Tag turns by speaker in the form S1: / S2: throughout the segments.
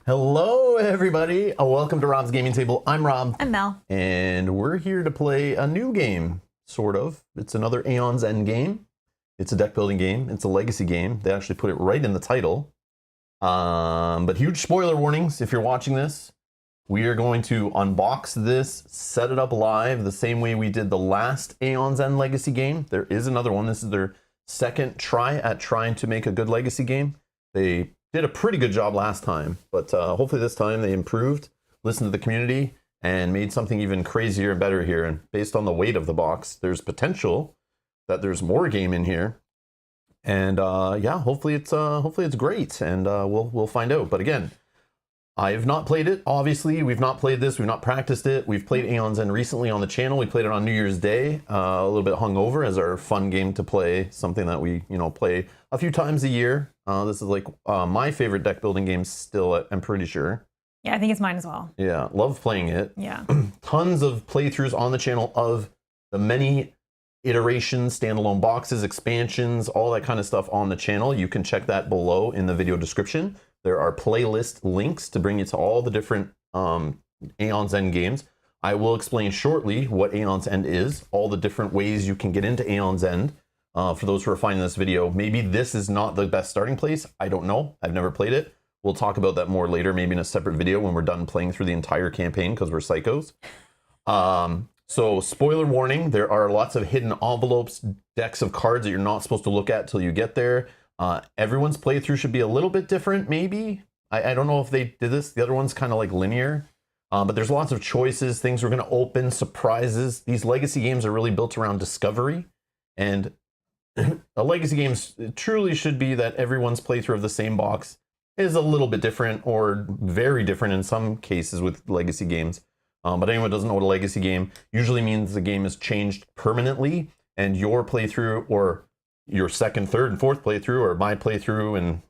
S1: Hello, everybody. Welcome to Rob's Gaming Table. I'm Rob.
S2: I'm Mel.
S1: And we're here to play a new game, sort of. It's another Aeon's End game. It's a deck building game. It's a legacy game. They actually put it right in the title. But huge spoiler warnings if you're watching this. We are going to unbox this, set it up live the same way we did the last Aeon's End legacy game. There is another one. This is their second try at trying to make a good legacy game. They did a pretty good job last time, but hopefully this time they improved, listened to the community, and made something even crazier and better here. And based on the weight of the box, there's potential that there's more game in here. And yeah, hopefully it's great, and we'll find out. But again, I have not played it. Obviously, we've not played this. We've not practiced it. We've played Aeon's End recently on the channel. We played it on New Year's Day, a little bit hungover as our fun game to play. Something that we play a few times a year. This is like my favorite deck building game still. I'm pretty sure.
S2: Yeah, I think it's mine as well.
S1: Yeah, love playing it.
S2: Yeah.
S1: Tons of playthroughs on the channel of the many iterations, standalone boxes, expansions, all that kind of stuff on the channel. You can check that below in the video description. There are playlist links to bring you to all the different Aeon's End games. I will explain shortly what Aeon's End is, all the different ways you can get into Aeon's End. For those who are finding this video, maybe this is not the best starting place. I don't know. I've never played it. We'll talk about that more later, maybe in a separate video when we're done playing through the entire campaign, because we're psychos. So spoiler warning, there are lots of hidden envelopes, decks of cards that you're not supposed to look at till you get there. Everyone's playthrough should be a little bit different, maybe. I don't know if they did this. The other one's kind of like linear. But there's lots of choices, things we're going to open, surprises. These legacy games are really built around discovery. And a legacy game truly should be that everyone's playthrough of the same box is a little bit different, or very different in some cases with legacy games. But anyone who doesn't know what a legacy game usually means, the game is changed permanently, and your playthrough, or your second, third, and fourth playthrough, or my playthrough, and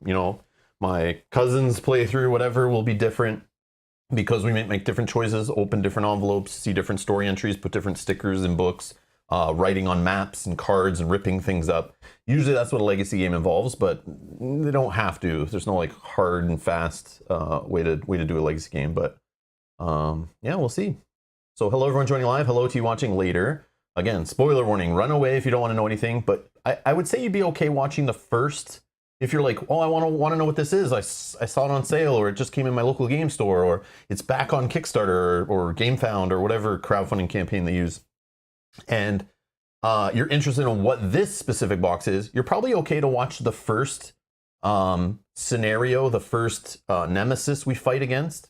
S1: my cousin's playthrough, whatever, will be different because we make different choices, open different envelopes, see different story entries, put different stickers in books, writing on maps and cards and ripping things up. Usually that's what a legacy game involves, but they don't have to. There's no like hard and fast way to do a legacy game. But yeah, we'll see. So hello everyone joining live. Hello to you watching later. Again, spoiler warning, run away if you don't want to know anything. But I would say you'd be okay watching the first. If you're like, oh, I want to know what this is. I saw it on sale, or it just came in my local game store, or it's back on Kickstarter or GameFound or whatever crowdfunding campaign they use. And you're interested in what this specific box is, you're probably okay to watch the first scenario, the first nemesis we fight against.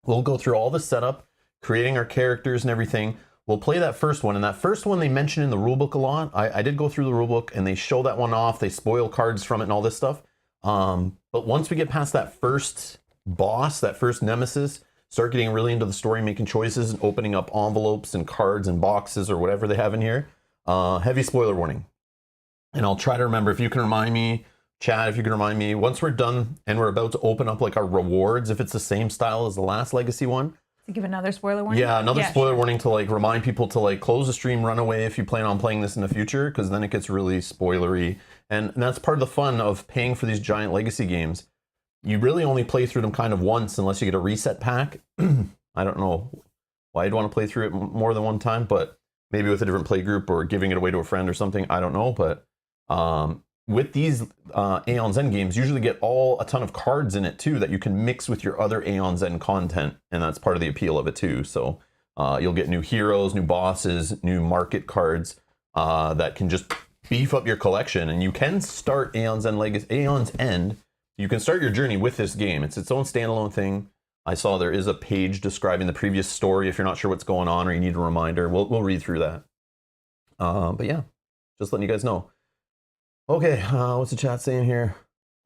S1: We'll go through all the setup, creating our characters and everything. We'll play that first one, and that first one they mention in the rulebook a lot. I did go through the rulebook, and they show that one off. They spoil cards from it and all this stuff. But once we get past that first boss, that first nemesis, start getting really into the story, making choices, and opening up envelopes and cards and boxes or whatever they have in here. Heavy spoiler warning. And I'll try to remember, if you can remind me, Chad, if you can remind me, once we're done and we're about to open up like our rewards, if it's the same style as the last legacy one.
S2: To give another spoiler warning?
S1: Yeah, another spoiler warning to like remind people to like close the stream, run away if you plan on playing this in the future, because then it gets really spoilery. And that's part of the fun of paying for these giant legacy games. You really only play through them kind of once unless you get a reset pack. I don't know why you'd want to play through it more than one time, but maybe with a different play group or giving it away to a friend or something. I don't know, but with these Aeon's End games, usually get a ton of cards in it too that you can mix with your other Aeon's End content, and that's part of the appeal of it too. So you'll get new heroes, new bosses, new market cards that can just beef up your collection, and you can start Aeon's End. You can start your journey with this game. It's its own standalone thing. I saw there is a page describing the previous story if you're not sure what's going on or you need a reminder. We'll read through that. But yeah, just letting you guys know. Okay, what's the chat saying here?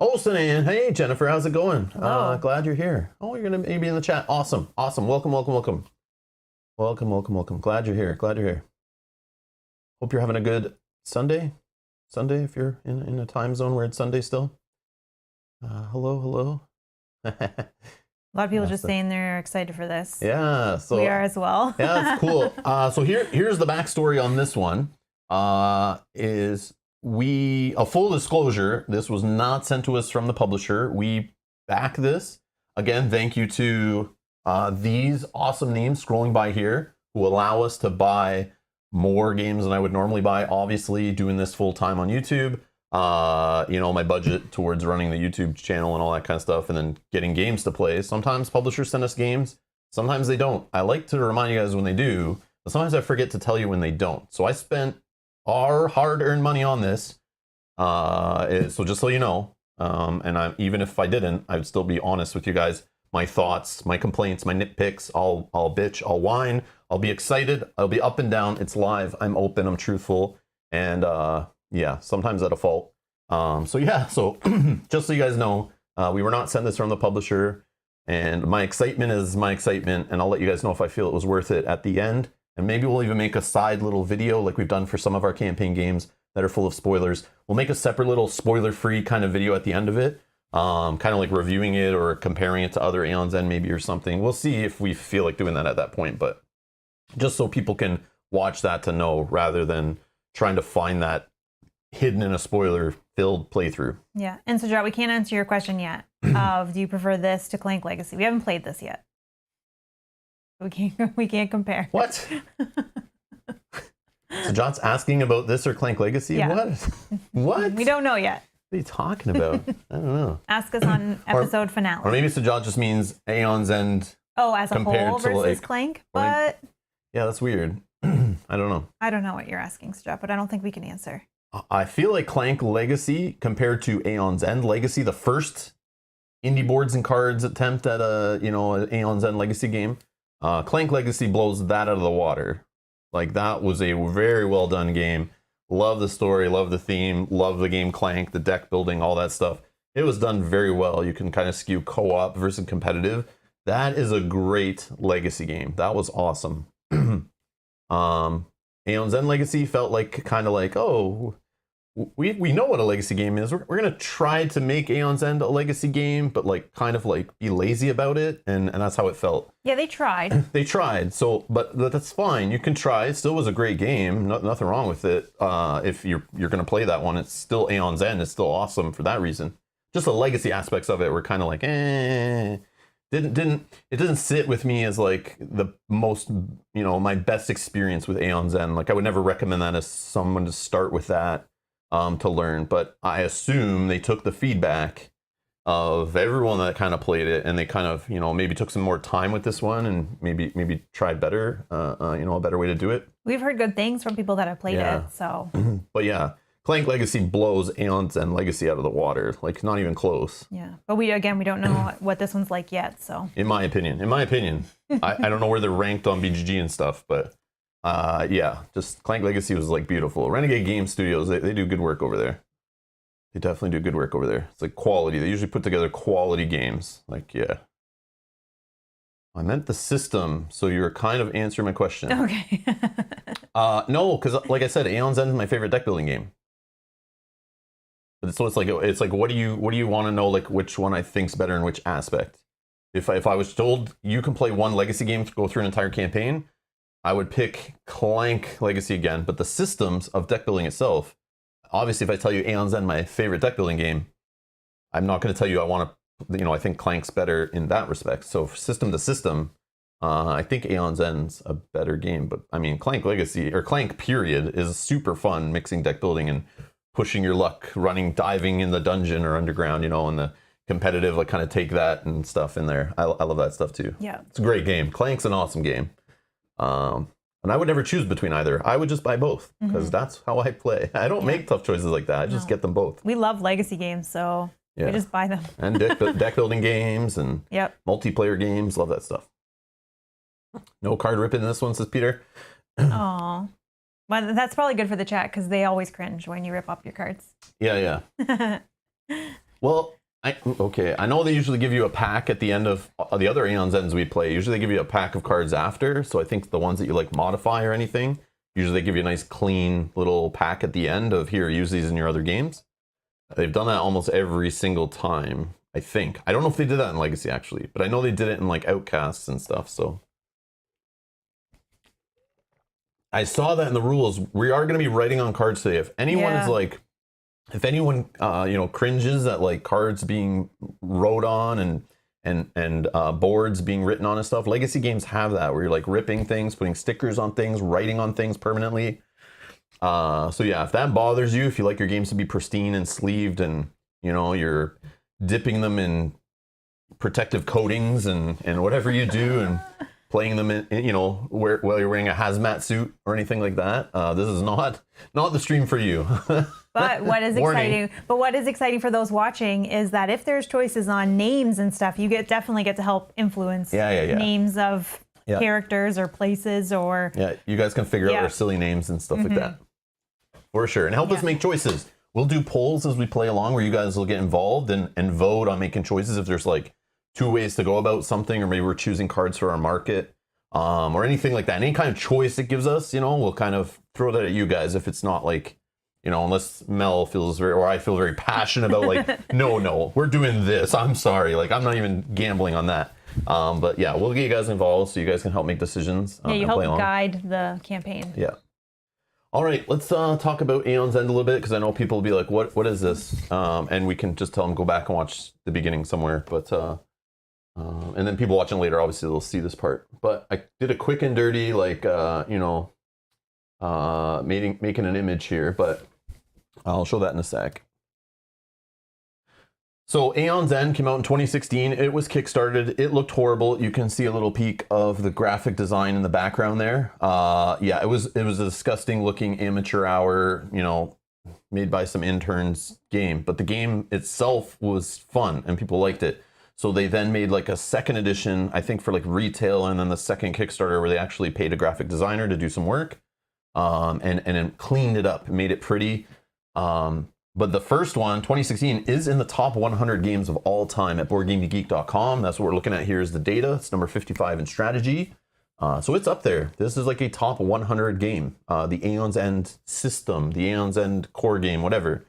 S1: Oh, Sinan, hey Jennifer, how's it going? Glad you're here. Oh, you're gonna maybe in the chat. Awesome, awesome. Welcome. Glad you're here. Hope you're having a good Sunday. If you're in a time zone where it's Sunday still. Hello.
S2: A lot of people just saying they're excited for this.
S1: Yeah, so
S2: we are as well.
S1: Yeah, that's cool. So here's the backstory on this one. A full disclosure, this was not sent to us from the publisher. We back this again, thank you to these awesome names scrolling by here who allow us to buy more games than I would normally buy. Obviously, doing this full time on YouTube, you know, my budget towards running the YouTube channel and all that kind of stuff, and then getting games to play. Sometimes publishers send us games, sometimes they don't. I like to remind you guys when they do, but sometimes I forget to tell you when they don't. So I spent our hard-earned money on this, so just so you know, and even if I didn't, I would still be honest with you guys. My thoughts, my complaints, my nitpicks, I'll bitch, I'll whine, I'll be excited, I'll be up and down. It's live, I'm open, I'm truthful, and yeah, sometimes at a fault. So yeah, so just so you guys know, we were not sent this from the publisher, and my excitement is my excitement, and I'll let you guys know if I feel it was worth it at the end. And maybe we'll even make a side little video like we've done for some of our campaign games that are full of spoilers. We'll make a separate little spoiler-free kind of video at the end of it, kind of like reviewing it or comparing it to other Aeons End maybe or something. We'll see if we feel like doing that at that point, but just so people can watch that to know rather than trying to find that hidden in a spoiler-filled playthrough.
S2: Yeah, and so Joe, we can't answer your question yet of do you prefer this to Clank Legacy? We haven't played this yet. We can't compare.
S1: What? So John's asking about this or Clank Legacy?
S2: Yeah.
S1: What? What?
S2: We don't know yet.
S1: What are you talking about? I don't know.
S2: Ask us on episode finale.
S1: Or maybe Sajad just means Aeons End.
S2: Oh, as a
S1: compared
S2: whole
S1: to,
S2: versus
S1: like,
S2: Clank? But
S1: Yeah, that's weird. I don't know.
S2: I don't know what you're asking, Sajad, but I don't think we can answer.
S1: I feel like Clank Legacy compared to Aeons End Legacy, the first indie boards and cards attempt at an Aeons End Legacy game, Clank Legacy blows that out of the water. Like, that was a very well done game. Love the story, love the theme, love the game Clank, the deck building, all that stuff. It was done very well. You can kind of skew co-op versus competitive. That is a great Legacy game. That was awesome. Aeons End Legacy felt like kind of like, oh, we know what a Legacy game is. We're gonna try to make Aeons End a Legacy game, but like kind of like be lazy about it, and that's how it felt.
S2: Yeah, they tried.
S1: They tried. So, but that's fine. You can try. It still was a great game. Nothing wrong with it. If you're gonna play that one, it's still Aeons End. It's still awesome for that reason. Just the legacy aspects of it were kind of like, it didn't sit with me as like the most, my best experience with Aeons End. Like, I would never recommend that as someone to start with that to learn. But I assume they took the feedback of everyone that kind of played it, and they kind of, maybe took some more time with this one, and maybe tried better, a better way to do it.
S2: We've heard good things from people that have played it, so.
S1: But yeah, Clank Legacy blows Aeons End Legacy out of the water. Like, not even close.
S2: Yeah, but we don't know what this one's like yet, so.
S1: In my opinion, I don't know where they're ranked on BGG and stuff, but yeah, just Clank Legacy was like beautiful. Renegade Game Studios, they do good work over there. They definitely do good work over there. It's like quality. They usually put together quality games. Like, yeah. I meant the system, so you're kind of answering my question.
S2: Okay.
S1: No, because like I said, Aeons End is my favorite deck building game. But so it's like what do you want to know, like which one I think's better in which aspect? If I was told you can play one Legacy game to go through an entire campaign, I would pick Clank Legacy again. But the systems of deck building itself, obviously, if I tell you Aeons End my favorite deck building game, I'm not going to tell you I think Clank's better in that respect. So system to system, I think Aeons End's a better game. But I mean, Clank Legacy or Clank period is super fun, mixing deck building and pushing your luck, diving in the dungeon or underground, and the competitive, like, kind of take that and stuff in there. I love that stuff too.
S2: Yeah,
S1: it's a great game. Clank's an awesome game. And I would never choose between either. I would just buy both because that's how I play. I don't make tough choices like that. I just get them both.
S2: We love Legacy games, so we just buy them.
S1: And deck building games and multiplayer games. Love that stuff. No card ripping in this one, says Peter.
S2: Oh, well, that's probably good for the chat because they always cringe when you rip up your cards.
S1: Yeah. Well, I know they usually give you a pack at the end of the other Aeons Ends we play. Usually they give you a pack of cards after. So I think the ones that you like modify or anything, usually they give you a nice clean little pack at the end of, here, use these in your other games. They've done that almost every single time, I think. I don't know if they did that in Legacy actually, but I know they did it in like Outcasts and stuff. So I saw that in the rules. We are going to be writing on cards today. If anyone is like, if anyone, cringes at like cards being wrote on and and boards being written on and stuff. Legacy games have that, where you're like ripping things, putting stickers on things, writing on things permanently. So yeah, if that bothers you, if you like your games to be pristine and sleeved, and you know you're dipping them in protective coatings and whatever you do, and playing them in, you know, while you're wearing a hazmat suit or anything like that, this is not the stream for you.
S2: But what is exciting? But what is exciting for those watching is that if there's choices on names and stuff, you definitely get to help influence names of characters or places, or
S1: you guys can figure out our silly names and stuff like that, for sure, and help us make choices. We'll do polls as we play along, where you guys will get involved and vote on making choices. If there's like 2 ways to go about something, or maybe we're choosing cards for our market, or anything like that, any kind of choice it gives us, you know, we'll kind of throw that at you guys. If it's not like, you know, unless Mel feels very, or I feel very passionate about like, no, we're doing this. I'm sorry. Like, I'm not even gambling on that. But yeah, we'll get you guys involved so you guys can help make decisions.
S2: You help guide the campaign.
S1: Yeah. All right, let's talk about Aeon's End a little bit, because I know people will be like, what is this? And we can just tell them, go back and watch the beginning somewhere. But and then people watching later, obviously, they'll see this part. But I did a quick and dirty, like, you know, making an image here, but I'll show that in a sec. So Aeon's End came out in 2016. It was kickstarted. It looked horrible. You can see a little peek of the graphic design in the background there. Yeah, it was a disgusting looking amateur hour, you know, made by some interns game. But the game itself was fun and people liked it. So they then made like a second edition, I think for like retail, and then the second Kickstarter where they actually paid a graphic designer to do some work, and then cleaned it up, made it pretty. But the first one, 2016, is in the top 100 games of all time at BoardGameGeek.com. That's what we're looking at here is the data. It's number 55 in strategy. So it's up there. This is like a top 100 game. The Aeon's End system, the Aeon's End core game, whatever.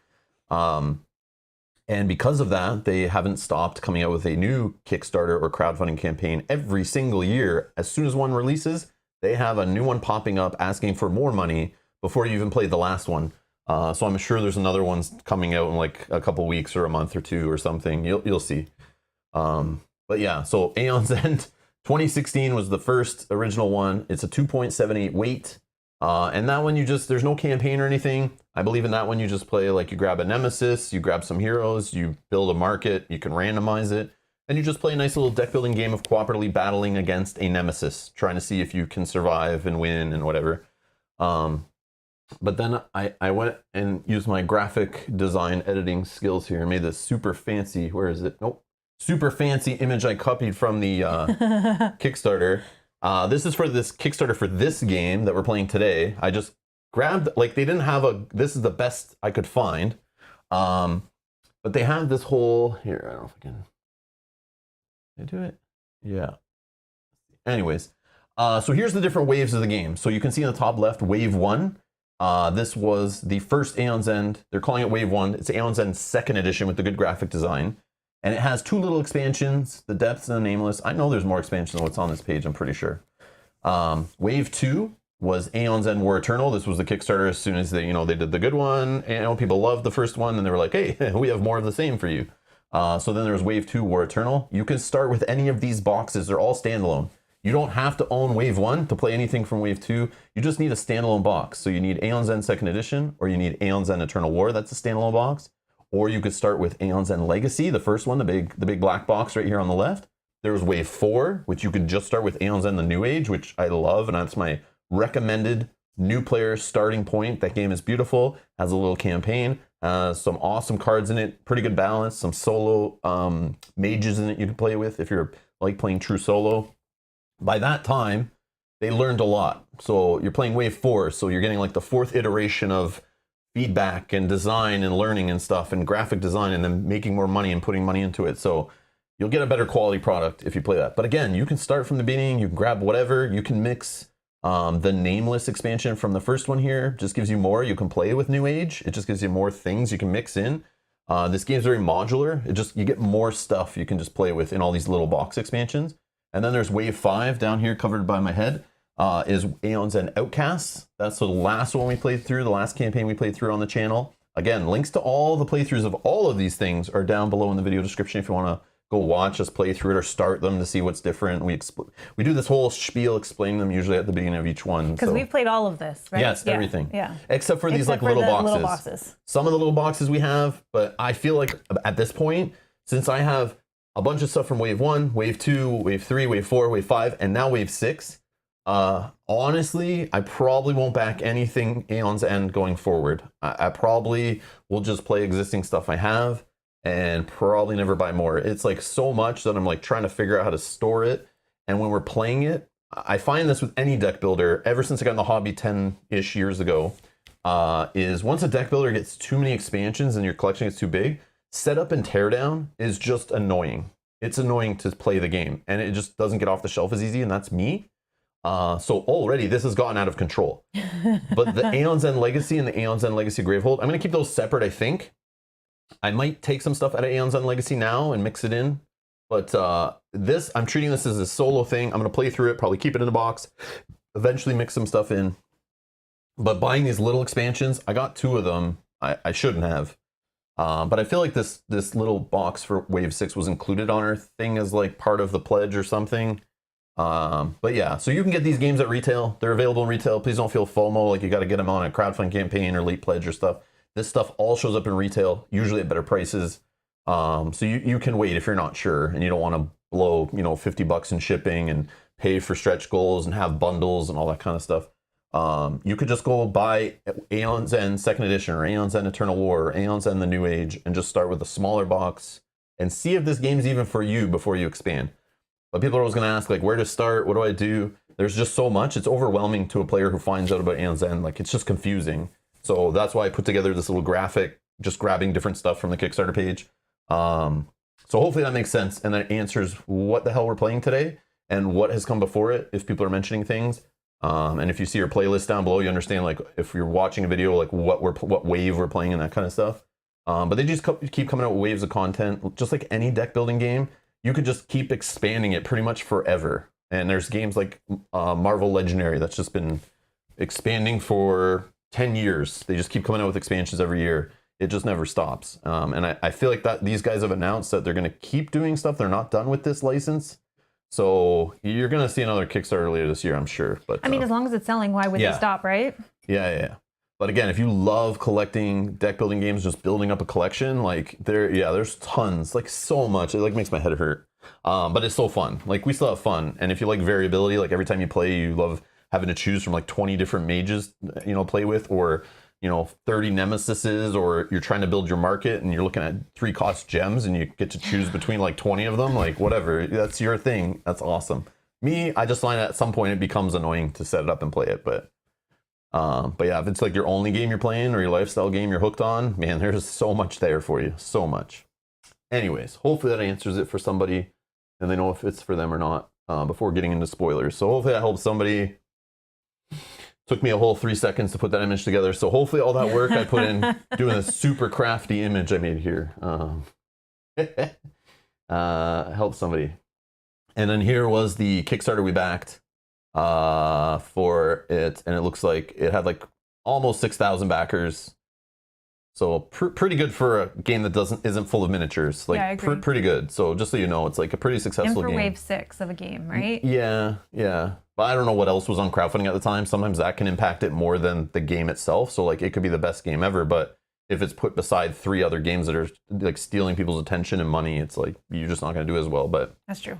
S1: And because of that, they haven't stopped coming out with a new Kickstarter or crowdfunding campaign every single year. As soon as one releases, they have a new one popping up asking for more money before you even played the last one. So I'm sure there's another one coming out in like a couple weeks or a month or two or something. You'll see. But yeah, so Aeon's End 2016 was the first original one. It's a 2.78 weight. And that one there's no campaign or anything. I believe in that one you just play like you grab a nemesis, you grab some heroes, you build a market, you can randomize it, and you just play a nice little deck building game of cooperatively battling against a nemesis, trying to see if you can survive and win and whatever. But then I went and used my graphic design editing skills here and made this super fancy, where is it? Nope. Super fancy image I copied from the Kickstarter. This is for this Kickstarter for this game that we're playing today. I just grabbed, like, they didn't have this is the best I could find. But they have this whole, here, I don't know if I can do it? Yeah. Anyways, so here's the different waves of the game. So you can see in the top left, wave 1. This was the first Aeon's End. They're calling it Wave 1. It's Aeon's End 2nd edition with the good graphic design. And it has 2 little expansions, the Depths and the Nameless. I know there's more expansions than what's on this page, I'm pretty sure. Wave 2 was Aeon's End War Eternal. This was the Kickstarter as soon as they did the good one. And people loved the first one, and they were like, hey, we have more of the same for you. So then there was Wave 2 War Eternal. You can start with any of these boxes. They're all standalone. You don't have to own Wave 1 to play anything from Wave 2. You just need a standalone box. So you need Aeon's End 2nd Edition, or you need Aeon's End Eternal War. That's a standalone box. Or you could start with Aeon's End Legacy, the first one, the big black box right here on the left. There was Wave 4, which you could just start with Aeon's End the New Age, which I love, and that's my recommended new player starting point. That game is beautiful, has a little campaign, some awesome cards in it, pretty good balance, some solo mages in it you can play with if you're like playing true solo. By that time, they learned a lot. So you're playing Wave 4, so you're getting like the 4th iteration of feedback and design and learning and stuff and graphic design, and then making more money and putting money into it. So you'll get a better quality product if you play that. But again, you can start from the beginning, you can grab whatever, you can mix the Nameless expansion from the first one here, just gives you more. You can play with New Age. It just gives you more things you can mix in. This game is very modular. You get more stuff you can just play with in all these little box expansions. And then there's Wave 5 down here covered by my head. Is Aeons and Outcasts. That's the last one we played through, the last campaign we played through on the channel. Again, links to all the playthroughs of all of these things are down below in the video description if you want to go watch us play through it or start them to see what's different. We do this whole spiel explaining them usually at the beginning of each one.
S2: Because we've played all of this, right?
S1: Yes, everything.
S2: Yeah.
S1: Except for these like little boxes. Some of the little boxes we have, but I feel like at this point, since I have a bunch of stuff from Wave 1, Wave 2, Wave 3, Wave 4, Wave 5, and now Wave 6, honestly, I probably won't back anything Aeon's End going forward. I probably will just play existing stuff I have and probably never buy more. It's like so much that I'm like trying to figure out how to store it. And when we're playing it, I find this with any deck builder ever since I got in the hobby 10-ish years ago, is once a deck builder gets too many expansions and your collection gets too big, setup and teardown is just annoying. It's annoying to play the game and it just doesn't get off the shelf as easy, and that's me. So already this has gotten out of control. But the Aeon's End Legacy and the Aeon's End Legacy Gravehold, I'm going to keep those separate, I think. I might take some stuff out of Aeon's End Legacy now and mix it in. But I'm treating this as a solo thing. I'm going to play through it, probably keep it in a box, eventually mix some stuff in. But buying these little expansions, I got 2 of them. I shouldn't have. But I feel like this little box for Wave 6 was included on our thing as like part of the pledge or something. But yeah, so you can get these games at retail. They're available in retail. Please don't feel FOMO like you got to get them on a crowdfunding campaign or late pledge or stuff. This stuff all shows up in retail, usually at better prices. So you can wait if you're not sure and you don't want to blow, $50 in shipping and pay for stretch goals and have bundles and all that kind of stuff. You could just go buy Aeon's End 2nd Edition or Aeon's End Eternal War or Aeon's End The New Age and just start with a smaller box and see if this game's even for you before you expand. But people are always going to ask, like, where to start? What do I do? There's just so much. It's overwhelming to a player who finds out about Aeon's End. Like, it's just confusing. So that's why I put together this little graphic, just grabbing different stuff from the Kickstarter page. So hopefully that makes sense. And that answers what the hell we're playing today and what has come before it, if people are mentioning things. And if you see our playlist down below, you understand, like, if you're watching a video, like, what wave we're playing and that kind of stuff. But they just keep coming out with waves of content. Just like any deck building game, you could just keep expanding it pretty much forever. And there's games like Marvel Legendary that's just been expanding for 10 years. They just keep coming out with expansions every year. It just never stops. And I feel like that these guys have announced that they're going to keep doing stuff. They're not done with this license. So you're going to see another Kickstarter later this year, I'm sure. But
S2: I mean, as long as it's selling, why would they stop, right?
S1: Yeah. But again, if you love collecting deck building games, just building up a collection, like there's tons, like so much. It like makes my head hurt. But it's so fun. Like we still have fun. And if you like variability, like every time you play, you love having to choose from like 20 different mages, play with, or 30 nemesises, or you're trying to build your market and you're looking at 3-cost gems and you get to choose between like 20 of them, like whatever. That's your thing. That's awesome. Me, I just find at some point it becomes annoying to set it up and play it, but yeah, if it's like your only game you're playing or your lifestyle game you're hooked on, man, there's so much there for you. So much. Anyways, hopefully that answers it for somebody and they know if it's for them or not before getting into spoilers. So hopefully that helps somebody. Took me a whole 3 seconds to put that image together. So hopefully all that work I put in doing a super crafty image I made here helped somebody. And then here was the Kickstarter we backed for it, and it looks like it had like almost 6,000 backers. So pretty good for a game that isn't full of miniatures. Like
S2: yeah,
S1: pretty good. So just so you know, it's like a pretty successful game.
S2: And for Wave 6 of a game, right?
S1: Yeah. But I don't know what else was on crowdfunding at the time. Sometimes that can impact it more than the game itself. So like it could be the best game ever, but if it's put beside 3 other games that are like stealing people's attention and money, it's like you're just not going to do as well. But
S2: that's true.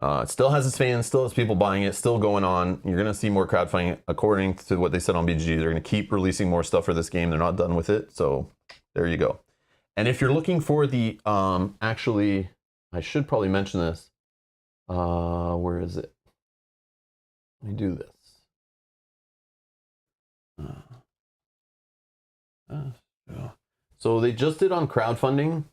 S1: It still has its fans, still has people buying it, still going on. You're going to see more crowdfunding. According to what they said on BG, they're going to keep releasing more stuff for this game. They're not done with it. So there you go. And if you're looking for the, actually, I should probably mention this. Where is it? Let me do this. So they just did on crowdfunding.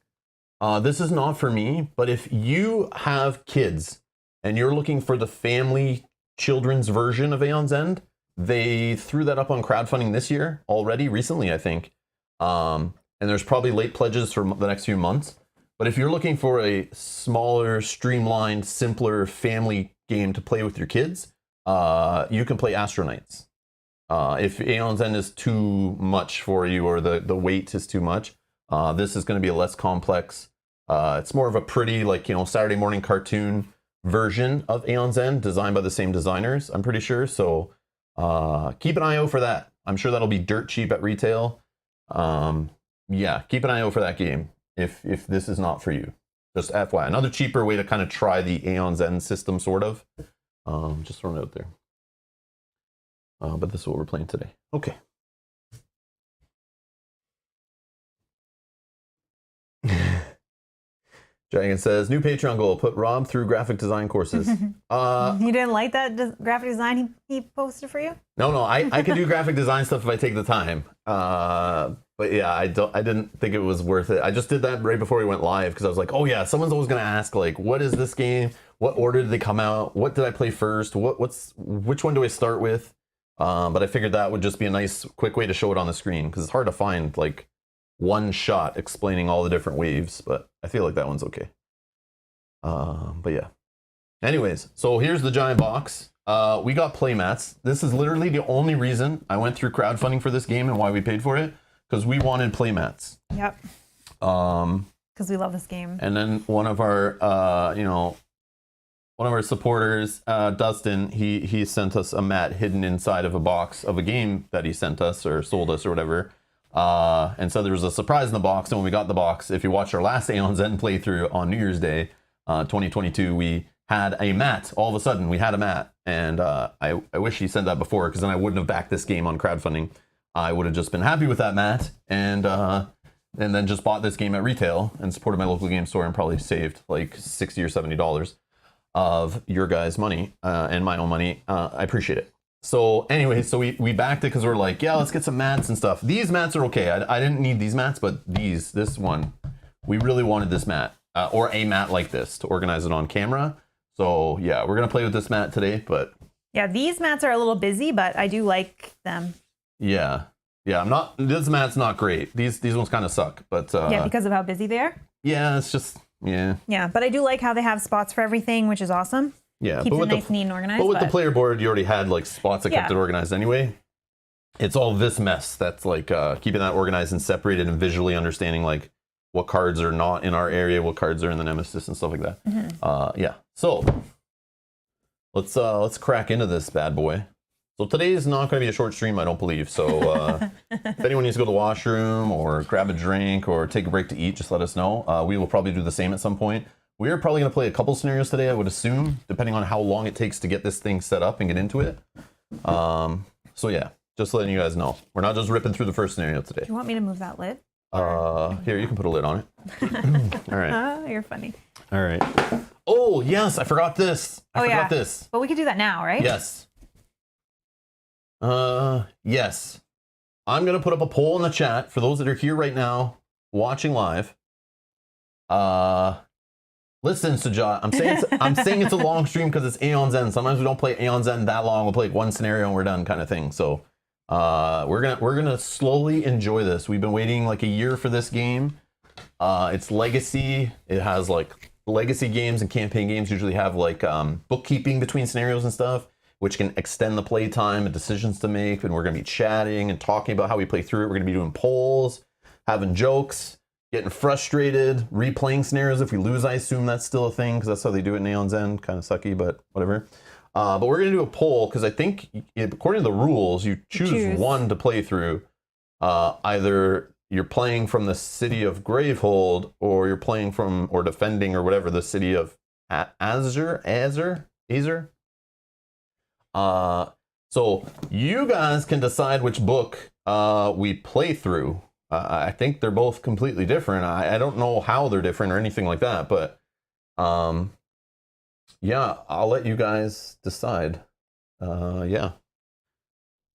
S1: This is not for me, but if you have kids and you're looking for the family children's version of Aeon's End, they threw that up on crowdfunding this year already, recently, I think. And there's probably late pledges for the next few months. But if you're looking for a smaller, streamlined, simpler family game to play with your kids, you can play Astronauts. If Aeon's End is too much for you or the weight is too much, this is going to be a less complex It's more of a pretty, like, you know, Saturday morning cartoon version of Aeon's End, designed by the same designers, I'm pretty sure. So keep an eye out for that. I'm sure that'll be dirt cheap at retail. Yeah, keep an eye out for that game if this is not for you. Just FYI, another cheaper way to kind of try the Aeon's End system, sort of. Just throwing it out there. But this is what we're playing today. Okay. Dragon says, new Patreon goal, put Rob through graphic design courses.
S2: You didn't like that graphic design he posted for you?
S1: No, I can do graphic design stuff if I take the time. But yeah, I didn't think it was worth it. I just did that right before we went live because I was like, oh yeah, someone's always gonna ask, like, what is this game? What order did they come out? What did I play first? Which one do I start with? But I figured that would just be a nice, quick way to show it on the screen because it's hard to find like one shot explaining all the different waves, but I feel like that one's okay. But yeah. Anyways, so here's the giant box. We got playmats. This is literally the only reason I went through crowdfunding for this game and why we paid for it, because we wanted playmats.
S2: Yep. Because we love this game.
S1: And then one of our, one of our supporters, Dustin, he sent us a mat hidden inside of a box of a game that he sent us or sold us or whatever. And so there was a surprise in the box, and when we got the box, if you watched our last Aeon's End playthrough on New Year's Day, 2022, we had a mat. All of a sudden, we had a mat, and I wish he sent that before, because then I wouldn't have backed this game on crowdfunding. I would have just been happy with that mat, and then just bought this game at retail and supported my local game store and probably saved like $60 or $70 of your guys' money and my own money. I appreciate it. So anyway, so we backed it because we're like, yeah, let's get some mats and stuff. These mats are okay. I didn't need these mats, but this one, we really wanted this mat or a mat like this to organize it on camera. So yeah, we're going to play with this mat today, but.
S2: Yeah, these mats are a little busy, but I do like them.
S1: Yeah. Yeah, this mat's not great. These ones kind of suck, but.
S2: Yeah, because of how busy they are?
S1: Yeah, it's just, yeah.
S2: Yeah, but I do like how they have spots for everything, which is awesome.
S1: Yeah,
S2: keeps it nice, neat, and organized.
S1: But with the player board, you already had like spots that kept it organized anyway. It's all this mess that's like keeping that organized and separated and visually understanding like what cards are not in our area, what cards are in the Nemesis and stuff like that. Mm-hmm. Yeah, so let's crack into this bad boy. So today is not going to be a short stream, I don't believe. So if anyone needs to go to the washroom or grab a drink or take a break to eat, just let us know. We will probably do the same at some point. We're probably going to play a couple scenarios today, I would assume, depending on how long it takes to get this thing set up and get into it. So yeah, just letting you guys know. We're not just ripping through the first scenario today.
S2: Do you want me to move that lid?
S1: Here, you can put a lid on it. All right.
S2: You're funny.
S1: All right. Oh, yes, I forgot this. I forgot this.
S2: But we could do that now, right?
S1: Yes. Yes. I'm going to put up a poll in the chat for those that are here right now watching live. Listen, Sajat, I'm saying it's a long stream because it's Aeon's End. Sometimes we don't play Aeon's End that long. We'll play one scenario and we're done, kind of thing. So we're gonna slowly enjoy this. We've been waiting like a year for this game. It's legacy. It has like legacy games and campaign games usually have like bookkeeping between scenarios and stuff, which can extend the play time and decisions to make. And we're gonna be chatting and talking about how we play through it. We're gonna be doing polls, having jokes. Getting frustrated, replaying scenarios. If we lose, I assume that's still a thing because that's how they do it in Aeon's End. Kind of sucky, but whatever. But we're going to do a poll because I think, according to the rules, you choose one to play through. Either you're playing from the city of Gravehold or you're playing from, or defending or whatever, the city of Azer. So you guys can decide which book we play through. I think they're both completely different. I don't know how they're different or anything like that, but yeah, I'll let you guys decide. Yeah.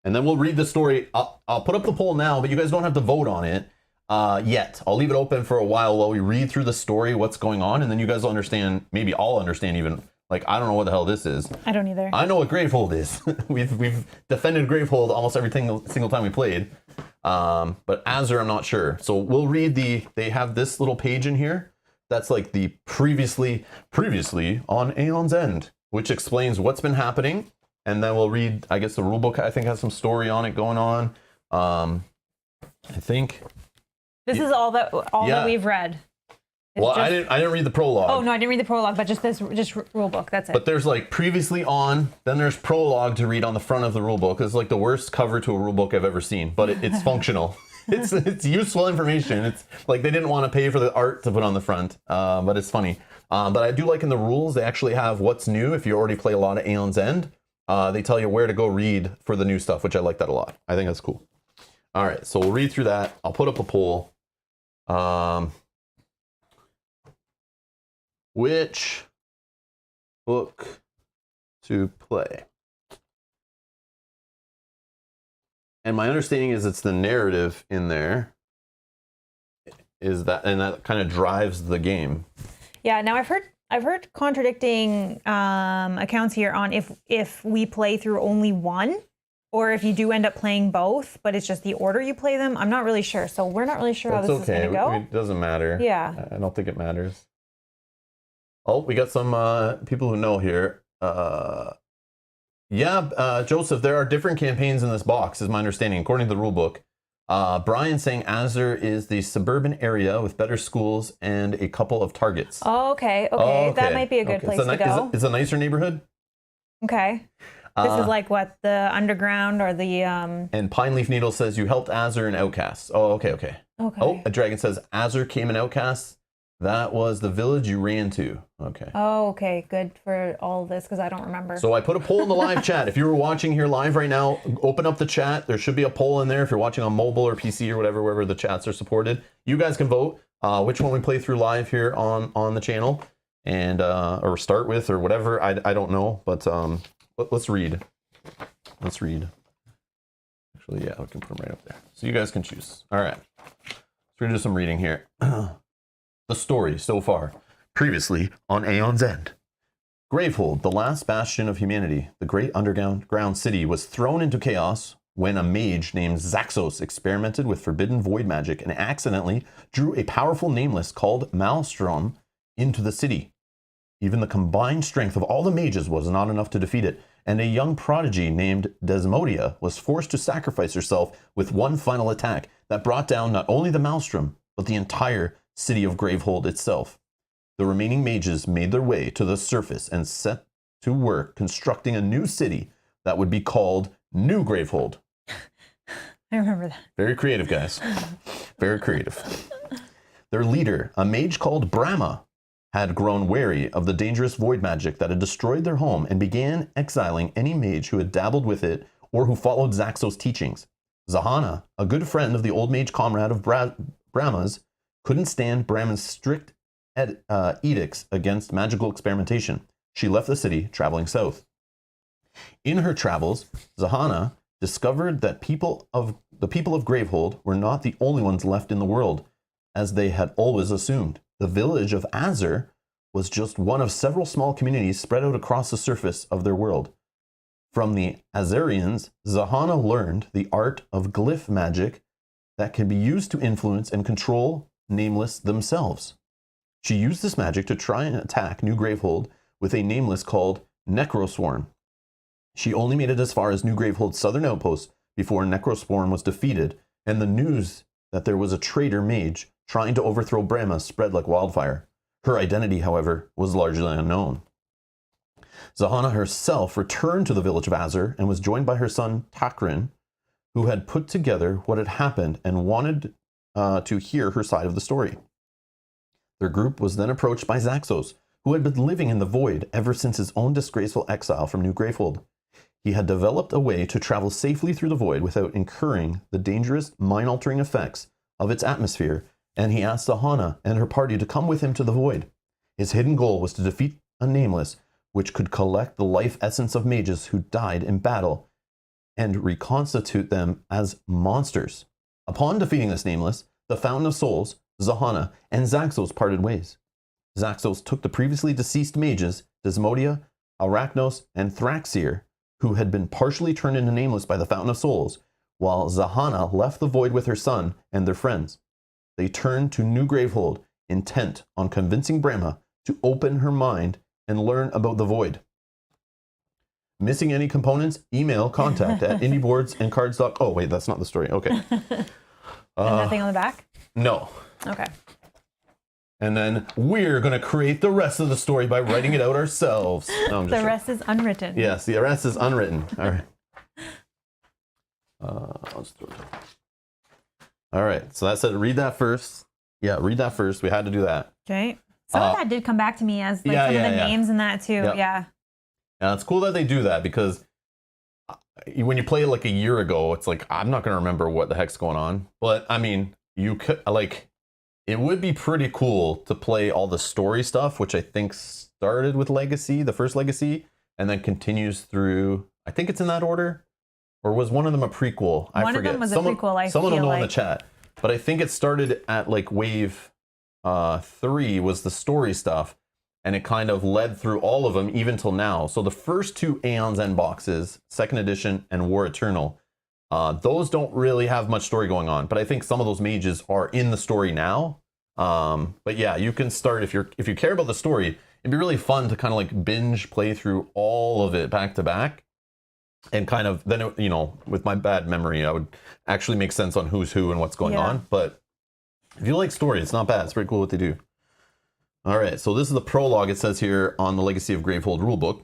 S1: And then we'll read the story. I'll put up the poll now, but you guys don't have to vote on it yet. I'll leave it open for a while we read through the story, what's going on, and then you guys will understand, maybe I'll understand even, like, I don't know what the hell this is.
S2: I don't either.
S1: I know what Gravehold is. we've defended Gravehold almost every single time we played. But Azer, I'm not sure. So we'll read they have this little page in here. That's like the previously on Aeon's End, which explains what's been happening. And then we'll read, I guess the rulebook, I think, has some story on it going on. I think.
S2: This is all that we've read.
S1: Well, I didn't read the prologue.
S2: Oh no, I didn't read the prologue, but just rule book. That's it.
S1: But there's like previously on, then there's prologue to read on the front of the rule book. It's like the worst cover to a rule book I've ever seen, but it's functional. It's useful information. It's like they didn't want to pay for the art to put on the front, but it's funny. But I do like in the rules they actually have what's new. If you already play a lot of Aeon's End, they tell you where to go read for the new stuff, which I like that a lot. I think that's cool. All right, so we'll read through that. I'll put up a poll. Which book to play? And my understanding is it's the narrative in there. Is that, and that kind of drives the game.
S2: Yeah. Now I've heard contradicting accounts here on if we play through only one, or if you do end up playing both, but it's just the order you play them. I'm not really sure. So we're not really sure how this is going to go.
S1: It doesn't matter.
S2: Yeah.
S1: I don't think it matters. Oh, we got some people who know here. Joseph, there are different campaigns in this box, is my understanding, according to the rule book. Brian saying Azure is the suburban area with better schools and a couple of targets.
S2: Oh, okay. That might be a good place to go.
S1: It's a nicer neighborhood?
S2: Okay. This is like what, the underground or the...
S1: And Pine Leaf Needle says you helped Azure and Outcasts. Oh, okay. Oh, a dragon says Azure came in Outcasts. That was the village you ran to. Okay.
S2: Oh, okay. Good for all this because I don't remember.
S1: So I put a poll in the live chat. If you were watching here live right now, open up the chat. There should be a poll in there if you're watching on mobile or PC or whatever, wherever the chats are supported. You guys can vote which one we play through live here on the channel, and or start with or whatever. I don't know, but let's read. Let's read. Actually, yeah, we can put them right up there. So you guys can choose. All right. So we're gonna do some reading here. The story so far. Previously on Aeon's End. Gravehold, the last bastion of humanity, the great underground city, was thrown into chaos when a mage named Zaxos experimented with forbidden void magic and accidentally drew a powerful nameless called Maelstrom into the city. Even the combined strength of all the mages was not enough to defeat it, and a young prodigy named Desmodia was forced to sacrifice herself with one final attack that brought down not only the Maelstrom, but the entire city of Gravehold itself. The remaining mages made their way to the surface and set to work constructing a new city that would be called New Gravehold.
S2: I remember that.
S1: Very creative, guys. Very creative. Their leader, a mage called Brahma, had grown wary of the dangerous void magic that had destroyed their home and began exiling any mage who had dabbled with it or who followed Zaxos' teachings. Zahana, a good friend of the old mage comrade of Brahma's, couldn't stand Brahman's strict edicts against magical experimentation. She left the city, traveling south. In her travels, Zahana discovered that the people of Gravehold were not the only ones left in the world, as they had always assumed. The village of Azure was just one of several small communities spread out across the surface of their world. From the Azurians, Zahana learned the art of glyph magic that can be used to influence and control Nameless themselves. She used this magic to try and attack New Gravehold with a Nameless called Necroswarm. She only made it as far as New Gravehold's southern outpost before Necroswarm was defeated, and the news that there was a traitor mage trying to overthrow Brahma spread like wildfire. Her identity, however, was largely unknown. Zahana herself returned to the village of Azure and was joined by her son Takaran, who had put together what had happened and wanted to hear her side of the story. Their group was then approached by Zaxos, who had been living in the void ever since his own disgraceful exile from New Gravehold. He had developed a way to travel safely through the void without incurring the dangerous, mind-altering effects of its atmosphere, and he asked Zahana and her party to come with him to the void. His hidden goal was to defeat a Nameless, which could collect the life essence of mages who died in battle and reconstitute them as monsters. Upon defeating this Nameless, the Fountain of Souls, Zahana, and Zaxos parted ways. Zaxos took the previously deceased mages, Desmodia, Arachnos, and Thraxir, who had been partially turned into Nameless by the Fountain of Souls, while Zahana left the void with her son and their friends. They turned to New Gravehold, intent on convincing Brahma to open her mind and learn about the void. Missing any components? Email contact at indieboardsandcards.com. Oh, wait, that's not the story. Okay.
S2: And nothing on the back?
S1: No.
S2: Okay.
S1: And then we're going to create the rest of the story by writing it out ourselves. No,
S2: the rest is unwritten.
S1: Yes, the rest is unwritten. All right. Let's throw it. All right, so that said, read that first. Yeah, read that first. We had to do that.
S2: Okay. Some of that did come back to me as some of the names and that too. Yep. Yeah.
S1: Yeah, it's cool that they do that because when you play it like a year ago, it's like, I'm not going to remember what the heck's going on. But I mean, you could it would be pretty cool to play all the story stuff, which I think started with Legacy, the first Legacy, and then continues through, I think it's in that order. Or was one of them a prequel? I forget.
S2: One of them was a prequel,
S1: someone will know in the chat. But I think it started at like wave 3 was the story stuff. And it kind of led through all of them, even till now. So the first 2 Aeons End boxes, 2nd edition and War Eternal, those don't really have much story going on. But I think some of those mages are in the story now. But yeah, you can start, if you care about the story, it'd be really fun to kind of like binge play through all of it back to back. And kind of, then, you know, with my bad memory, I would actually make sense on who's who and what's going on. But if you like story, it's not bad. It's pretty cool what they do. All right, so this is the prologue, it says here on the Legacy of Gravehold rulebook.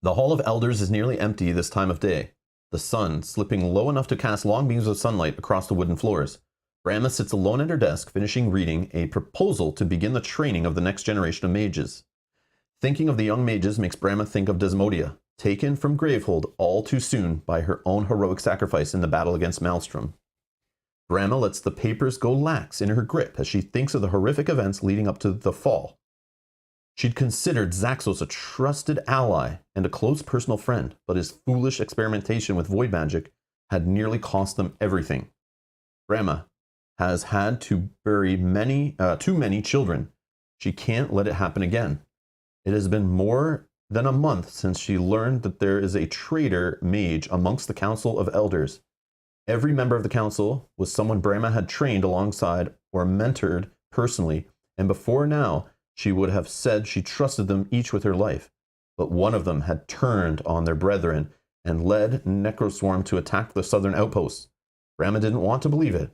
S1: The Hall of Elders is nearly empty this time of day, the sun slipping low enough to cast long beams of sunlight across the wooden floors. Brahma sits alone at her desk, finishing reading a proposal to begin the training of the next generation of mages. Thinking of the young mages makes Brahma think of Desmodia, taken from Gravehold all too soon by her own heroic sacrifice in the battle against Maelstrom. Brahma lets the papers go lax in her grip as she thinks of the horrific events leading up to the fall. She'd considered Zaxos a trusted ally and a close personal friend, but his foolish experimentation with void magic had nearly cost them everything. Brahma has had to bury too many children. She can't let it happen again. It has been more than a month since she learned that there is a traitor mage amongst the Council of Elders. Every member of the council was someone Brahma had trained alongside or mentored personally, and before now, she would have said she trusted them each with her life. But one of them had turned on their brethren and led Necroswarm to attack the southern outposts. Brahma didn't want to believe it,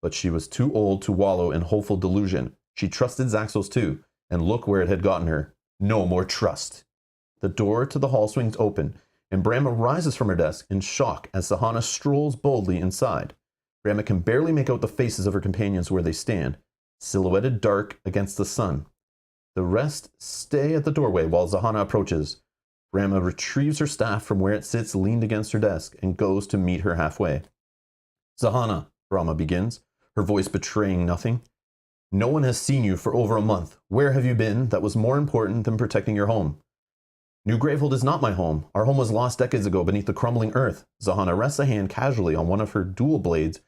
S1: but she was too old to wallow in hopeful delusion. She trusted Zaxos too, and look where it had gotten her. No more trust. The door to the hall swings open, and Brahma rises from her desk in shock as Sahana strolls boldly inside. Brahma can barely make out the faces of her companions where they stand, silhouetted dark against the sun. The rest stay at the doorway while Sahana approaches. Brahma retrieves her staff from where it sits leaned against her desk and goes to meet her halfway. Sahana, Brahma begins, her voice betraying nothing. No one has seen you for over a month. Where have you been that was more important than protecting your home? New Gravehold is not my home. Our home was lost decades ago beneath the crumbling earth. Sahana rests a hand casually on one of her dual blades,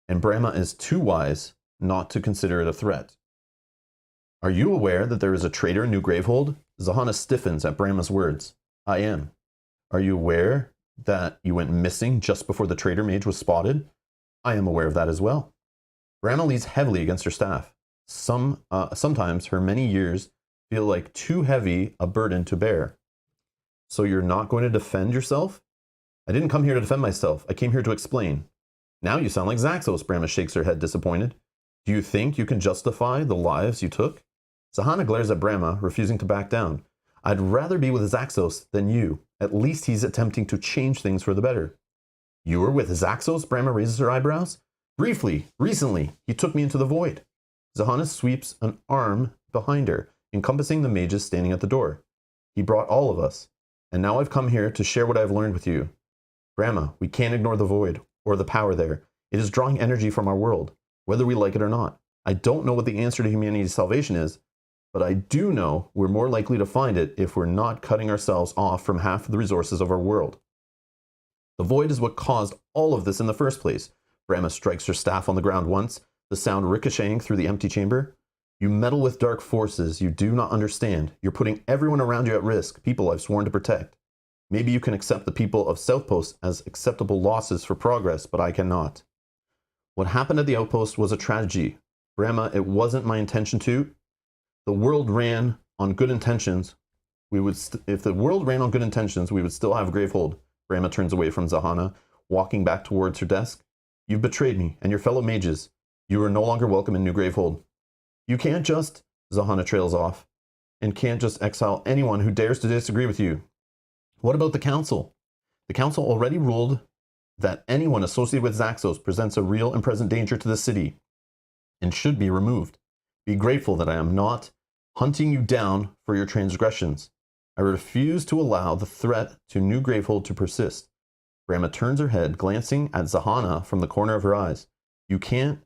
S1: and Brahma is too wise not to consider it a threat. Are you aware that there is a traitor in New Gravehold? Sahana stiffens at Brahma's words. I am. Are you aware that you went missing just before the traitor mage was spotted? I am aware of that as well. Brahma leans heavily against her staff. Sometimes her many years feel like too heavy a burden to bear. So you're not going to defend yourself? I didn't come here to defend myself. I came here to explain. Now you sound like Zaxos, Brahma shakes her head disappointed. Do you think you can justify the lives you took? Sahana glares at Brahma, refusing to back down. I'd rather be with Zaxos than you. At least he's attempting to change things for the better. You were with Zaxos? Brahma raises her eyebrows. Briefly, recently, he took me into the void. Sahana sweeps an arm behind her, encompassing the mages standing at the door. He brought all of us. And now I've come here to share what I've learned with you. Brahma, we can't ignore the void, or the power there. It is drawing energy from our world, whether we like it or not. I don't know what the answer to humanity's salvation is, but I do know we're more likely to find it if we're not cutting ourselves off from half of the resources of our world. The void is what caused all of this in the first place. Brahma strikes her staff on the ground once, the sound ricocheting through the empty chamber. You meddle with dark forces you do not understand. You're putting everyone around you at risk, people I've sworn to protect. Maybe you can accept the people of Southpost as acceptable losses for progress, but I cannot. What happened at the outpost was a tragedy. Brahma, it wasn't my intention to. The world ran on good intentions. If the world ran on good intentions, we would still have Gravehold. Brahma turns away from Sahana, walking back towards her desk. You've betrayed me and your fellow mages. You are no longer welcome in New Gravehold. You can't just, Zahana trails off, and can't just exile anyone who dares to disagree with you. What about the council? The council already ruled that anyone associated with Zaxos presents a real and present danger to the city and should be removed. Be grateful that I am not hunting you down for your transgressions. I refuse to allow the threat to New Gravehold to persist. Brahma turns her head, glancing at Zahana from the corner of her eyes. You can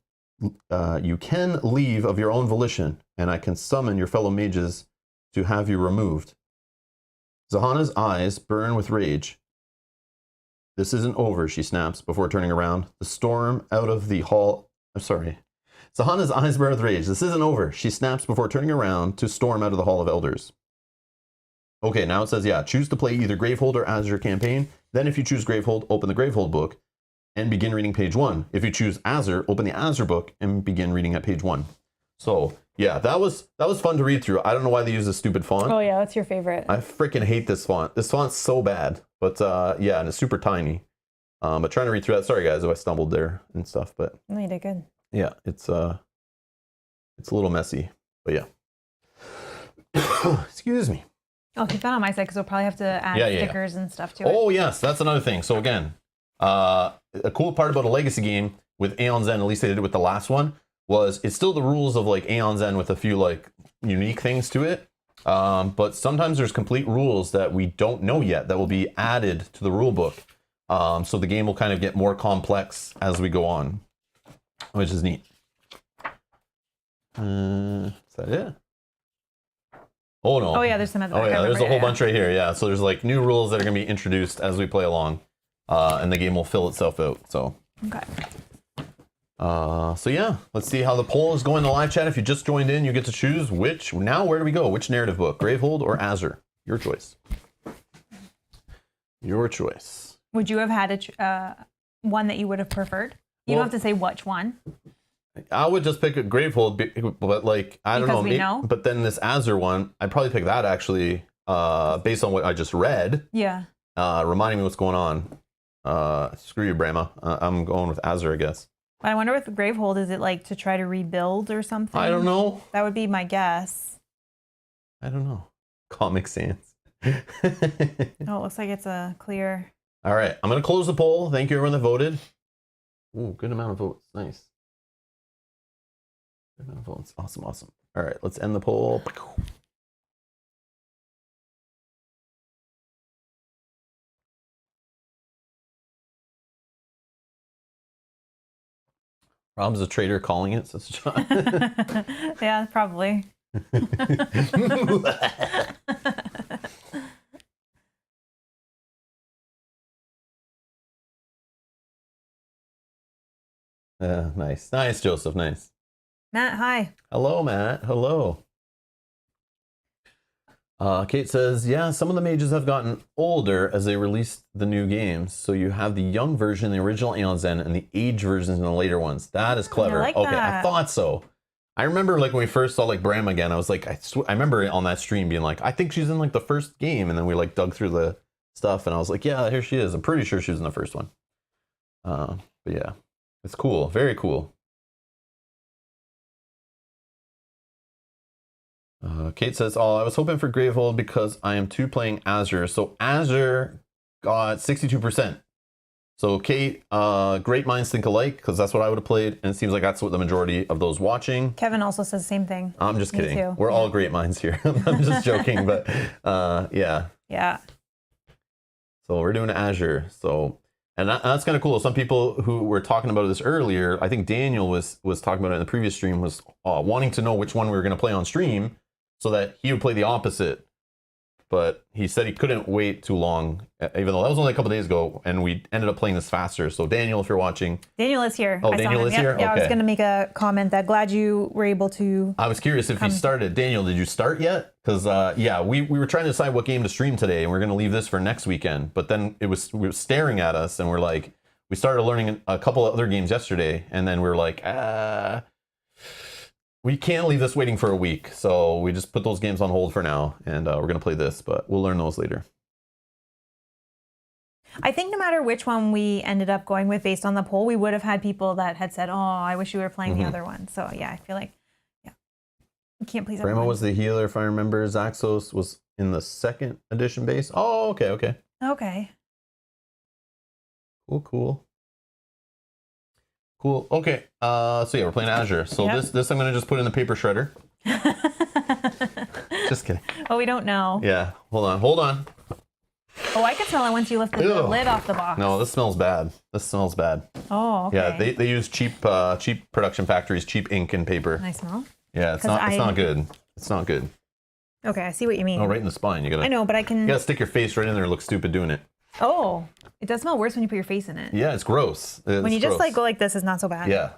S1: leave of your own volition, and I can summon your fellow mages to have you removed. Zahana's eyes burn with rage. This isn't over, she snaps before turning around. The storm out of the hall... Zahana's eyes burn with rage. This isn't over, she snaps before turning around to storm out of the Hall of Elders. Okay, now it says, yeah, choose to play either Gravehold or Azure campaign. Then if you choose Gravehold, open the Gravehold book and begin reading page 1. If you choose Azure, open the Azure book and begin reading at page 1. So, yeah, that was fun to read through. I don't know why they use this stupid font.
S2: Oh, yeah, that's your favorite.
S1: I freaking hate this font. This font's so bad. But, yeah, and it's super tiny. But trying to read through that. Sorry, guys, if I stumbled there and stuff. But
S2: no, you did good.
S1: Yeah, it's a little messy. But, yeah. Excuse me.
S2: I'll keep that on my side because we'll probably have to add stickers and stuff to it.
S1: Oh, yes, that's another thing. So, again, a cool part about a legacy game with Aeon's End, at least they did it with the last one, was it's still the rules of like Aeon's End with a few like unique things to it. But sometimes there's complete rules that we don't know yet that will be added to the rule book. So the game will kind of get more complex as we go on, which is neat. Is that it? Oh, no.
S2: Oh, yeah, there's some other.
S1: Oh, yeah, there's a whole bunch right here. Yeah, so there's like new rules that are going to be introduced as we play along. And the game will fill itself out. So.
S2: Okay.
S1: So yeah, let's see how the poll is going in the live chat. If you just joined in, you get to choose which. Now, where do we go? Which narrative book? Gravehold or Azure? Your choice. Your choice.
S2: Would you have had one that you would have preferred? You don't have to say which one.
S1: I would just pick a Gravehold, but like, I don't know.
S2: Know.
S1: But then this Azure one, I'd probably pick that actually, based on what I just read.
S2: Yeah.
S1: Reminding me what's going on. Screw you, Brahma. I'm going with Azure, I guess.
S2: I wonder with Gravehold, is it like to try to rebuild or something?
S1: I don't know.
S2: That would be my guess.
S1: I don't know. Comic Sans.
S2: Oh, it looks like it's a clear.
S1: All right, I'm going to close the poll. Thank you, everyone that voted. Ooh, good amount of votes. Nice. Good amount of votes. Awesome, awesome. All right, let's end the poll. Rob's a traitor calling it. So
S2: yeah, probably.
S1: Nice. Nice, Joseph. Nice.
S2: Matt, hi.
S1: Hello, Matt. Hello. Kate says, yeah, some of the mages have gotten older as they released the new games. So you have the young version, the original Aeon's End, and the age versions in the later ones. That is clever.
S2: I like
S1: okay,
S2: that.
S1: I thought so. I remember like when we first saw like Bram again, I was like, I remember on that stream being like, I think she's in like the first game. And then we like dug through the stuff and I was like, yeah, here she is. I'm pretty sure she was in the first one. But yeah, it's cool. Very cool. Kate says, oh, I was hoping for Gravehold because I am too playing Azure. So Azure got 62%. So Kate, great minds think alike because that's what I would have played. And it seems like that's what the majority of those watching.
S2: Kevin also says the same thing.
S1: I'm just kidding. Too. We're all great minds here. I'm just joking, but yeah.
S2: Yeah.
S1: So we're doing Azure. So, and that's kind of cool. Some people who were talking about this earlier, I think Daniel was talking about it in the previous stream, was wanting to know which one we were going to play on stream, so that he would play the opposite. But he said he couldn't wait too long, even though that was only a couple days ago, and we ended up playing this faster. So Daniel, if you're watching.
S2: Daniel is here.
S1: Oh, Daniel is here?
S2: Yeah,
S1: okay.
S2: I was going to make a comment that glad you were able to.
S1: I was curious if you started. Daniel, did you start yet? Because, yeah, we were trying to decide what game to stream today, and we're going to leave this for next weekend. But then we were staring at us, and we're like, we started learning a couple of other games yesterday, and then we were like, we can't leave this waiting for a week, so we just put those games on hold for now, and we're going to play this, but we'll learn those later.
S2: I think no matter which one we ended up going with based on the poll, we would have had people that had said, oh, I wish you were playing the other one. So, yeah, I feel like, yeah. can't please
S1: Prima
S2: everyone.
S1: was the healer, if I remember. Zaxos was in the 2nd edition base. Oh, okay, okay.
S2: Okay.
S1: Cool. Okay. So yeah, we're playing Azure. So this I'm gonna just put in the paper shredder. Just kidding.
S2: Oh, we don't know.
S1: Yeah. Hold on.
S2: Oh, I can smell it once you lift the lid off the box.
S1: No, this smells bad.
S2: Oh, okay.
S1: Yeah, they use cheap production factories, cheap ink and paper.
S2: Can I smell?
S1: Yeah, it's not good. It's not good.
S2: Okay, I see what you mean.
S1: Oh, right in the spine.
S2: I know, but I can.
S1: You gotta stick your face right in there and look stupid doing it.
S2: Oh, it does smell worse when you put your face in it.
S1: Yeah, it's gross.
S2: When you just like go like this, it's not so bad.
S1: Yeah.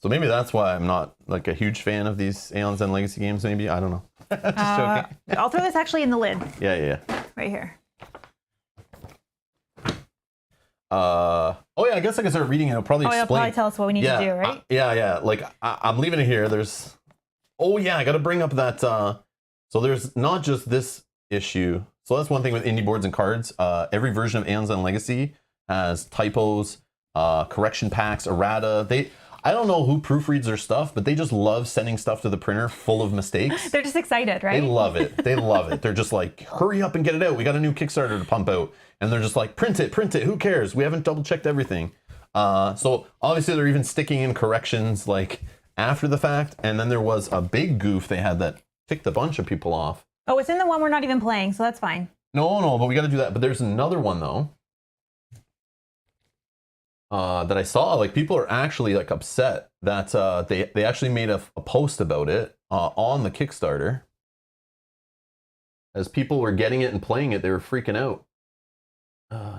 S1: So maybe that's why I'm not like a huge fan of these Aeons and Legacy games. Maybe I don't know. Just joking.
S2: I'll throw this actually in the lid.
S1: Yeah.
S2: Right here.
S1: Oh yeah, I guess I can start reading it. It'll probably explain.
S2: It'll probably tell us what we need to do, right?
S1: Yeah. Like I'm leaving it here. There's. Oh yeah, I got to bring up that. So there's not just this issue. So that's one thing with indie boards and cards. Every version of Aeons and Legacy has typos, correction packs, errata. I don't know who proofreads their stuff, but they just love sending stuff to the printer full of mistakes.
S2: They're just excited, right?
S1: They love it. They're just like, hurry up and get it out. We got a new Kickstarter to pump out. And they're just like, print it. Who cares? We haven't double checked everything. So obviously they're even sticking in corrections like after the fact. And then there was a big goof they had that ticked a bunch of people off.
S2: Oh, it's in the one we're not even playing, so that's fine.
S1: No, but we got to do that. But there's another one though. That I saw, like people are actually like upset that they actually made a post about it on the Kickstarter. As people were getting it and playing it, they were freaking out.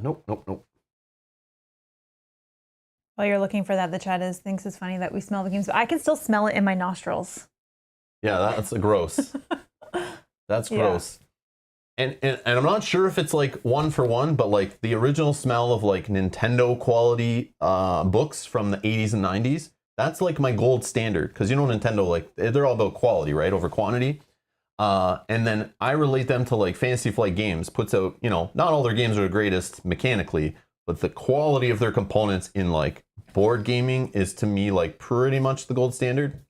S1: Nope.
S2: While you're looking for that, the chat thinks it's funny that we smell the games, but I can still smell it in my nostrils.
S1: Yeah, that's gross. That's gross. And I'm not sure if it's like one for one, but like the original smell of like Nintendo quality books from the 80s and 90s, that's like my gold standard. Because you know Nintendo, like they're all about quality, right, over quantity. And then I relate them to like Fantasy Flight Games puts out, you know, not all their games are the greatest mechanically, but the quality of their components in like board gaming is to me like pretty much the gold standard.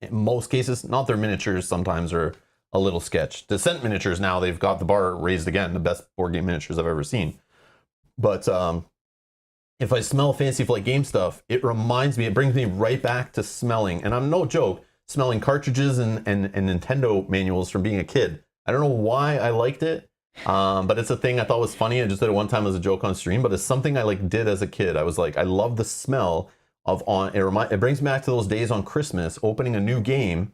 S1: In most cases, not their miniatures sometimes are a little sketch. Descent miniatures now, they've got the bar raised again, the best board game miniatures I've ever seen. But if I smell Fantasy Flight Game stuff, it brings me right back to smelling, and I'm no joke, smelling cartridges and Nintendo manuals from being a kid. I don't know why I liked it, but it's a thing I thought was funny. I just did it one time as a joke on stream, but it's something I like did as a kid. I was like, I love the smell of it brings me back to those days on Christmas, opening a new game,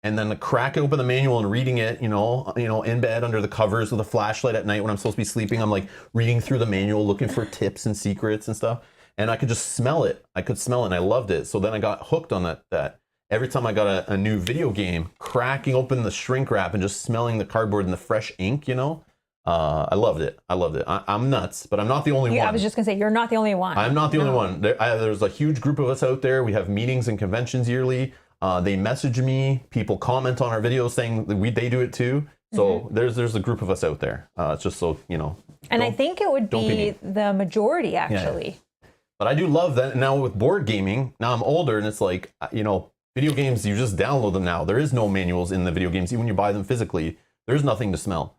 S1: and then cracking open the manual and reading it, you know, in bed under the covers with a flashlight at night when I'm supposed to be sleeping. I'm like reading through the manual, looking for tips and secrets and stuff. And I could just smell it. I could smell it and I loved it. So then I got hooked on that. Every time I got a new video game, cracking open the shrink wrap and just smelling the cardboard and the fresh ink, you know, I loved it. I'm nuts, but I'm not the only one.
S2: I was just gonna say, you're not the only one.
S1: I'm not the only one. There's a huge group of us out there. We have meetings and conventions yearly. They message me. People comment on our videos saying that they do it too. So there's a group of us out there. It's just so you know.
S2: And I think it would be the majority actually.
S1: Yeah. But I do love that now with board gaming. Now I'm older, and it's like you know, video games. You just download them now. There is no manuals in the video games. Even when you buy them physically, there's nothing to smell.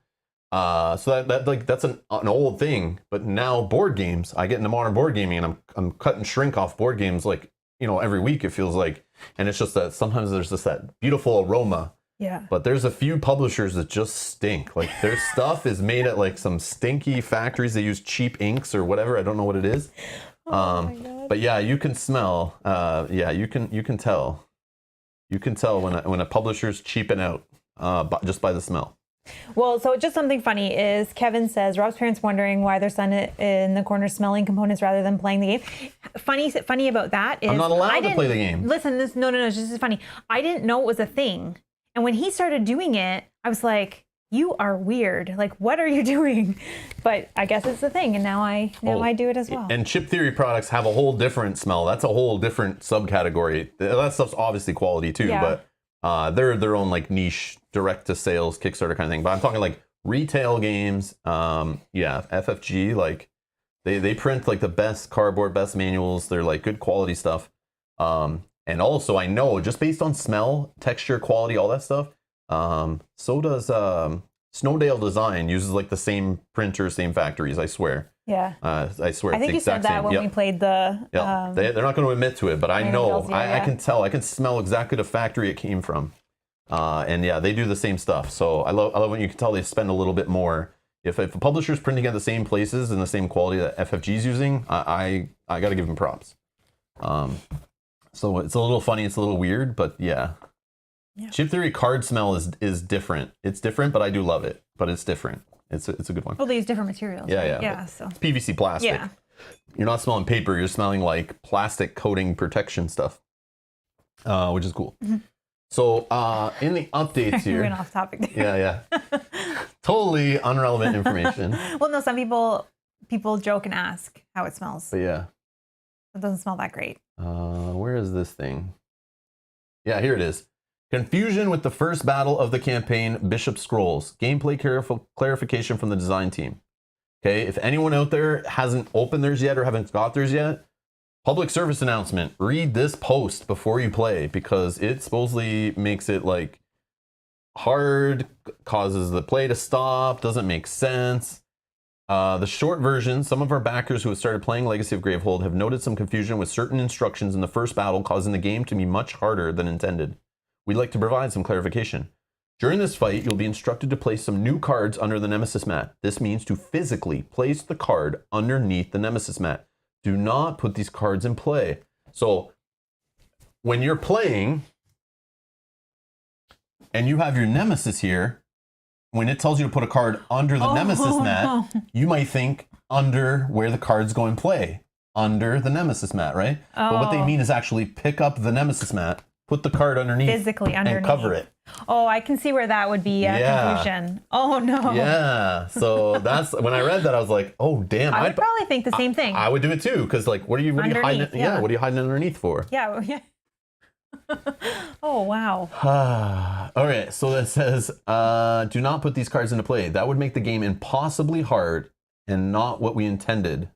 S1: So that's an old thing. But now board games, I get into modern board gaming, and I'm cutting shrink off board games like you know every week. It feels like. And it's just that sometimes there's just that beautiful aroma.
S2: Yeah. But
S1: there's a few publishers that just stink. Like their stuff is made at like some stinky factories. They use cheap inks or whatever. I don't know what it is.
S2: My God.
S1: But yeah, you can smell. You can tell. You can tell when a publisher's cheaping out just by the smell.
S2: Well, so just something funny is Kevin says Rob's parents wondering why their son in the corner smelling components rather than playing the game. Funny about that is
S1: I'm not allowed to play the game.
S2: Listen, this is funny. I didn't know it was a thing, and when he started doing it, I was like, "You are weird. Like, what are you doing?" But I guess it's a thing, and now I do it as well.
S1: And Chip Theory products have a whole different smell. That's a whole different subcategory. That stuff's obviously quality too, but they're their own like niche direct to sales Kickstarter kind of thing. But I'm talking like retail games. FFG, like they print like the best cardboard, best manuals. They're like good quality stuff. And also, I know, just based on smell, texture, quality, all that stuff, so does Snowdale Design uses like the same printer, same factories, I swear.
S2: Yeah.
S1: I swear.
S2: I think you said that when we played the...
S1: They're not going to admit to it, but I know. I can tell. I can smell exactly the factory it came from. And yeah, they do the same stuff. So I love when you can tell they spend a little bit more. If a publisher's printing at the same places and the same quality that FFG's using, I got to give them props. So it's a little funny, it's a little weird, but yeah. Chip Theory card smell is different. It's different, but I do love it. But it's different. It's a good one.
S2: Well, they use different materials.
S1: Yeah.
S2: So
S1: it's PVC plastic.
S2: Yeah.
S1: You're not smelling paper. You're smelling like plastic coating protection stuff, which is cool. Mm-hmm. So in the updates here,
S2: we went off topic there.
S1: Yeah. Totally irrelevant information.
S2: Well, no, some people joke and ask how it smells.
S1: But yeah,
S2: it doesn't smell that great.
S1: Where is this thing? Yeah, here it is. Confusion with the first battle of the campaign, Bishop Scrolls. Gameplay clarification from the design team. Okay, if anyone out there hasn't opened theirs yet or haven't got theirs yet, public service announcement. Read this post before you play, because it supposedly makes it like hard, causes the play to stop, doesn't make sense. The short version, some of our backers who have started playing Legacy of Gravehold have noted some confusion with certain instructions in the first battle, causing the game to be much harder than intended. We'd like to provide some clarification. During this fight, you'll be instructed to place some new cards under the Nemesis mat. This means to physically place the card underneath the Nemesis mat. Do not put these cards in play. So when you're playing and you have your Nemesis here, when it tells you to put a card under the Nemesis mat, you might think under where the cards go in play, under the Nemesis mat, right? But what they mean is actually pick up the Nemesis mat, put the card underneath,
S2: physically underneath,
S1: and cover it.
S2: Oh, I can see where that would be confusion. Oh no.
S1: Yeah. So that's when I read that, I was like, oh damn.
S2: I would probably think the same thing.
S1: I would do it too, because like, what are you hiding? Yeah. What are you hiding underneath for?
S2: Yeah. Oh wow.
S1: All right. So that says, do not put these cards into play. That would make the game impossibly hard and not what we intended.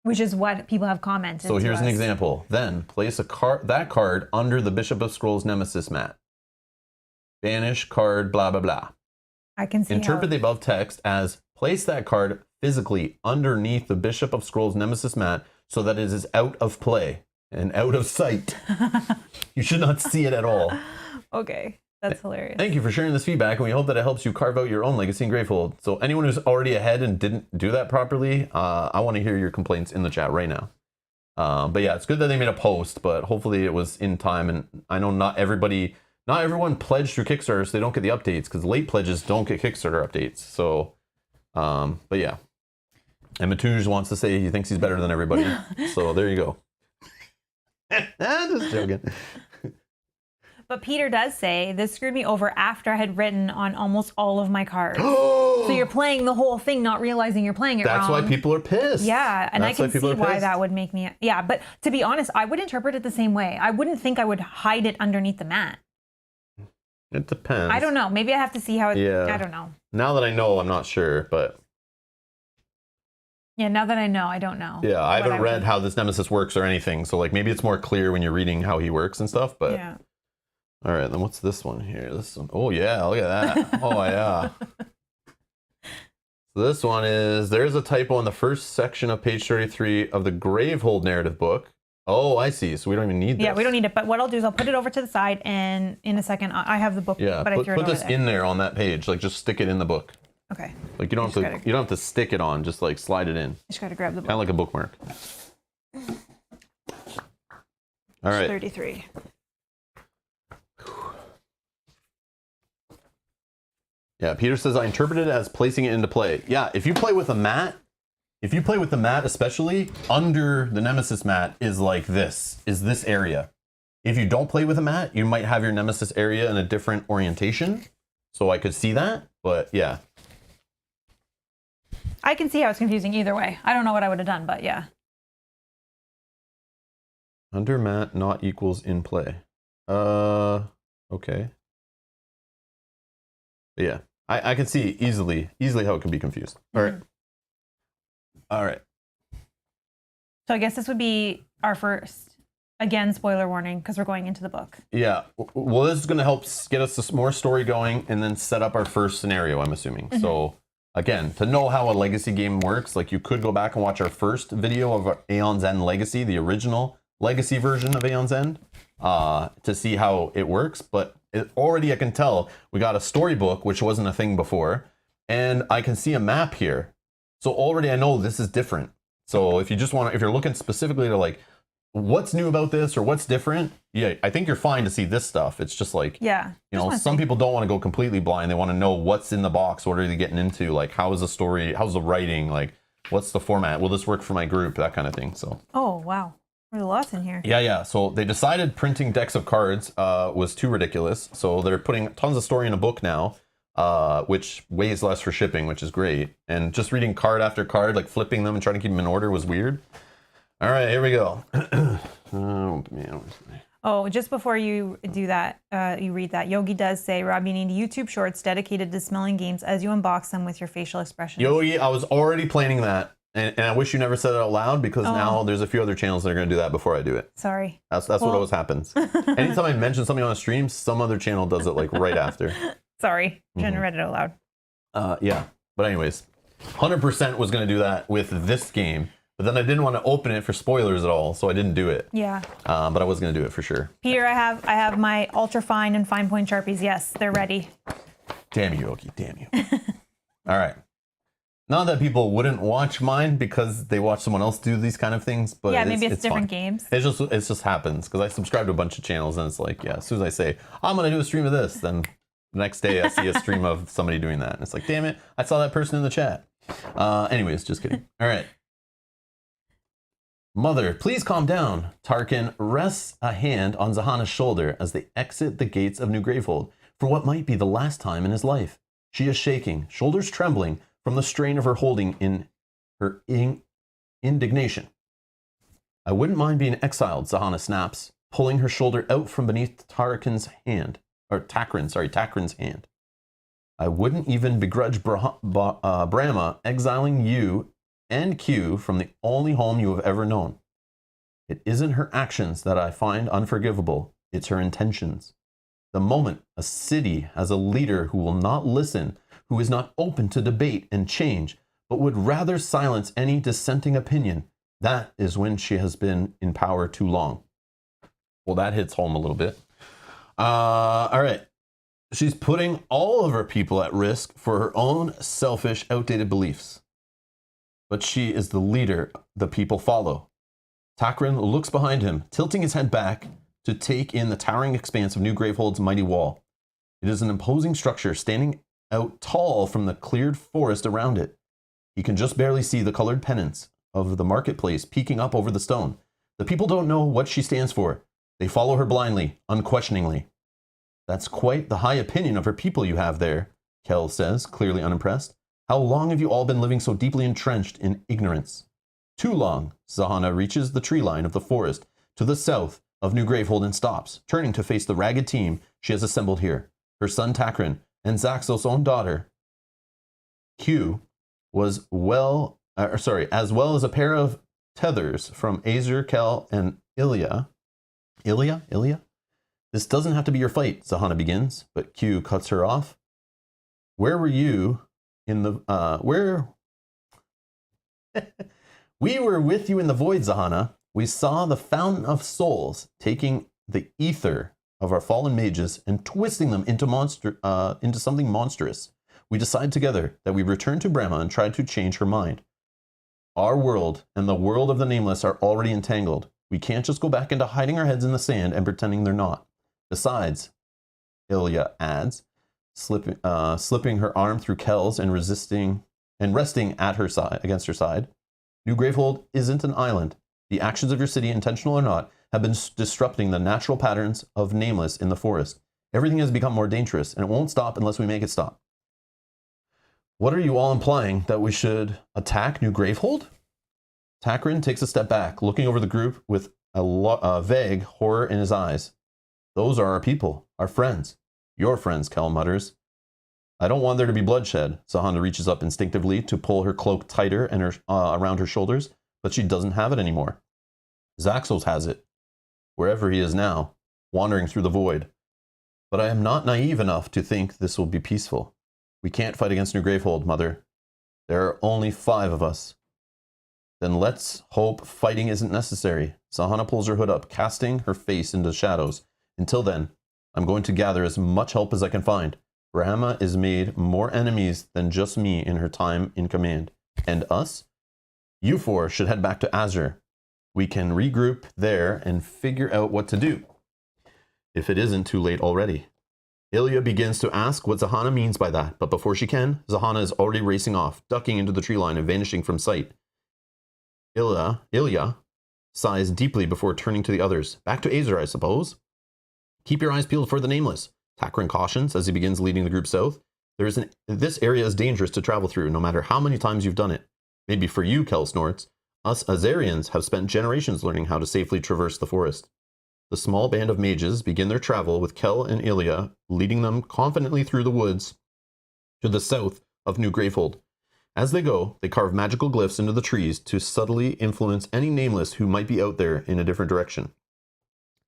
S2: Which is what people have commented.
S1: So here's an example. Then place that card under the Bishop of Scrolls Nemesis mat. Banish card, blah, blah, blah.
S2: I can see.
S1: Interpret the above text as place that card physically underneath the Bishop of Scrolls Nemesis mat so that it is out of play and out of sight. You should not see it at all.
S2: Okay. That's hilarious.
S1: Thank you for sharing this feedback, and we hope that it helps you carve out your own Legacy in Gravehold. So anyone who's already ahead and didn't do that properly, I want to hear your complaints in the chat right now. But yeah, it's good that they made a post, but hopefully it was in time. And I know not everyone pledged through Kickstarter, so they don't get the updates, because late pledges don't get Kickstarter updates. So, but yeah. And Matouj wants to say he thinks he's better than everybody. So there you go. Just joking.
S2: But Peter does say, this screwed me over after I had written on almost all of my cards. So you're playing the whole thing, not realizing you're playing it wrong.
S1: That's why people are pissed.
S2: Yeah, and I can see why that would make me... Yeah, but to be honest, I would interpret it the same way. I wouldn't think I would hide it underneath the mat.
S1: It depends.
S2: I don't know. Maybe I have to see how it...
S1: Yeah.
S2: I don't know.
S1: Now that I know, I'm not sure, but...
S2: Yeah, now that I know, I don't know.
S1: Yeah, I haven't read how this Nemesis works or anything, so like maybe it's more clear when you're reading how he works and stuff, but...
S2: Yeah.
S1: All right, then what's this one here? This one. Oh, yeah, look at that. Oh, yeah. So this one is, there's a typo in the first section of page 33 of the Gravehold narrative book. Oh, I see. So we don't even need this.
S2: Yeah, we don't need it. But what I'll do is I'll put it over to the side, and in a second, I have the book.
S1: Yeah,
S2: but I threw it
S1: put this
S2: there.
S1: in there on that page. Like, just stick it in the book.
S2: Okay.
S1: Like, you don't have to stick it on. Just like slide it in.
S2: Just gotta grab the book.
S1: Kind of like a bookmark. All right.
S2: 33.
S1: Yeah, Peter says, I interpreted it as placing it into play. Yeah, if you play with a mat, especially, under the Nemesis mat is like this area. If you don't play with a mat, you might have your Nemesis area in a different orientation. So I could see that, but yeah.
S2: I can see how it's confusing either way. I don't know what I would have done, but yeah.
S1: Under mat not equals in play. Okay. But yeah. I can see easily how it can be confused. All right. All right.
S2: So I guess this would be our first Again, spoiler warning, because we're going into the book.
S1: Yeah. Well, this is going to help get us more story going and then set up our first scenario, I'm assuming. Mm-hmm. So, again, to know how a legacy game works, like you could go back and watch our first video of Aeon's End Legacy, the original legacy version of Aeon's End, to see how it works. But already I can tell we got a storybook, which wasn't a thing before, and I can see a map here. So already I know this is different. So if you just want to, if you're looking specifically to like, what's new about this or what's different, yeah, I think you're fine to see this stuff. It's just like,
S2: yeah,
S1: you know, some people don't want to go completely blind. They want to know what's in the box. What are they getting into? Like, how is the story? How's the writing? Like, what's the format? Will this work for my group? That kind of thing. So.
S2: Oh, wow. There's lots in here.
S1: Yeah. So they decided printing decks of cards was too ridiculous. So they're putting tons of story in a book now, which weighs less for shipping, which is great. And just reading card after card, like flipping them and trying to keep them in order was weird. All right, here we go. Oh, man.
S2: Oh, just before you do that, you read that, Yogi does say, Rob, you need YouTube shorts dedicated to smelling games as you unbox them with your facial expressions.
S1: Yogi, I was already planning that. And I wish you never said it out loud because now there's a few other channels that are going to do that before I do it.
S2: Sorry.
S1: That's what always happens. Anytime I mention something on a stream, some other channel does it like right after.
S2: Sorry. Shouldn't have read it out
S1: loud. Yeah. But anyways, 100% was going to do that with this game. But then I didn't want to open it for spoilers at all, so I didn't do it.
S2: Yeah.
S1: But I was going to do it for sure.
S2: Peter, I have my ultra fine and fine point Sharpies. Yes, they're ready.
S1: Damn you, Yogi. Damn you. All right. Not that people wouldn't watch mine because they watch someone else do these kind of things, but
S2: yeah, maybe it's different
S1: fun.
S2: Games.
S1: It just happens because I subscribe to a bunch of channels and it's like, yeah, as soon as I say I'm going to do a stream of this, then the next day I see a stream of somebody doing that. And it's like, damn it, I saw that person in the chat. Anyways, just kidding. All right. Mother, please calm down. Tarkin rests a hand on Zahana's shoulder as they exit the gates of New Gravehold for what might be the last time in his life. She is shaking, shoulders trembling from the strain of her holding in her indignation. I wouldn't mind being exiled, Zahana snaps, pulling her shoulder out from beneath Takaran's hand. I wouldn't even begrudge Brahma exiling you and Q from the only home you have ever known. It isn't her actions that I find unforgivable, it's her intentions. The moment a city has a leader who will not listen, who is not open to debate and change, but would rather silence any dissenting opinion, that is when she has been in power too long. Well, that hits home a little bit. All right. She's putting all of her people at risk for her own selfish, outdated beliefs. But she is the leader the people follow. Takaran looks behind him, tilting his head back to take in the towering expanse of New Gravehold's mighty wall. It is an imposing structure standing out tall from the cleared forest around it. He can just barely see the colored pennants of the marketplace peeking up over the stone. The people don't know what she stands for. They follow her blindly, unquestioningly. That's quite the high opinion of her people you have there, Kel says, clearly unimpressed. How long have you all been living so deeply entrenched in ignorance? Too long. Zahana reaches the tree line of the forest to the south of New Gravehold and stops, turning to face the ragged team she has assembled here. Her son Takaran and Zaxos' own daughter, Q, as well as a pair of tethers from Azer, Kel, and Ilya. Ilya? This doesn't have to be your fight, Zahana begins, but Q cuts her off. Where were you in the, We were with you in the void, Zahana. We saw the fountain of souls taking the ether of our fallen mages and twisting them into something monstrous. We decided together that we return to Brahma and try to change her mind. Our world and the world of the Nameless are already entangled. We can't just go back into hiding our heads in the sand and pretending they're not. Besides, Ilya adds, slipping her arm through Kel's and resting at her side against her side. New Gravehold isn't an island. The actions of your city, intentional or not, have been disrupting the natural patterns of Nameless in the forest. Everything has become more dangerous, and it won't stop unless we make it stop. What are you all implying? That we should attack New Gravehold? Takaran takes a step back, looking over the group with a vague horror in his eyes. Those are our people, our friends. Your friends, Kel mutters. I don't want there to be bloodshed. Zahana reaches up instinctively to pull her cloak tighter and around her shoulders, but she doesn't have it anymore. Zaxos has it. wherever he is now, wandering through the void. But I am not naive enough to think this will be peaceful. We can't fight against New Gravehold, Mother. There are only 5 of us. Then let's hope fighting isn't necessary. Sahana pulls her hood up, casting her face into the shadows. Until then, I'm going to gather as much help as I can find. Brahma has made more enemies than just me in her time in command. And us? You 4 should head back to Azure. We can regroup there and figure out what to do. If it isn't too late already. Ilya begins to ask what Zahana means by that, but before she can, Zahana is already racing off, ducking into the tree line and vanishing from sight. Ilya sighs deeply before turning to the others. Back to Azure, I suppose. Keep your eyes peeled for the Nameless, Takaran cautions as he begins leading the group south. This area is dangerous to travel through, no matter how many times you've done it. Maybe for you, Kel snorts. Us Azarians have spent generations learning how to safely traverse the forest. The small band of mages begin their travel with Kel and Ilya leading them confidently through the woods to the south of New Gravehold. As they go, they carve magical glyphs into the trees to subtly influence any Nameless who might be out there in a different direction.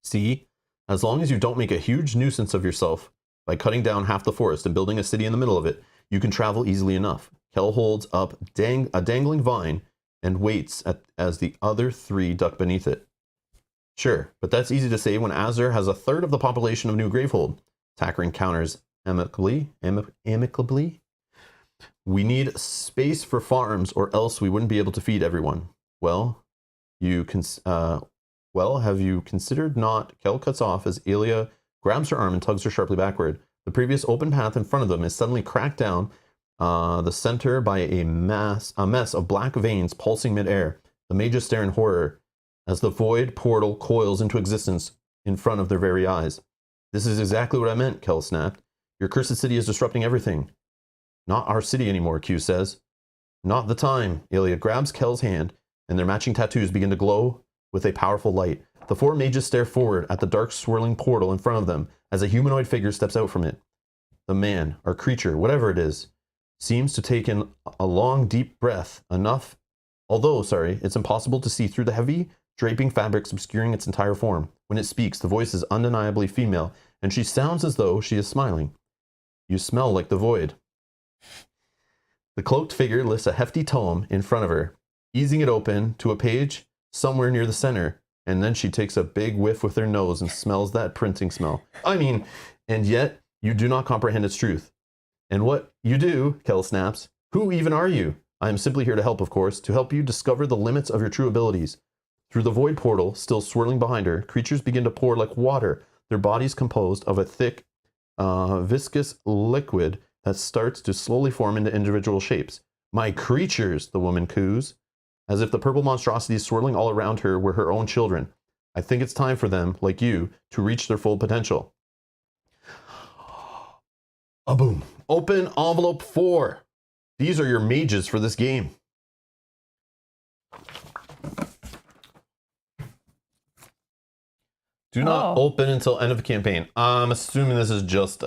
S1: See, as long as you don't make a huge nuisance of yourself by cutting down half the forest and building a city in the middle of it, you can travel easily enough. Kel holds up a dangling vine and waits as the other 3 duck beneath it. Sure, but that's easy to say when Azure has 1/3 of the population of New Gravehold. Takaran counters amicably. We need space for farms, or else we wouldn't be able to feed everyone. Well, have you considered not? Kel cuts off as Ilya grabs her arm and tugs her sharply backward. The previous open path in front of them is suddenly cracked down the center by a mess of black veins pulsing midair. The mages stare in horror as the void portal coils into existence in front of their very eyes. This is exactly what I meant, Kel snapped. Your cursed city is disrupting everything. Not our city anymore, Q says. Not the time. Ilya grabs Kel's hand, and their matching tattoos begin to glow with a powerful light. The 4 mages stare forward at the dark swirling portal in front of them as a humanoid figure steps out from it. The man, or creature, whatever it is, seems to take in a long, deep breath, although it's impossible to see through the heavy, draping fabrics obscuring its entire form. When it speaks, the voice is undeniably female, and she sounds as though she is smiling. You smell like the void. The cloaked figure lifts a hefty tome in front of her, easing it open to a page somewhere near the center, and then she takes a big whiff with her nose and smells that printing smell. And yet, you do not comprehend its truth. And what you do, Kel snaps. Who even are you? I am simply here to help, of course, to help you discover the limits of your true abilities. Through the void portal, still swirling behind her, creatures begin to pour like water, their bodies composed of a thick, viscous liquid that starts to slowly form into individual shapes. My creatures, the woman coos, as if the purple monstrosities swirling all around her were her own children. I think it's time for them, like you, to reach their full potential. A boom. Open envelope 4. These are your mages for this game. Do not open until end of the campaign. I'm assuming this is just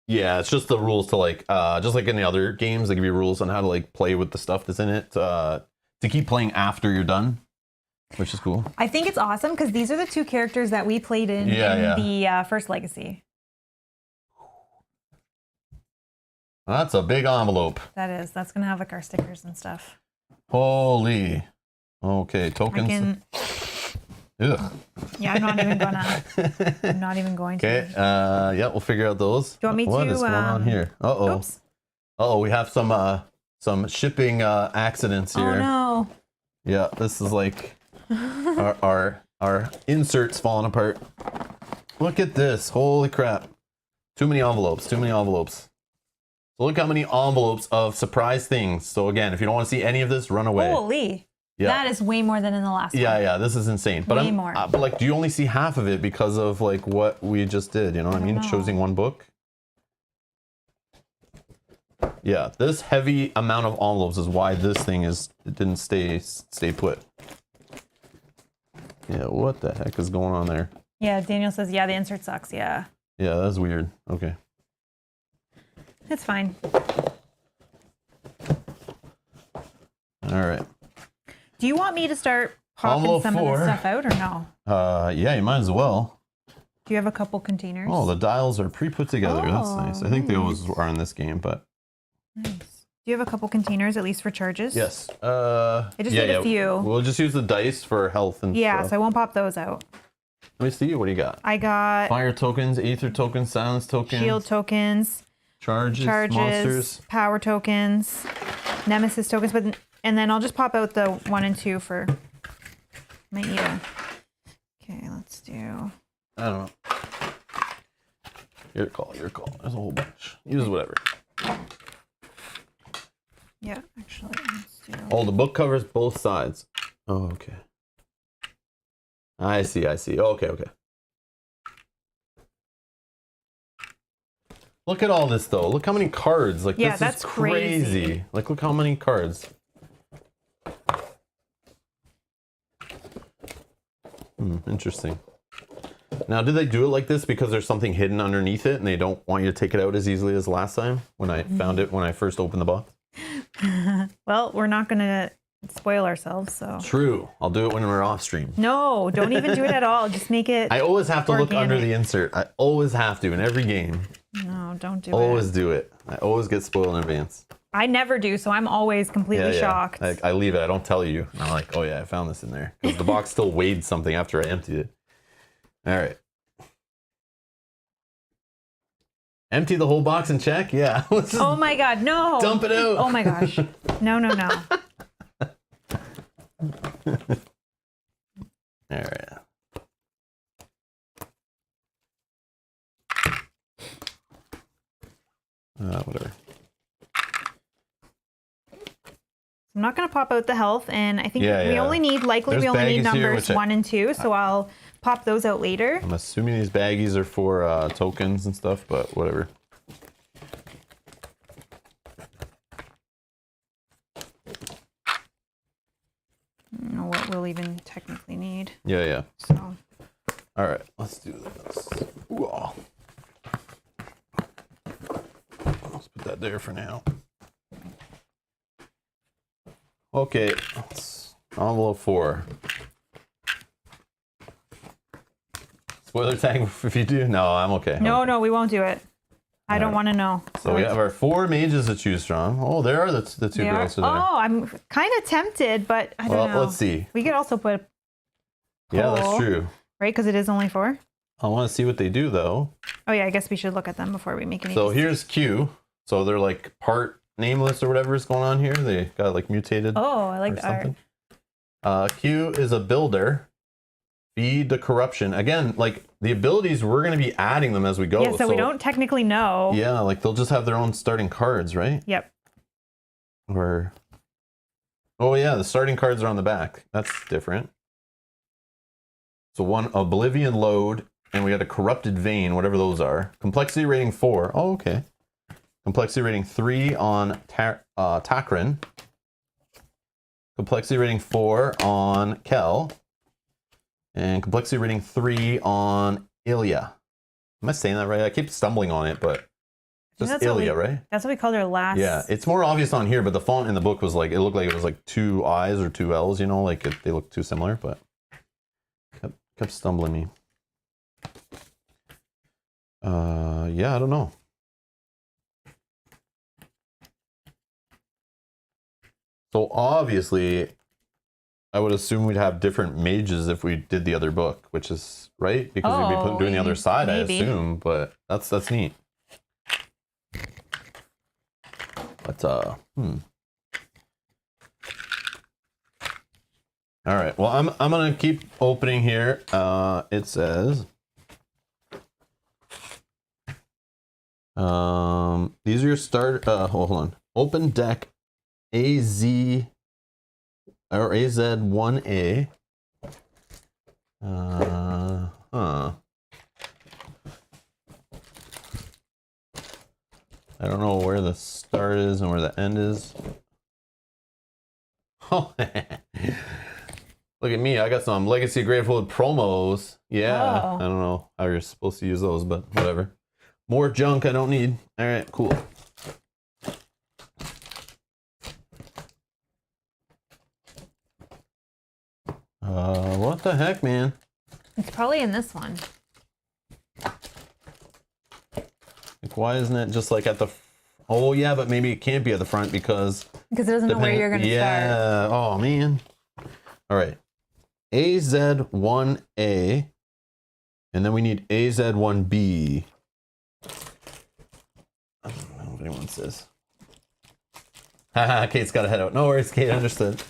S1: it's just the rules to just like in the other games, they give you rules on how to play with the stuff that's in it to keep playing after you're done, which is cool.
S2: I think it's awesome because these are the 2 characters that we played in the first Legacy.
S1: That's a big envelope.
S2: That is. That's gonna have our stickers and stuff.
S1: Holy. Okay, tokens. Ugh.
S2: Yeah, I'm not even going to.
S1: Okay, we'll figure out those.
S2: Do you want me
S1: what is going on here?
S2: Oops.
S1: We have some shipping accidents here.
S2: Oh no.
S1: Yeah, this is like our inserts falling apart. Look at this. Holy crap. Too many envelopes. So look how many envelopes of surprise things. So again, if you don't want to see any of this, run away.
S2: Holy. Yeah. That is way more than in the last one.
S1: Yeah, this is insane. But
S2: way more.
S1: But do you only see half of it because of what we just did? You know what I mean? Choosing one book. Yeah, this heavy amount of envelopes is why this thing didn't stay put. Yeah, what the heck is going on there?
S2: Yeah, Daniel says, the insert sucks, yeah.
S1: Yeah, that's weird. Okay.
S2: It's fine.
S1: All right.
S2: Do you want me to start popping some of the stuff out or no?
S1: Yeah, you might as well.
S2: Do you have a couple containers?
S1: Oh, the dials are pre-put together. That's nice. I think they always are in this game, but.
S2: Nice. Do you have a couple containers at least for charges?
S1: Yes.
S2: I just need a few.
S1: We'll just use the dice for health and stuff.
S2: So I won't pop those out.
S1: Let me see. What do you got?
S2: I got
S1: fire tokens, aether tokens, silence tokens,
S2: shield tokens,
S1: charges, monsters,
S2: power tokens, nemesis tokens, and then I'll just pop out the 1 and 2 for. Might need a. Okay, let's do.
S1: I don't know. Your call. There's a whole bunch. Use whatever.
S2: Yeah, actually, let's do.
S1: Oh, the book covers both sides. Oh, okay. I see. Okay. Look at all this, though. Look how many cards. Like, this is crazy. Like, look how many cards. Interesting. Now, did they do it like this because there's something hidden underneath it and they don't want you to take it out as easily as last time when I found it when I first opened the box?
S2: Well, we're not going to spoil ourselves, so.
S1: True. I'll do it when we're off stream.
S2: No, don't even do it at all. Just make it.
S1: I always have to look under the insert. I always have to in every game.
S2: No, don't do
S1: Always do it. I always get spoiled in advance.
S2: I never do, so I'm always completely shocked.
S1: I leave it. I don't tell you. I'm like, oh yeah, I found this in there. Because the box still weighed something after I emptied it. All right. Empty the whole box and check? Yeah.
S2: Oh my god, no.
S1: Dump it out.
S2: Oh my gosh. No.
S1: All right. Whatever.
S2: I'm not going to pop out the health, and I think we only need numbers 1 and 2, so I'll pop those out later.
S1: I'm assuming these baggies are for tokens and stuff, but whatever.
S2: I don't know what we'll even technically need.
S1: Yeah.
S2: So.
S1: All right, let's do this. Ooh, let's put that there for now. Okay, envelope 4. Spoiler tag if you do? No, I'm okay.
S2: No, we won't do it. I don't want to know.
S1: So we have our 4 mages to choose from. Oh, there are the 2 girls today.
S2: Oh, I'm kind of tempted, but I don't know.
S1: Well, let's see.
S2: We could also put
S1: Yeah, that's true.
S2: Right, because it is only 4.
S1: I want to see what they do, though.
S2: Oh, yeah, I guess we should look at them before we make any
S1: So here's Q. So they're like part nameless or whatever is going on here. They got like mutated.
S2: Oh, I like the
S1: art. Q is a builder. Feed the corruption. Again, like the abilities, we're going to be adding them as we go.
S2: Yeah, so we don't technically know.
S1: Yeah, like they'll just have their own starting cards, right?
S2: Yep.
S1: Or, oh yeah, the starting cards are on the back. That's different. So one Oblivion Load, and we got a Corrupted Vein, whatever those are. Complexity rating 4. Oh, okay. Complexity rating 3 on Takaran. Complexity rating 4 on Kel. And complexity rating 3 on Ilya. Am I saying that right? I keep stumbling on it, but just Ilya, right?
S2: That's what we called her last.
S1: Yeah, it's more obvious on here, but the font in the book was like, it looked like it was like 2 I's or 2 L's, you know, like they look too similar, but kept stumbling me. Yeah, I don't know. So obviously, I would assume we'd have different mages if we did the other book, which is right because we'd be doing the other side, maybe. I assume. But that's neat. But All right. Well, I'm gonna keep opening here. It says, these are your start. Hold on. Open deck AZ. Or AZ1A. I don't know where the start is and where the end is. Oh, look at me. I got some Legacy of Gravehold promos. Yeah. Oh. I don't know how you're supposed to use those, but whatever. More junk I don't need. All right, cool. What the heck, man?
S2: It's probably in this one.
S1: Like, why isn't it just like at the... Oh, yeah, but maybe it can't be at the front because...
S2: Because it doesn't know where you're going to start.
S1: Yeah. Oh, man. All right. AZ1A. And then we need AZ1B. I don't know if anyone says. Haha, Kate's got to head out. No worries, Kate, understood.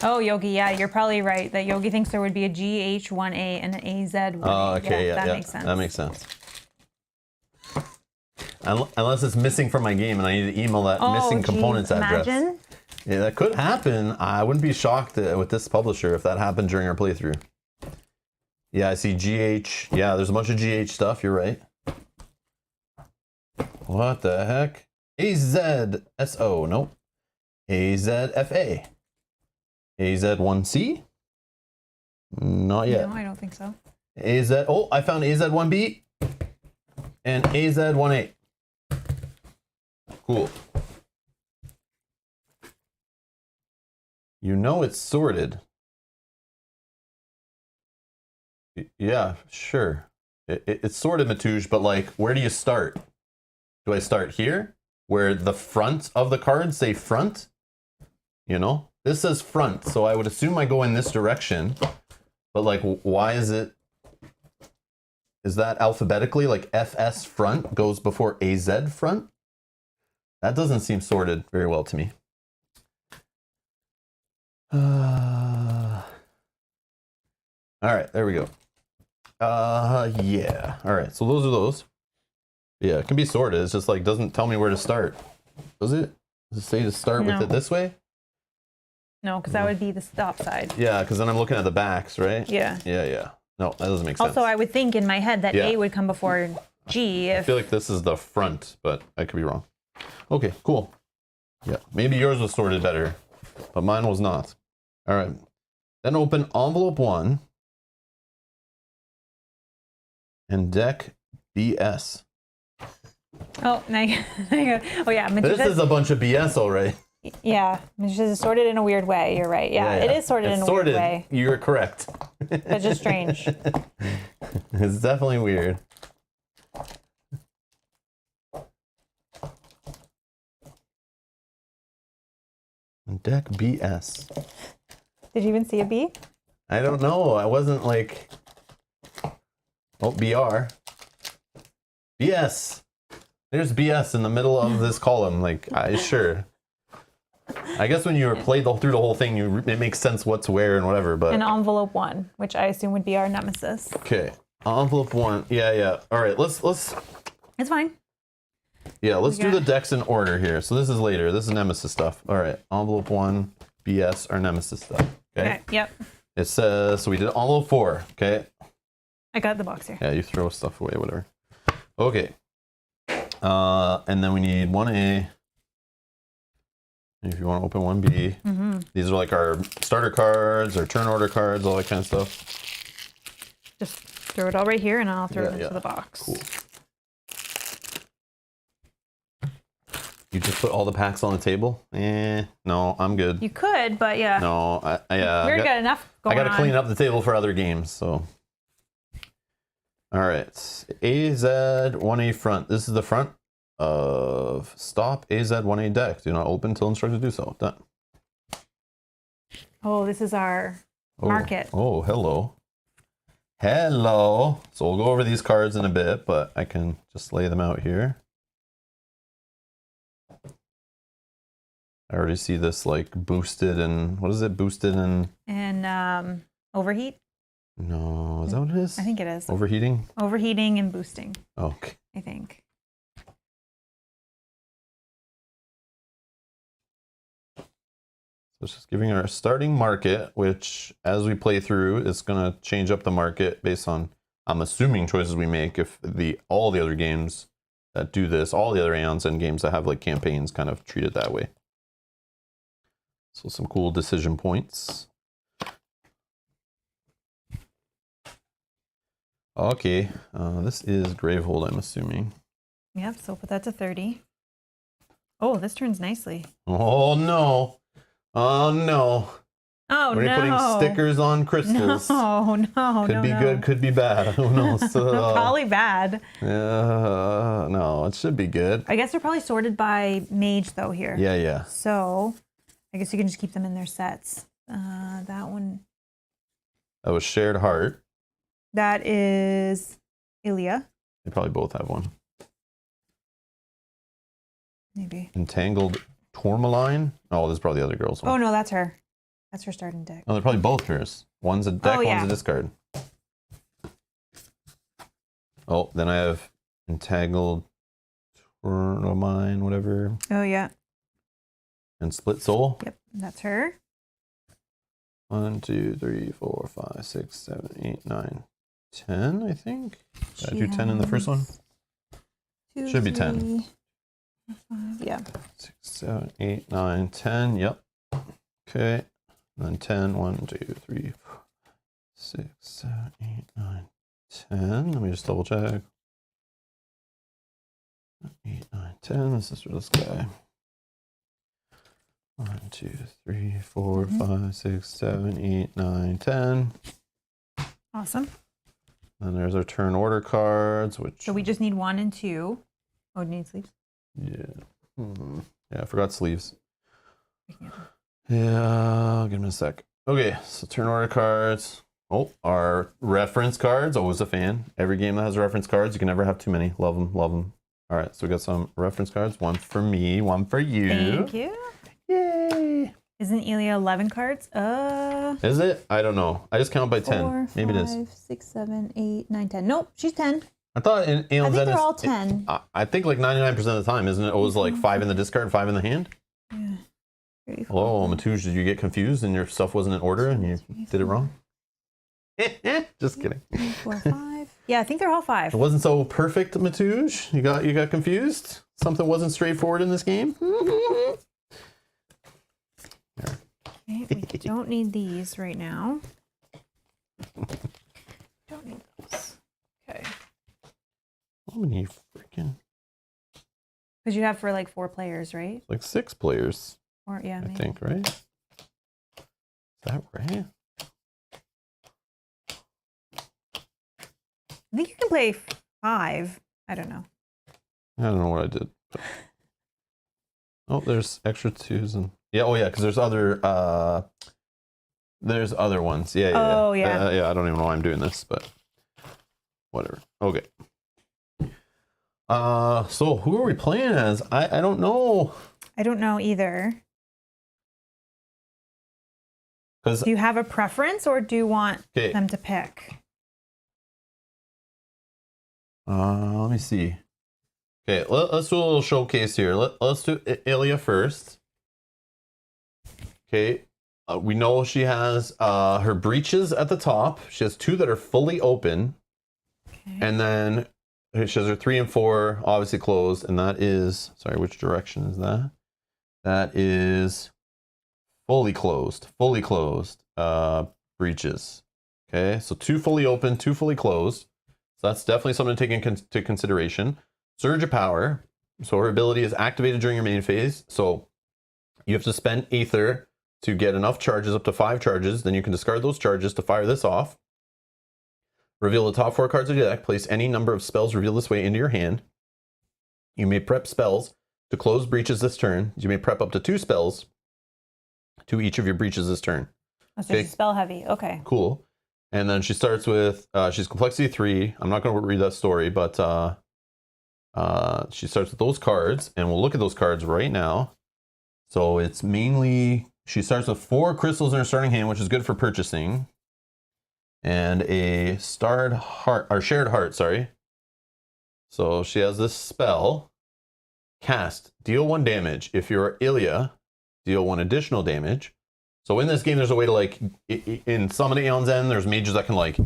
S2: Oh, Yogi, yeah, you're probably right. That Yogi thinks there would be a GH1A and an AZ1A.
S1: Oh, okay,
S2: that makes sense.
S1: That makes sense. Unless it's missing from my game and I need to email that missing components address.
S2: Imagine.
S1: Yeah, that could happen. I wouldn't be shocked with this publisher if that happened during our playthrough. Yeah, I see GH. Yeah, there's a bunch of GH stuff. You're right. What the heck? AZSO. Nope. AZFA. AZ1C? Not yet.
S2: No, I don't think so.
S1: AZ. Oh, I found AZ1B and AZ1A. Cool. You know it's sorted. Yeah, sure. It's sorted, Matouche, but like, where do you start? Do I start here? Where the front of the cards say front? You know? This says front, so I would assume I go in this direction. But like, why is it... Is that alphabetically? Like FS front goes before AZ front? That doesn't seem sorted very well to me. All right, there we go. Yeah. All right, so those are those. Yeah, it can be sorted. It's just like doesn't tell me where to start. Does it? Does it say to start with it this way?
S2: No, because that would be the stop side.
S1: Yeah, because then I'm looking at the backs, right?
S2: Yeah.
S1: Yeah. No, that doesn't make sense.
S2: Also, I would think in my head that A would come before G.
S1: I feel like this is the front, but I could be wrong. Okay, cool. Yeah, maybe yours was sorted better, but mine was not. All right. Then open envelope 1 and deck BS.
S2: Oh, now you go. Oh, yeah.
S1: This is a bunch of BS already.
S2: Yeah, it's just sorted in a weird way. You're right. Yeah, it is sorted in a weird way.
S1: You're correct.
S2: But just strange.
S1: It's definitely weird. Deck BS.
S2: Did you even see a B?
S1: I don't know. I wasn't like... Oh, BR. BS. There's BS in the middle of this column. Like, sure. I guess when you played through the whole thing, it makes sense what's where and whatever, but...
S2: And envelope 1, which I assume would be our nemesis.
S1: Okay. Envelope 1. Yeah. All right, let's...
S2: It's fine.
S1: Yeah, let's do the decks in order here. So this is later. This is nemesis stuff. All right. Envelope 1, BS, our nemesis stuff. Okay.
S2: Yep.
S1: It says... So we did envelope 4. Okay.
S2: I got the box here.
S1: Yeah, you throw stuff away, whatever. Okay. And then we need 1A. If you want to open 1B.
S2: Mm-hmm.
S1: These are like our starter cards, our turn order cards, all that kind of stuff.
S2: Just throw it all right here and I'll throw it into the box.
S1: Cool. You just put all the packs on the table? No, I'm good.
S2: You could, but yeah.
S1: No,
S2: we're good enough going on.
S1: I got to clean up the table for other games, so. All right, AZ1A front. This is the front of stop AZ1A deck. Do not open until instructed to do so. Done.
S2: Oh, this is our market.
S1: Oh, hello. Hello. So we'll go over these cards in a bit, but I can just lay them out here. I already see this like boosted and what is it? Boosted and
S2: overheat?
S1: No, is that what it is?
S2: I think it is.
S1: Overheating?
S2: Overheating and boosting.
S1: Okay.
S2: I think.
S1: So it's just giving our starting market, which as we play through, it's going to change up the market based on, I'm assuming, choices we make. If all the other games that do this, all the other Aeons and games that have like campaigns kind of treat it that way. So some cool decision points. Okay, this is Gravehold, I'm assuming.
S2: Yep, so put that to 30. Oh, this turns nicely.
S1: Oh no. Oh no.
S2: Oh,
S1: When you're putting stickers on crystals.
S2: No,
S1: could be good, could be bad. Who knows?
S2: Probably bad.
S1: No, it should be good.
S2: I guess they're probably sorted by mage though here.
S1: Yeah.
S2: So I guess you can just keep them in their sets. That one.
S1: That was Shared Heart.
S2: That is Ilya.
S1: They probably both have one.
S2: Maybe.
S1: Entangled Tourmaline. Oh, this is probably the other girl's one.
S2: Oh no, that's her. That's her starting deck.
S1: Oh, they're probably both hers. One's a deck, one's a discard. Oh, then I have Entangled Tourmaline, whatever.
S2: Oh yeah.
S1: And Split Soul.
S2: Yep, that's her.
S1: 1, 2, 3, 4, 5, 6, 7, 8, 9, 10, I think. Did I do 10 in the first one? Should be 10.
S2: 5, yeah.
S1: 6, 7, 8, 9, 10. Yep. Okay. And then 10. 1, 2, 3, 4, 6, 7, 8, 9, 10. Let me just double check. 8, 9, 10. This is for this guy. 1, 2, 3, 4, 5, 6, 7, 8, 9, 10.
S2: Awesome.
S1: And there's our turn order cards, which.
S2: So we just need 1 and 2. Oh, do you need sleeves?
S1: Yeah. Yeah, I forgot sleeves. Yeah, I'll give him a sec. Okay, so turn order cards. Oh, our reference cards. Always a fan. Every game that has reference cards, you can never have too many. Love them, love them. All right, so we got some reference cards. One for me, one for you.
S2: Thank you.
S1: Yay.
S2: Isn't Ilya 11 cards?
S1: Is it? I don't know. I just count by 10.
S2: 4,
S1: Maybe
S2: 5,
S1: it is.
S2: 6, 7, 8, 9, 10. Nope, she's 10.
S1: I thought in Aeons
S2: I think they're all 10.
S1: I think like 99% of the time, isn't it? Always like 5 in the discard, 5 in the hand?
S2: Yeah. 3, 4,
S1: Hello, Matouche, did you get confused and your stuff wasn't in order and you did it wrong? Just kidding.
S2: 3, 4, 5. Yeah, I think they're all 5.
S1: It wasn't so perfect, Matouche. You got confused? Something wasn't straightforward in this game?
S2: Okay, we don't need these right now. Don't need those. Okay.
S1: How many freaking?
S2: Because you have for like 4 players, right?
S1: Like 6 players.
S2: Or yeah,
S1: I
S2: maybe.
S1: think, right? Is that right?
S2: I think you can play 5. I don't know.
S1: I don't know what I did. But... Oh, there's extra 2s and yeah. Oh yeah, because there's other ones. Yeah.
S2: Oh yeah.
S1: Yeah. I don't even know why I'm doing this, but whatever. Okay. So who are we playing as? I don't know.
S2: I don't know either. Do you have a preference, or do you want them to pick?
S1: Let me see. Okay, let's do a little showcase here. Let's do Ilya first. Okay, we know she has her breaches at the top. She has 2 that are fully open. Okay. And then she has her 3 and 4 obviously closed. And that is, sorry, which direction is that? That is fully closed. Fully closed breaches. Okay, so 2 fully open, 2 fully closed. So that's definitely something to take into consideration. Surge of Power. So her ability is activated during your main phase. So you have to spend Aether to get enough charges, up to 5 charges. Then you can discard those charges to fire this off. Reveal the top 4 cards of your deck. Place any number of spells revealed this way into your hand. You may prep spells to close breaches this turn. You may prep up to 2 spells to each of your breaches this turn.
S2: Oh, so she's spell heavy. Okay.
S1: Cool. And then she starts with, she's complexity 3. I'm not going to read that story, but she starts with those cards, and we'll look at those cards right now. So it's mainly, she starts with 4 crystals in her starting hand, which is good for purchasing. And a starred heart, or shared heart, sorry. So she has this spell. Cast, deal 1 damage. If you're Ilya, deal 1 additional damage. So in this game, there's a way to, like, in some of the Aeon's End, there's mages that can, like,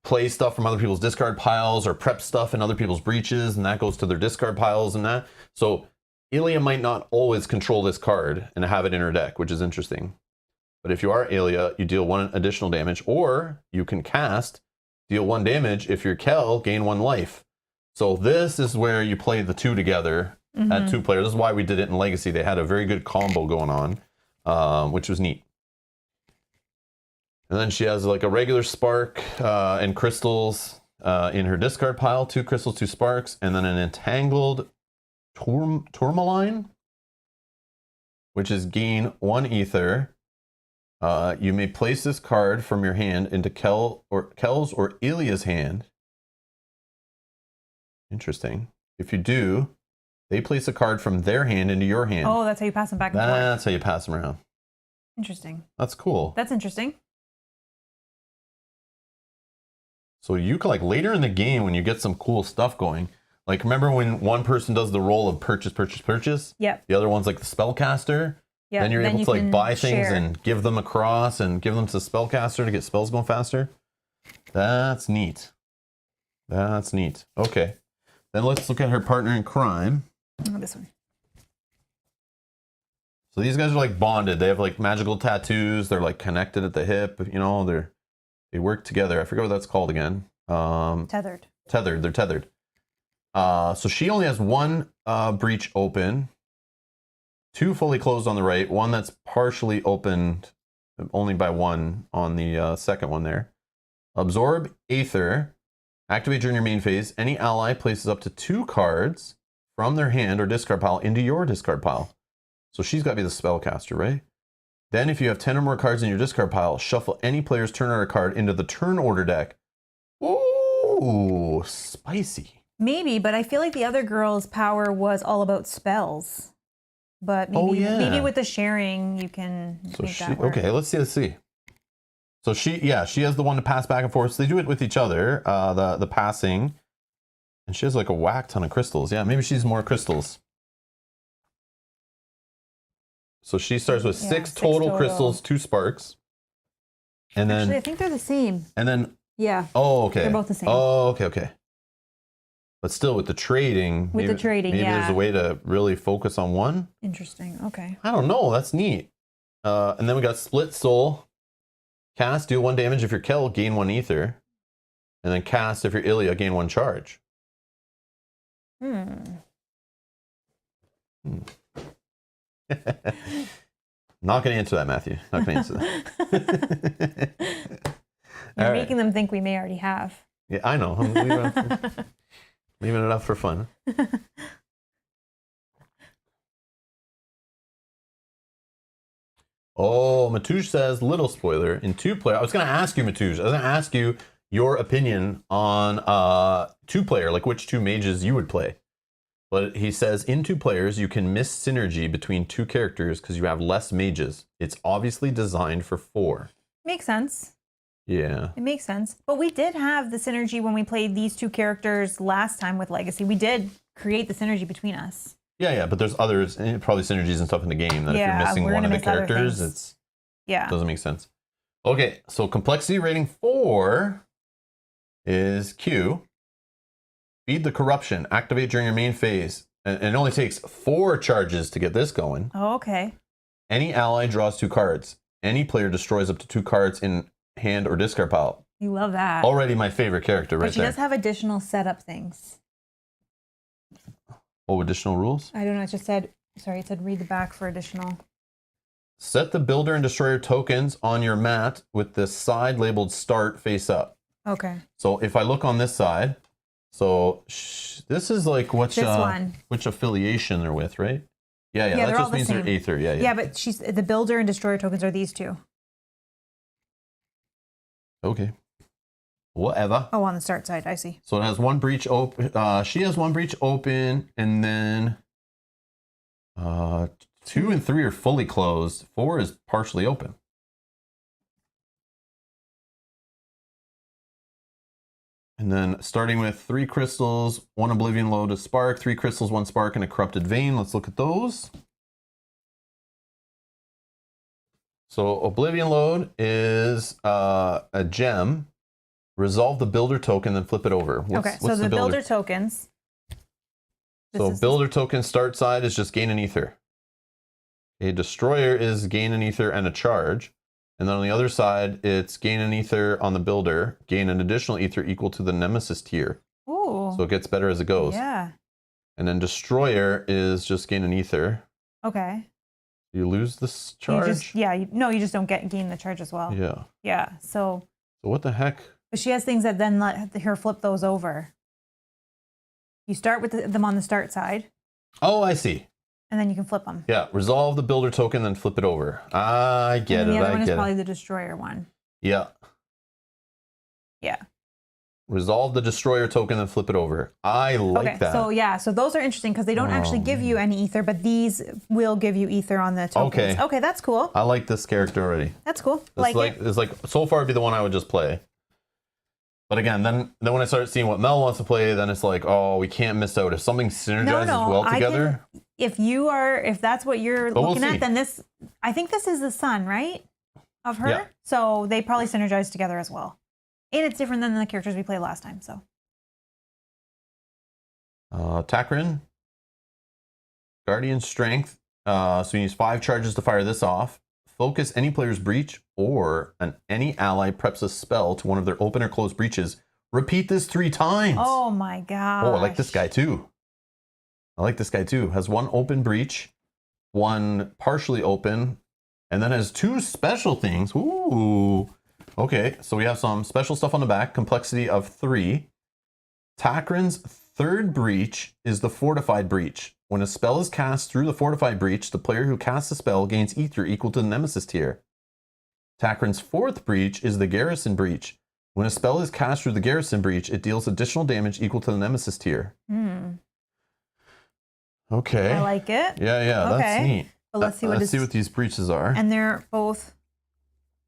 S1: play stuff from other people's discard piles or prep stuff in other people's breaches, and that goes to their discard piles and that. So Ilya might not always control this card and have it in her deck, which is interesting. But if you are Ilya, you deal 1 additional damage, or you can cast deal 1 damage. If you're Kel, gain 1 life. So this is where you play the 2 together at 2 players. This is why we did it in Legacy. They had a very good combo going on, which was neat. And then she has like a regular spark and crystals in her discard pile. 2 crystals, 2 sparks, and then an entangled tourmaline, which is gain 1 ether. You may place this card from your hand into Kel's or Ilya's hand. Interesting. If you do, they place a card from their hand into your hand.
S2: Oh, that's how you pass them back and forth.
S1: That's how you pass them around.
S2: Interesting.
S1: That's cool.
S2: That's interesting.
S1: So you can, like, later in the game when you get some cool stuff going, like, remember when one person does the roll of purchase?
S2: Yep.
S1: The other one's like the spellcaster.
S2: Yep.
S1: Then you're able to like buy things and give them across and give them to the spellcaster to get spells going faster. That's neat. That's neat. Okay. Then let's look at her partner in crime.
S2: Oh, this one.
S1: So these guys are like bonded. They have like magical tattoos. They're like connected at the hip. You know, they work together. I forget what that's called again.
S2: Tethered.
S1: Tethered. They're tethered. So she only has 1 breach open, 2 fully closed on the right, 1 that's partially opened only by 1 on the second one there. Absorb Aether. Activate during your main phase. Any ally places up to 2 cards from their hand or discard pile into your discard pile. So she's got to be the spellcaster, right? Then if you have 10 or more cards in your discard pile, shuffle any player's turn order card into the turn order deck. Ooh, spicy.
S2: Maybe, but I feel like the other girl's power was all about spells. But maybe, maybe with the sharing, you can make that work.
S1: Okay, let's see. So she has the one to pass back and forth. So they do it with each other, the passing. And she has like a whack ton of crystals. Yeah, maybe she's more crystals. So she starts with 6 total crystals, 2 sparks. And then...
S2: Actually, I think they're the same.
S1: And then...
S2: Yeah.
S1: Oh, okay.
S2: They're both the same.
S1: Oh, okay. But still, with the trading... Maybe there's a way to really focus on one.
S2: Interesting. Okay.
S1: I don't know. That's neat. And then we got Split Soul. Cast, deal 1 damage if you're Kel, gain 1 ether. And then cast if you're Ilya, gain 1 charge. Not going to answer that, Matthew. Not going to answer that.
S2: You're making them think we may already have.
S1: Yeah, I know. I'm leaving it up for fun. Oh, Matouj says, little spoiler, in 2-player. I was going to ask you, Matouj, I was going to ask you your opinion on 2-player, like which 2 mages you would play. But he says, in 2 players, you can miss synergy between 2 characters because you have less mages. It's obviously designed for 4.
S2: Makes sense.
S1: Yeah.
S2: It makes sense. But we did have the synergy when we played these 2 characters last time with Legacy. We did create the synergy between us.
S1: Yeah, but there's others, probably synergies and stuff in the game that if you're missing one of the characters, it doesn't make sense. Okay, so complexity rating 4 is Q. Feed the corruption. Activate during your main phase. And it only takes 4 charges to get this going.
S2: Oh, okay.
S1: Any ally draws 2 cards. Any player destroys up to 2 cards in hand or discard pile.
S2: You love that.
S1: Already my favorite character right there.
S2: But she does have additional setup things.
S1: Oh, additional rules?
S2: I don't know. It just said, sorry, it said read the back for additional.
S1: Set the builder and destroyer tokens on your mat with the side labeled start face up.
S2: Okay.
S1: So if I look on this side, so this is like which affiliation they're with, right? Yeah. That just means they're Aether. Yeah.
S2: Yeah, but the builder and destroyer tokens are these 2.
S1: Okay. Whatever.
S2: Oh, on the start side, I see.
S1: So it has 1 breach open. She has 1 breach open, and then 2 and 3 are fully closed. 4 is partially open. And then starting with 3 crystals, 1 Oblivion Load, a spark, 3 crystals, 1 spark, and a corrupted vein. Let's look at those. So Oblivion Load is a gem. Resolve the builder token, then flip it over. What's
S2: the builder tokens.
S1: So builder token start side is just gain an ether. A destroyer is gain an ether and a charge. And then on the other side, it's gain an ether on the builder, gain an additional ether equal to the nemesis tier.
S2: Ooh.
S1: So it gets better as it goes.
S2: Yeah.
S1: And then destroyer is just gain an ether.
S2: Okay.
S1: You lose this charge?
S2: You just don't gain the charge as well.
S1: Yeah.
S2: Yeah. So
S1: what the heck?
S2: But she has things that then let her flip those over. You start with them on the start side.
S1: Oh, I see.
S2: And then you can flip them.
S1: Yeah, resolve the builder token, then flip it over. I get it.
S2: The other one is probably the destroyer one.
S1: Yeah.
S2: Yeah.
S1: Resolve the destroyer token, then flip it over. I like that.
S2: So those are interesting because they don't actually give you any ether, but these will give you ether on the tokens. Okay, that's cool.
S1: I like this character already.
S2: That's cool.
S1: It's like so far it'd be the one I would just play. But again, then when I start seeing what Mel wants to play, then it's like, oh, we can't miss out. If something synergizes well together.
S2: If that's what you're looking at, then I think this is the son, right? Of her. Yeah. So they probably synergize together as well. And it's different than the characters we played last time, so.
S1: Takaran. Guardian Strength. So you use 5 charges to fire this off. Focus any player's breach or any ally preps a spell to one of their open or closed breaches. Repeat this 3 times.
S2: Oh my god.
S1: Oh, I like this guy too. Has 1 open breach, 1 partially open, and then has 2 special things. Ooh. Okay, so we have some special stuff on the back. Complexity of 3. Takaran's 3rd breach is the fortified breach. When a spell is cast through the fortified breach, the player who casts the spell gains ether equal to the nemesis tier. Takaran's 4th breach is the Garrison Breach. When a spell is cast through the Garrison Breach, it deals additional damage equal to the nemesis tier. Okay.
S2: I like it.
S1: Yeah, okay. That's neat.
S2: But let's see
S1: what these breaches are.
S2: And they're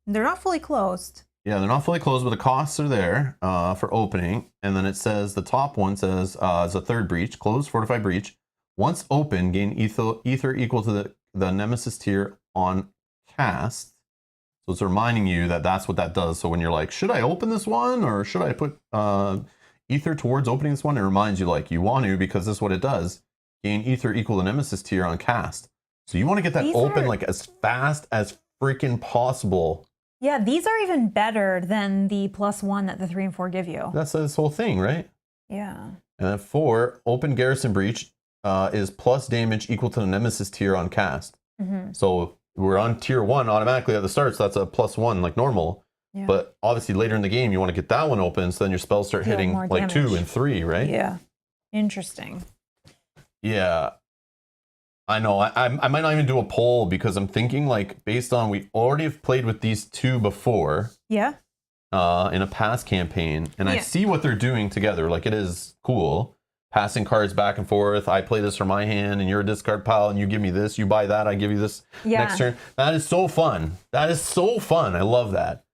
S2: not fully closed.
S1: Yeah, they're not fully closed, but the costs are there for opening. And then it says, the top one says, is a 3rd breach, closed fortified breach. Once open, gain ether equal to the nemesis tier on cast. So it's reminding you that that's what that does. So when you're like, should I open this one or should I put ether towards opening this one? It reminds you like you want to because this is what it does. Gain ether equal to nemesis tier on cast. So you want to get that open like as fast as freaking possible.
S2: Yeah, these are even better than the +1 that the 3 and 4 give you.
S1: That's this whole thing, right?
S2: Yeah.
S1: And then 4, open Garrison Breach is plus damage equal to the nemesis tier on cast. So we're on tier 1 automatically at the start, so that's a +1 like normal. Yeah. But obviously later in the game, you want to get that one open, so then your spells start hitting like 2 and 3, right?
S2: Yeah. Interesting.
S1: Yeah. I know. I might not even do a poll because I'm thinking like based on we already have played with these 2 before.
S2: Yeah.
S1: In a past campaign, and I see what they're doing together. Like it is cool. Passing cards back and forth. I play this from my hand, and you're a discard pile, and you give me this. You buy that, I give you this next turn. That is so fun. I love that.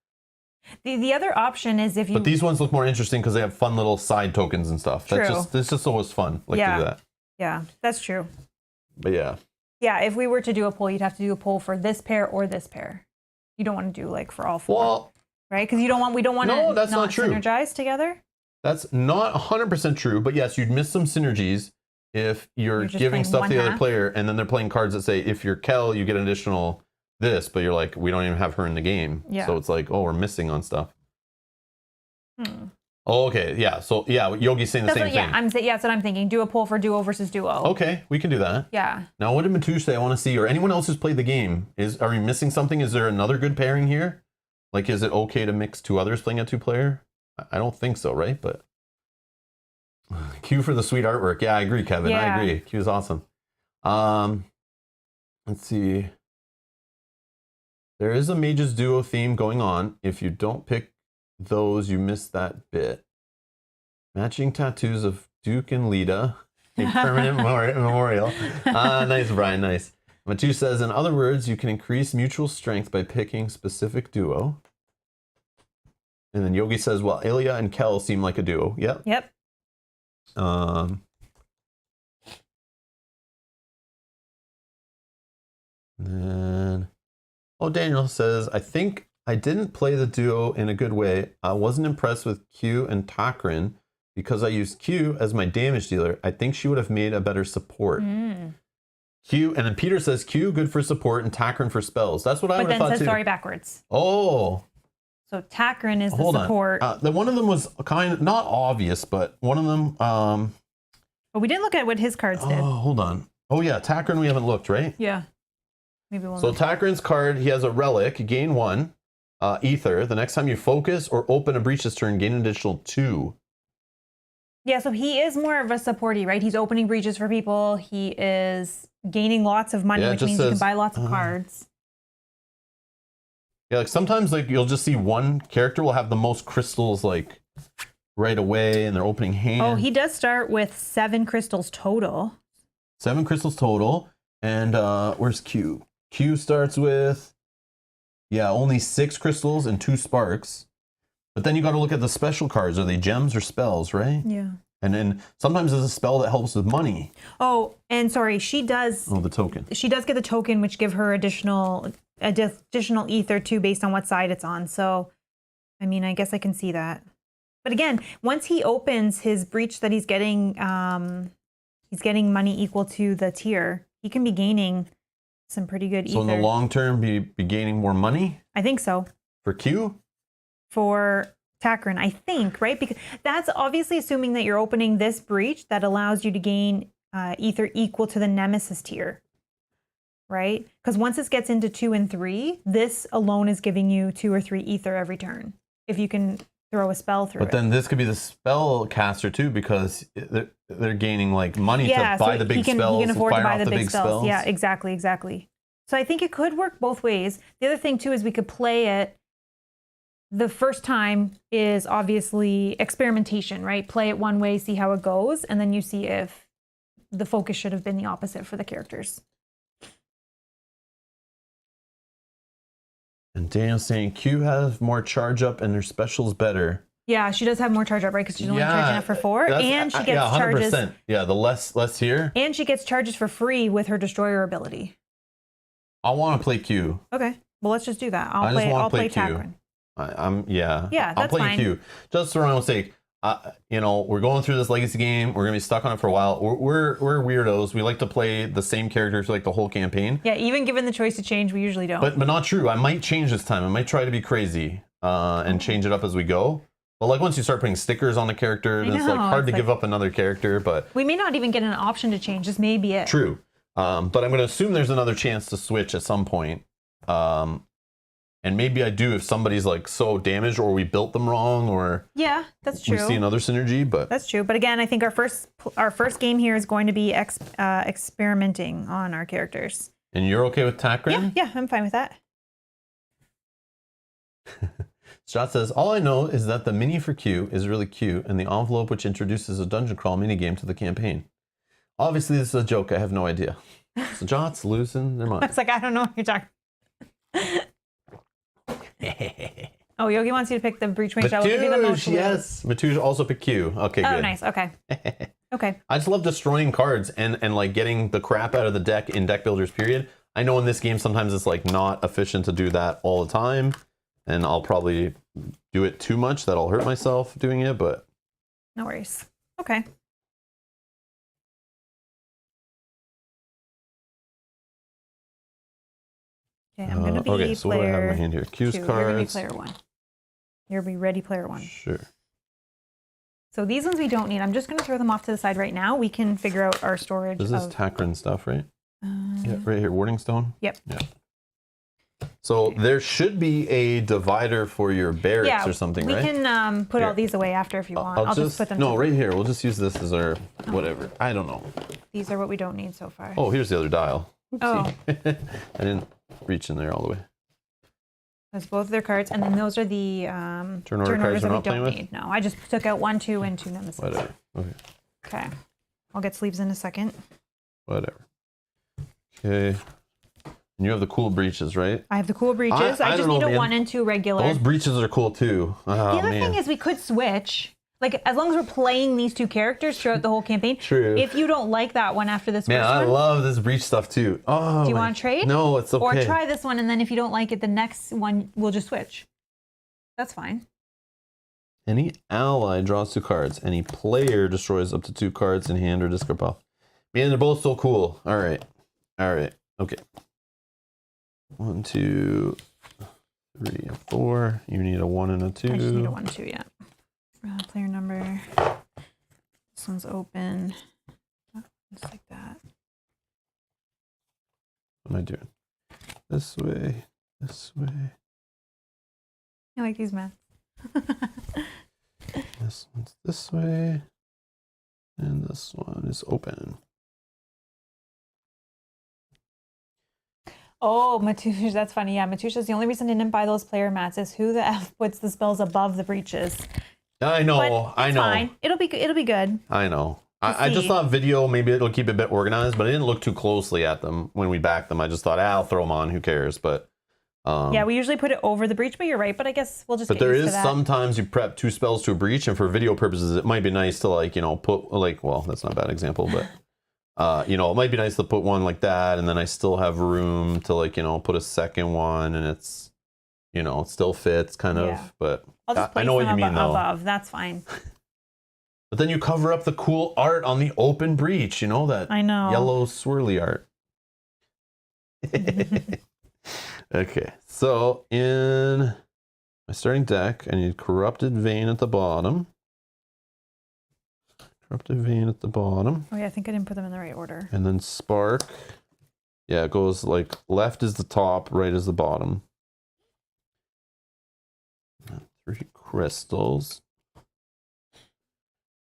S2: The other option is if you.
S1: But these ones look more interesting because they have fun little side tokens and stuff.
S2: True.
S1: It's just always fun. Like to do that.
S2: Yeah, that's true.
S1: But yeah.
S2: Yeah, if we were to do a poll, you'd have to do a poll for this pair or this pair. You don't want to do like for all 4. Well, right? Because we don't want to
S1: that's not true.
S2: Synergize together.
S1: That's not 100% true, but yes, you'd miss some synergies if you're giving stuff to the other player, and then they're playing cards that say, if you're Kel, you get an additional this, but you're like, we don't even have her in the game. Yeah. So it's like, oh, we're missing on stuff. Oh, okay, yeah. So yeah, Yogi's saying the same thing.
S2: Yeah, that's what I'm thinking. Do a poll for duo versus duo.
S1: Okay, we can do that.
S2: Yeah.
S1: Now, what did Matush say? I want to see, or anyone else who's played the game, are we missing something? Is there another good pairing here? Like, is it okay to mix 2 others playing a 2-player? I don't think so, right? But Q for the sweet artwork. Yeah, I agree, Kevin. Yeah. I agree. Q is awesome. Let's see. There is a Mages Duo theme going on. If you don't pick those, you miss that bit. Matching tattoos of Duke and Lita. A permanent memorial. Nice, Brian. Nice. Matu says, in other words, you can increase mutual strength by picking specific duo. And then Yogi says, well, Ilya and Kel seem like a duo. Yep.
S2: Yep.
S1: Then, Daniel says, I think I didn't play the duo in a good way. I wasn't impressed with Q and Takaran because I used Q as my damage dealer. I think she would have made a better support. Q, and then Peter says Q good for support and Takaran for spells. That's what I would have thought too.
S2: But then says sorry backwards.
S1: Oh.
S2: So Takaran is the support.
S1: The one of them was kind of not obvious, but one of them.
S2: But we didn't look at what his cards did.
S1: Oh, hold on. Oh yeah, Takaran we haven't looked, right?
S2: Yeah. Maybe we'll.
S1: So Takaran's card, he has a relic, gain 1, ether. The next time you focus or open a breach this turn, gain an additional 2.
S2: Yeah, so he is more of a supporty, right? He's opening breaches for people. He is gaining lots of money, which means you can buy lots of cards.
S1: Yeah, like sometimes like you'll just see one character will have the most crystals like right away in their opening hand.
S2: Oh, he does start with 7 crystals total.
S1: 7 crystals total. And where's Q? Q starts with, yeah, only 6 crystals and 2 sparks. But then you got to look at the special cards. Are they gems or spells, right?
S2: Yeah.
S1: And then sometimes there's a spell that helps with money.
S2: Oh, and sorry, she does.
S1: Oh, the token.
S2: She does get the token, which give her additional ether too, based on what side it's on. So, I mean, I guess I can see that. But again, once he opens his breach that he's getting money equal to the tier. He can be gaining some pretty good ether.
S1: So in the long term, be gaining more money?
S2: I think so.
S1: For Q?
S2: For Takaran, I think, right? Because that's obviously assuming that you're opening this breach that allows you to gain ether equal to the Nemesis tier, right? Because once this gets into 2 and 3, this alone is giving you 2 or 3 ether every turn. If you can throw a spell through
S1: But then this could be the spell caster too, because they're gaining like money to buy the big spells.
S2: He can afford to buy the big spells.
S1: spells.
S2: Yeah, exactly. So I think it could work both ways. The other thing too is we could play it. The first time is obviously experimentation, right? Play it one way, see how it goes, and then you see if the focus should have been the opposite for the characters.
S1: And Daniel's saying Q has more charge up and their specials better.
S2: Yeah, she does have more charge up, right? Because she's only charging up for 4, and she gets charges.
S1: 100%. Yeah, the less here.
S2: And she gets charges for free with her destroyer ability.
S1: I want to play Q.
S2: Okay, well let's just do that.
S1: I'll
S2: play
S1: Q.
S2: Takaran.
S1: Yeah,
S2: that's
S1: I'll play
S2: fine.
S1: Q. Just for my own sake. You know, we're going through this legacy game. We're gonna be stuck on it for a while. We're weirdos. We like to play the same characters like the whole campaign.
S2: Yeah, even given the choice to change, we usually don't.
S1: But not true. I might change this time. I might try to be crazy and change it up as we go. But like once you start putting stickers on the character, it's like hard to give up another character. But
S2: we may not even get an option to change. This may be it.
S1: True. But I'm gonna assume there's another chance to switch at some point. And maybe I do if somebody's like so damaged or we built them wrong or
S2: yeah, that's true.
S1: We see another synergy, but
S2: that's true. But again, I think our first game here is going to be experimenting on our characters.
S1: And you're okay with Takaran?
S2: Yeah, I'm fine with that.
S1: Scott says, all I know is that the mini for Q is really cute and the envelope which introduces a dungeon crawl minigame to the campaign. Obviously this is a joke, I have no idea. So Jot's losing their mind.
S2: I was like, I don't know what you're talking. Oh, Yogi wants you to pick the breach range. That will give you the most.
S1: Yes. Matouj also picked Q. Okay, good.
S2: Oh, nice. Okay. Okay.
S1: I just love destroying cards and like getting the crap out of the deck in deck builders, period. I know in this game sometimes it's like not efficient to do that all the time. And I'll probably do it too much that I'll hurt myself doing it, but.
S2: No worries. Okay. Okay, I'm gonna be
S1: okay, so what do I have in my hand here? Q's cards.
S2: You're gonna be player 1. You're gonna be ready player 1.
S1: Sure.
S2: So these ones we don't need. I'm just gonna throw them off to the side right now. We can figure out our storage.
S1: This is Takaran stuff, right? Yeah, right here, Warding Stone.
S2: Yep.
S1: Yeah. So there should be a divider for your barracks or something, right?
S2: We can put all these away after if you want. I'll just put them.
S1: No, right here. We'll just use this as our whatever. I don't know.
S2: These are what we don't need so far.
S1: Oh, here's the other dial.
S2: Oopsie.
S1: Oh. I didn't reach in there all the way.
S2: That's both their cards, and then those are the
S1: turn order cards
S2: that
S1: we're
S2: we
S1: not playing
S2: don't
S1: with?
S2: need. No, I just took out 1, 2, and 2 nemesis.
S1: Whatever. Okay.
S2: Okay. I'll get sleeves in a second.
S1: Whatever. Okay. And you have the cool breaches, right?
S2: I have the cool breaches. I just need a 1 and 2 regular.
S1: Those breaches are cool too. Oh,
S2: the other thing is we could switch. Like, as long as we're playing these 2 characters throughout the whole campaign.
S1: True.
S2: If you don't like that one after this first one.
S1: I love this breach stuff too. Oh,
S2: do you want to trade?
S1: No, it's okay.
S2: Or try this one, and then if you don't like it, the next one, we'll just switch. That's fine.
S1: Any ally draws 2 cards. Any player destroys up to 2 cards in hand or discard pile. Man, they're both so cool. All right. All right. Okay. 1, 2, 3, and 4. You need a 1 and a 2.
S2: I just need a 1, 2, yeah. Player number. This one's open. Oh, just like that.
S1: What am I doing? This way, this way.
S2: I like these maps.
S1: This one's this way. And this one is open.
S2: Oh, Matusha, that's funny. Yeah, Matusha's the only reason I didn't buy those player mats is who the F puts the spells above the breaches.
S1: I know, I know.
S2: Fine. It'll be good.
S1: I know. I just thought video, maybe it'll keep it a bit organized, but I didn't look too closely at them when we backed them. I just thought, I'll throw them on, who cares? But
S2: yeah, we usually put it over the breach, but you're right. But I guess we'll just.
S1: But there is sometimes you prep 2 spells to a breach, and for video purposes, it might be nice to like put like, well, that's not a bad example, but it might be nice to put one like that, and then I still have room to like put a second one, and it's it still fits kind of. Yeah. But I know what you mean though.
S2: Above, that's fine.
S1: But then you cover up the cool art on the open breach, that
S2: I know.
S1: Yellow swirly art. Okay, so in my starting deck, I need Corrupted Vein at the bottom. Corrupted Vein at the bottom.
S2: Oh yeah, I think I didn't put them in the right order.
S1: And then Spark. Yeah, it goes like left is the top, right is the bottom. 3 crystals.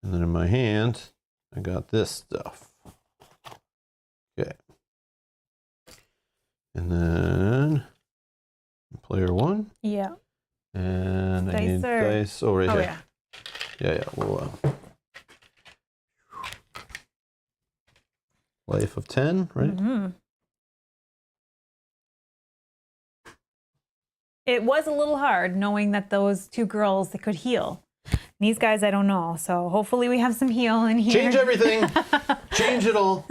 S1: And then in my hand, I got this stuff. Okay. And then player 1.
S2: Yeah.
S1: And I need dice. Oh, right here. Yeah. Yeah. We'll, life of 10, right?
S2: Mm-hmm. It was a little hard knowing that those 2 girls that could heal. These guys, I don't know. So hopefully we have some heal in here.
S1: Change everything. Change it all.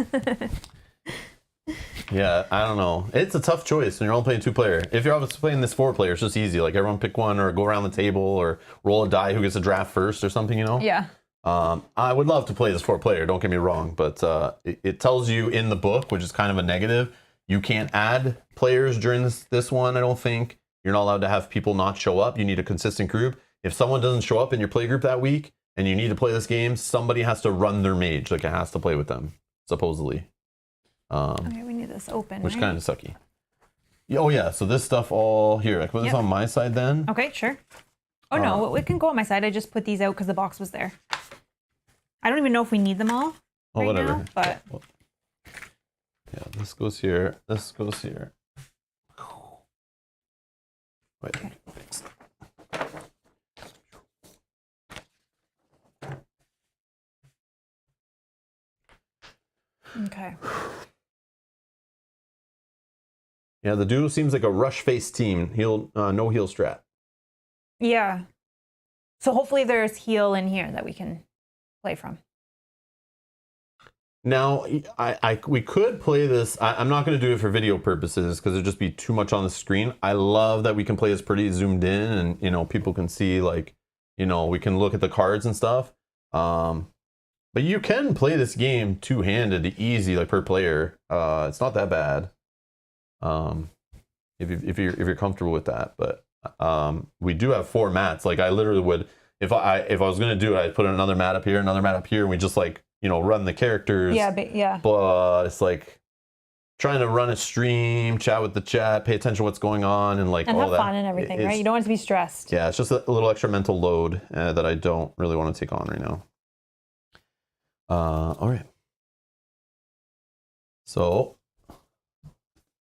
S1: Yeah, I don't know. It's a tough choice when you're only playing 2-player. If you're obviously playing this 4-player, it's just easy. Like everyone pick one or go around the table or roll a die who gets a draft first or something,
S2: Yeah.
S1: I would love to play this 4-player, don't get me wrong, but it tells you in the book, which is kind of a negative, you can't add players during this one, I don't think. You're not allowed to have people not show up. You need a consistent group. If someone doesn't show up in your play group that week and you need to play this game, somebody has to run their mage. Like it has to play with them, supposedly.
S2: Okay, we need this open,
S1: which kind of sucky. Oh yeah, so this stuff all here. I put this on my side then.
S2: Okay, sure. Oh no, it can go on my side. I just put these out because the box was there. I don't even know if we need them all
S1: whatever.
S2: now, but
S1: yeah, this goes here. This goes here. Wait.
S2: Okay. Okay.
S1: Yeah, the duo seems like a rush face team. No heal strat.
S2: Yeah. So hopefully there's heal in here that we can play from.
S1: Now, we could play this. I'm not going to do it for video purposes because it'd just be too much on the screen. I love that we can play this pretty zoomed in and, people can see like, we can look at the cards and stuff. But you can play this game two-handed, easy, like per player. It's not that bad. If you're comfortable with that, but we do have 4 mats. Like I literally would, if I was gonna do it, I'd put another mat up here, another mat up here, and we just like run the characters.
S2: Yeah,
S1: but it's like trying to run a stream, chat with the chat, pay attention to what's going on, and like
S2: and
S1: all
S2: have
S1: that.
S2: fun and everything, right? You don't want to be stressed.
S1: Yeah, it's just a little extra mental load that I don't really want to take on right now. All right. So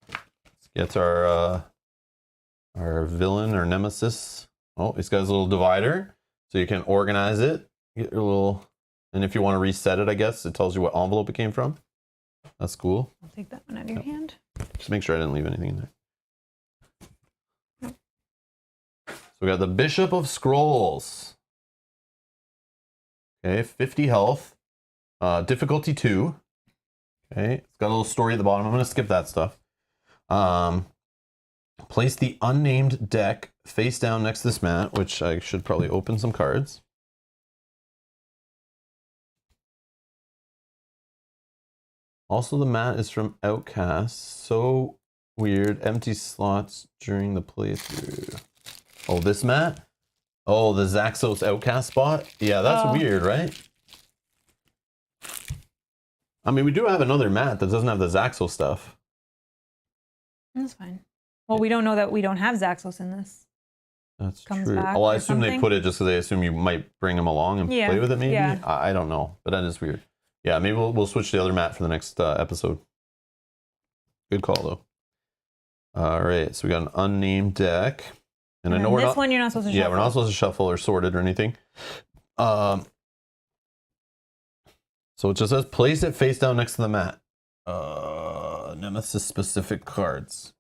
S1: let's get our villain or nemesis. Oh, he's got his little divider, so you can organize it. Get your little, and if you want to reset it, I guess it tells you what envelope it came from. That's cool.
S2: I'll take that one out of your hand.
S1: Just make sure I didn't leave anything in there. So we got the Bishop of Scrolls. Okay, 50 health. Difficulty 2. Okay, it's got a little story at the bottom. I'm going to skip that stuff. Place the unnamed deck face down next to this mat, which I should probably open some cards. Also, the mat is from Outcast. So weird. Empty slots during the playthrough. Oh, this mat? Oh, the Zaxos Outcast spot? Yeah, that's weird, right? I mean, we do have another mat that doesn't have the Zaxos stuff.
S2: That's fine. Well, we don't know that we don't have Zaxos in this.
S1: That's true. Well, I assume they put it just because they assume you might bring him along and play with it, maybe? Yeah. I don't know, but that is weird. Yeah, maybe we'll switch to the other mat for the next episode. Good call, though. All right, so we got an unnamed deck. And I know we're
S2: one you're not supposed to shuffle.
S1: Yeah, we're not supposed to shuffle or sort it or anything. So it just says place it face down next to the mat. Nemesis specific cards.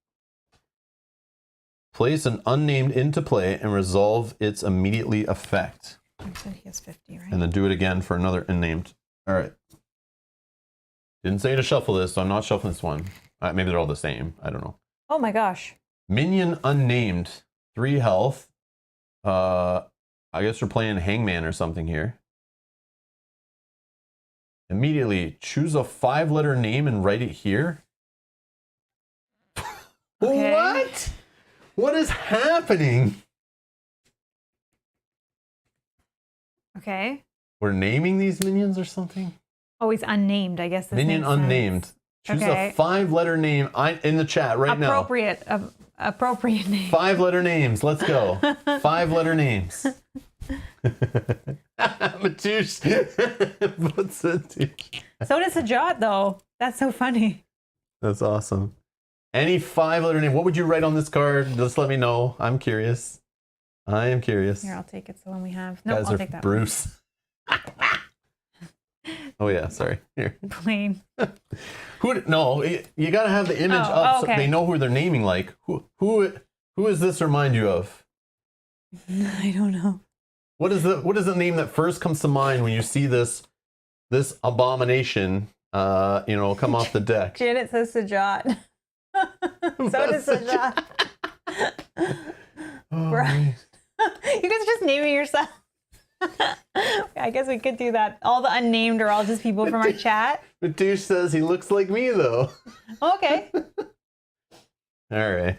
S1: Place an unnamed into play and resolve its immediately effect.
S2: I said he has 50, right?
S1: And then do it again for another unnamed. All right. Didn't say to shuffle this, so I'm not shuffling this one. Maybe they're all the same. I don't know.
S2: Oh my gosh.
S1: Minion unnamed. 3 health. I guess we're playing Hangman or something here. Immediately choose a 5-letter name and write it here. Okay. What? What is happening?
S2: Okay.
S1: We're naming these minions or something?
S2: Oh, he's unnamed, I guess.
S1: Minion unnamed. Choose a 5-letter name in the chat right now.
S2: Appropriate name.
S1: 5-letter names. Let's go. 5-letter names. Matouche.
S2: So does Sajat, though. That's so funny.
S1: That's awesome. Any 5-letter name. What would you write on this card? Just let me know. I'm curious. I am curious.
S2: Here, I'll take it. So when we have... No, I'll take that
S1: Bruce. Oh yeah, sorry. Here.
S2: Plain.
S1: No, you gotta have the image up so they know who they're naming. Like who does this remind you of?
S2: I don't know.
S1: What is the name that first comes to mind when you see this abomination come off the deck?
S2: Janet says Sajat. So does Sajat. Right. You guys are just naming yourself. I guess we could do that. All the unnamed are all just people from our chat.
S1: Matouche says he looks like me, though.
S2: Okay.
S1: All right.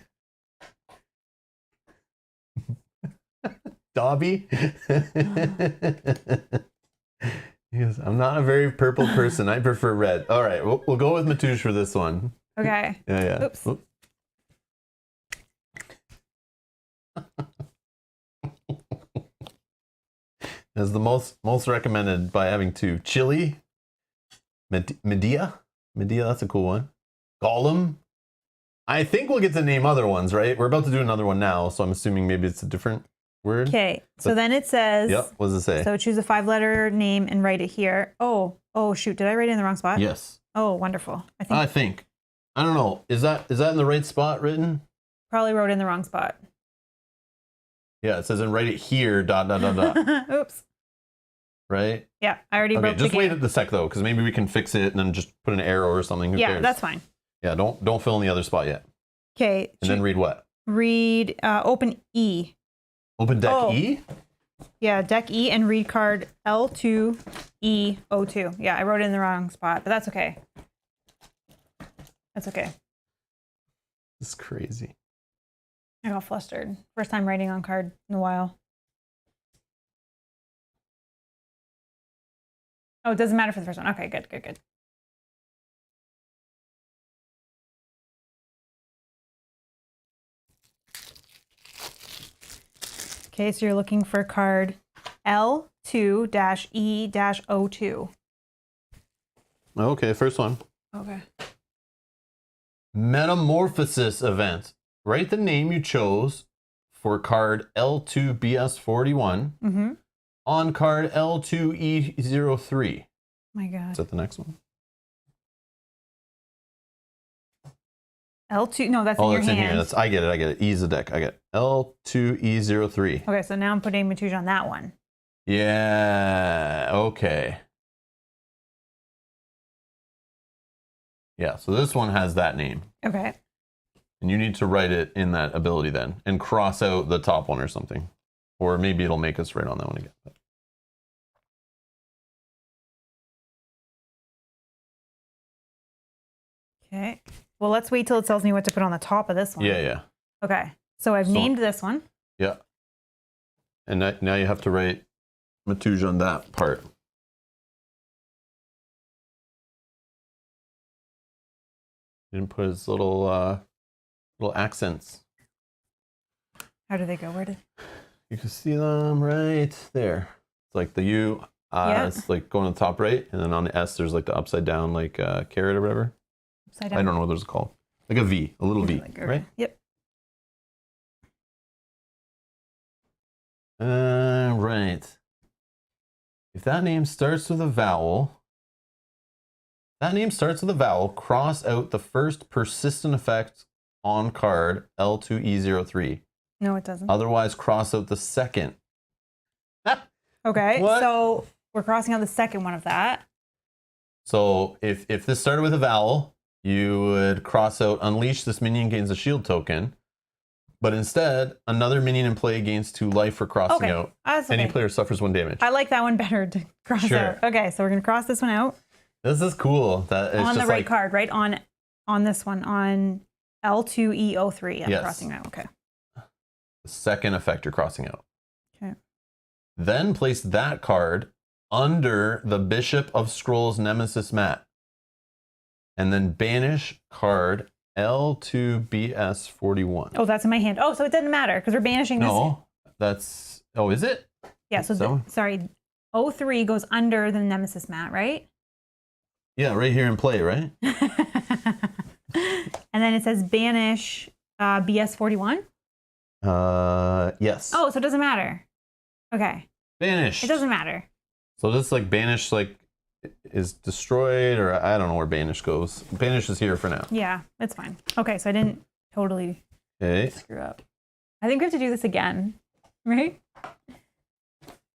S1: Dobby? Yes, I'm not a very purple person. I prefer red. All right, we'll go with Matouche for this one.
S2: Okay.
S1: Yeah.
S2: Oops.
S1: Is the most recommended by having 2. Chili. Medea, that's a cool one. Gollum. I think we'll get to name other ones, right? We're about to do another one now, so I'm assuming maybe it's a different word.
S2: Okay, so then it says...
S1: Yep, what does it say?
S2: So choose a 5-letter name and write it here. Oh, shoot, did I write it in the wrong spot?
S1: Yes.
S2: Oh, wonderful.
S1: I think. I don't know. Is that in the right spot written?
S2: Probably wrote it in the wrong spot.
S1: Yeah, it says and write it here, ...
S2: Oops.
S1: Right?
S2: Yeah, I already wrote
S1: just wait a sec, though, because maybe we can fix it and then just put an arrow or something. Who cares?
S2: That's fine.
S1: Yeah, don't fill in the other spot yet.
S2: Okay.
S1: And then read what?
S2: Read open E.
S1: Open deck E?
S2: Yeah, deck E and read card L2E02. Yeah, I wrote it in the wrong spot, but that's okay. That's okay.
S1: This is crazy.
S2: I got flustered. First time writing on card in a while. Oh, it doesn't matter for the first one. Okay, good. Okay, so you're looking for card L2-E-02.
S1: Okay, first one.
S2: Okay.
S1: Metamorphosis event. Write the name you chose for card L2BS41 on card L2E03.
S2: My God.
S1: Is that the next one?
S2: L2, no, that's in your hand.
S1: In here. I get it. E's the deck. I get it. L2E03.
S2: Okay, so now I'm putting Matouche on that one.
S1: Yeah, okay. Yeah, so this one has that name.
S2: Okay.
S1: And you need to write it in that ability then and cross out the top one or something. Or maybe it'll make us write on that one again.
S2: Okay. Well, let's wait till it tells me what to put on the top of this one.
S1: Yeah.
S2: Okay. So I've named this one.
S1: Yeah. And now you have to write Matuj on that part. You didn't put his little accents.
S2: How do they go? Where did?
S1: You can see them right there. It's like the U. It's like going to the top right, and then on the S, there's like the upside down, like carrot or whatever. Upside down. I don't know what those are called. Like a V, a little V, right?
S2: Yep.
S1: Right. If that name starts with a vowel, cross out the first persistent effect on card L2E03.
S2: No, it doesn't.
S1: Otherwise, cross out the second.
S2: Okay, so we're crossing out the second one of that.
S1: So if this started with a vowel, you would cross out unleash. This minion gains a shield token. But instead, another minion in play gains 2 life for crossing out. Any player suffers 1 damage.
S2: I like that one better to cross out. Okay, so we're going to cross this one out.
S1: This is cool. That it's
S2: on
S1: just
S2: the right card, right? On this one, on L2E03. I'm crossing out. Okay.
S1: The second effect you're crossing out.
S2: Okay.
S1: Then place that card under the Bishop of Scrolls Nemesis mat. And then banish card L2BS41.
S2: Oh, that's in my hand. Oh, so it doesn't matter because we're banishing this.
S1: No, that's... Oh, is it?
S2: Yeah, so sorry. 03 goes under the Nemesis mat, right?
S1: Yeah, right here in play, right?
S2: And then it says banish BS41?
S1: Yes.
S2: Oh, so it doesn't matter. Okay.
S1: Banish.
S2: It doesn't matter.
S1: So this like banish like is destroyed, or I don't know where banish goes. Banish is here for now.
S2: Yeah, it's fine. Okay, so I didn't totally screw up. I think we have to do this again, right?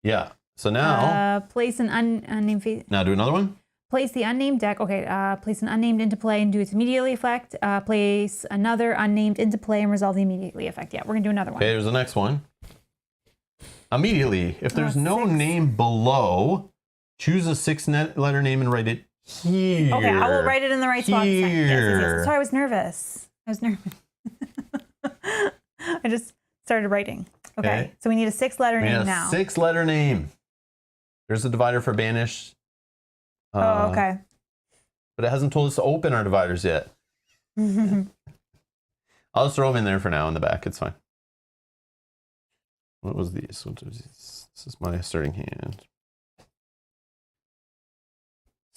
S1: Yeah. So now
S2: place an unnamed face.
S1: Now do another one.
S2: Place the unnamed deck. Okay. Place an unnamed into play and do its immediately effect. Place another unnamed into play and resolve the immediately effect. Yeah, we're gonna do another one.
S1: Okay. There's the next one. Immediately, if there's no name below, choose a 6-letter name and write it here.
S2: Okay, I will write it in the right spot.
S1: Yes.
S2: Sorry, I was nervous. I just started writing. Okay, so we need a 6-letter name now.
S1: 6-letter name. There's a divider for banish.
S2: Oh, okay.
S1: But it hasn't told us to open our dividers yet. I'll just throw them in there for now in the back. It's fine. What was these? This is my starting hand.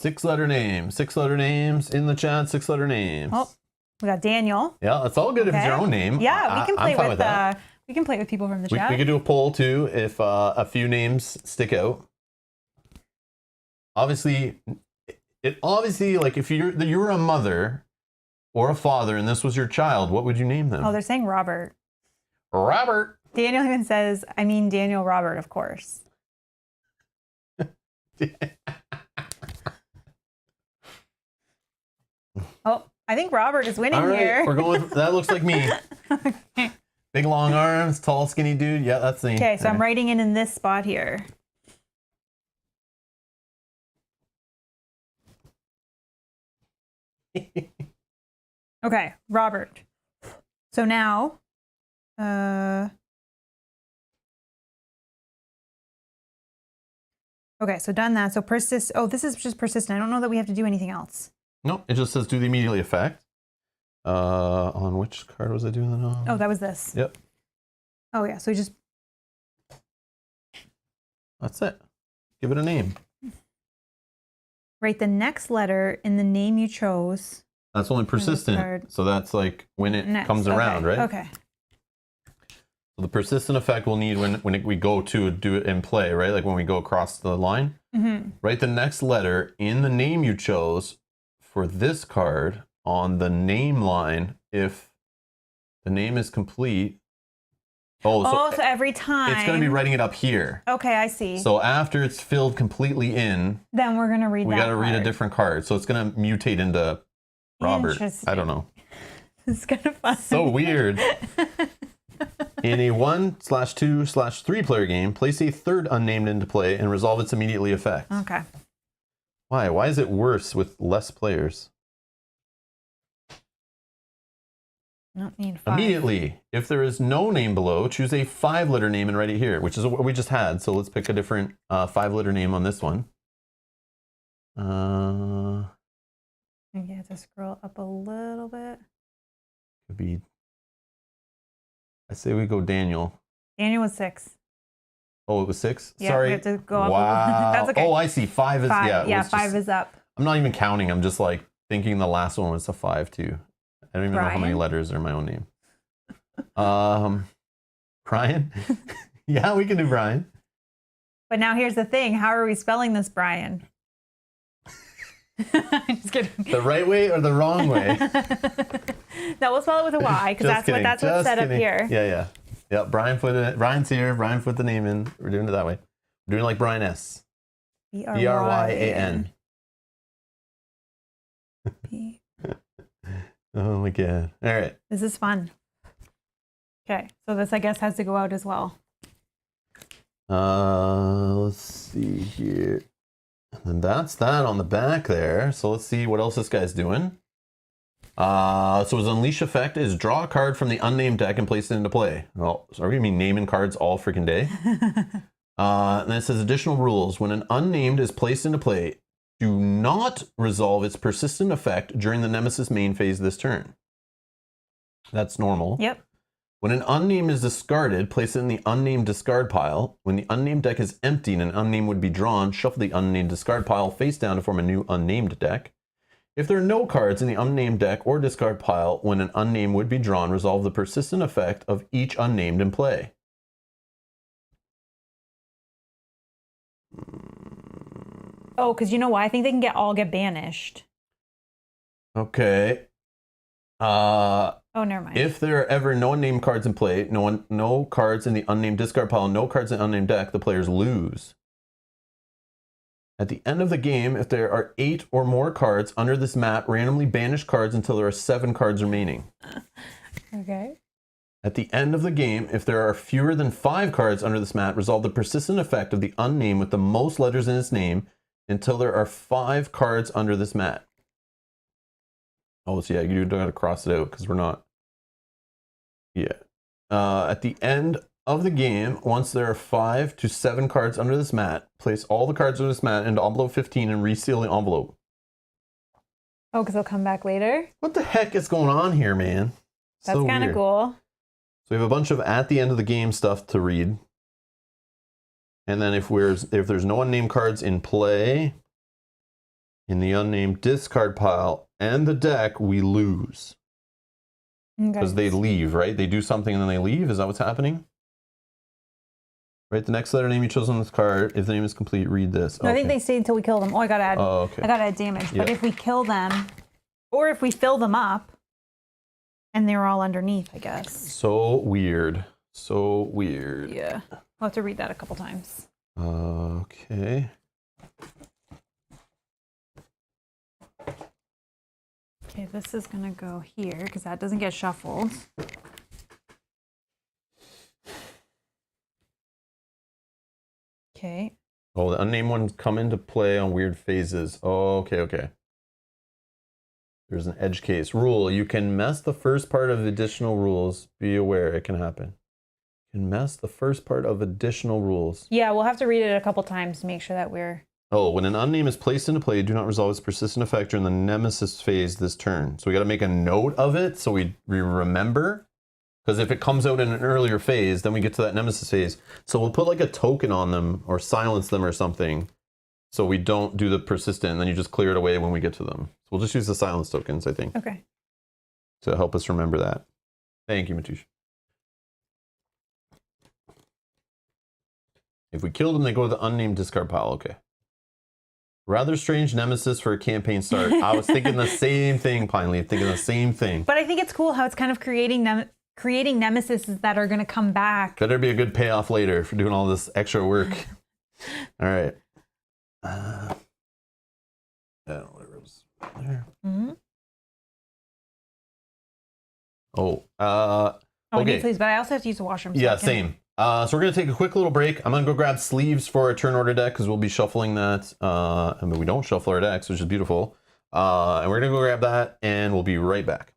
S1: 6-letter name. 6-letter names in the chat. 6-letter names.
S2: Oh, we got Daniel.
S1: Yeah, that's all good if it's your own name.
S2: Yeah, we can play with we can play with people from the chat.
S1: We could do a poll too if a few names stick out. Obviously, like if you were a mother or a father and this was your child, what would you name them?
S2: Oh, they're saying Robert.
S1: Robert.
S2: Daniel even says, I mean Daniel Robert, of course. Oh, I think Robert is winning here.
S1: We're going. That looks like me. Okay. Big long arms, tall, skinny dude. Yeah, that's me.
S2: Okay, so I'm writing in this spot here. Okay, Robert. So now, okay, so done that. So persist. Oh, this is just persistent. I don't know that we have to do anything else.
S1: No, it just says do the immediately effect. On which card was I doing that on?
S2: Oh, that was this.
S1: Yep.
S2: Oh yeah, so we just.
S1: That's it. Give it a name.
S2: Write the next letter in the name you chose.
S1: That's only persistent. So that's like when it comes around, right?
S2: Okay.
S1: So the persistent effect we'll need when we go to do it in play, right? Like when we go across the line.
S2: Mm-hmm.
S1: Write the next letter in the name you chose for this card on the name line if the name is complete.
S2: Oh, so every time.
S1: It's going to be writing it up here.
S2: Okay, I see.
S1: So after it's filled completely in,
S2: then we're going to read
S1: we got to read a different card. So it's going to mutate into Robert. I don't know.
S2: It's kind of fun.
S1: So weird. In a 1/2/3 player game, place a third unnamed into play and resolve its immediately effect.
S2: Okay.
S1: Why? Why is it worse with less players?
S2: Don't need 5.
S1: Immediately, if there is no name below, choose a 5-letter name and write it here, which is what we just had. So let's pick a different 5-letter name on this one.
S2: You have to scroll up a little bit.
S1: Could be. I say we go Daniel.
S2: Daniel was 6.
S1: Oh, it was 6?
S2: Yeah,
S1: Sorry.
S2: we have to go up.
S1: Wow.
S2: That's okay.
S1: Oh, I see. 5 is,
S2: yeah, 5 is up.
S1: I'm not even counting. I'm just like thinking the last one was a 5 too. I don't even know how many letters are in my own name. Brian? Yeah, we can do Brian.
S2: But now here's the thing. How are we spelling this Brian? Just kidding.
S1: The right way or the wrong way?
S2: No, we'll spell it with a Y because that's what's set up here.
S1: Yeah. Yep, Brian's here. Brian put the name in. We're doing it that way. We're doing it like Brian S. Bryan. Oh my god. All right.
S2: This is fun. Okay, so this I guess has to go out as well.
S1: Let's see here. And that's that on the back there. So let's see what else this guy's doing. So his unleash effect is draw a card from the unnamed deck and place it into play. Well, so are we gonna be naming cards all freaking day? And then it says additional rules. When an unnamed is placed into play, do not resolve its persistent effect during the Nemesis main phase this turn. That's normal.
S2: Yep.
S1: When an unnamed is discarded, place it in the unnamed discard pile. When the unnamed deck is empty and an unnamed would be drawn, shuffle the unnamed discard pile face down to form a new unnamed deck. If there are no cards in the unnamed deck or discard pile when an unnamed would be drawn, resolve the persistent effect of each unnamed in play.
S2: Oh, because you know why? I think they can all get banished.
S1: Okay.
S2: Oh, never mind.
S1: If there are ever no unnamed cards in play, no cards in the unnamed discard pile, no cards in the unnamed deck, the players lose. At the end of the game, if there are 8 or more cards under this mat, randomly banish cards until there are 7 cards remaining.
S2: Okay.
S1: At the end of the game, if there are fewer than 5 cards under this mat, resolve the persistent effect of the unnamed with the most letters in its name until there are 5 cards under this mat. Oh, so yeah, you don't have to cross it out because we're not. Yeah. At the end of the game, once there are 5 to 7 cards under this mat, place all the cards under this mat into envelope 15 and reseal the envelope.
S2: Oh, because they'll come back later?
S1: What the heck is going on here, man?
S2: That's kind of cool.
S1: So we have a bunch of at the end of the game stuff to read. And then if there's no unnamed cards in play, in the unnamed discard pile and the deck, we lose. Because they leave, right? They do something and then they leave. Is that what's happening? Right, the next letter name you chose on this card. If the name is complete, read this.
S2: No, okay. I think they stay until we kill them. Oh, I gotta add.
S1: Oh, okay.
S2: I gotta add damage. Yep. But if we kill them, or if we fill them up, and they're all underneath, I guess.
S1: So weird. So weird.
S2: Yeah, we'll have to read that a couple times.
S1: Okay.
S2: Okay, this is gonna go here because that doesn't get shuffled. Okay.
S1: Oh, the unnamed ones come into play on weird phases. Oh, okay. There's an edge case. Rule, you can mess the first part of additional rules. Be aware, it can happen. You can mess the first part of additional rules.
S2: Yeah, we'll have to read it a couple times to make sure that we're...
S1: Oh, when an unnamed is placed into play, do not resolve its persistent effect during the Nemesis phase this turn. So we got to make a note of it so we remember. Because if it comes out in an earlier phase, then we get to that Nemesis phase. So we'll put like a token on them or silence them or something. So we don't do the persistent, and then you just clear it away when we get to them. So we'll just use the silence tokens, I think.
S2: Okay.
S1: To help us remember that. Thank you, Matush. If we kill them, they go to the unnamed discard pile. Okay. Rather strange nemesis for a campaign start. I was thinking the same thing, Pinely. Thinking the same thing.
S2: But I think it's cool how it's kind of creating nemesis that are going to come back.
S1: Better be a good payoff later for doing all this extra work. All right. Whatever was there.
S2: Mm-hmm.
S1: Okay.
S2: Please, but I also have to use the washroom. So
S1: yeah, same. So we're going to take a quick little break. I'm going to go grab sleeves for our turn order deck because we'll be shuffling that. I mean, we don't shuffle our decks, which is beautiful. And we're going to go grab that and we'll be right back.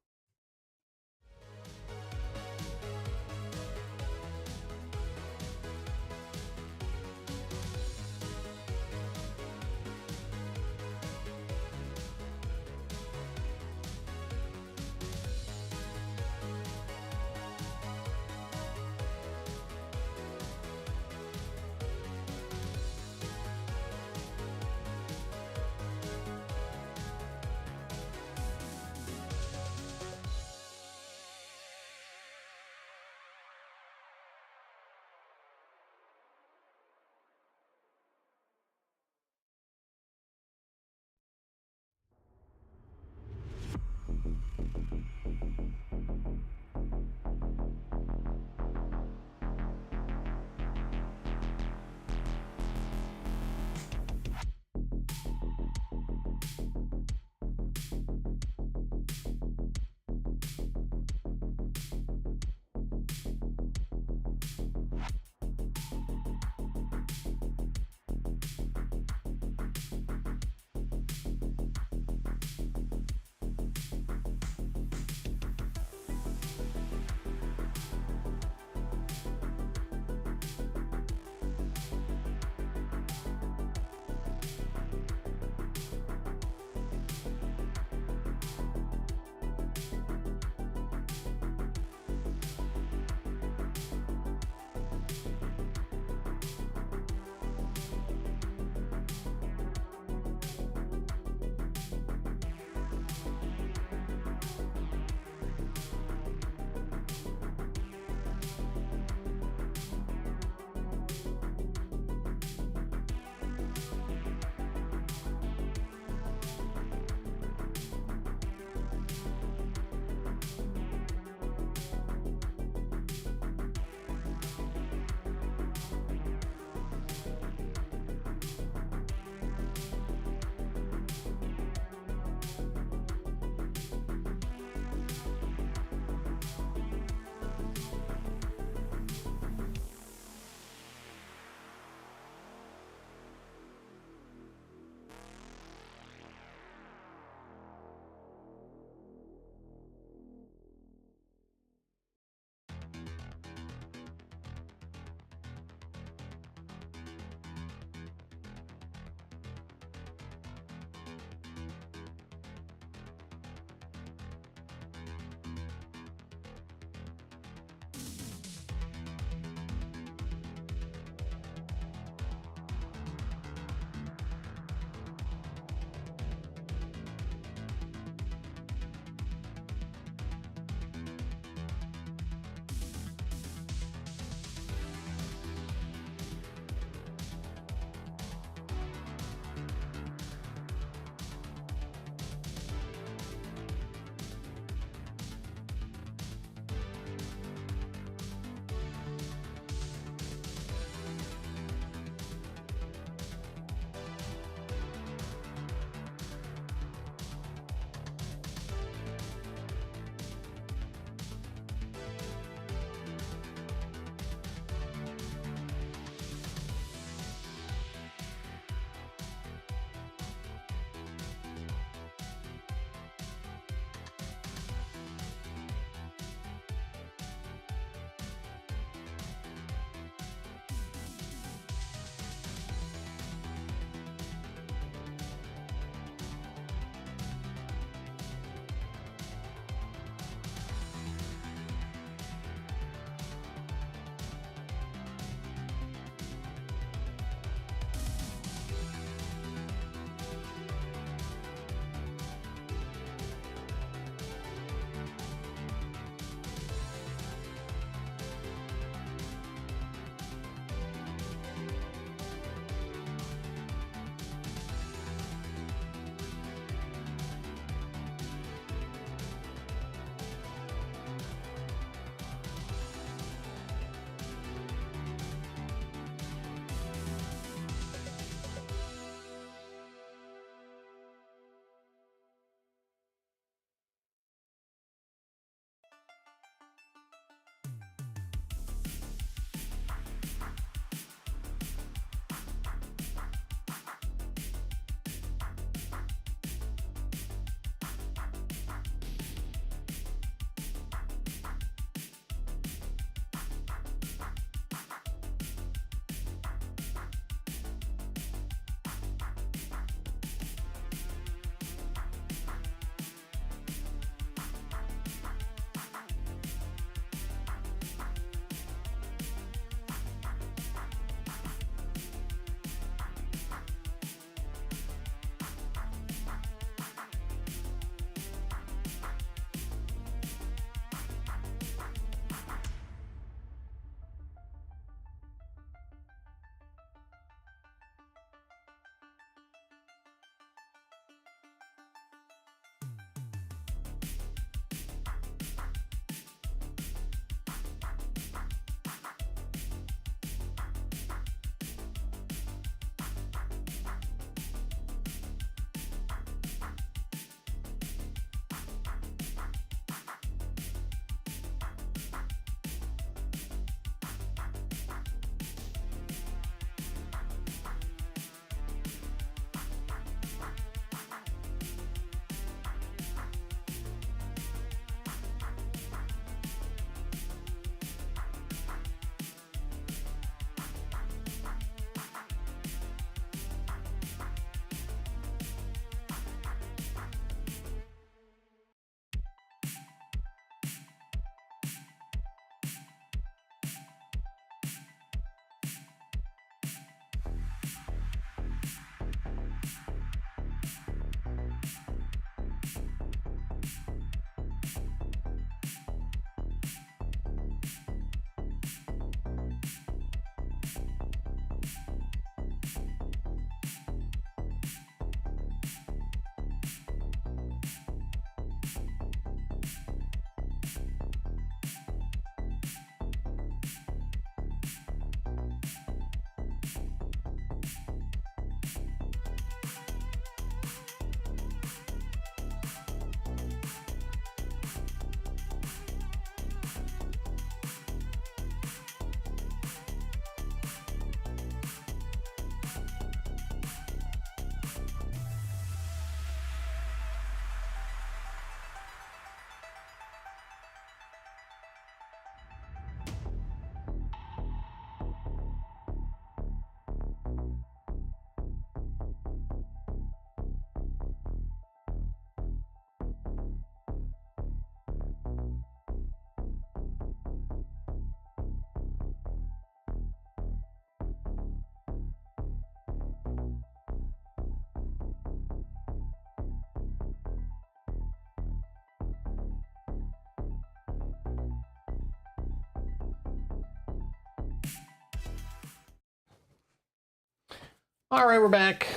S1: All right, we're back.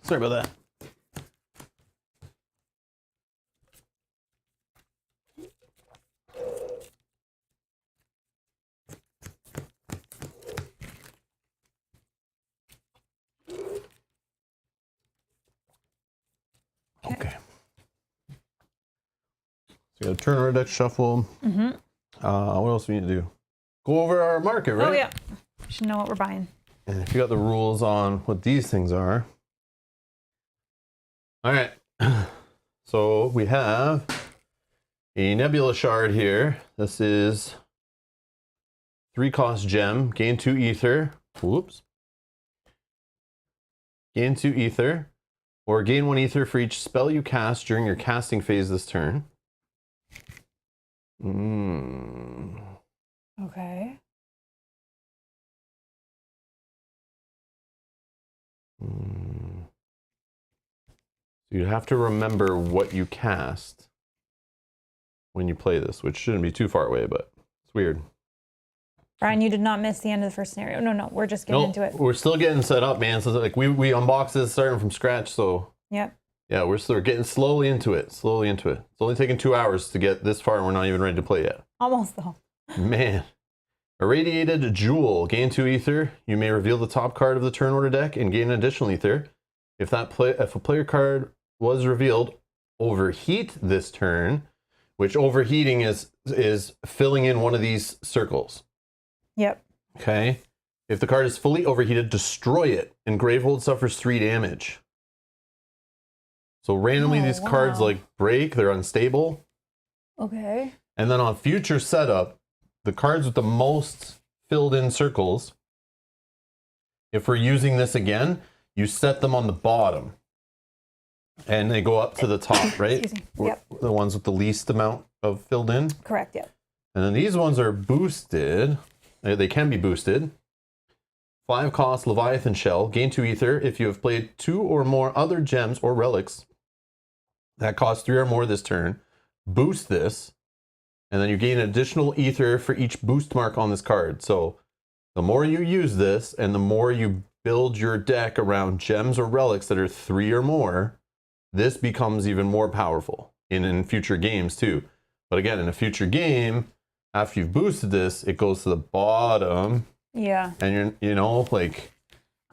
S1: Sorry about that. Okay. So we got to turn our deck shuffle. Mm-hmm. What else do we need to do? Go over our market, right?
S2: Oh, yeah. We should know what we're buying.
S1: And if you got the rules on what these things are. All right. So we have a Nebula Shard here. This is 3-cost gem. Gain 2 ether. Whoops. Gain 2 ether. Or gain 1 ether for each spell you cast during your casting phase this turn.
S2: Okay.
S1: So you have to remember what you cast when you play this, which shouldn't be too far away, but it's weird.
S2: Brian, you did not miss the end of the first scenario. No, we're just getting into it.
S1: We're still getting set up, man. So like we unboxed this starting from scratch, so
S2: yep.
S1: Yeah, we're getting slowly into it. It's only taken 2 hours to get this far, and we're not even ready to play yet.
S2: Almost though.
S1: Man. Irradiated Jewel. Gain 2 ether. You may reveal the top card of the turn order deck and gain an additional ether. If a player card was revealed, overheat this turn, which overheating is filling in one of these circles.
S2: Yep.
S1: Okay. If the card is fully overheated, destroy it, and Gravehold suffers 3 damage. So randomly these cards like break, they're unstable.
S2: Okay.
S1: And then on future setup, the cards with the most filled in circles, if we're using this again, you set them on the bottom. And they go up to the top, right?
S2: Excuse me. Yep.
S1: The ones with the least amount of filled in.
S2: Correct, yep.
S1: And then these ones are boosted. They can be boosted. 5-cost Leviathan Shell. Gain 2 ether if you have played 2 or more other gems or relics that cost 3 or more this turn. Boost this. And then you gain an additional ether for each boost mark on this card. So the more you use this and the more you build your deck around gems or relics that are 3 or more, this becomes even more powerful in future games too. But again, in a future game, after you've boosted this, it goes to the bottom.
S2: Yeah.
S1: And like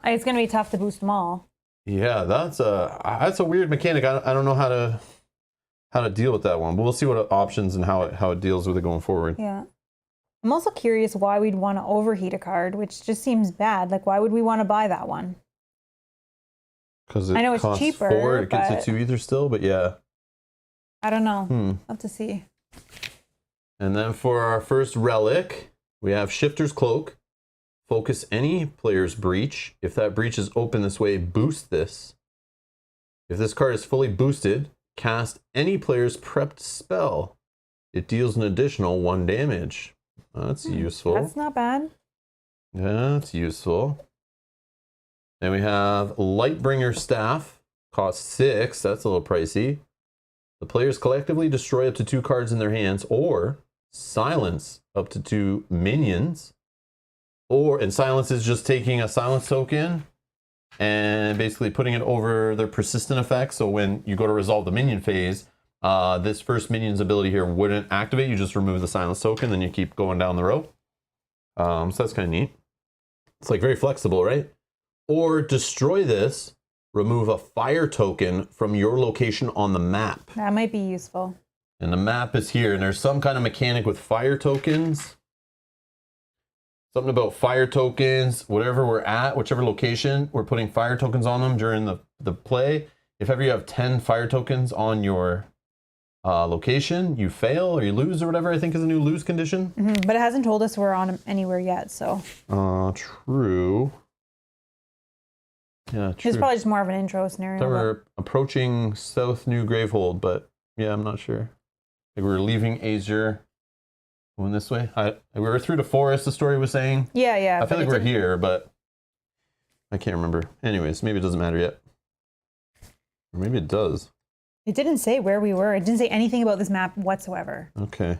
S2: it's gonna be tough to boost them all.
S1: Yeah, that's a weird mechanic. I don't know how to deal with that one, but we'll see what options and how it deals with it going forward.
S2: Yeah. I'm also curious why we'd want to overheat a card, which just seems bad. Like, why would we want to buy that one?
S1: Because
S2: I know it's
S1: costs
S2: cheaper,
S1: 4, it gets you 2 ether still, but yeah.
S2: I don't know. I'll have to see.
S1: And then for our first relic, we have Shifter's Cloak. Focus any player's breach. If that breach is open this way, boost this. If this card is fully boosted, cast any player's prepped spell. It deals an additional 1 damage. That's useful.
S2: That's not bad.
S1: Yeah, that's useful. Then we have Lightbringer Staff. Costs 6. That's a little pricey. The players collectively destroy up to 2 cards in their hands, or silence up to 2 minions. And silence is just taking a silence token and basically putting it over their persistent effect. So when you go to resolve the minion phase, this first minion's ability here wouldn't activate. You just remove the silence token, then you keep going down the row. So that's kind of neat. It's like very flexible, right? Or destroy this, remove a fire token from your location on the map.
S2: That might be useful.
S1: And the map is here, and there's some kind of mechanic with fire tokens. Something about fire tokens, whatever we're at, whichever location, we're putting fire tokens on them during the play. If ever you have 10 fire tokens on your location, you fail or you lose or whatever, I think is a new lose condition.
S2: Mm-hmm. But it hasn't told us we're on anywhere yet, so.
S1: True. Yeah, true.
S2: It's probably just more of an intro scenario.
S1: So we're approaching South New Gravehold, but yeah, I'm not sure. Like we're leaving Azure. Going this way. We were through the forest, the story was saying.
S2: Yeah.
S1: I feel like we're here, but I can't remember. Anyways, maybe it doesn't matter yet. Or maybe it does.
S2: It didn't say where we were. It didn't say anything about this map whatsoever.
S1: Okay.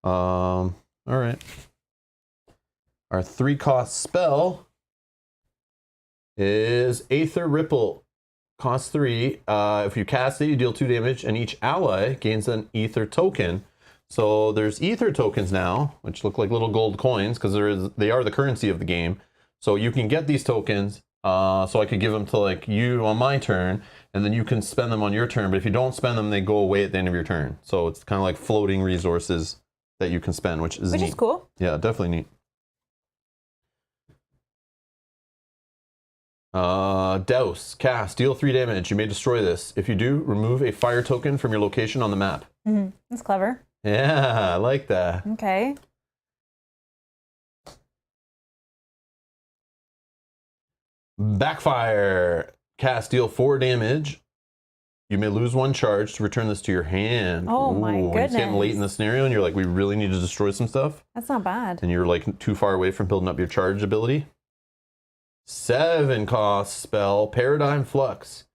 S1: All right. Our 3-cost spell is Aether Ripple. Cost 3. If you cast it, you deal 2 damage, and each ally gains an Ether token. So there's Ether tokens now, which look like little gold coins, because they are the currency of the game. So you can get these tokens. So I could give them to like you on my turn, and then you can spend them on your turn. But if you don't spend them, they go away at the end of your turn. So it's kind of like floating resources that you can spend, which is neat.
S2: Cool.
S1: Yeah, definitely neat. Douse, cast, deal 3 damage. You may destroy this. If you do, remove a fire token from your location on the map.
S2: That's clever.
S1: Yeah, I like that.
S2: Okay.
S1: Backfire, cast, deal 4 damage. You may lose 1 charge to return this to your hand.
S2: Oh my goodness.
S1: It's getting late in the scenario and you're like, we really need to destroy some stuff.
S2: That's not bad.
S1: And you're like too far away from building up your charge ability. 7 cost spell, Paradigm Flux.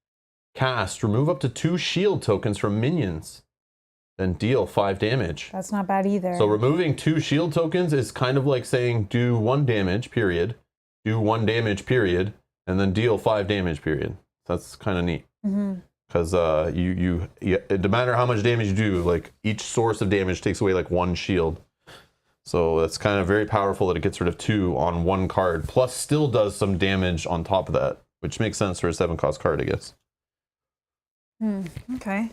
S1: Cast, remove up to 2 shield tokens from minions. Then deal 5 damage.
S2: That's not bad either.
S1: So removing 2 shield tokens is kind of like saying do 1 damage, period. Do 1 damage, period. And then deal 5 damage, period. That's kind of neat. Because no matter how much damage you do, like each source of damage takes away like 1 shield. So that's kind of very powerful that it gets rid of 2 on 1 card, plus still does some damage on top of that, which makes sense for a 7 cost card, I guess.
S2: Okay.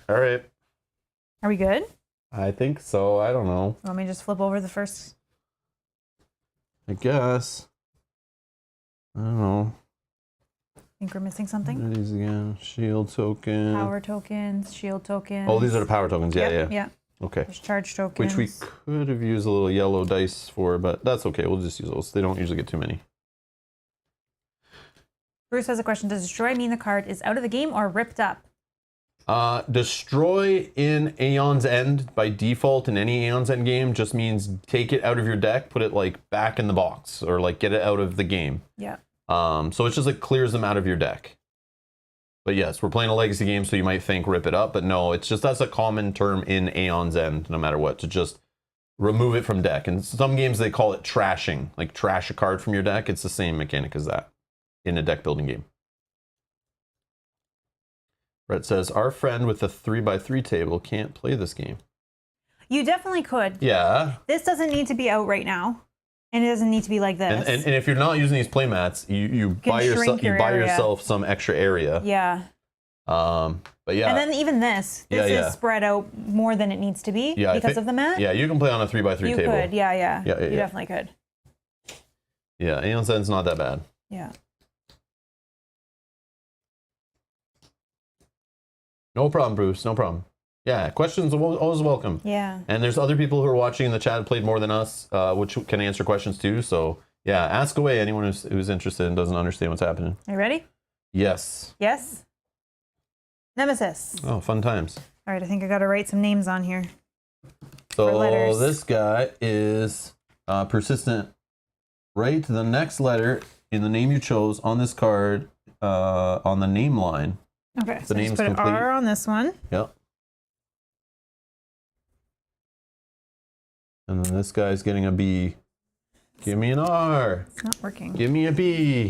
S1: All right.
S2: Are we good?
S1: I think so. I don't know.
S2: Want me to just flip over the first?
S1: I guess. I don't know.
S2: Think we're missing something?
S1: These again. Shield token.
S2: Power tokens, shield tokens.
S1: Oh, these are the power tokens. Yeah,
S2: Yeah.
S1: Okay.
S2: There's charge tokens.
S1: Which we could have used a little yellow dice for, but that's okay. We'll just use those. They don't usually get too many.
S2: Bruce has a question. Does destroy mean the card is out of the game or ripped up?
S1: Destroy in Aeon's End by default in any Aeon's End game just means take it out of your deck, put it like back in the box, or like get it out of the game.
S2: Yeah.
S1: So it's just like clears them out of your deck. But yes, we're playing a legacy game, so you might think rip it up, but no, it's just that's a common term in Aeon's End, no matter what, to just remove it from deck. And some games they call it trashing, like trash a card from your deck. It's the same mechanic as that in a deck building game. Brett says, our friend with the 3x3 table can't play this game.
S2: You definitely could.
S1: Yeah.
S2: This doesn't need to be out right now. And it doesn't need to be like this.
S1: And if you're not using these playmats, you buy yourself some extra area.
S2: Yeah.
S1: But yeah.
S2: And then even this is spread out more than it needs to be because of the mat.
S1: Yeah, you can play on a 3x3 table.
S2: You could, yeah. You definitely could.
S1: Yeah, Aeon's End's not that bad.
S2: Yeah.
S1: No problem, Bruce. No problem. Yeah, questions are always welcome.
S2: Yeah.
S1: And there's other people who are watching in the chat played more than us, which can answer questions too. So yeah, ask away anyone who's interested and doesn't understand what's happening.
S2: Are you ready?
S1: Yes.
S2: Yes. Nemesis.
S1: Oh, fun times.
S2: All right, I think I got to write some names on here.
S1: So this guy is persistent. Write the next letter in the name you chose on this card on the name line.
S2: Okay, so just put an R on this one.
S1: Yep. And then this guy's getting a B. Give me an R.
S2: It's not working.
S1: Give me a B.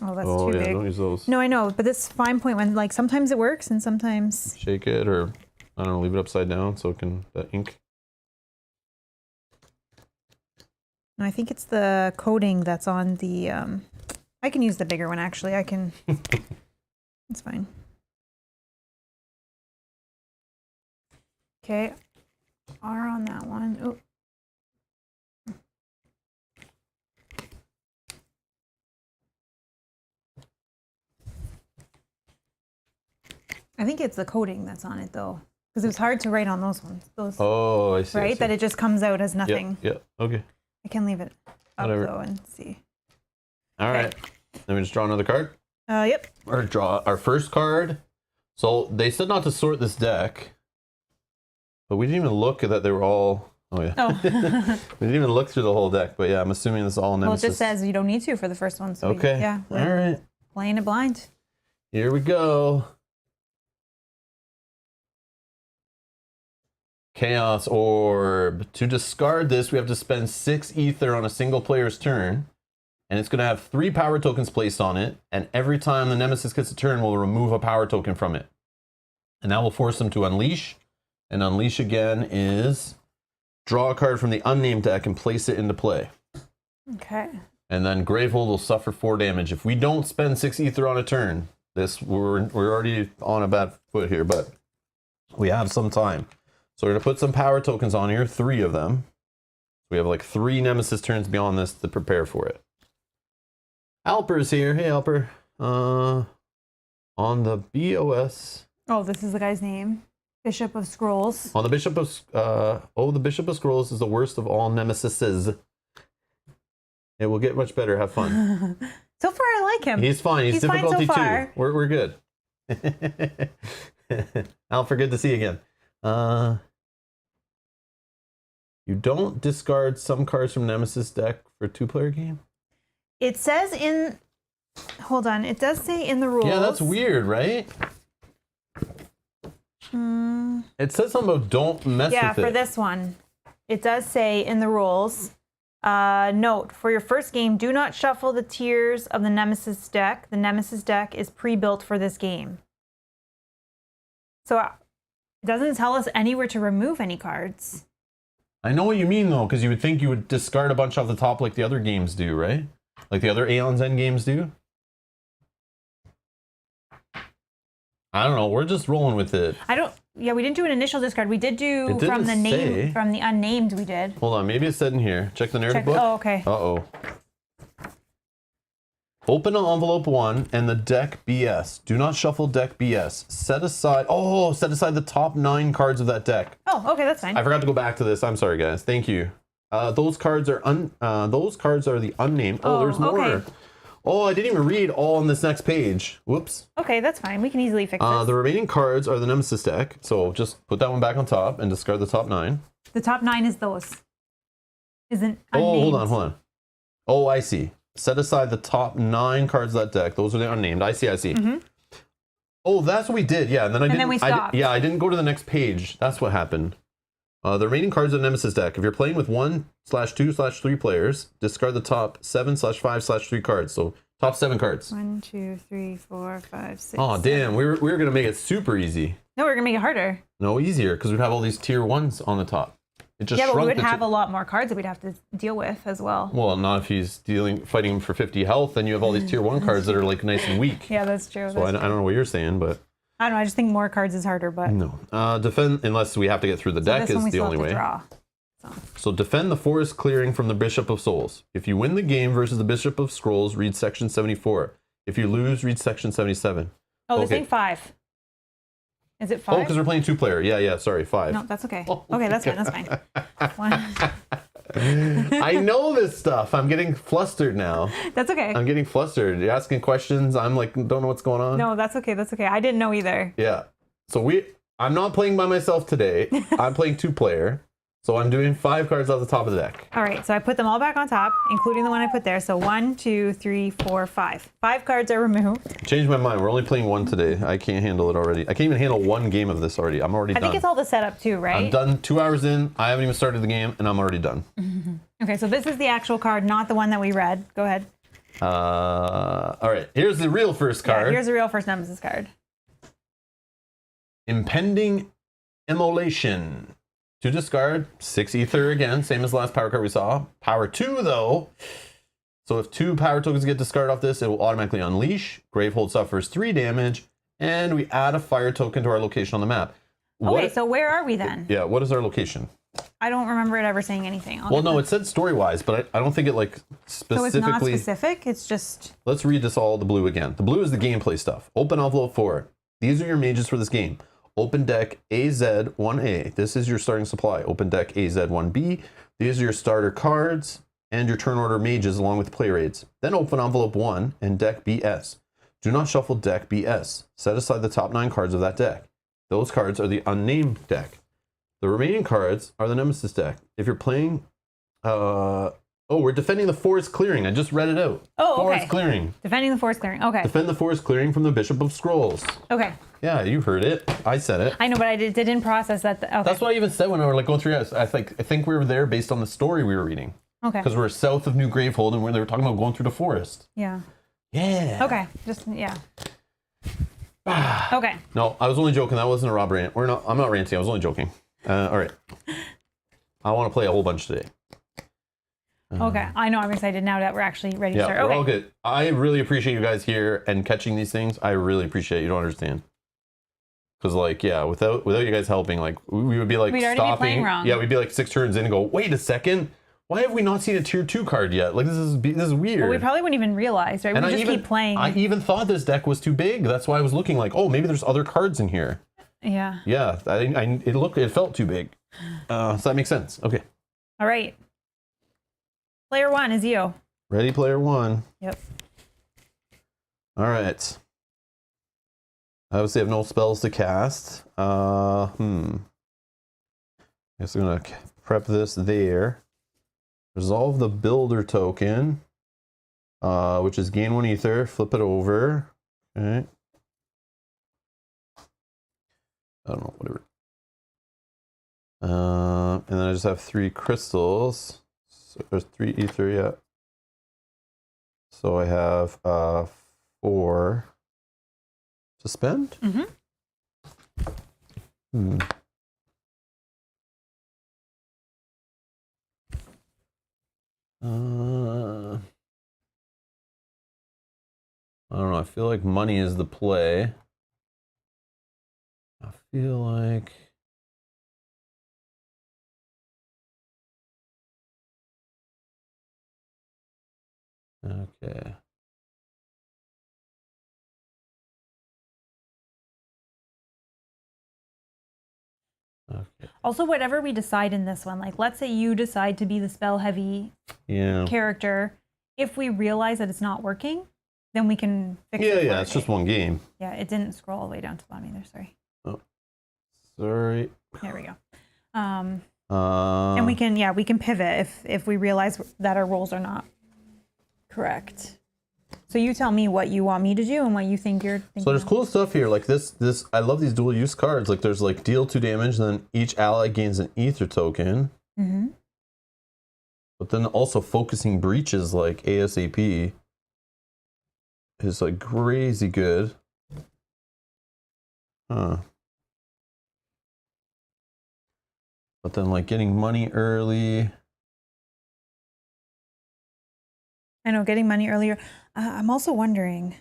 S2: Oh, that's too big.
S1: Don't use those.
S2: No, I know, but this fine point one, like sometimes it works and sometimes...
S1: Shake it or, I don't know, leave it upside down so it can, the ink.
S2: No, I think it's the coating that's on the, I can use the bigger one actually. I can, it's fine. Okay, R on that one. Oh. I think it's the coating that's on it though, because it was hard to write on those ones.
S1: Oh, I see.
S2: Right, that it just comes out as nothing.
S1: Yep. Okay.
S2: I can leave it up though and see.
S1: All right. Let me just draw another card.
S2: Yep.
S1: Or draw our first card. So they said not to sort this deck, but we didn't even look at that. They were all. Oh yeah. Oh. We didn't even look through the whole deck, but yeah, I'm assuming this is all Nemesis.
S2: Well, it just says you don't need to for the first one. So
S1: okay.
S2: Yeah.
S1: All right.
S2: Playing it blind.
S1: Here we go. Chaos Orb. To discard this, we have to spend 6 ether on a single player's turn. And it's going to have 3 power tokens placed on it. And every time the Nemesis gets a turn, we'll remove a power token from it. And that will force them to unleash. And unleash again is draw a card from the unnamed deck and place it into play.
S2: Okay.
S1: And then Gravehold will suffer 4 damage. If we don't spend 6 ether on a turn, we're already on a bad foot here, but we have some time. So we're going to put some power tokens on here, 3 of them. We have like 3 Nemesis turns beyond this to prepare for it. Alper's here. Hey, Alper. On the BOS.
S2: Oh, this is the guy's name. Bishop of Scrolls.
S1: On the Bishop of... the Bishop of Scrolls is the worst of all Nemesises. It will get much better. Have fun.
S2: So far, I like him.
S1: He's fine. He's difficulty
S2: fine so
S1: 2. We're good. Alper, good to see you again. You don't discard some cards from Nemesis deck for a 2-player game?
S2: It says in... Hold on. It does say in the rules.
S1: Yeah, that's weird, right? It says something about don't mess with it.
S2: Yeah, for this one. It does say in the rules, note, for your first game, do not shuffle the tiers of the Nemesis deck. The Nemesis deck is pre-built for this game. So it doesn't tell us anywhere to remove any cards.
S1: I know what you mean, though, because you would think you would discard a bunch off the top like the other games do, right? Like the other Aeons end games do? I don't know. We're just rolling with it.
S2: Yeah, we didn't do an initial discard. We did do from the name, from the unnamed. We did.
S1: Hold on, maybe it's said in here. Check the narrative book.
S2: Oh, okay.
S1: Open envelope 1 and the deck BS. Do not shuffle deck BS. Set aside the top 9 cards of that deck.
S2: Oh, okay, that's fine.
S1: I forgot to go back to this. I'm sorry, guys. Thank you. Those cards are the unnamed. Oh, there's more. Okay. Oh, I didn't even read all on this next page. Whoops.
S2: Okay, that's fine. We can easily fix this.
S1: The remaining cards are the Nemesis deck. So just put that one back on top and discard the top 9.
S2: The top 9 is those. Isn't unnamed.
S1: Oh, hold on. Oh, I see. Set aside the top 9 cards of that deck. Those are the unnamed. I see.
S2: Mm-hmm.
S1: Oh, that's what we did. Yeah, and then
S2: we stopped.
S1: I didn't go to the next page. That's what happened. The remaining cards of the Nemesis deck. If you're playing with 1/2/3 players, discard the top 7/5/3 cards. So top 7 cards.
S2: 1, 2, 3, 4, 5, 6.
S1: Oh, damn. We were gonna make it super easy.
S2: No, we're gonna make it harder.
S1: No, easier, because we'd have all these tier 1s on the top. It just
S2: but we would have a lot more cards that we'd have to deal with as well.
S1: Well, not if he's fighting him for 50 health, then you have all these tier 1 cards that are like nice and weak.
S2: Yeah, that's true.
S1: So I don't know what you're saying, but
S2: I don't know. I just think more cards is harder, but
S1: no. Defend unless we have to get through the deck is the only way.
S2: Draw,
S1: so defend the forest clearing from the Bishop of Souls. If you win the game versus the Bishop of Scrolls, read section 74. If you lose, read section 77.
S2: Oh, this ain't 5. Is it 5?
S1: Oh, because we're playing 2-player. Yeah, sorry, 5.
S2: No, that's okay. Okay, that's fine. That's fine.
S1: I know this stuff. I'm getting flustered now.
S2: That's okay.
S1: I'm getting flustered. You're asking questions. I'm like, don't know what's going on.
S2: No, that's okay. That's okay. I didn't know either.
S1: Yeah. So I'm not playing by myself today. I'm playing 2-player. So I'm doing 5 cards off the top of the deck.
S2: All right. So I put them all back on top, including the one I put there. So 1, 2, 3, 4, 5. 5 cards are removed.
S1: Changed my mind. We're only playing 1 today. I can't handle it already. I can't even handle 1 game of this already. I'm already done.
S2: I think it's all the setup too, right?
S1: I'm done 2 hours in. I haven't even started the game, and I'm already done.
S2: Okay, so this is the actual card, not the one that we read. Go ahead.
S1: All right. Here's the real first card.
S2: Yeah, here's the real first Nemesis card.
S1: Impending Immolation. To discard, 6 ether again, same as the last power card we saw. Power 2 though. So if 2 power tokens get discarded off this, it will automatically unleash. Gravehold suffers 3 damage, and we add a fire token to our location on the map.
S2: Okay, so where are we then?
S1: Yeah, what is our location?
S2: I don't remember it ever saying anything.
S1: Well, no, it said story-wise, but I don't think it like specifically.
S2: So it's not specific. It's just.
S1: Let's read this all the blue again. The blue is the gameplay stuff. Open envelope 4. These are your mages for this game. Open deck AZ1A. This is your starting supply. Open deck AZ1B. These are your starter cards and your turn order mages along with play rates. Then open envelope 1 and deck BS. Do not shuffle deck BS. Set aside the top 9 cards of that deck. Those cards are the unnamed deck. The remaining cards are the Nemesis deck. If you're playing... we're defending the forest clearing. I just read it out.
S2: Oh, okay.
S1: Forest clearing.
S2: Defending the forest clearing. Okay.
S1: Defend the forest clearing from the Bishop of Scrolls.
S2: Okay.
S1: Yeah, you heard it. I said it.
S2: I know, but I didn't process that. Okay.
S1: That's what I even said when we were like going through it. I think we were there based on the story we were reading.
S2: Okay.
S1: Because we're south of New Gravehold, and they were talking about going through the forest.
S2: Yeah.
S1: Yeah.
S2: Okay. Just yeah. Okay.
S1: No, I was only joking. That wasn't a Rob rant. I'm not ranting. I was only joking. All right. I want to play a whole bunch today.
S2: Okay. I know. I'm excited now that we're actually ready to start.
S1: We're all good. I really appreciate you guys here and catching these things. I really appreciate it. You don't understand. Because, like, yeah, without you guys helping, like, we would be, like,
S2: we'd
S1: stopping.
S2: already be playing wrong.
S1: Yeah, we'd be, like, 6 turns in and go, wait a second. Why have we not seen a tier 2 card yet? Like, this is weird.
S2: Well, we probably wouldn't even realize, right? We just keep playing.
S1: I even thought this deck was too big. That's why I was looking like, oh, maybe there's other cards in here.
S2: Yeah.
S1: Yeah, it felt too big. So that makes sense. Okay.
S2: All right. Player 1 is you.
S1: Ready, player 1.
S2: Yep.
S1: All right. I obviously have no spells to cast. I guess I'm gonna prep this there. Resolve the builder token, which is gain 1 ether. Flip it over. Okay. I don't know, whatever. And then I just have 3 crystals. So there's 3 ether, yeah. So I have 4 to spend.
S2: Mm-hmm.
S1: I don't know. I feel like money is the play. I feel like okay. Okay.
S2: Also, whatever we decide in this one, like let's say you decide to be the spell heavy character. If we realize that it's not working, then we can fix it.
S1: Yeah, it's just one game.
S2: Yeah, it didn't scroll all the way down to the bottom either. Sorry.
S1: Oh, sorry.
S2: There we go. And we can pivot if we realize that our rolls are not correct. So you tell me what you want me to do and what you think you're thinking.
S1: So there's cool stuff here, like this. I love these dual use cards. Like there's like deal 2 damage, then each ally gains an ether token.
S2: Mm-hmm.
S1: But then also focusing breaches like ASAP is like crazy good. Huh. But then like getting money early.
S2: I know, getting money earlier. I'm also wondering,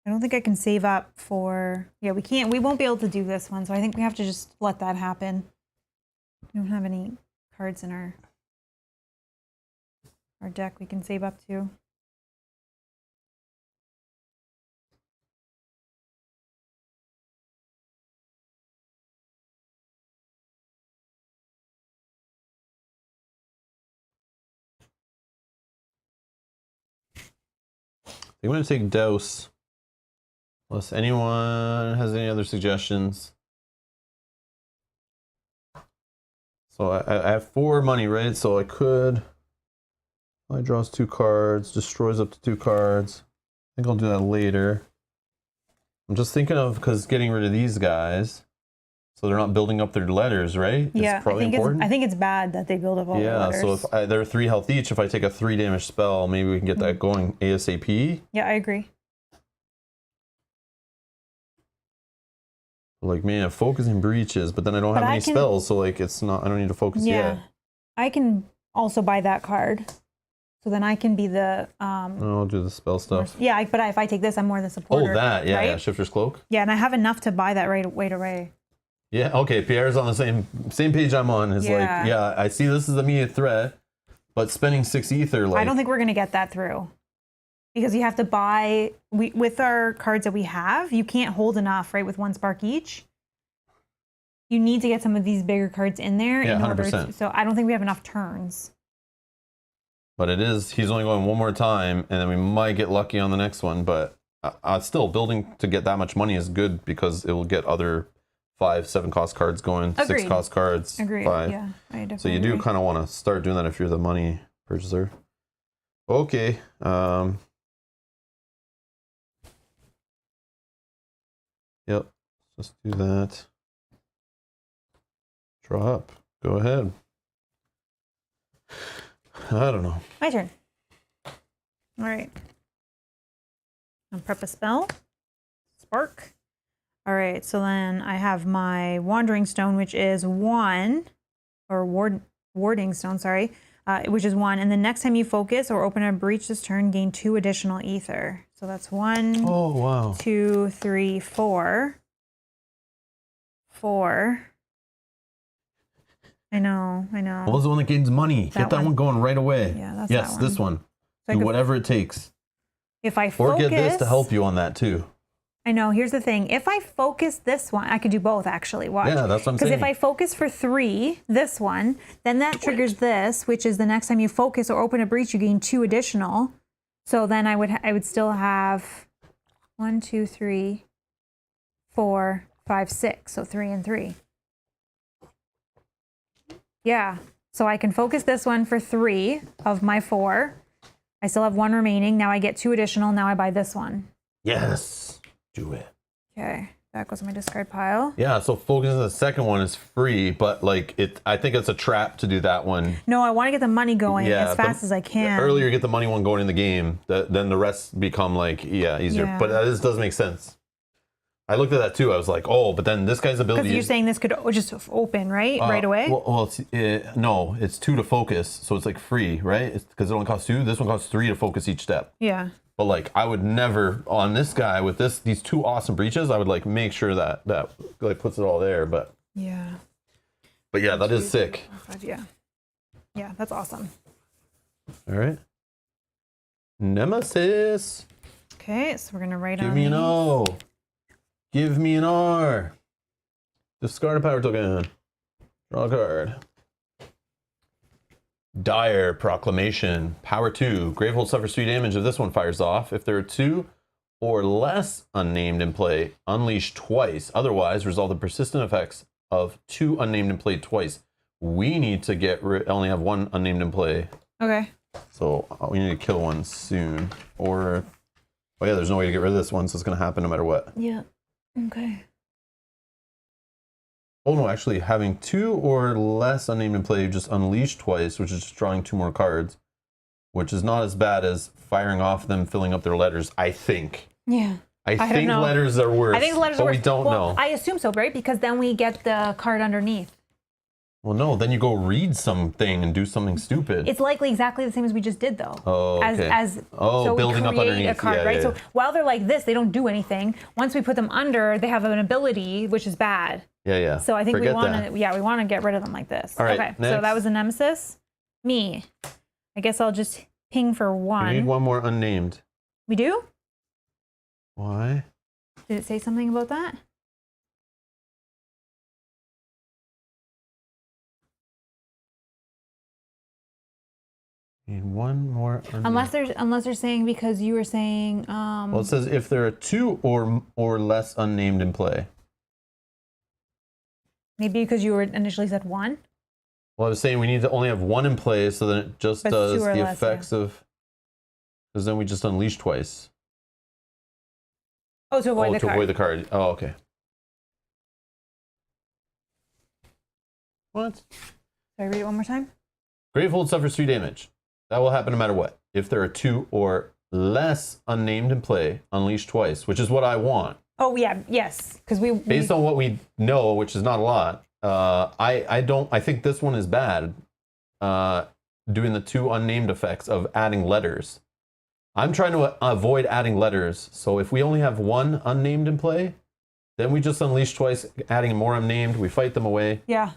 S2: I don't think I can save up for, we won't be able to do this one. So I think we have to just let that happen. We don't have any cards in our deck we can save up to.
S1: I'm going to take Dose. Unless anyone has any other suggestions. So I have 4 money, right? So I could. I draws 2 cards, destroys up to 2 cards. I think I'll do that later. I'm just thinking of because getting rid of these guys, so they're not building up their letters, right?
S2: Yeah,
S1: it's probably important.
S2: I think it's bad that they build up all the letters.
S1: Yeah, so if they're 3 health each, if I take a 3 damage spell, maybe we can get that going ASAP.
S2: Yeah, I agree.
S1: Like, man, focusing breaches, but then I don't have any spells, so like it's not. I don't need to focus yet.
S2: I can also buy that card, so then I can be the.
S1: I'll do the spell stuff.
S2: Yeah, but if I take this, I'm more the supporter.
S1: Oh, that
S2: right?
S1: Yeah, Shifter's Cloak.
S2: Yeah, and I have enough to buy that right away.
S1: Yeah, okay. Pierre's on the same page I'm on. Is like, I see this is immediate threat, but spending 6 ether. Like,
S2: I don't think we're gonna get that through. Because you have to buy, with our cards that we have, you can't hold enough, right, with 1 spark each. You need to get some of these bigger cards in there in order
S1: 100%.
S2: to, so I don't think we have enough turns.
S1: But he's only going 1 more time, and then we might get lucky on the next one, but still, building to get that much money is good because it will get other 5, 7 cost cards going,
S2: Agreed.
S1: 6 cost cards,
S2: Agreed.
S1: 5.
S2: Yeah, I definitely
S1: So you do kind of want to start doing that if you're the money purchaser. Okay. Yep. Let's do that. Draw up. Go ahead. I don't know.
S2: My turn. All right. I'll prep a spell. Spark. All right, so then I have my Wandering Stone, which is 1, or Warding Stone, sorry, which is 1. And the next time you focus or open a breach this turn, gain 2 additional ether. So that's 1,
S1: oh, wow.
S2: 2, 3, 4. 4. I know.
S1: What was the one that gains money? Get that one going right away.
S2: Yeah, that's
S1: yes,
S2: that one.
S1: This one.
S2: So
S1: do whatever it takes.
S2: If I focus...
S1: Or get this to help you on that, too.
S2: I know. Here's the thing. If I focus this one, I could do both, actually. Watch.
S1: Yeah, that's what I'm saying.
S2: Because if I focus for 3, this one, then that triggers this, which is the next time you focus or open a breach, you gain 2 additional. So then I would still have 1, 2, 3, 4, 5, 6. So 3 and 3. Yeah. So I can focus this one for 3 of my 4. I still have 1 remaining. Now I get 2 additional. Now I buy this one.
S1: Yes. Do it.
S2: Okay. That goes in my discard pile.
S1: Yeah, so focus on the second one is free, but like I think it's a trap to do that one.
S2: No, I want to get the money going as fast as I can.
S1: The earlier you get the money one going in the game, then the rest become like, easier. Yeah. But that does make sense. I looked at that too. I was like, oh, but then this guy's ability.
S2: Because you're saying this could just open, right? Right away?
S1: Well no, it's 2 to focus, so it's like free, right? Because it only costs 2. This one costs 3 to focus each step.
S2: Yeah.
S1: But like, I would never on this guy with these 2 awesome breaches. I would like make sure that like puts it all there. But
S2: yeah.
S1: But yeah, that is sick.
S2: 5, yeah. Yeah, that's awesome.
S1: All right. Nemesis.
S2: Okay, so we're gonna write on.
S1: Give me an O. Give me an R. Discard a power token. Draw a card. Dire Proclamation. Power 2. Gravehold suffers 3 damage if this one fires off. If there are 2 or less unnamed in play, unleash twice. Otherwise, resolve the persistent effects of 2 unnamed in play twice. We need to only have 1 unnamed in play.
S2: Okay.
S1: So we need to kill one soon. Or, oh yeah, there's no way to get rid of this one, so it's going to happen no matter what.
S2: Yeah. Okay.
S1: Oh no, actually having 2 or less unnamed in play, just unleash twice, which is just drawing 2 more cards, which is not as bad as firing off them, filling up their letters, I think.
S2: Yeah.
S1: I think letters are worse.
S2: I think letters are worse.
S1: We don't know.
S2: I assume so, right? Because then we get the card underneath.
S1: Well, no, then you go read something and do something stupid.
S2: It's likely exactly the same as we just did, though.
S1: Oh, okay.
S2: So
S1: building up underneath
S2: a card, right? So while they're like this, they don't do anything. Once we put them under, they have an ability, which is bad.
S1: Yeah.
S2: So I think we want to get rid of them like this.
S1: All right,
S2: okay.
S1: next.
S2: So that was a nemesis. Me. I guess I'll just ping for 1.
S1: We need 1 more unnamed.
S2: We do?
S1: Why?
S2: Did it say something about that?
S1: Need 1 more unnamed.
S2: Unless they're saying because you were saying
S1: well, it says if there are 2 or less unnamed in play.
S2: Maybe because you were initially said 1?
S1: Well, I was saying we need to only have 1 in play, so then it just does the effects of. Because then we just unleash twice.
S2: Oh, to avoid the card.
S1: To avoid the card. Oh, okay. What?
S2: Sorry, read it one more time.
S1: Gravehold suffers 3 damage. That will happen no matter what. If there are 2 or less unnamed in play, unleash twice, which is what I want.
S2: Oh yeah, yes, because
S1: based on what we know, which is not a lot. I think this one is bad. Doing the 2 unnamed effects of adding letters. I'm trying to avoid adding letters. So if we only have 1 unnamed in play, then we just unleash twice, adding more unnamed. We fight them away.
S2: Yeah.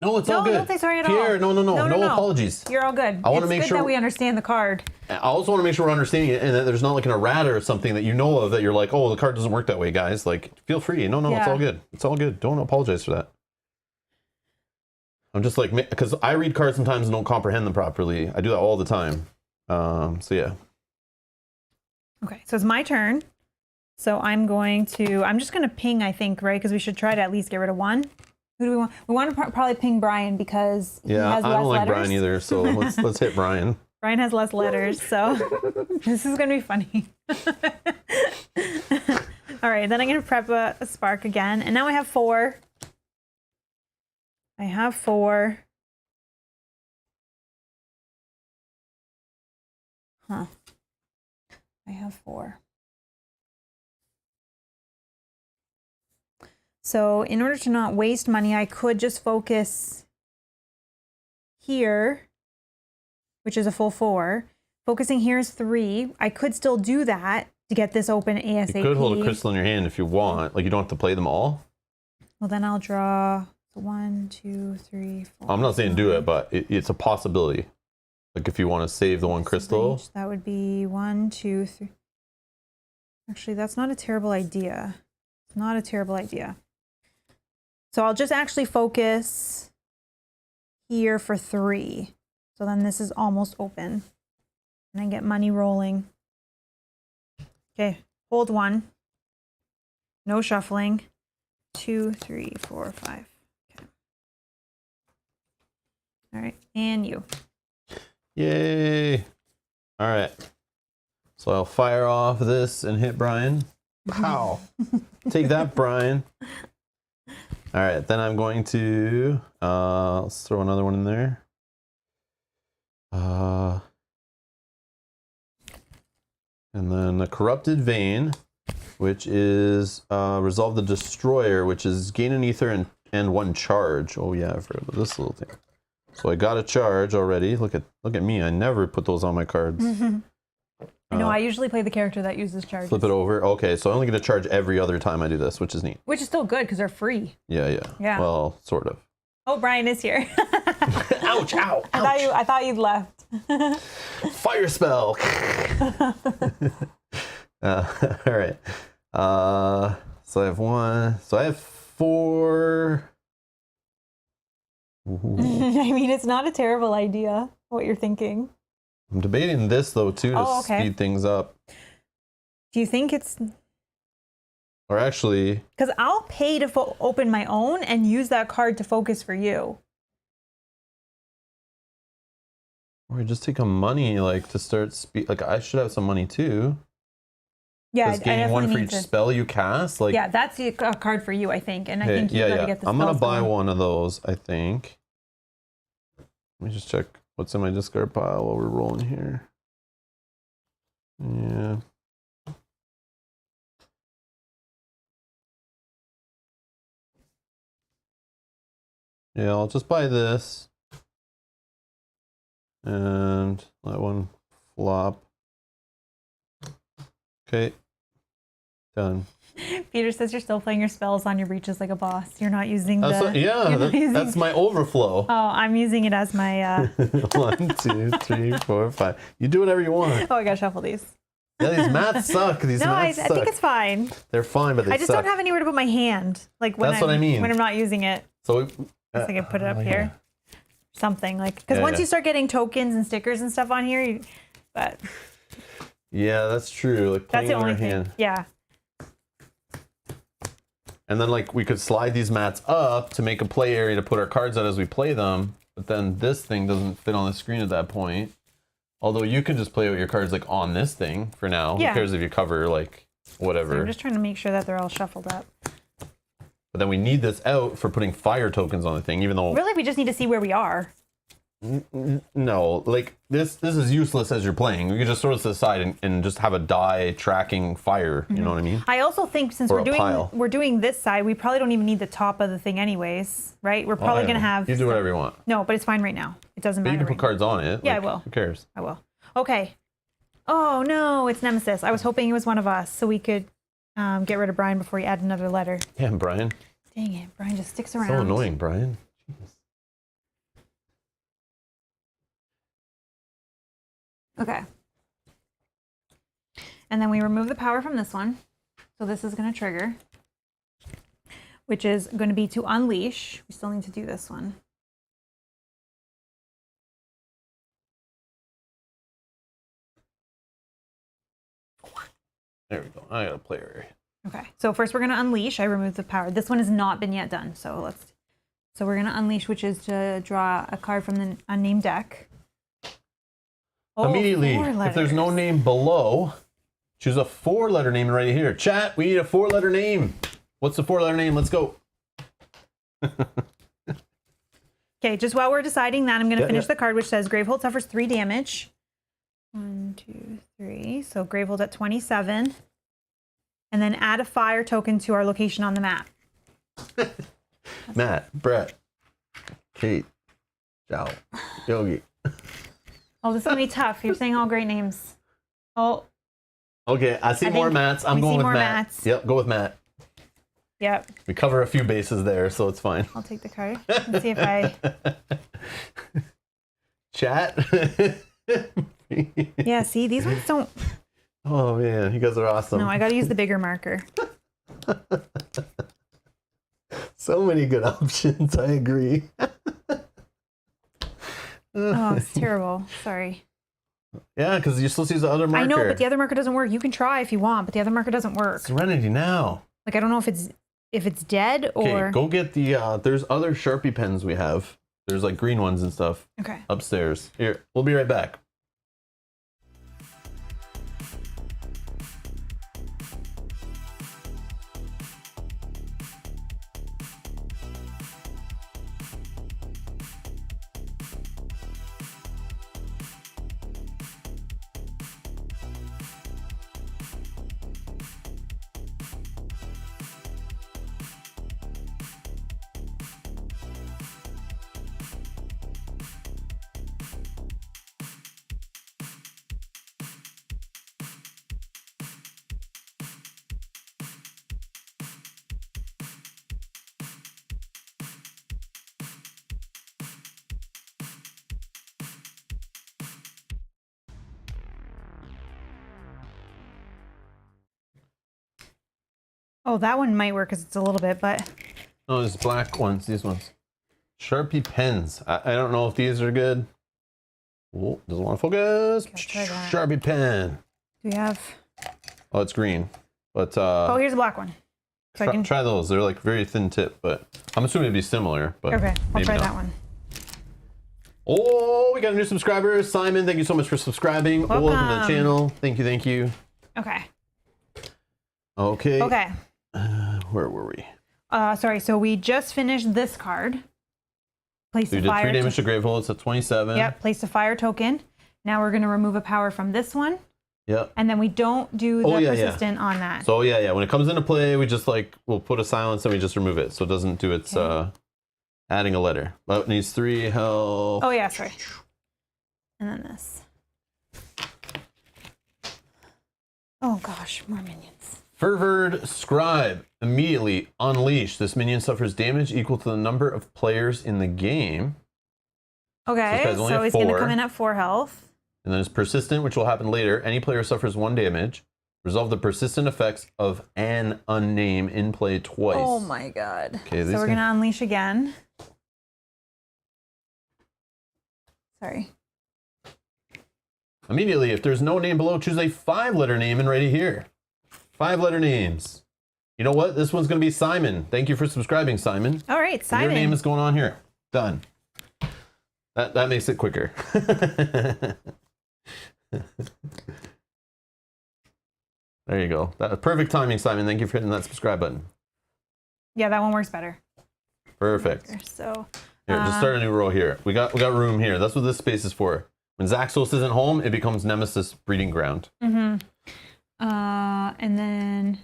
S1: No, it's all good.
S2: Don't say sorry at
S1: Pierre,
S2: all.
S1: No apologies.
S2: You're all good.
S1: I want to make
S2: sure. It's good that we understand the card.
S1: I also want to make sure we're understanding it and that there's not like an errata or something that you know of that you're like, oh, the card doesn't work that way, guys. Like, feel free. No, it's all good. It's all good. Don't apologize for that. I'm just like, because I read cards sometimes and don't comprehend them properly. I do that all the time. So yeah.
S2: Okay, so it's my turn. So I'm just going to ping, I think, right? Because we should try to at least get rid of 1. Who do we want? We want to probably ping Brian because he has less letters. Yeah, I don't like
S1: Brian either, so let's hit Brian.
S2: Brian has less letters, so this is going to be funny. All right, then I'm going to prep a spark again. And now I have 4. I have 4. Huh. I have 4. So in order to not waste money, I could just focus here, which is a full 4. Focusing here is 3. I could still do that to get this open ASAP.
S1: You could hold a crystal in your hand if you want. Like, you don't have to play them all.
S2: Well, then I'll draw 1, 2, 3, 4.
S1: I'm not saying do it, but it's a possibility. Like, if you want to save the one crystal.
S2: Breach, that would be 1, 2, 3. Actually, that's not a terrible idea. It's not a terrible idea. So I'll just actually focus here for 3. So then this is almost open. And I get money rolling. Okay, hold 1. No shuffling. 2, 3, 4, 5. Okay. All right, and you.
S1: Yay. All right. So I'll fire off this and hit Brian. Pow. Take that, Brian. All right, then I'm going to, let's throw another one in there. And then a Corrupted Vein, which is Resolve the Destroyer, which is gain an ether and 1 charge. Oh yeah, I forgot about this little thing. So I got a charge already. Look at me. I never put those on my cards.
S2: I know, I usually play the character that uses charges.
S1: Flip it over. Okay, so I only get a charge every other time I do this, which is neat.
S2: Which is still good because they're free.
S1: Yeah. Well, sort of.
S2: Oh, Brian is here.
S1: Ouch, ow, ouch.
S2: I thought you'd left.
S1: Fire spell. All right. So I have 1. So I have 4.
S2: I mean, it's not a terrible idea, what you're thinking.
S1: I'm debating this, though, too, to speed things up.
S2: Do you think it's...
S1: Or actually...
S2: Because I'll pay to open my own and use that card to focus for you.
S1: Or just take a money, like, to start speed... Like, I should have some money, too.
S2: Yeah,
S1: because gaining 1 for each spell you cast, like...
S2: Yeah, that's a card for you, I think. And I think you gotta get the spells.
S1: I'm gonna buy one of those, I think. Let me just check what's in my discard pile while we're rolling here. Yeah. Yeah, I'll just buy this. And that one flop. Okay. Done.
S2: Peter says you're still playing your spells on your breaches like a boss. You're not using
S1: that's my overflow.
S2: Oh, I'm using it as my
S1: 1, 2, 3, 4, 5. You do whatever you want.
S2: Oh, I gotta shuffle these.
S1: Yeah, these mats suck.
S2: I think it's fine.
S1: They're fine, but they suck.
S2: I just don't have anywhere to put my hand. Like when
S1: that's what I mean.
S2: When I'm not using it.
S1: So
S2: I think I put it up here. Something like, because once you start getting tokens and stickers and stuff on here, but
S1: yeah, that's true. Like
S2: that's the only
S1: thing. Hand.
S2: Yeah.
S1: And then like we could slide these mats up to make a play area to put our cards out as we play them. But then this thing doesn't fit on the screen at that point. Although you can just play out your cards like on this thing for now.
S2: Yeah.
S1: Who cares if you cover like whatever.
S2: So I'm just trying to make sure that they're all shuffled up.
S1: But then we need this out for putting fire tokens on the thing, even though...
S2: Really, we just need to see where we are.
S1: No, like, this is useless as you're playing. You can just throw this aside and just have a die tracking fire, you know what I mean?
S2: I also think since we're doing this side, we probably don't even need the top of the thing anyways, right? We're probably going to have...
S1: You do whatever you want.
S2: No, but it's fine right now. It doesn't matter.
S1: But you can put cards on it.
S2: Yeah,
S1: like,
S2: I will.
S1: Who cares?
S2: I will. Okay. Oh, no, it's Nemesis. I was hoping it was one of us so we could get rid of Brian before he add another letter.
S1: Yeah, Brian.
S2: Dang it, Brian just sticks around.
S1: So annoying, Brian. Jeez.
S2: Okay. And then we remove the power from this one. So this is going to trigger, which is going to be to unleash. We still need to do this one.
S1: There we go. I got a player area.
S2: Okay, so first we're going to unleash. I removed the power. This one has not been yet done, so we're going to unleash, which is to draw a card from the unnamed deck.
S1: Oh, immediately, if there's no name below, Choose a 4-letter name right here. Chat, we need a 4-letter name. What's the 4-letter name? Let's go.
S2: Okay, just while we're deciding that, I'm going to finish the card, which says Gravehold suffers 3 damage. 1, 2, 3. So Gravehold at 27. And then add a fire token to our location on the map.
S1: Matt, Brett, Kate, Joe, Yogi.
S2: Oh, this is going to be tough. You're saying all great names. Oh.
S1: Okay, I see more Matts. I'm going with Matt.
S2: Matts.
S1: Yep, go with Matt.
S2: Yep.
S1: We cover a few bases there, so it's fine.
S2: I'll take the card. Let's see if I...
S1: Chat?
S2: Yeah, see, these ones don't...
S1: Oh, man, you guys are awesome.
S2: No, I got to use the bigger marker.
S1: So many good options, I agree.
S2: Oh, it's terrible. Sorry.
S1: Yeah, because you're supposed to use the other marker.
S2: I know, but the other marker doesn't work. You can try if you want, but the other marker doesn't work.
S1: Serenity now.
S2: Like, I don't know if it's dead or...
S1: Okay, go get the... there's other Sharpie pens we have. There's like green ones and stuff.
S2: Okay.
S1: Upstairs. Here, we'll be right back.
S2: Oh, that one might work because it's a little bit, but...
S1: No, there's black ones, these ones. Sharpie pens. I don't know if these are good. Oh, doesn't want to focus. Sharpie pen.
S2: Do we have...
S1: Oh, it's green. But
S2: oh, here's a black one. So
S1: try those. They're like very thin tip, but I'm assuming it'd be similar. But
S2: okay, I'll try that one.
S1: Oh, we got a new subscriber. Simon, thank you so much for subscribing. Welcome to the channel. Thank you, thank you.
S2: Okay.
S1: Okay.
S2: Okay.
S1: Where were we?
S2: Sorry, so we just finished this card. Place
S1: we did 3 damage to Gravehold. It's at 27.
S2: Yep, place a fire token. Now we're going to remove a power from this one.
S1: Yep.
S2: And then we don't do the persistent on that.
S1: So yeah, when it comes into play, we just we'll put a silence and we just remove it. So it doesn't do its adding a letter. But it needs 3 health.
S2: Oh yeah, sorry. And then this. Oh gosh, more minions.
S1: Fervored Scribe. Immediately unleash. This minion suffers damage equal to the number of players in the game.
S2: Okay, so he's going to come in at 4 health.
S1: And then it's persistent, which will happen later. Any player suffers 1 damage. Resolve the persistent effects of an unnamed in play twice.
S2: Oh my god.
S1: Okay,
S2: so we're going to unleash again. Sorry.
S1: Immediately, if there's no name below, choose a 5-letter name and write it here. 5-letter names. You know what? This one's going to be Simon. Thank you for subscribing, Simon.
S2: All right, Simon.
S1: Your name is going on here. Done. That makes it quicker. There you go. Perfect timing, Simon. Thank you for hitting that subscribe button.
S2: Yeah, that one works better.
S1: Perfect.
S2: So
S1: here, just start a new row here. We got room here. That's what this space is for. When Zaxos isn't home, it becomes Nemesis breeding ground.
S2: Mm-hmm. And then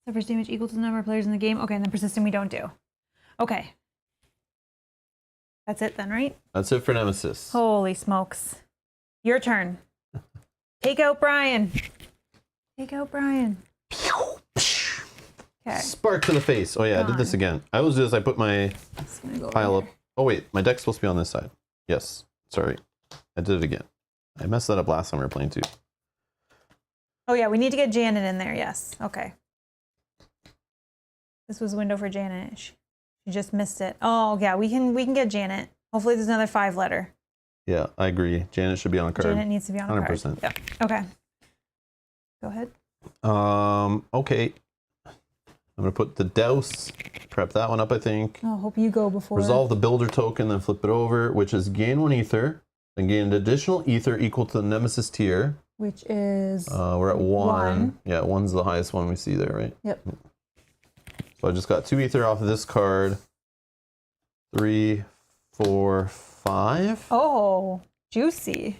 S2: suffers damage equal to the number of players in the game. Okay, and then persistent we don't do. Okay. That's it then, right?
S1: That's it for Nemesis.
S2: Holy smokes. Your turn. Take out Brian. Take out Brian. Okay.
S1: Spark to the face. Oh yeah, I did this again. I always do this. I put my pile up. Oh wait, my deck's supposed to be on this side. Yes. Sorry. I did it again. I messed that up last time we were playing too.
S2: Oh yeah, we need to get Janet in there. Yes. Okay. This was a window for Janet. She just missed it. Oh yeah, we can get Janet. Hopefully there's another 5-letter.
S1: Yeah, I agree. Janet should be on a card.
S2: Janet needs to be on a 100%. Card. Yeah. Okay. Go ahead.
S1: Okay. I'm gonna put the douse. Prep that one up, I think.
S2: Oh, hope you go before.
S1: Resolve the builder token, then flip it over, which is gain 1 ether, then gain an additional ether equal to the Nemesis tier.
S2: Which is...
S1: we're at 1. Yeah, 1's the highest one we see there, right?
S2: Yep.
S1: So I just got 2 ether off of this card. 3, 4, 5.
S2: Oh, juicy.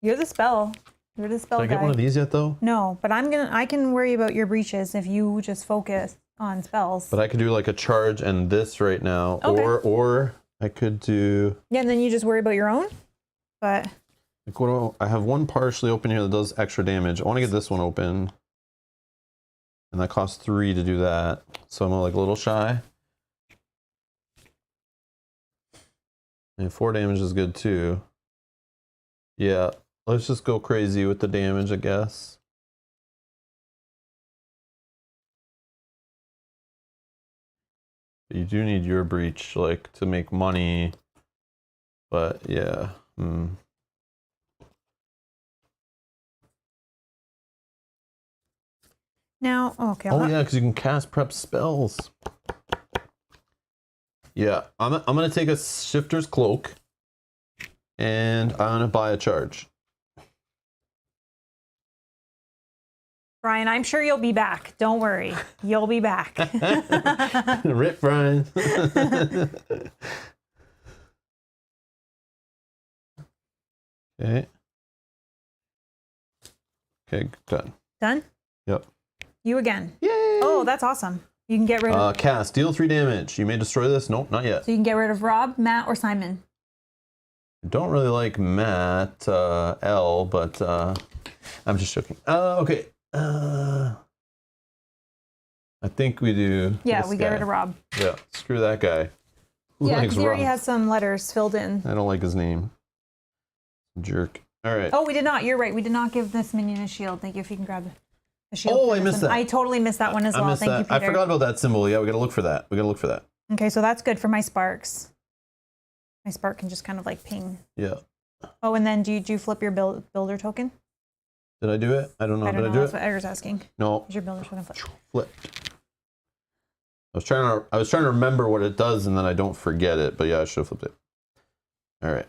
S2: You're the spell. You're the spell guy.
S1: Did I get one of these yet, though?
S2: No, but I can worry about your breaches if you just focus on spells.
S1: But I could do like a charge and this right now.
S2: Okay.
S1: Or I could do...
S2: Yeah, and then you just worry about your own. But...
S1: Like I have one partially open here that does extra damage. I want to get this one open. And that costs 3 to do that. So I'm like a little shy. And 4 damage is good too. Yeah, let's just go crazy with the damage, I guess. You do need your breach, like, to make money. But yeah.
S2: Now, okay.
S1: Oh yeah, because you can cast prep spells. Yeah, I'm gonna take a Shifter's Cloak, and I'm gonna buy a charge.
S2: Brian, I'm sure you'll be back. Don't worry, you'll be back.
S1: Rip, Brian. Okay. Okay, done.
S2: Done?
S1: Yep.
S2: You again.
S1: Yay!
S2: Oh, that's awesome. You can get rid of...
S1: Cast. Deal 3 damage. You may destroy this. Nope, not yet.
S2: So you can get rid of Rob, Matt, or Simon.
S1: I don't really like Matt, L, but I'm just joking. Okay. I think we do.
S2: Yeah, we get rid of Rob.
S1: Yeah, screw that guy. Who
S2: yeah,
S1: likes
S2: because he already
S1: Rob?
S2: has some letters filled in.
S1: I don't like his name. Jerk. All right.
S2: Oh, we did not. You're right. We did not give this minion a shield. Thank you. If you can grab a shield.
S1: Oh, I missed that.
S2: I totally missed that one as well. Thank you, Peter.
S1: I forgot about that symbol. Yeah, we gotta look for that. We gotta look for that.
S2: Okay, so that's good for my sparks. My spark can just kind of like ping.
S1: Yeah.
S2: Oh, and then do you flip your builder token?
S1: Did I do it? I don't know. Did I do
S2: That's
S1: it?
S2: what Edgar's asking.
S1: No.
S2: Is your builder token flip?
S1: Flipped. I was trying to remember what it does, and then I don't forget it. But yeah, I should have flipped it. All right.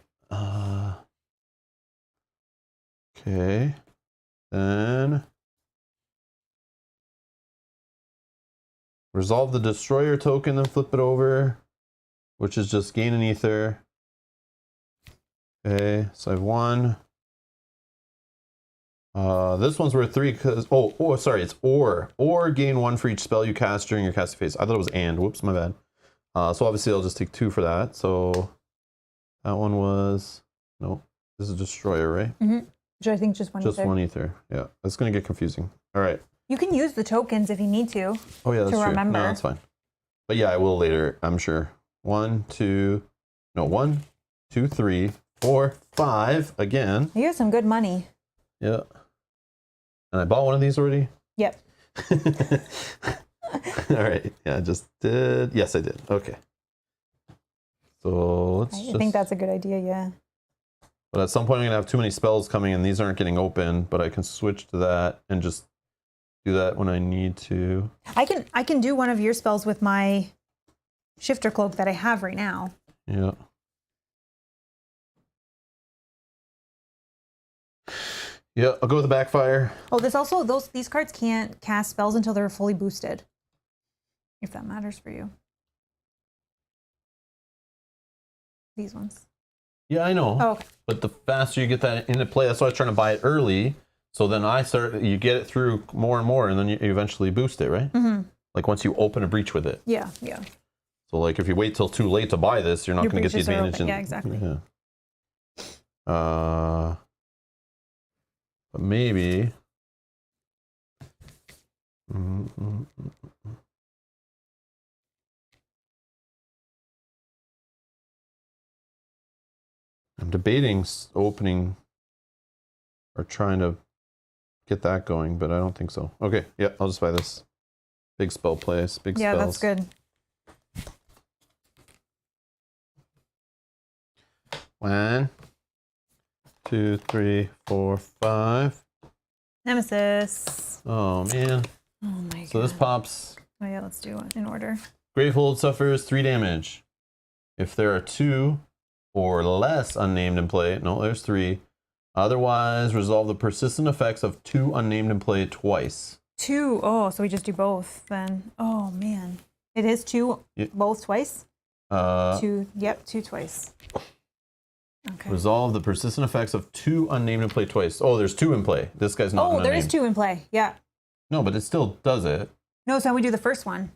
S1: Okay. Then resolve the destroyer token, then flip it over, which is just gain an ether. Okay, so I have 1. This one's worth 3 because sorry, it's or gain 1 for each spell you cast during your casting phase. I thought it was and. Whoops, my bad. So obviously I'll just take 2 for that. So that one was this is destroyer, right?
S2: Mm-hmm. Which I think just 1 ether.
S1: Just 1 ether. Yeah, that's gonna get confusing. All right.
S2: You can use the tokens if you need to.
S1: Oh yeah, that's
S2: to
S1: true.
S2: remember.
S1: No, that's fine. But yeah, I will later, I'm sure. 1, 2, 3, 4, 5 again.
S2: You have some good money.
S1: Yeah. And I bought one of these already?
S2: Yep.
S1: All right. Yeah, I just did. Yes, I did. Okay. So let's
S2: I think that's a good idea, yeah.
S1: But at some point I'm going to have too many spells coming and these aren't getting open, but I can switch to that and just do that when I need to.
S2: I can do one of your spells with my Shifter Cloak that I have right now.
S1: Yeah. Yeah, I'll go with the backfire.
S2: Oh, these cards can't cast spells until they're fully boosted. If that matters for you. These ones.
S1: Yeah, I know.
S2: Oh, okay.
S1: But the faster you get that into play, that's why I was trying to buy it early. So then you get it through more and more, and then you eventually boost it, right?
S2: Mm-hmm.
S1: Like once you open a breach with it.
S2: Yeah, yeah.
S1: So like if you wait till too late to buy this, you're not going to get the advantage.
S2: Yeah, exactly.
S1: Yeah. But maybe. I'm debating opening or trying to get that going, but I don't think so. Okay, yeah, I'll just buy this. Big spell place, big spells.
S2: Yeah, that's good.
S1: 1, 2, 3, 4, 5.
S2: Nemesis.
S1: Oh man.
S2: Oh my god.
S1: So this pops.
S2: Oh yeah, let's do it in order.
S1: Gravehold suffers 3 damage. If there are 2 or less unnamed in play. No, there's 3. Otherwise, resolve the persistent effects of 2 unnamed in play twice.
S2: 2. Oh, so we just do both then. Oh man, it is 2 both twice. 2. Yep, 2 twice. Okay.
S1: Resolve the persistent effects of 2 unnamed in play twice. Oh, there's 2 in play. This guy's not.
S2: Oh, there is 2 in play. Yeah.
S1: No, but it still does it.
S2: No, so we do the first one.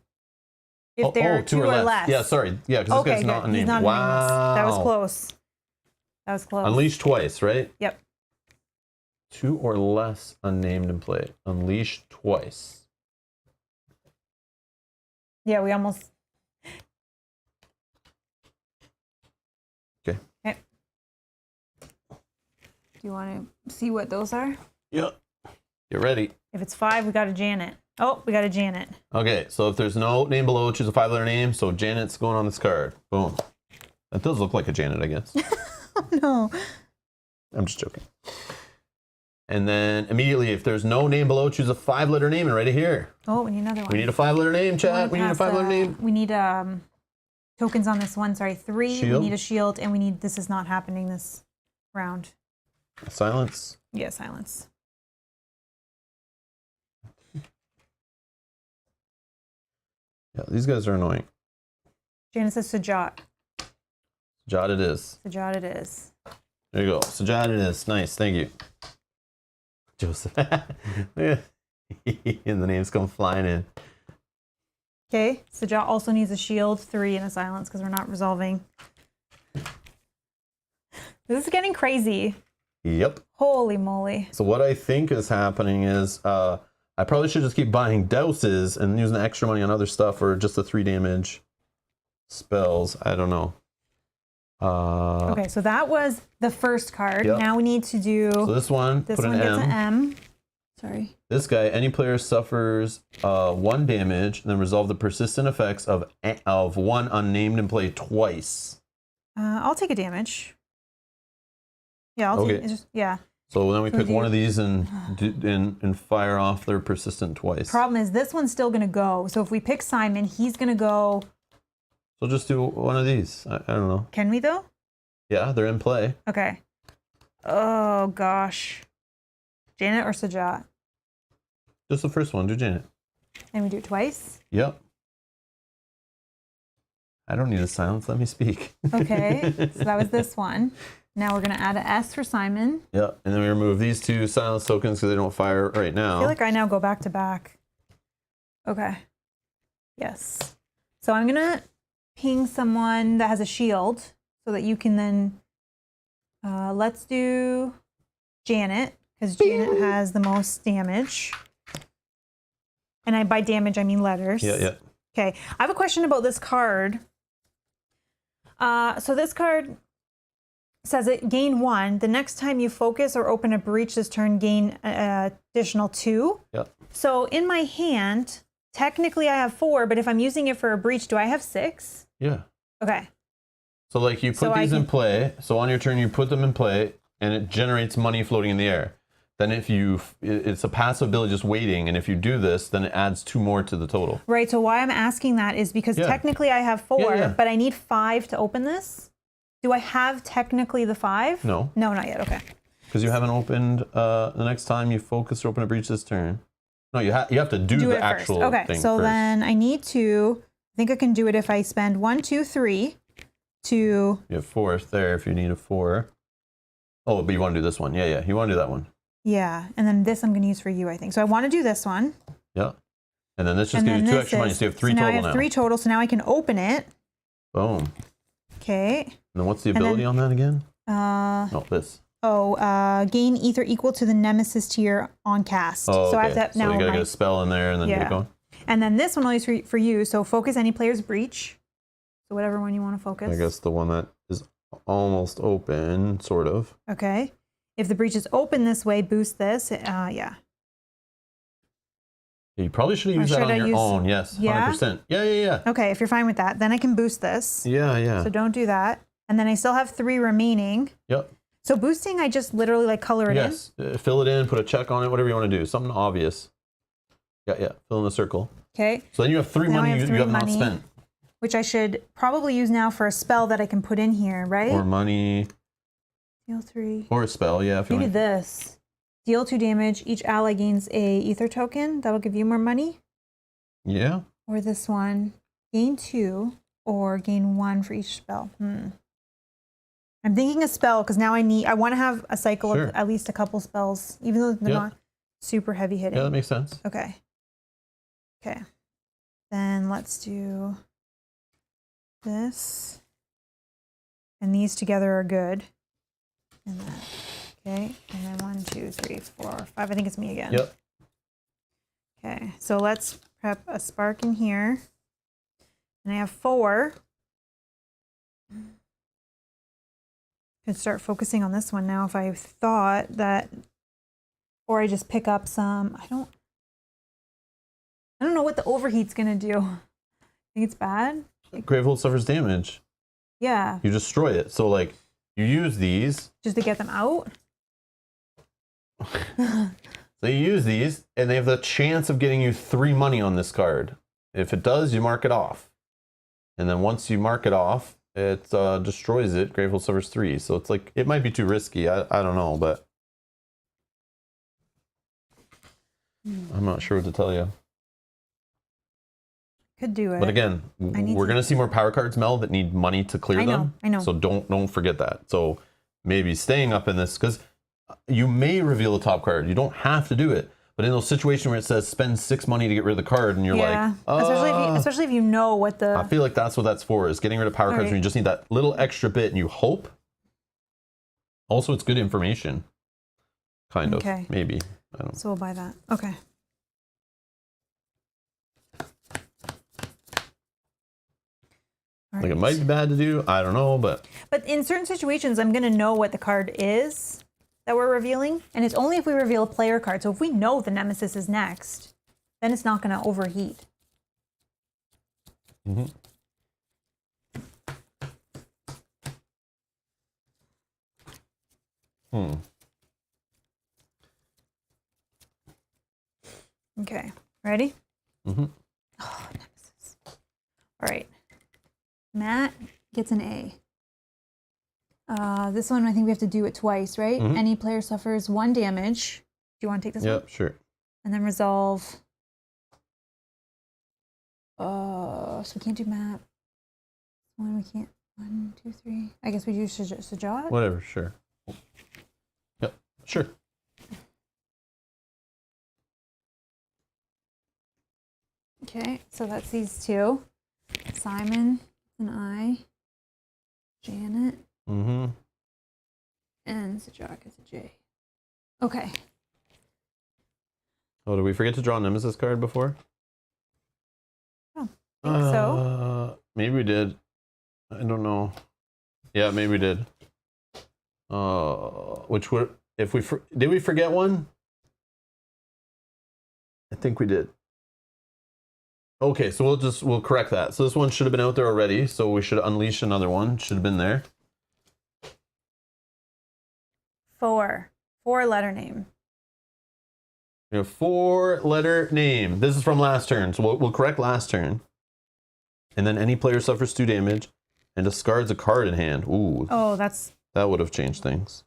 S2: If there are 2 or less.
S1: Yeah, sorry. Yeah, because this guy's not unnamed.
S2: He's not
S1: wow.
S2: That was close. That was close.
S1: Unleash twice, right?
S2: Yep.
S1: 2 or less unnamed in play. Unleash twice.
S2: Yeah, we almost.
S1: Okay.
S2: Do you want to see what those are?
S1: Yep. Get ready.
S2: If it's 5, we got a Janet. Oh, we got a Janet.
S1: Okay, so if there's no name below, choose a 5-letter name. So Janet's going on this card. Boom. That does look like a Janet, I guess.
S2: Oh, no.
S1: I'm just joking. And then immediately, if there's no name below, choose a 5-letter name and write it here.
S2: Oh, we need another one.
S1: We need a 5-letter name, chat. We need a 5-letter name.
S2: We need tokens on this one. Sorry, 3.
S1: Shield.
S2: We need a shield, and we need. This is not happening this round.
S1: Silence.
S2: Yeah, silence.
S1: Yeah, these guys are annoying.
S2: Janice says Sajat.
S1: Sajat it is.
S2: Sajat it is.
S1: There you go. Sajat it is. Nice. Thank you. Joseph. And the names come flying in.
S2: Okay. Sajat also needs a shield, 3, and a silence because we're not resolving. This is getting crazy.
S1: Yep.
S2: Holy moly.
S1: So what I think is happening is I probably should just keep buying douses and using the extra money on other stuff or just the 3 damage spells. I don't know.
S2: Okay, so that was the first card.
S1: Yep.
S2: Now we need to do...
S1: So this one,
S2: this
S1: put
S2: one
S1: an
S2: gets
S1: M.
S2: an M. Sorry.
S1: This guy, any player suffers 1 damage, and then resolve the persistent effects of 1 unnamed in play twice.
S2: I'll take a damage. Yeah, I'll
S1: Okay.
S2: take it. Yeah.
S1: So then we pick one of these and fire off their persistent twice.
S2: Problem is, this one's still going to go. So if we pick Simon, he's going to go...
S1: So just do one of these. I don't know.
S2: Can we, though?
S1: Yeah, they're in play.
S2: Okay. Oh, gosh. Janet or Sajat?
S1: Just the first one. Do Janet.
S2: And we do it twice?
S1: Yep. I don't need a silence. Let me speak.
S2: Okay. So that was this one. Now we're going to add an S for Simon.
S1: Yep. And then we remove these 2 silence tokens because they don't fire right now.
S2: I feel like I now go back to back. Okay. Yes. So I'm going to ping someone that has a shield so that you can then... let's do Janet because Janet has the most damage. And by damage, I mean letters.
S1: Yeah, yeah.
S2: Okay. I have a question about this card. So this card says it gain 1. The next time you focus or open a breach this turn, gain additional 2.
S1: Yep.
S2: So in my hand, technically I have 4, but if I'm using it for a breach, do I have 6?
S1: Yeah.
S2: Okay.
S1: So like you put these in play. So on your turn, you put them in play and it generates money floating in the air. Then if it's a passive ability just waiting. And if you do this, then it adds 2 more to the total.
S2: Right. So why I'm asking that is because technically I have 4, but I need 5 to open this. Do I have technically the 5?
S1: No.
S2: No, not yet. Okay.
S1: Because you haven't opened the next time you focus or open a breach this turn. No, you have to do the actual
S2: thing. Okay. So then I need to, I think I can do it if I spend 1, 2, 3 to...
S1: You have 4 there if you need a 4. Oh, but you want to do this one. Yeah. You want to do that one.
S2: Yeah, and then this I'm going to use for you, I think. So I want to do this one.
S1: Yeah. And then this just gives you 2 extra money, so you have 3 total now.
S2: I have 3 total, so now I can open it.
S1: Boom.
S2: Okay.
S1: And then what's the ability on that again? No, this.
S2: Gain ether equal to the nemesis tier on cast.
S1: Oh, okay.
S2: So I have to
S1: now you got to get a spell in there and then get it going.
S2: And then this one I'll use for you. So focus any player's breach. So whatever one you want to focus.
S1: I guess the one that is almost open, sort of.
S2: Okay. If the breach is open this way, boost this. Yeah.
S1: You probably should have used that on your own. Yes, 100%. Yeah.
S2: Okay, if you're fine with that, then I can boost this.
S1: Yeah.
S2: So don't do that. And then I still have 3 remaining.
S1: Yep.
S2: So boosting, I just literally like color it in?
S1: Yes. Fill it in, put a check on it, whatever you want to do. Something obvious. Yeah. Fill in the circle.
S2: Okay.
S1: So then you have 3 money you have not spent.
S2: which I should probably use now for a spell that I can put in here, right?
S1: Or money.
S2: Deal 3.
S1: Or a spell, yeah.
S2: Maybe this. Deal 2 damage. Each ally gains a ether token. That'll give you more money.
S1: Yeah.
S2: Or this one. Gain 2 or gain 1 for each spell. I'm thinking a spell because now I want to have a cycle of at least a couple spells, even though they're not super heavy hitting.
S1: Yeah, that makes sense.
S2: Okay. Okay. Then let's do this. And these together are good. And that. Okay. And then 1, 2, 3, 4, 5. I think it's me again.
S1: Yep.
S2: Okay. So let's prep a spark in here. And I have 4. Could start focusing on this one now if I thought that, or I just pick up some. I don't know what the overheat's gonna do. Think it's bad?
S1: Gravehold suffers damage.
S2: Yeah.
S1: You destroy it. So like you use these
S2: just to get them out.
S1: So you use these, and they have the chance of getting you 3 money on this card. If it does, you mark it off, and then once you mark it off, it destroys it. Gravehold suffers 3. So it's like it might be too risky. I don't know, but I'm not sure what to tell you.
S2: Could do it.
S1: But again, we're going to see more power cards, Mel, that need money to clear them.
S2: I know.
S1: So don't forget that. So maybe staying up in this, because you may reveal a top card. You don't have to do it. But in those situations where it says spend 6 money to get rid of the card, and you're like,
S2: especially if you know what the.
S1: I feel like that's what that's for, is getting rid of power cards when you just need that little extra bit and you hope. Also, it's good information. Kind of. Maybe. I don't know.
S2: So we'll buy that. Okay.
S1: Like it might be bad to do. I don't know, but
S2: in certain situations, I'm going to know what the card is that we're revealing, and it's only if we reveal a player card. So if we know the Nemesis is next, then it's not going to overheat. Okay, ready? Oh, Nemesis. All right. Matt gets an A. This one, I think we have to do it twice, right? Any player suffers 1 damage. Do you want to take this one?
S1: Yep, sure.
S2: And then resolve. So we can't do Matt. One, we can't. 1, 2, 3. I guess we do Sajat?
S1: Whatever, sure. Yep, sure.
S2: Okay, so that's these 2. Simon, an I. Janet. And Sajak is a J. Okay.
S1: Oh, did we forget to draw a Nemesis card before?
S2: Oh, I think so.
S1: Maybe we did. I don't know. Yeah, maybe we did. Which would, if we did we forget one? I think we did. Okay, so we'll correct that. So this one should have been out there already. So we should unleash another one. Should have been there.
S2: 4 letter name.
S1: We have 4 letter name. This is from last turn, so we'll correct last turn. And then any player suffers 2 damage and discards a card in hand. Ooh.
S2: Oh,
S1: that would have changed things.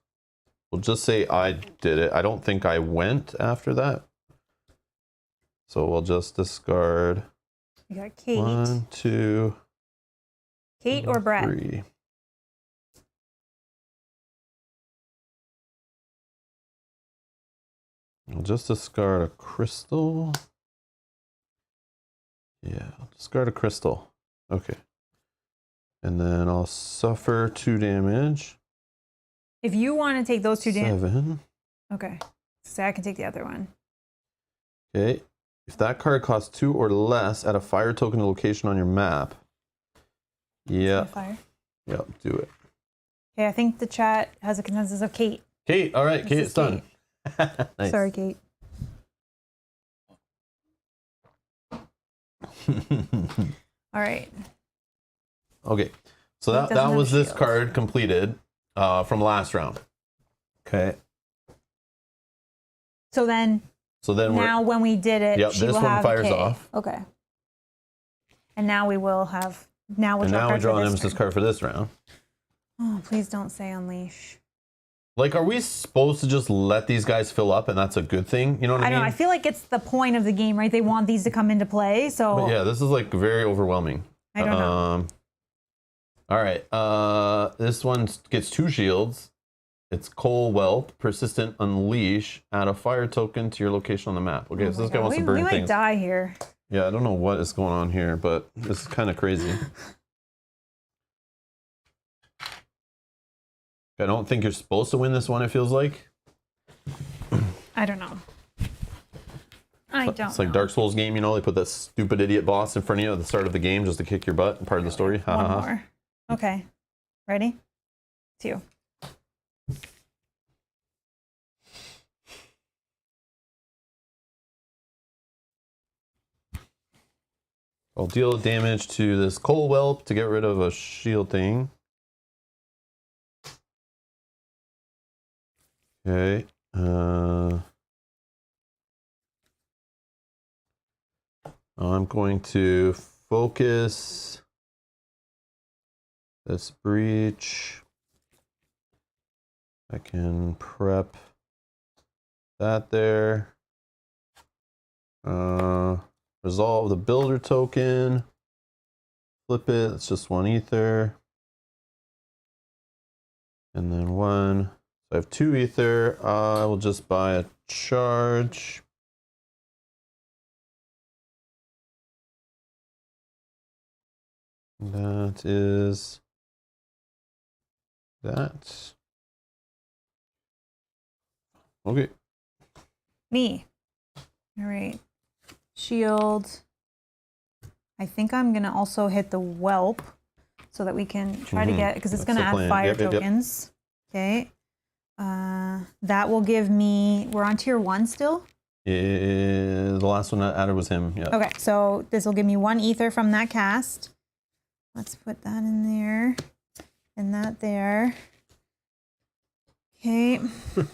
S1: We'll just say I did it. I don't think I went after that. So we'll just discard.
S2: We got Kate.
S1: 1, 2.
S2: Kate or Brett?
S1: 3. I'll just discard a crystal. Yeah, I'll discard a crystal. Okay. And then I'll suffer 2 damage.
S2: If you want to take those 2 damage.
S1: 7.
S2: Okay. So I can take the other one.
S1: Okay. If that card costs 2 or less, add a fire token to location on your map. Yeah.
S2: Fire.
S1: Yep, do it.
S2: Okay, I think the chat has a consensus of Kate.
S1: Kate, all right, Kate, it's done. Nice.
S2: Sorry, Kate. All right.
S1: Okay, so that was this card completed from last round. Okay.
S2: So then now when we did it,
S1: yep,
S2: she
S1: this
S2: will
S1: one
S2: have
S1: fires
S2: K.
S1: off.
S2: Okay. And now we will have Now we'll
S1: we draw an nemesis card for this round.
S2: Oh, please don't say unleash.
S1: Like, are we supposed to just let these guys fill up and that's a good thing? You know what I mean?
S2: I don't know. I feel like it's the point of the game, right? They want these to come into play, so...
S1: But yeah, this is like very overwhelming.
S2: I don't know.
S1: All right. This one gets 2 shields. It's Coal Whelp, Persistent Unleash. Add a fire token to your location on the map. Okay, so this guy wants to burn things.
S2: We might die here.
S1: Yeah, I don't know what is going on here, but this is kind of crazy. I don't think you're supposed to win this one, it feels like.
S2: I don't know.
S1: It's like Dark Souls game, you know, they put that stupid idiot boss in front of you at the start of the game just to kick your butt, part of the story.
S2: One more. Okay. Ready? 2.
S1: I'll deal damage to this Coal Whelp to get rid of a shield thing. Okay. I'm going to focus this breach. I can prep that there. Resolve the builder token. Flip it. It's just 1 ether. And then 1. I have 2 ether. I will just buy a charge. That is that. Okay.
S2: Me. All right. Shield. I think I'm going to also hit the Whelp so that we can try to get, because it's going to add fire tokens. Okay. That will give me, we're on tier 1 still?
S1: The last one that added was him, yeah.
S2: Okay, so this will give me 1 ether from that cast. Let's put that in there, and that there. Okay. You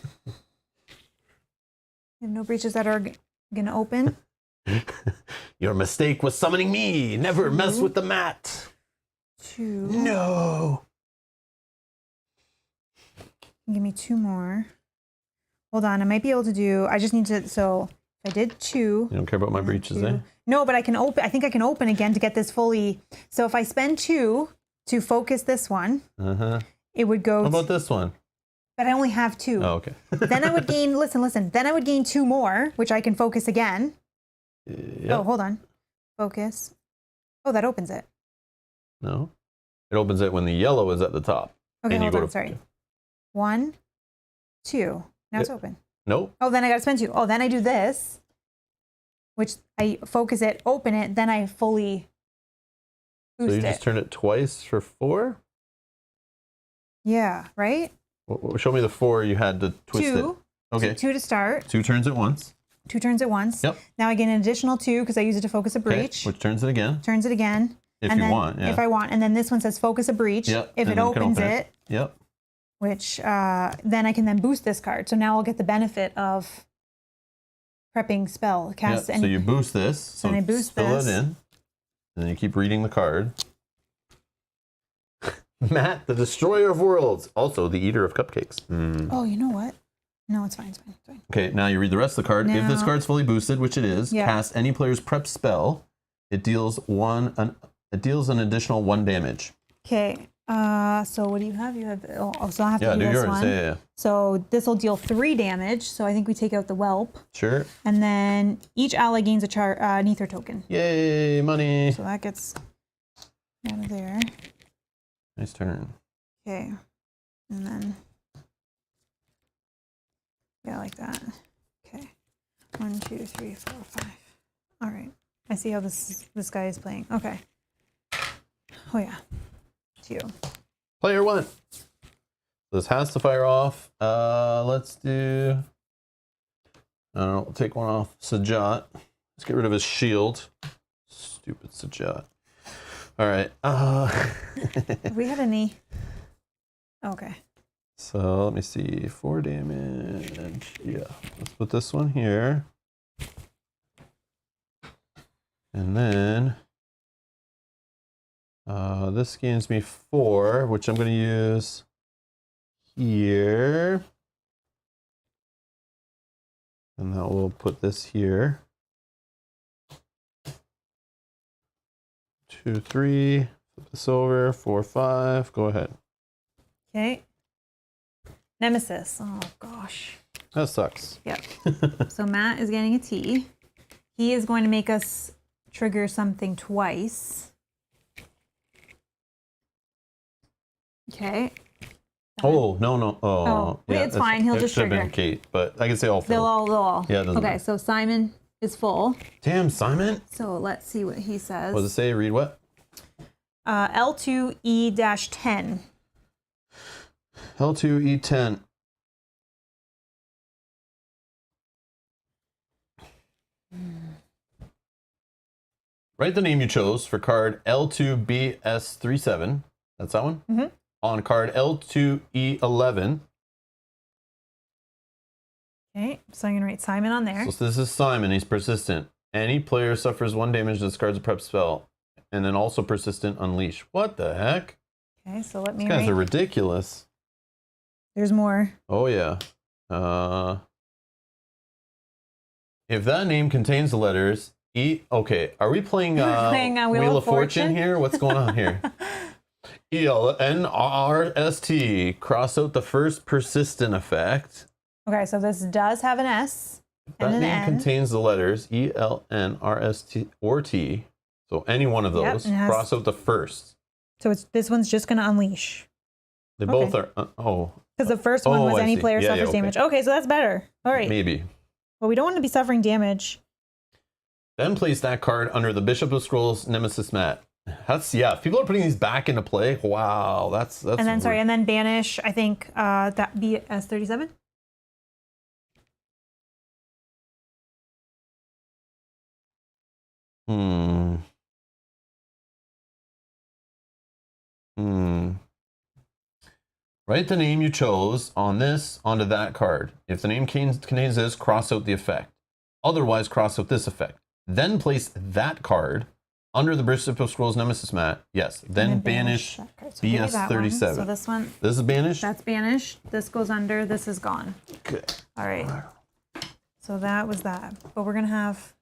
S2: have no breaches that are gonna open.
S1: Your mistake was summoning me. Never mess with the mat.
S2: 2.
S1: No.
S2: Give me 2 more. Hold on, I might be able to do, I just need to, so if I did 2.
S1: You don't care about my breaches, eh?
S2: No, but I can open, I think I can open again to get this fully. So if I spend 2 to focus this one, it would go.
S1: How about this one?
S2: But I only have 2.
S1: Oh, okay.
S2: Then I would gain, listen, then I would gain 2 more, which I can focus again. Yep. Oh, hold on. Focus. Oh, that opens it.
S1: No. It opens it when the yellow is at the top.
S2: Okay, hold on, sorry. 1, 2. Now it's open.
S1: Nope.
S2: Oh, then I gotta spend 2. Oh, then I do this, which I focus it, open it, then I fully boost it.
S1: So you just turn it twice for 4?
S2: Yeah, right?
S1: Show me the 4 you had to twist
S2: 2.
S1: It. Okay.
S2: 2 to start.
S1: 2 turns at once.
S2: 2 turns at once.
S1: Yep.
S2: Now I get an additional 2 because I use it to focus a breach.
S1: Okay. Which turns it again.
S2: Turns it again.
S1: If you want, yeah.
S2: If I want. And then this one says focus a breach.
S1: Yep.
S2: If it opens it.
S1: Yep.
S2: Which then I can then boost this card. So now I'll get the benefit of prepping spell cast.
S1: Yep. So you boost this. So
S2: I boost
S1: fill
S2: this.
S1: it in. And then you keep reading the card. Matt, the Destroyer of Worlds. Also the Eater of Cupcakes.
S2: Oh, you know what? No, it's fine. It's fine. It's fine.
S1: Okay, now you read the rest of the card. If this card's fully boosted, which it is, cast any player's prep spell. It deals an additional 1 damage.
S2: Okay. So what do you have? You have so I have to do this
S1: yours.
S2: one.
S1: Yeah.
S2: So this will deal 3 damage. So I think we take out the Whelp.
S1: Sure.
S2: And then each ally gains an ether token.
S1: Yay, money.
S2: So that gets out of there.
S1: Nice turn.
S2: Okay. And then like that. Okay. 1, 2, 3, 4, 5. All right. I see how this guy is playing. Okay. Oh yeah. 2.
S1: Player 1. This has to fire off. Let's do. I don't know. We'll take one off Sajat. Let's get rid of his shield. Stupid Sajat. All right.
S2: Have we had any? Okay.
S1: So let me see. 4 damage. Yeah. Let's put this one here. And then This gains me 4, which I'm going to use here. And that will put this here. 2, 3. Flip this over. 4, 5. Go ahead.
S2: Okay. Nemesis. Oh, gosh.
S1: That sucks.
S2: Yep. So Matt is getting a T. He is going to make us trigger something twice. Okay.
S1: Oh, no.
S2: Oh, yeah, it's fine. He'll just trigger.
S1: It should have been Kate, but I can say all 4.
S2: They'll all.
S1: Yeah, it doesn't
S2: okay,
S1: matter.
S2: so Simon is full.
S1: Damn, Simon.
S2: So let's see what he says.
S1: What does it say? Read what?
S2: L2E-10.
S1: L2E10. Write the name you chose for card L2BS37. That's that one?
S2: Mm-hmm.
S1: On card L2E11.
S2: Okay, so I'm going to write Simon on there.
S1: So this is Simon. He's persistent. Any player suffers 1 damage, discards a prep spell. And then also persistent unleash. What the heck?
S2: Okay, so let me
S1: These guys are ridiculous.
S2: There's more.
S1: Oh, yeah. If that name contains the letters E... Okay, are we playing, Wheel of Fortune here? What's going on here? ELNRST. Cross out the first persistent effect.
S2: Okay, so this does have an S and
S1: That
S2: an
S1: name
S2: N.
S1: contains the letters ELNRST or T. So any one of those.
S2: Yep,
S1: cross out the first.
S2: So this one's just going to unleash.
S1: They both are... oh.
S2: Because the first one was any player suffers damage. Okay, so that's better. All right.
S1: Maybe.
S2: Well, we don't want to be suffering damage.
S1: Then place that card under the Bishop of Scrolls Nemesis mat. That's, yeah, if people are putting these back into play, wow, that's
S2: and then, sorry, and then banish, I think, that BS37?
S1: Write the name you chose on this onto that card. If the name contains this, cross out the effect. Otherwise, cross out this effect. Then place that card under the Bishop of Scrolls Nemesis mat. Yes. Then banish
S2: so
S1: BS37.
S2: So this one.
S1: This is banished?
S2: That's banished. This goes under. This is gone.
S1: Okay.
S2: All right. So that was that. But we're going to have...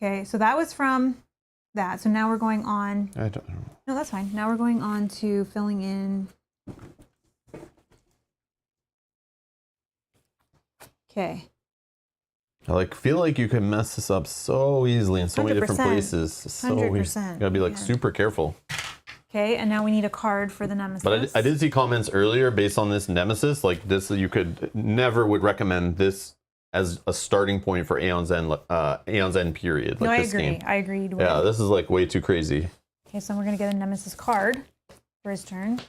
S2: Okay, so that was from that. So now we're going on...
S1: I don't know.
S2: No, that's fine. Now we're going on to filling in... Okay.
S1: I feel like you can mess this up so easily in so many different places. So
S2: 100%.
S1: You gotta be super careful.
S2: Okay, and now we need a card for the Nemesis.
S1: But I did see comments earlier based on this Nemesis, like this, you could never would recommend this as a starting point for Aeon's End period.
S2: No,
S1: like
S2: I
S1: this
S2: agree.
S1: game.
S2: I agreed. With
S1: Yeah, this is way too crazy.
S2: Okay, so we're gonna get a Nemesis card for his turn.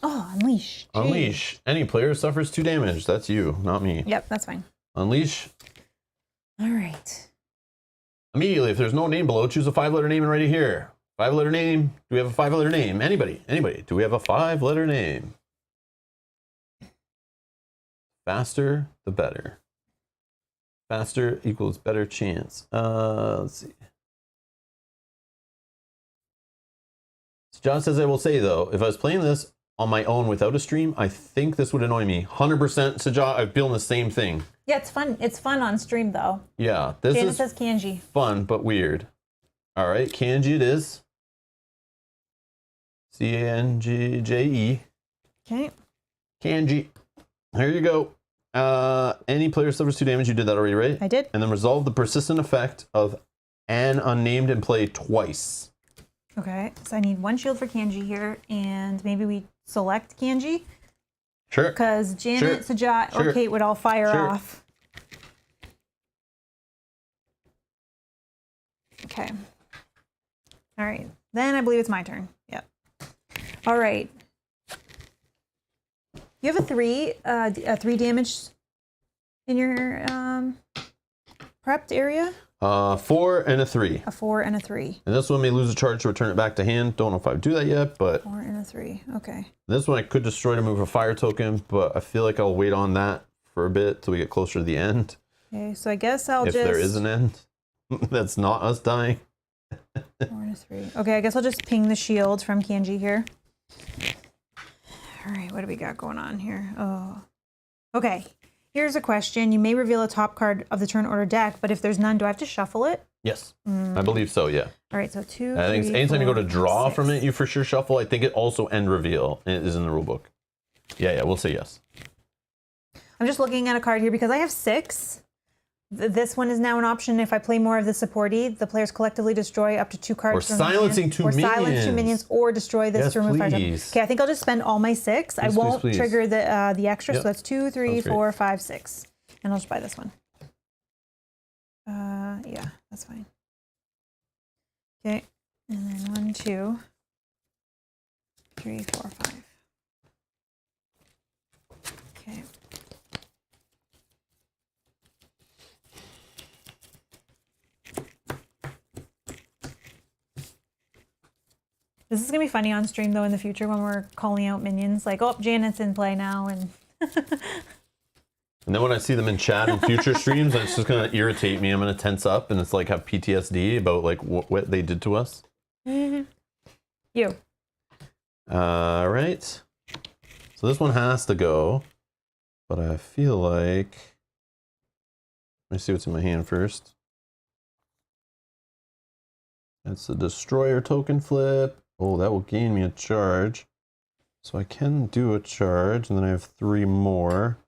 S2: Oh, unleash. Jeez.
S1: Unleash. Any player suffers 2 damage. That's you, not me.
S2: Yep, that's fine.
S1: Unleash.
S2: All right.
S1: Immediately, if there's no name below, choose a 5-letter name and write it here. 5-letter name. Do we have a 5-letter name? Anybody? Do we have a 5-letter name? Faster, the better. Faster equals better chance. Let's see. So John says, I will say though, if I was playing this on my own without a stream, I think this would annoy me. 100%, Sajah, I'm feeling the same thing.
S2: Yeah, it's fun. It's fun on stream though.
S1: Yeah, this
S2: Jada
S1: is
S2: says kanji.
S1: Fun, but weird. All right, kanji it is. C-A-N-G-J-E.
S2: Okay.
S1: Kanji. Here you go. Any player suffers 2 damage. You did that already, right?
S2: I did.
S1: And then resolve the persistent effect of an unnamed in play twice.
S2: Okay, so I need 1 shield for kanji here, and maybe we select kanji.
S1: Sure.
S2: Because Janet, Sajat, or Kate would all fire off. Okay. All right. Then I believe it's my turn. Yep. All right. You have a 3 damage in your prepped area?
S1: 4 and a 3.
S2: A 4 and a 3.
S1: And this one may lose a charge to return it back to hand. Don't know if I would do that yet, but...
S2: 4 and a 3. Okay.
S1: This one I could destroy to move a fire token, but I feel like I'll wait on that for a bit till we get closer to the end.
S2: Okay, so I guess I'll
S1: if there is an end. That's not us dying.
S2: 4 and a 3. Okay, I guess I'll just ping the shield from Kanji here. All right, what do we got going on here? Oh, okay. Here's a question. You may reveal a top card of the turn order deck, but if there's none, do I have to shuffle it?
S1: Yes, I believe so, yeah.
S2: All right, so 2,
S1: I think
S2: 3,
S1: anytime
S2: 4,
S1: you go to draw
S2: 6.
S1: from it, you for sure shuffle. I think it also end reveal is in the rule book. Yeah, we'll say yes.
S2: I'm just looking at a card here because I have 6. This one is now an option. If I play more of the supporty, the players collectively destroy up to 2 cards.
S1: Or silencing 2 minions.
S2: Or silence 2 minions, or destroy this to remove 5. Okay, I think I'll just spend all my 6. I won't trigger the extra, so that's 2, 3, 4, 5, 6. And I'll just buy this one. Yeah, that's fine. Okay, and then 1, 2, 3, 4, 5. Okay. This is going to be funny on stream, though, in the future when we're calling out minions. Like, oh, Janet's in play now. And
S1: then when I see them in chat in future streams, it's just going to irritate me. I'm going to tense up and it's like have PTSD about like what they did to us.
S2: You.
S1: All right. So this one has to go. But I feel like... Let me see what's in my hand first. That's the destroyer token flip. Oh, that will gain me a charge. So I can do a charge, and then I have 3 more.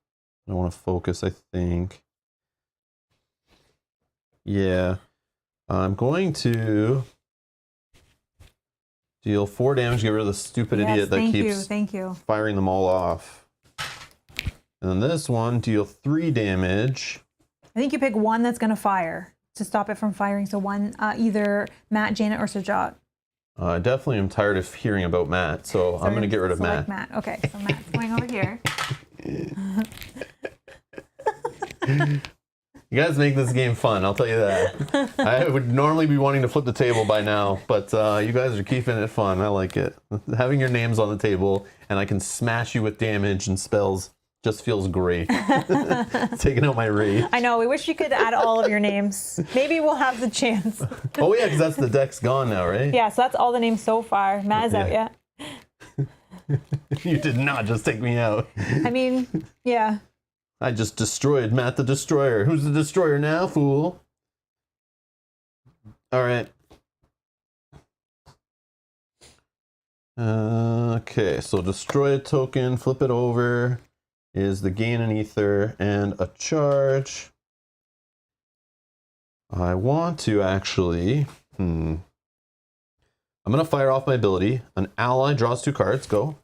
S1: I want to focus, I think. Yeah. I'm going to deal 4 damage, get rid of the stupid idiot that keeps firing them all off. And then this one, deal 3 damage.
S2: I think you pick one that's going to fire to stop it from firing. So one, either Matt, Janet, or Sajat.
S1: I definitely am tired of hearing about Matt, so I'm going to get rid of Matt.
S2: Matt. Okay, so Matt's going over here.
S1: You guys make this game fun, I'll tell you that. I would normally be wanting to flip the table by now, but you guys are keeping it fun. I like it. Having your names on the table, and I can smash you with damage and spells just feels great. Taking out my rage.
S2: I know, we wish you could add all of your names. Maybe we'll have the chance.
S1: Oh yeah, because that's the deck's gone now, right?
S2: Yeah, so that's all the names so far. Matt is out, yeah.
S1: You did not just take me out.
S2: I mean, yeah.
S1: I just destroyed Matt the Destroyer. Who's the Destroyer now, fool? All right. Okay, so destroy a token, flip it over, is the gain an ether and a charge. I want to actually, I'm going to fire off my ability. An ally draws 2 cards, go.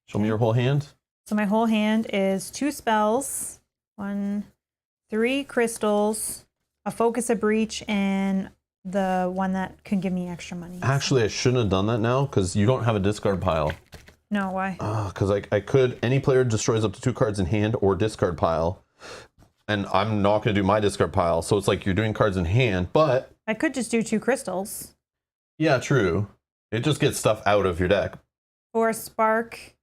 S1: Show me your whole hand.
S2: So my whole hand is 2 spells, 3 crystals, a focus, a breach, and the one that can give me extra money.
S1: Actually, I shouldn't have done that now because you don't have a discard pile.
S2: No, why?
S1: Because I could, any player destroys up to 2 cards in hand or discard pile, and I'm not going to do my discard pile, so it's like you're doing cards in hand, but...
S2: I could just do 2 crystals.
S1: Yeah, true. It just gets stuff out of your deck.
S2: Or a spark.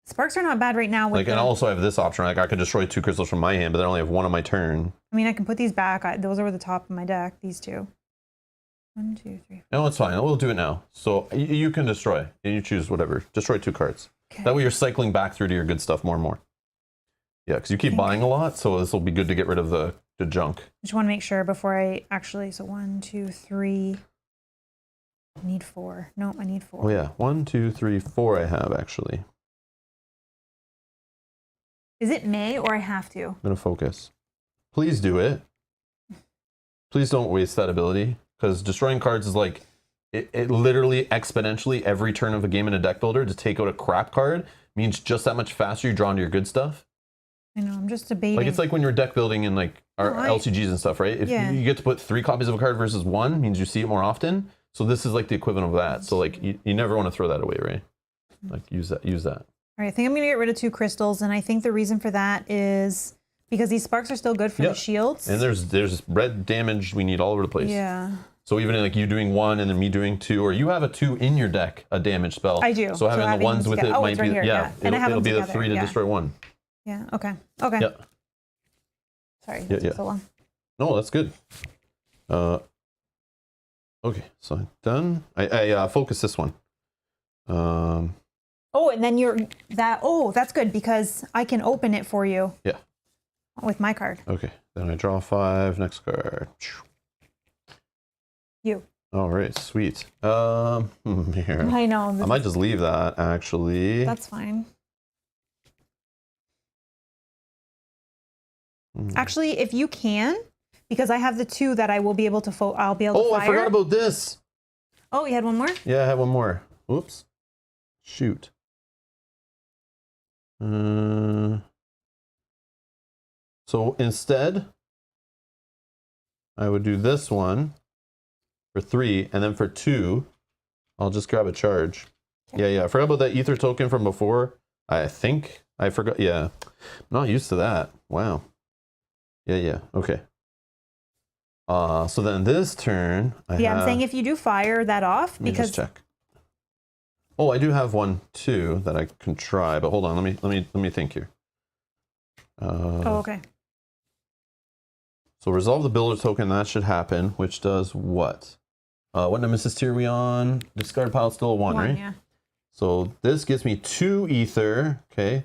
S2: Sparks are not bad right now.
S1: Like, and also I have this option. Like, I could destroy 2 crystals from my hand, but then I only have 1 on my turn.
S2: I mean, I can put these back. Those are over the top of my deck, these 2. 1, 2, 3, 4.
S1: No, it's fine. We'll do it now. So you can destroy, and you choose whatever. Destroy 2 cards. Okay. That way you're cycling back through to your good stuff more and more. Yeah, because you keep buying a lot, so this will be good to get rid of the junk.
S2: I just want to make sure before I actually, so 1, 2, 3. I need 4. No, I need 4.
S1: Oh yeah, 1, 2, 3, 4 I have actually.
S2: Is it May or I have to?
S1: I'm going to focus. Please do it. Please don't waste that ability. Because destroying cards is like, it literally exponentially every turn of a game in a deck builder to take out a crap card means just that much faster you draw into your good stuff.
S2: I know, I'm just debating.
S1: Like, it's like when you're deck building in like our LCGs and stuff, right? If you get to put 3 copies of a card versus 1, means you see it more often. So this is like the equivalent of that. So like, you never want to throw that away, right? Like, use that.
S2: All right, I think I'm going to get rid of 2 crystals, and I think the reason for that is because these sparks are still good for the shields.
S1: And there's red damage we need all over the place.
S2: Yeah.
S1: So even like you doing 1 and then me doing 2, or you have a 2 in your deck, a damage spell.
S2: I do.
S1: So having the ones with it might be,
S2: here,
S1: it'll be the 3 to destroy 1.
S2: Yeah, okay. Okay.
S1: Yeah.
S2: Sorry, that took so long.
S1: No, that's good. Okay, so I'm done. I focus this one.
S2: Oh, and then that's good because I can open it for you.
S1: Yeah.
S2: With my card.
S1: Okay, then I draw 5. Next card.
S2: You.
S1: All right, sweet. Here.
S2: I know.
S1: I might just leave that actually.
S2: That's fine. Actually, if you can, because I have the 2 that I will be able to I'll be able to fire.
S1: I forgot about this.
S2: Oh, you had one more?
S1: Yeah, I had one more. Oops. Shoot. So instead, I would do this one for 3, and then for 2, I'll just grab a charge. Okay. Yeah. I forgot about that ether token from before. I think I forgot. Yeah. I'm not used to that. Wow. Yeah. Okay. So then this turn,
S2: I'm saying if you do fire that off,
S1: because just check. Oh, I do have one too that I can try, but hold on. Let me think here.
S2: Okay.
S1: So resolve the builder token, that should happen, which does what? What nemesis tier are we on? Discard pile still a 1, right?
S2: Yeah.
S1: So this gives me 2 ether. Okay.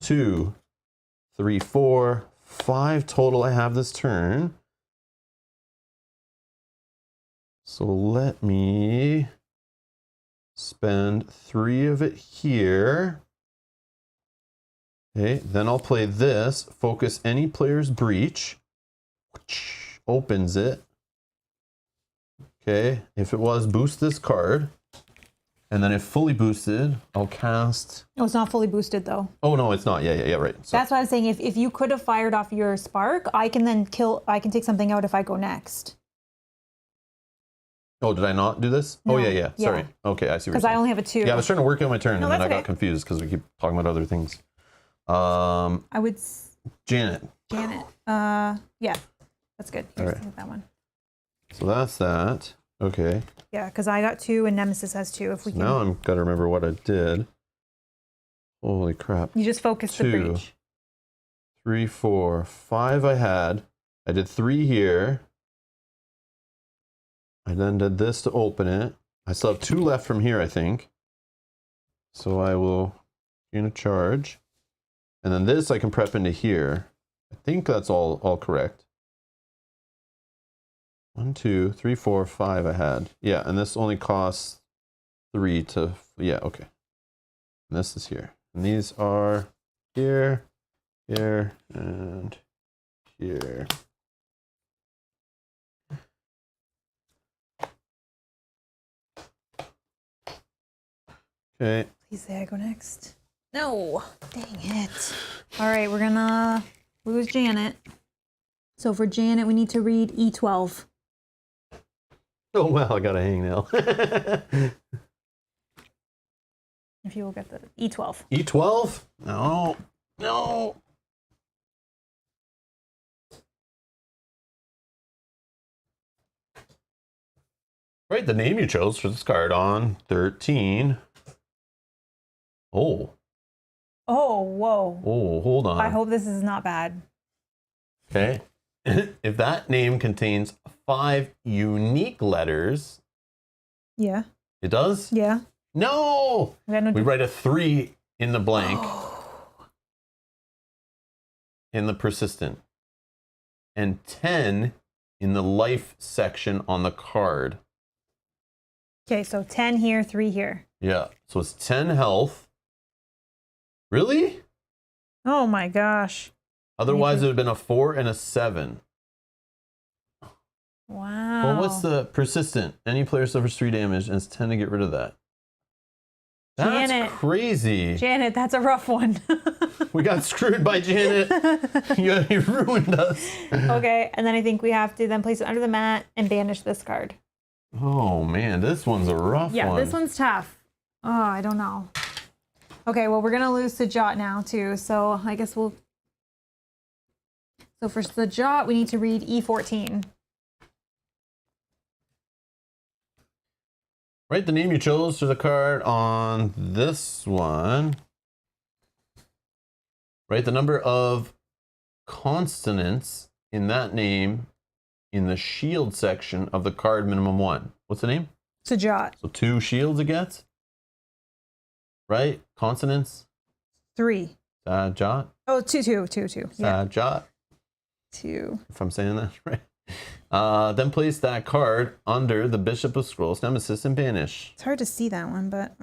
S1: 2, 3, 4, 5 total I have this turn. So let me spend 3 of it here. Okay, then I'll play this. Focus any player's breach. Opens it. Okay, if it was, boost this card. And then if fully boosted, I'll cast...
S2: Oh, it's not fully boosted though.
S1: Oh, no, it's not. Yeah, right. So,
S2: that's why I was saying if you could have fired off your spark, I can then I can take something out if I go next.
S1: Oh, did I not do this?
S2: No.
S1: Oh, yeah. Sorry. Okay, I see what you're saying.
S2: Because I only have a 2.
S1: Yeah, I was trying to work out my turn, and then I
S2: okay.
S1: got confused because we keep talking about other things.
S2: I would...
S1: Janet.
S2: Yeah. That's good. Here's that one.
S1: So that's that. Okay.
S2: Yeah, because I got 2 and Nemesis has 2. If we can.
S1: Now I'm gotta remember what I did. Holy crap.
S2: You just focused
S1: 2,
S2: the breach.
S1: 3, 4, 5 I had. I did 3 here. I then did this to open it. I still have 2 left from here, I think. So I will gain a charge. And then this I can prep into here. I think that's all correct. 1, 2, 3, 4, 5 I had. Yeah, and this only costs 3 to... Yeah, okay. And this is here. And these are here, here, and here. Okay.
S2: Please say I go next. No. Dang it. All right, we're gonna lose Janet. So for Janet, we need to read E12.
S1: Oh, well, I got a hangnail.
S2: If you will get the E12.
S1: E12? No. Right, the name you chose for this card on 13. Oh.
S2: Oh, whoa.
S1: Oh, hold on.
S2: I hope this is not bad.
S1: Okay. If that name contains 5 unique letters.
S2: Yeah.
S1: It does?
S2: Yeah.
S1: No! We write a 3 in the blank. In the persistent. And 10 in the life section on the card.
S2: Okay, so 10 here, 3 here.
S1: Yeah, so it's 10 health. Really?
S2: Oh my gosh.
S1: Otherwise, it would have been a 4 and a 7.
S2: Wow.
S1: Well, what's the persistent? Any player suffers 3 damage, and it's 10 to get rid of that. That's
S2: Janet.
S1: Crazy.
S2: Janet, that's a rough one.
S1: We got screwed by Janet. You ruined us.
S2: Okay, and then I think we have to then place it under the mat and banish this card.
S1: Oh man, this one's a rough one.
S2: Yeah, this one's tough. Oh, I don't know. Okay, well, we're going to lose Sajat now, too. So I guess we'll... So for Sajat, we need to read E14.
S1: Write the name you chose for the card on this one. Write the number of consonants in that name in the shield section of the card minimum 1. What's the name?
S2: Sajat.
S1: So 2 shields it gets? Right? Consonants?
S2: 3.
S1: Sajat?
S2: Oh, two.
S1: Sajat?
S2: Yeah. 2.
S1: If I'm saying that right. Then place that card under the Bishop of Scrolls, Nemesis, and banish.
S2: It's hard to see that one, but...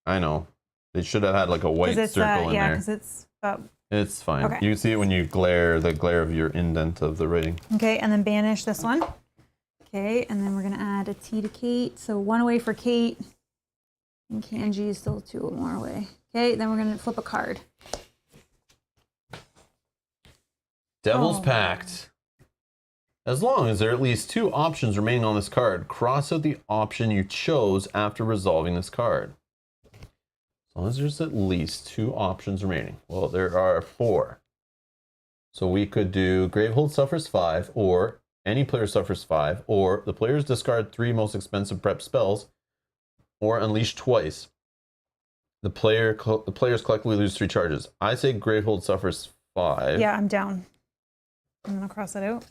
S1: I know. They should have had like a white circle in there.
S2: Yeah, because it's...
S1: It's fine.
S2: Okay.
S1: You can see it when you glare, the glare of your indent of the writing.
S2: Okay, and then banish this one. Okay, and then we're going to add a T to Kate. So 1 away for Kate. And Kanji is still 2 more away. Okay, then we're going to flip a card.
S1: Devil's Pact. As long as there are at least 2 options remaining on this card, cross out the option you chose after resolving this card. As long as there's at least 2 options remaining. Well, there are 4. So we could do Gravehold suffers 5, or any player suffers 5, or the players discard 3 most expensive prep spells, or unleash twice. The players collectively lose 3 charges. I say Gravehold suffers 5.
S2: Yeah, I'm down. I'm going to cross that out.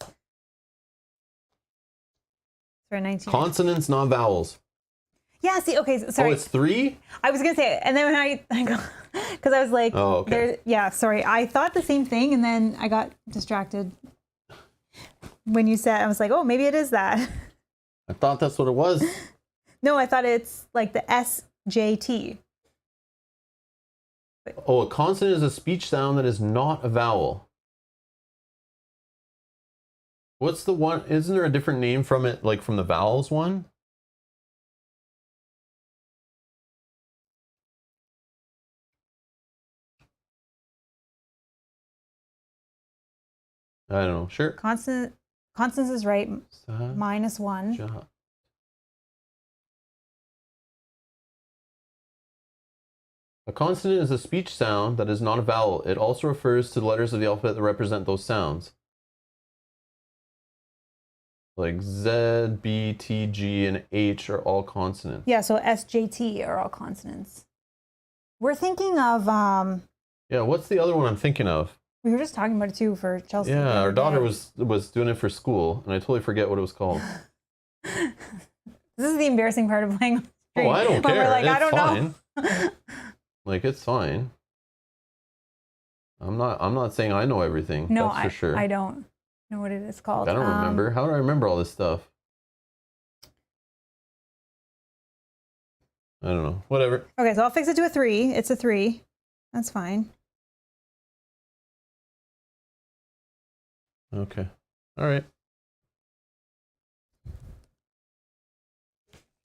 S2: For 19.
S1: Consonants, not vowels.
S2: Yeah, see, okay, sorry.
S1: Oh, it's 3?
S2: I was going to say it, and then when I go, because I was like,
S1: oh, okay.
S2: Yeah, sorry. I thought the same thing, and then I got distracted. When you said, I was like, oh, maybe it is that.
S1: I thought that's what it was.
S2: No, I thought it's like the SJT.
S1: Oh, a consonant is a speech sound that is not a vowel. What's the one? Isn't there a different name from it, like from the vowels one? I don't know. Sure.
S2: Constance is right. -1.
S1: A consonant is a speech sound that is not a vowel. It also refers to the letters of the alphabet that represent those sounds. Like Z, B, T, G, and H are all consonants.
S2: Yeah, so S, J, T are all consonants. We're thinking of...
S1: Yeah, what's the other one I'm thinking of?
S2: We were just talking about it too for Chelsea.
S1: Yeah, our daughter was doing it for school, and I totally forget what it was called.
S2: This is the embarrassing part of playing on stream.
S1: Oh, I don't care.
S2: We're like,
S1: it's
S2: I don't
S1: fine.
S2: know.
S1: Like, it's fine. I'm not saying I know everything.
S2: No,
S1: that's for sure.
S2: I don't know what it is called.
S1: I don't remember. How do I remember all this stuff? I don't know. Whatever.
S2: Okay, so I'll fix it to a 3. It's a 3. That's fine.
S1: Okay. All right.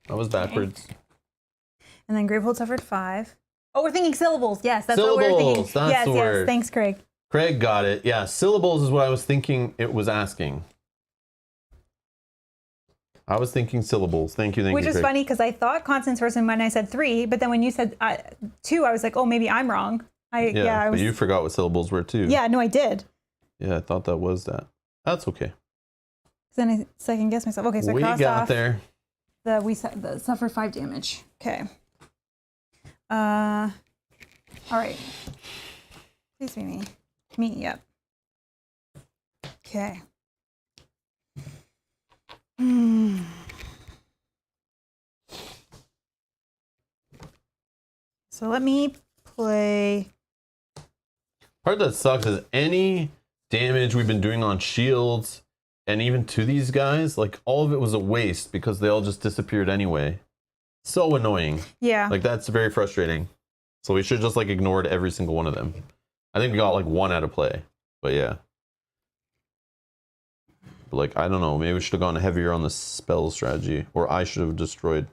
S1: That was backwards.
S2: Okay. And then Gravehold suffered 5. Oh, we're thinking syllables. Yes, that's
S1: syllables,
S2: what we're thinking.
S1: That's the word.
S2: Yes, thanks, Craig.
S1: Craig got it. Yeah, syllables is what I was thinking it was asking. I was thinking syllables. Thank you,
S2: Which is
S1: Craig.
S2: funny because I thought consonants first and when I said 3, but then when you said 2, I was like, oh, maybe I'm wrong.
S1: But you forgot what syllables were too.
S2: Yeah, no, I did.
S1: Yeah, I thought that was that. That's okay.
S2: Then I second guessed myself. Okay, so
S1: we
S2: I crossed
S1: got
S2: off
S1: there.
S2: The suffer 5 damage. Okay. All right. Please be me. Me, yep. Okay. So let me play.
S1: Part that sucks is any damage we've been doing on shields and even to these guys, like all of it was a waste because they all just disappeared anyway. So annoying.
S2: Yeah.
S1: Like that's very frustrating. So we should just like ignored every single one of them. I think we got like 1 out of play, but yeah. But like, I don't know, maybe we should have gone heavier on the spell strategy, or I should have destroyed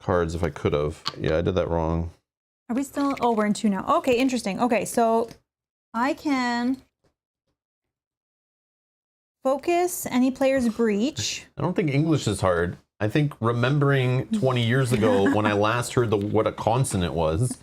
S1: cards if I could have. Yeah, I did that wrong.
S2: Are we still? Oh, we're in 2 now. Okay, interesting. Okay, so I can focus any player's breach.
S1: I don't think English is hard. I think remembering 20 years ago when I last heard what a consonant was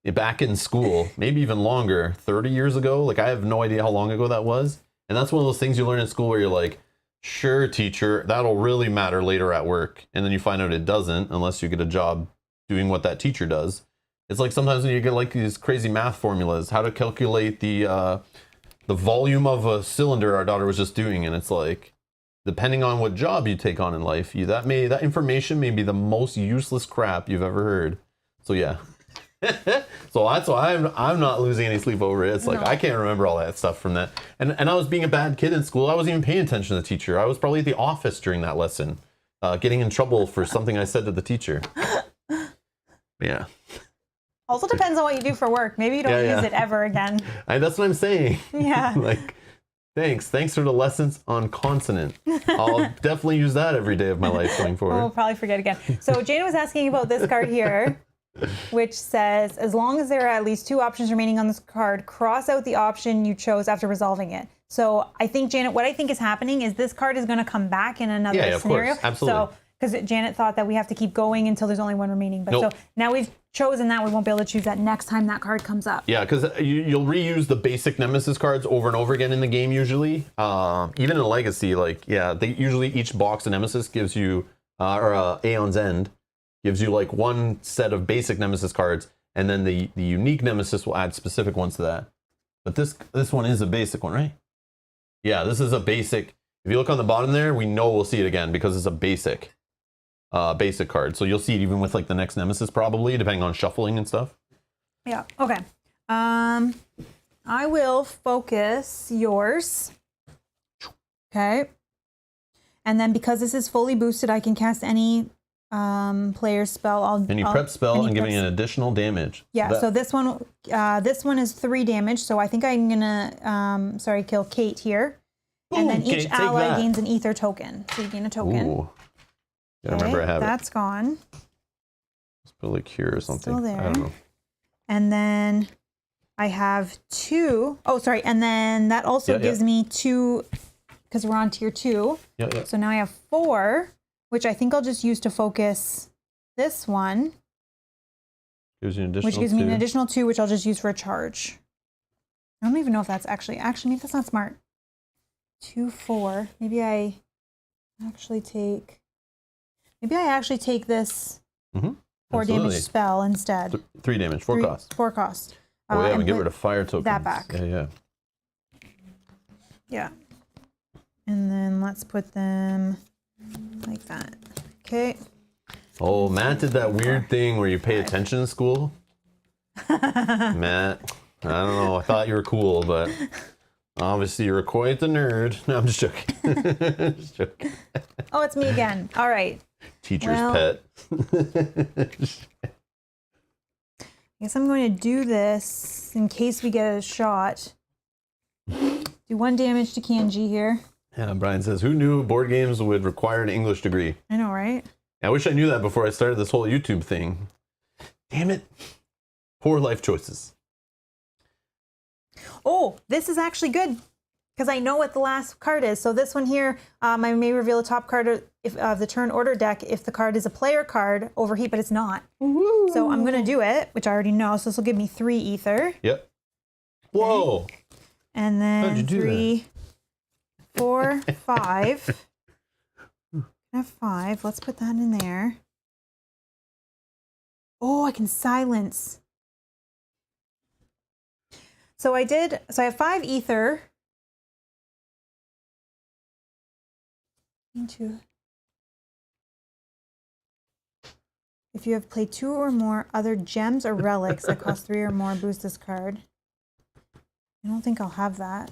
S1: back in school, maybe even longer, 30 years ago. Like I have no idea how long ago that was. And that's one of those things you learn in school where you're like, sure, teacher, that'll really matter later at work. And then you find out it doesn't unless you get a job doing what that teacher does. It's like sometimes when you get like these crazy math formulas, how to calculate the the volume of a cylinder our daughter was just doing, and it's like, depending on what job you take on in life, that information may be the most useless crap you've ever heard. So yeah. So that's why I'm not losing any sleep over it. It's like I can't remember all that stuff from that. And I was being a bad kid in school. I wasn't even paying attention to the teacher. I was probably at the office during that lesson, getting in trouble for something I said to the teacher. Yeah.
S2: Also depends on what you do for work. Maybe you don't use it ever again.
S1: That's what I'm saying.
S2: Yeah.
S1: Like, thanks for the lessons on consonant. I'll definitely use that every day of my life going forward.
S2: We'll probably forget again. So Jane was asking about this card here, which says, as long as there are at least 2 options remaining on this card, cross out the option you chose after resolving it. So I think, Janet, what I think is happening is this card is going to come back in another scenario.
S1: Of course. Absolutely.
S2: So, because Janet thought that we have to keep going until there's only 1 remaining. But so now we've chosen that, we won't be able to choose that next time that card comes up.
S1: Yeah, because you'll reuse the basic Nemesis cards over and over again in the game usually. Even in Legacy, they usually each box of Nemesis gives you, or Aeon's End, gives you like 1 set of basic Nemesis cards, and then the unique Nemesis will add specific ones to that. But this one is a basic one, right? Yeah, this is a basic. If you look on the bottom there, we know we'll see it again because it's a basic card. So you'll see it even with like the next Nemesis probably, depending on shuffling and stuff.
S2: Yeah, okay. I will focus yours. Okay. And then because this is fully boosted, I can cast any player spell.
S1: Any prep spell and giving an additional damage.
S2: Yeah, so this one is 3 damage. So I think I'm gonna kill Kate here. And then each ally gains an ether token. So you gain a token.
S1: Ooh. Yeah, remember I have
S2: that's gone.
S1: Let's put like here or something.
S2: Still there.
S1: I don't know.
S2: And then I have 2. Oh, sorry. And then that also gives me 2, because we're on tier 2.
S1: Yeah.
S2: So now I have 4, which I think I'll just use to focus this one.
S1: Gives you an additional
S2: which gives me an additional 2, which I'll just use for a charge. I don't even know if that's actually maybe that's not smart. 2, 4. Maybe I actually take this 4 damage spell instead.
S1: 3 damage, 4 cost.
S2: 4 cost.
S1: Oh yeah, and get rid of fire tokens.
S2: That back. Yeah. And then let's put them like that. Okay.
S1: Oh, Matt did that weird thing where you pay attention in school. Matt, I don't know. I thought you were cool, but obviously you're quite the nerd. No, I'm just joking. Just joking.
S2: Oh, it's me again. All right.
S1: Teacher's pet.
S2: I guess I'm going to do this in case we get a shot. Do 1 damage to Kanji here.
S1: Yeah, Brian says, who knew board games would require an English degree?
S2: I know, right?
S1: I wish I knew that before I started this whole YouTube thing. Damn it. Poor life choices.
S2: Oh, this is actually good because I know what the last card is. So this one here, I may reveal a top card of the turn order deck if the card is a player card, overheat, but it's not. Woo-hoo. So I'm going to do it, which I already know. So this will give me 3 ether.
S1: Yep. Whoa.
S2: Okay. And then 3, 4, 5. I have 5. Let's put that in there. Oh, I can silence. So I have 5 ether. If you have played 2 or more other gems or relics that cost 3 or more, boost this card. I don't think I'll have that.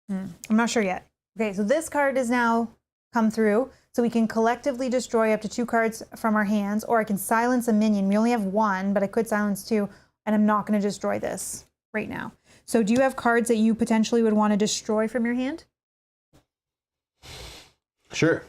S2: I'm not sure yet. Okay, so this card is now come through. So we can collectively destroy up to 2 cards from our hands, or I can silence a minion. We only have 1, but I could silence 2, and I'm not going to destroy this right now. So do you have cards that you potentially would want to destroy from your hand?
S1: Sure.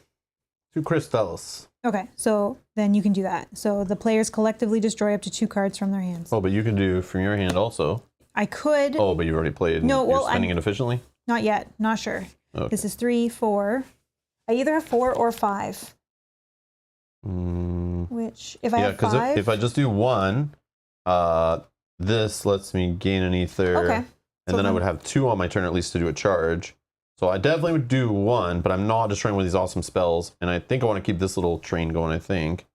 S1: 2 crystals.
S2: Okay, so then you can do that. So the players collectively destroy up to 2 cards from their hands.
S1: Oh, but you can do from your hand also.
S2: I could.
S1: Oh, but you've already played.
S2: No, well,
S1: you're spending it efficiently?
S2: Not yet. Not sure.
S1: Okay.
S2: This is 3, 4. I either have 4 or 5. Which, if I have 5... Yeah,
S1: because if I just do 1, this lets me gain an ether.
S2: Okay.
S1: And so then I would have 2 on my turn at least to do a charge. So I definitely would do 1, but I'm not destroying one of these awesome spells. And I think I want to keep this little train going, I think.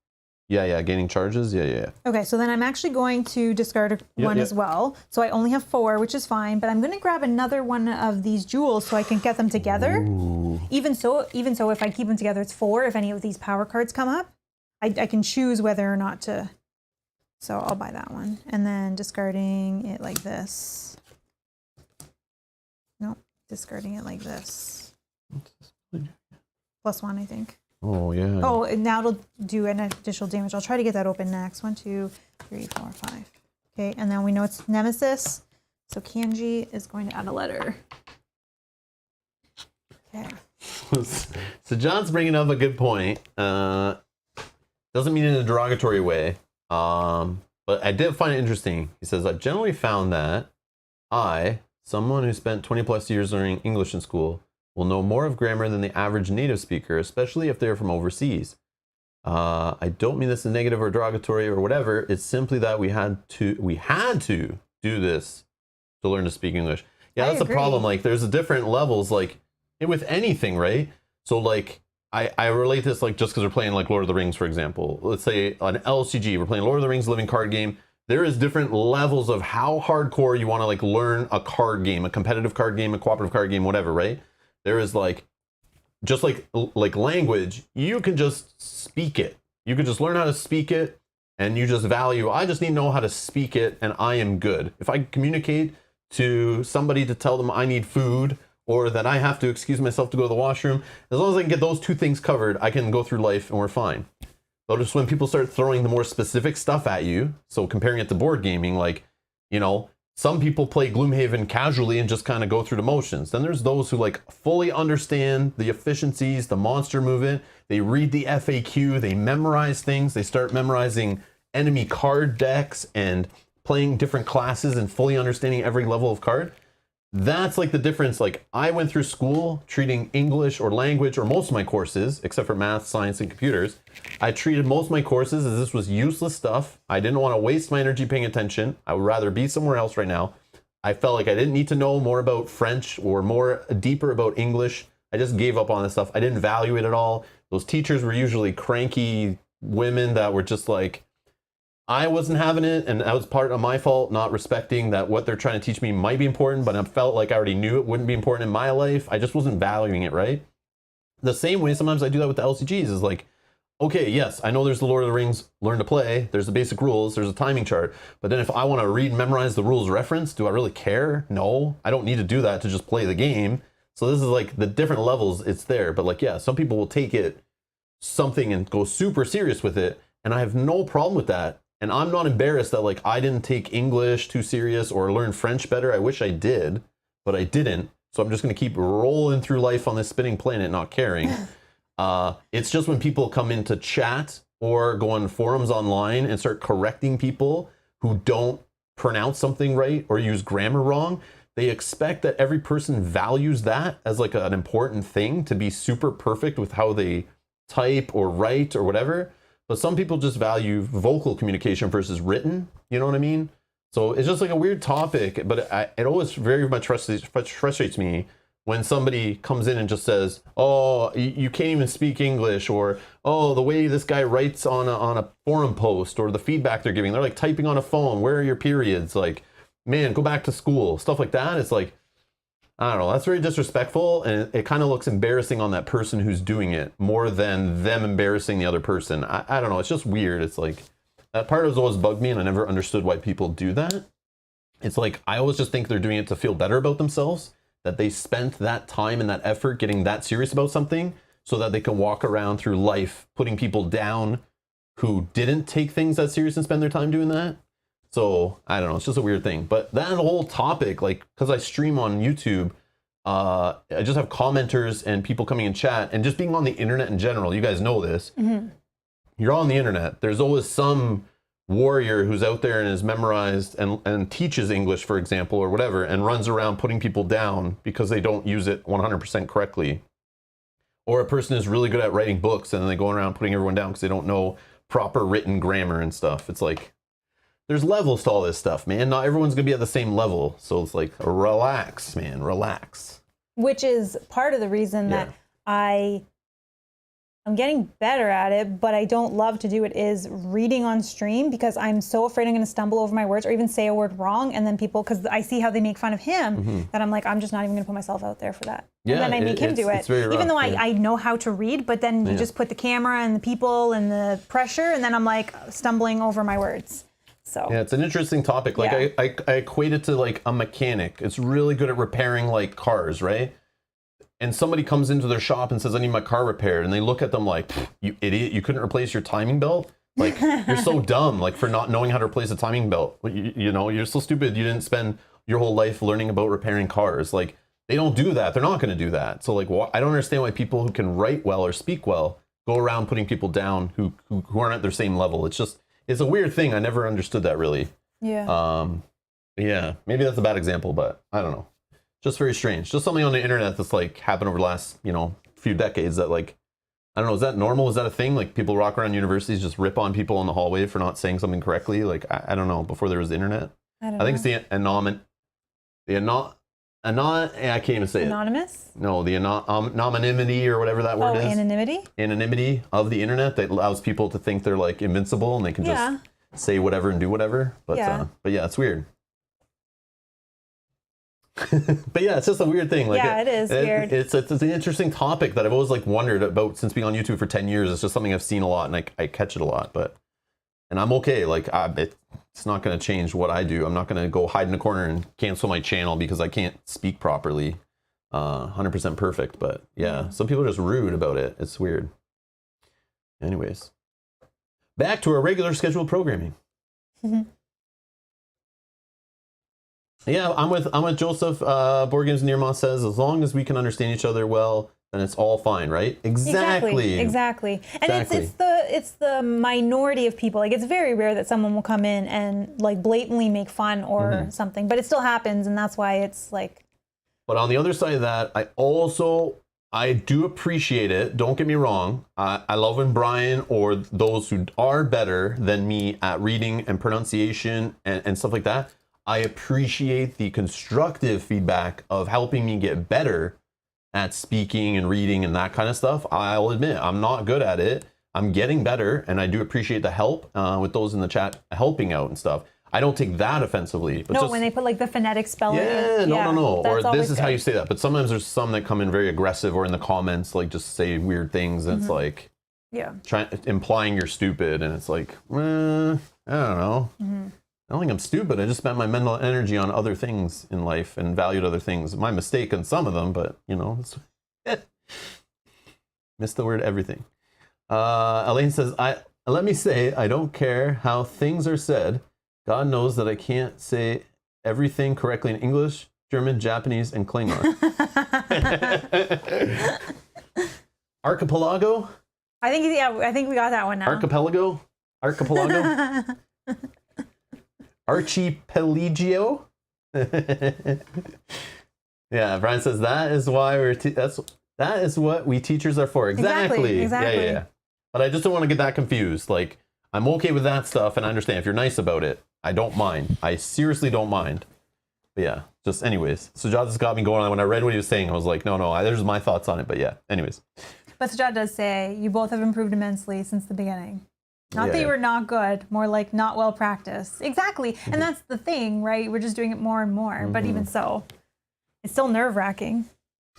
S1: Yeah, gaining charges. Yeah.
S2: Okay, so then I'm actually going to discard one as well. So I only have 4, which is fine, but I'm going to grab another one of these jewels so I can get them together.
S1: Ooh.
S2: Even so, if I keep them together, it's 4. If any of these power cards come up, I can choose whether or not to. So I'll buy that one. And then discarding it like this. Nope, discarding it like this. +1, I think.
S1: Oh, yeah.
S2: Oh, and now it'll do an additional damage. I'll try to get that open next. 1, 2, 3, 4, 5. Okay, and then we know it's Nemesis. So Kanji is going to add a letter. Okay.
S1: So John's bringing up a good point. Doesn't mean in a derogatory way. But I did find it interesting. He says, I've generally found that someone who spent 20 plus years learning English in school, will know more of grammar than the average native speaker, especially if they're from overseas. I don't mean this in negative or derogatory or whatever. It's simply that we had to do this to learn to speak English. Yeah, that's the problem. Like, there's different levels, like with anything, right? So like, I relate this like just because we're playing like Lord of the Rings, for example. Let's say an LCG, we're playing Lord of the Rings living card game. There is different levels of how hardcore you want to like learn a card game, a competitive card game, a cooperative card game, whatever, right? There is like, just like language, you can just speak it. You can just learn how to speak it, and you just value, I just need to know how to speak it, and I am good. If I communicate to somebody to tell them I need food, or that I have to excuse myself to go to the washroom, as long as I can get those 2 things covered, I can go through life and we're fine. But just when people start throwing the more specific stuff at you, so comparing it to board gaming, like, you know, some people play Gloomhaven casually and just kind of go through the motions. Then there's those who like fully understand the efficiencies, the monster movement. They read the FAQ, they memorize things. They start memorizing enemy card decks and playing different classes and fully understanding every level of card. That's like the difference. Like, I went through school treating English or language, or most of my courses, except for math, science, and computers. I treated most of my courses as this was useless stuff. I didn't want to waste my energy paying attention. I would rather be somewhere else right now. I felt like I didn't need to know more about French or more deeper about English. I just gave up on this stuff. I didn't value it at all. Those teachers were usually cranky women that were just like, I wasn't having it, and that was part of my fault, not respecting that what they're trying to teach me might be important, but I felt like I already knew it wouldn't be important in my life. I just wasn't valuing it, right? The same way sometimes I do that with the LCGs is like, okay, yes, I know there's the Lord of the Rings learn to play, there's the basic rules, there's a timing chart, but then if I want to read and memorize the rules reference, do I really care? No, I don't need to do that to just play the game. So this is like the different levels, it's there, but like, yeah, some people will take it something and go super serious with it, and I have no problem with that. And I'm not embarrassed that like I didn't take English too serious or learn French better. I wish I did, but I didn't. So I'm just going to keep rolling through life on this spinning planet, not caring. It's just when people come into chat or go on forums online and start correcting people who don't pronounce something right or use grammar wrong, they expect that every person values that as like an important thing to be super perfect with how they type or write or whatever. But some people just value vocal communication versus written, you know what I mean? So it's just like a weird topic, but it always very much frustrates me when somebody comes in and just says, oh, you can't even speak English, or, oh, the way this guy writes on a forum post, or the feedback they're giving, they're like typing on a phone, where are your periods? Like, man, go back to school, stuff like that. It's like, I don't know, that's very disrespectful, and it kind of looks embarrassing on that person who's doing it more than them embarrassing the other person. I don't know, it's just weird. It's like, that part has always bugged me, and I never understood why people do that. It's like, I always just think they're doing it to feel better about themselves, that they spent that time and that effort getting that serious about something so that they can walk around through life putting people down who didn't take things that serious and spend their time doing that. So, I don't know, it's just a weird thing. But that whole topic, like, because I stream on YouTube, I just have commenters and people coming in chat, and just being on the internet in general, you guys know this. Mm-hmm. You're on the internet. There's always some warrior who's out there and is memorized and teaches English, for example, or whatever, and runs around putting people down because they don't use it 100% correctly. Or a person is really good at writing books, and then they go around putting everyone down because they don't know proper written grammar and stuff. It's like, there's levels to all this stuff, man. Not everyone's going to be at the same level. So it's like, relax, man, relax.
S2: Which is part of the reason that I I'm getting better at it, but I don't love to do it, is reading on stream, because I'm so afraid I'm going to stumble over my words or even say a word wrong. And then people, because I see how they make fun of him, that I'm like, I'm just not even going to put myself out there for that. Yeah, and then I make him do it. Even though I know how to read, but then you just put the camera and the people and the pressure, and then I'm like stumbling over my words. So
S1: yeah, it's an interesting topic. Like I equate it to like a mechanic. It's really good at repairing like cars, right? And somebody comes into their shop and says, I need my car repaired. And they look at them like, you idiot, you couldn't replace your timing belt? Like, you're so dumb, like, for not knowing how to replace a timing belt. You know, you're so stupid. You didn't spend your whole life learning about repairing cars. Like, they don't do that. They're not going to do that. So, like, I don't understand why people who can write well or speak well go around putting people down who aren't at their same level. It's just, it's a weird thing. I never understood that, really.
S2: Yeah.
S1: Yeah, maybe that's a bad example, but I don't know. Just very strange. Just something on the internet that's like happened over the last, you know, few decades that like, I don't know, is that normal? Is that a thing? Like people walk around universities, just rip on people in the hallway for not saying something correctly? Like, I don't know, before there was the internet. I think it's the I can't even say
S2: Anonymous?
S1: it. No, the anonymity or whatever that word is.
S2: Anonymity?
S1: Anonymity of the internet that allows people to think they're like invincible and they can just say whatever and do whatever. But yeah, it's weird. But yeah, it's just a weird thing. Like,
S2: it is weird.
S1: It's an interesting topic that I've always like wondered about since being on YouTube for 10 years. It's just something I've seen a lot and I catch it a lot. And I'm okay. Like it's not going to change what I do. I'm not going to go hide in a corner and cancel my channel because I can't speak properly. 100% perfect. But yeah, some people are just rude about it. It's weird. Anyways, back to our regular scheduled programming. Yeah, I'm with Joseph. Board Games Nearmoth says, as long as we can understand each other well, then it's all fine, right? Exactly.
S2: And it's the minority of people. Like, it's very rare that someone will come in and like blatantly make fun or something, but it still happens, and that's why it's like.
S1: But on the other side of that, I do appreciate it. Don't get me wrong. I love when Brian or those who are better than me at reading and pronunciation and stuff like that, I appreciate the constructive feedback of helping me get better at speaking and reading and that kind of stuff. I'll admit, I'm not good at it. I'm getting better, and I do appreciate the help with those in the chat helping out and stuff. I don't take that offensively. But
S2: when they put like the phonetic spelling.
S1: No. Or this is how you say that. But sometimes there's some that come in very aggressive or in the comments, like just say weird things. And it's like, implying you're stupid. And it's like, I don't know. I don't think I'm stupid. I just spent my mental energy on other things in life and valued other things. My mistake on some of them, but you know, missed the word everything. Elaine says, let me say, I don't care how things are said. God knows that I can't say everything correctly in English, German, Japanese, and Klingon. Archipelago?
S2: I think we got that one now.
S1: Archipelago? Archipelagio? Yeah, Brian says that is why that is what we teachers are for. Exactly. Yeah. But I just don't want to get that confused. Like, I'm okay with that stuff, and I understand if you're nice about it. I don't mind. I seriously don't mind. But yeah, just anyways. Sujat just got me going on. When I read what he was saying, I was like, no, there's my thoughts on it. But yeah, anyways.
S2: But Sujat does say you both have improved immensely since the beginning. Not that you were not good, more like not well practiced. Exactly. And that's the thing, right? We're just doing it more and more. But even so, it's still nerve-wracking.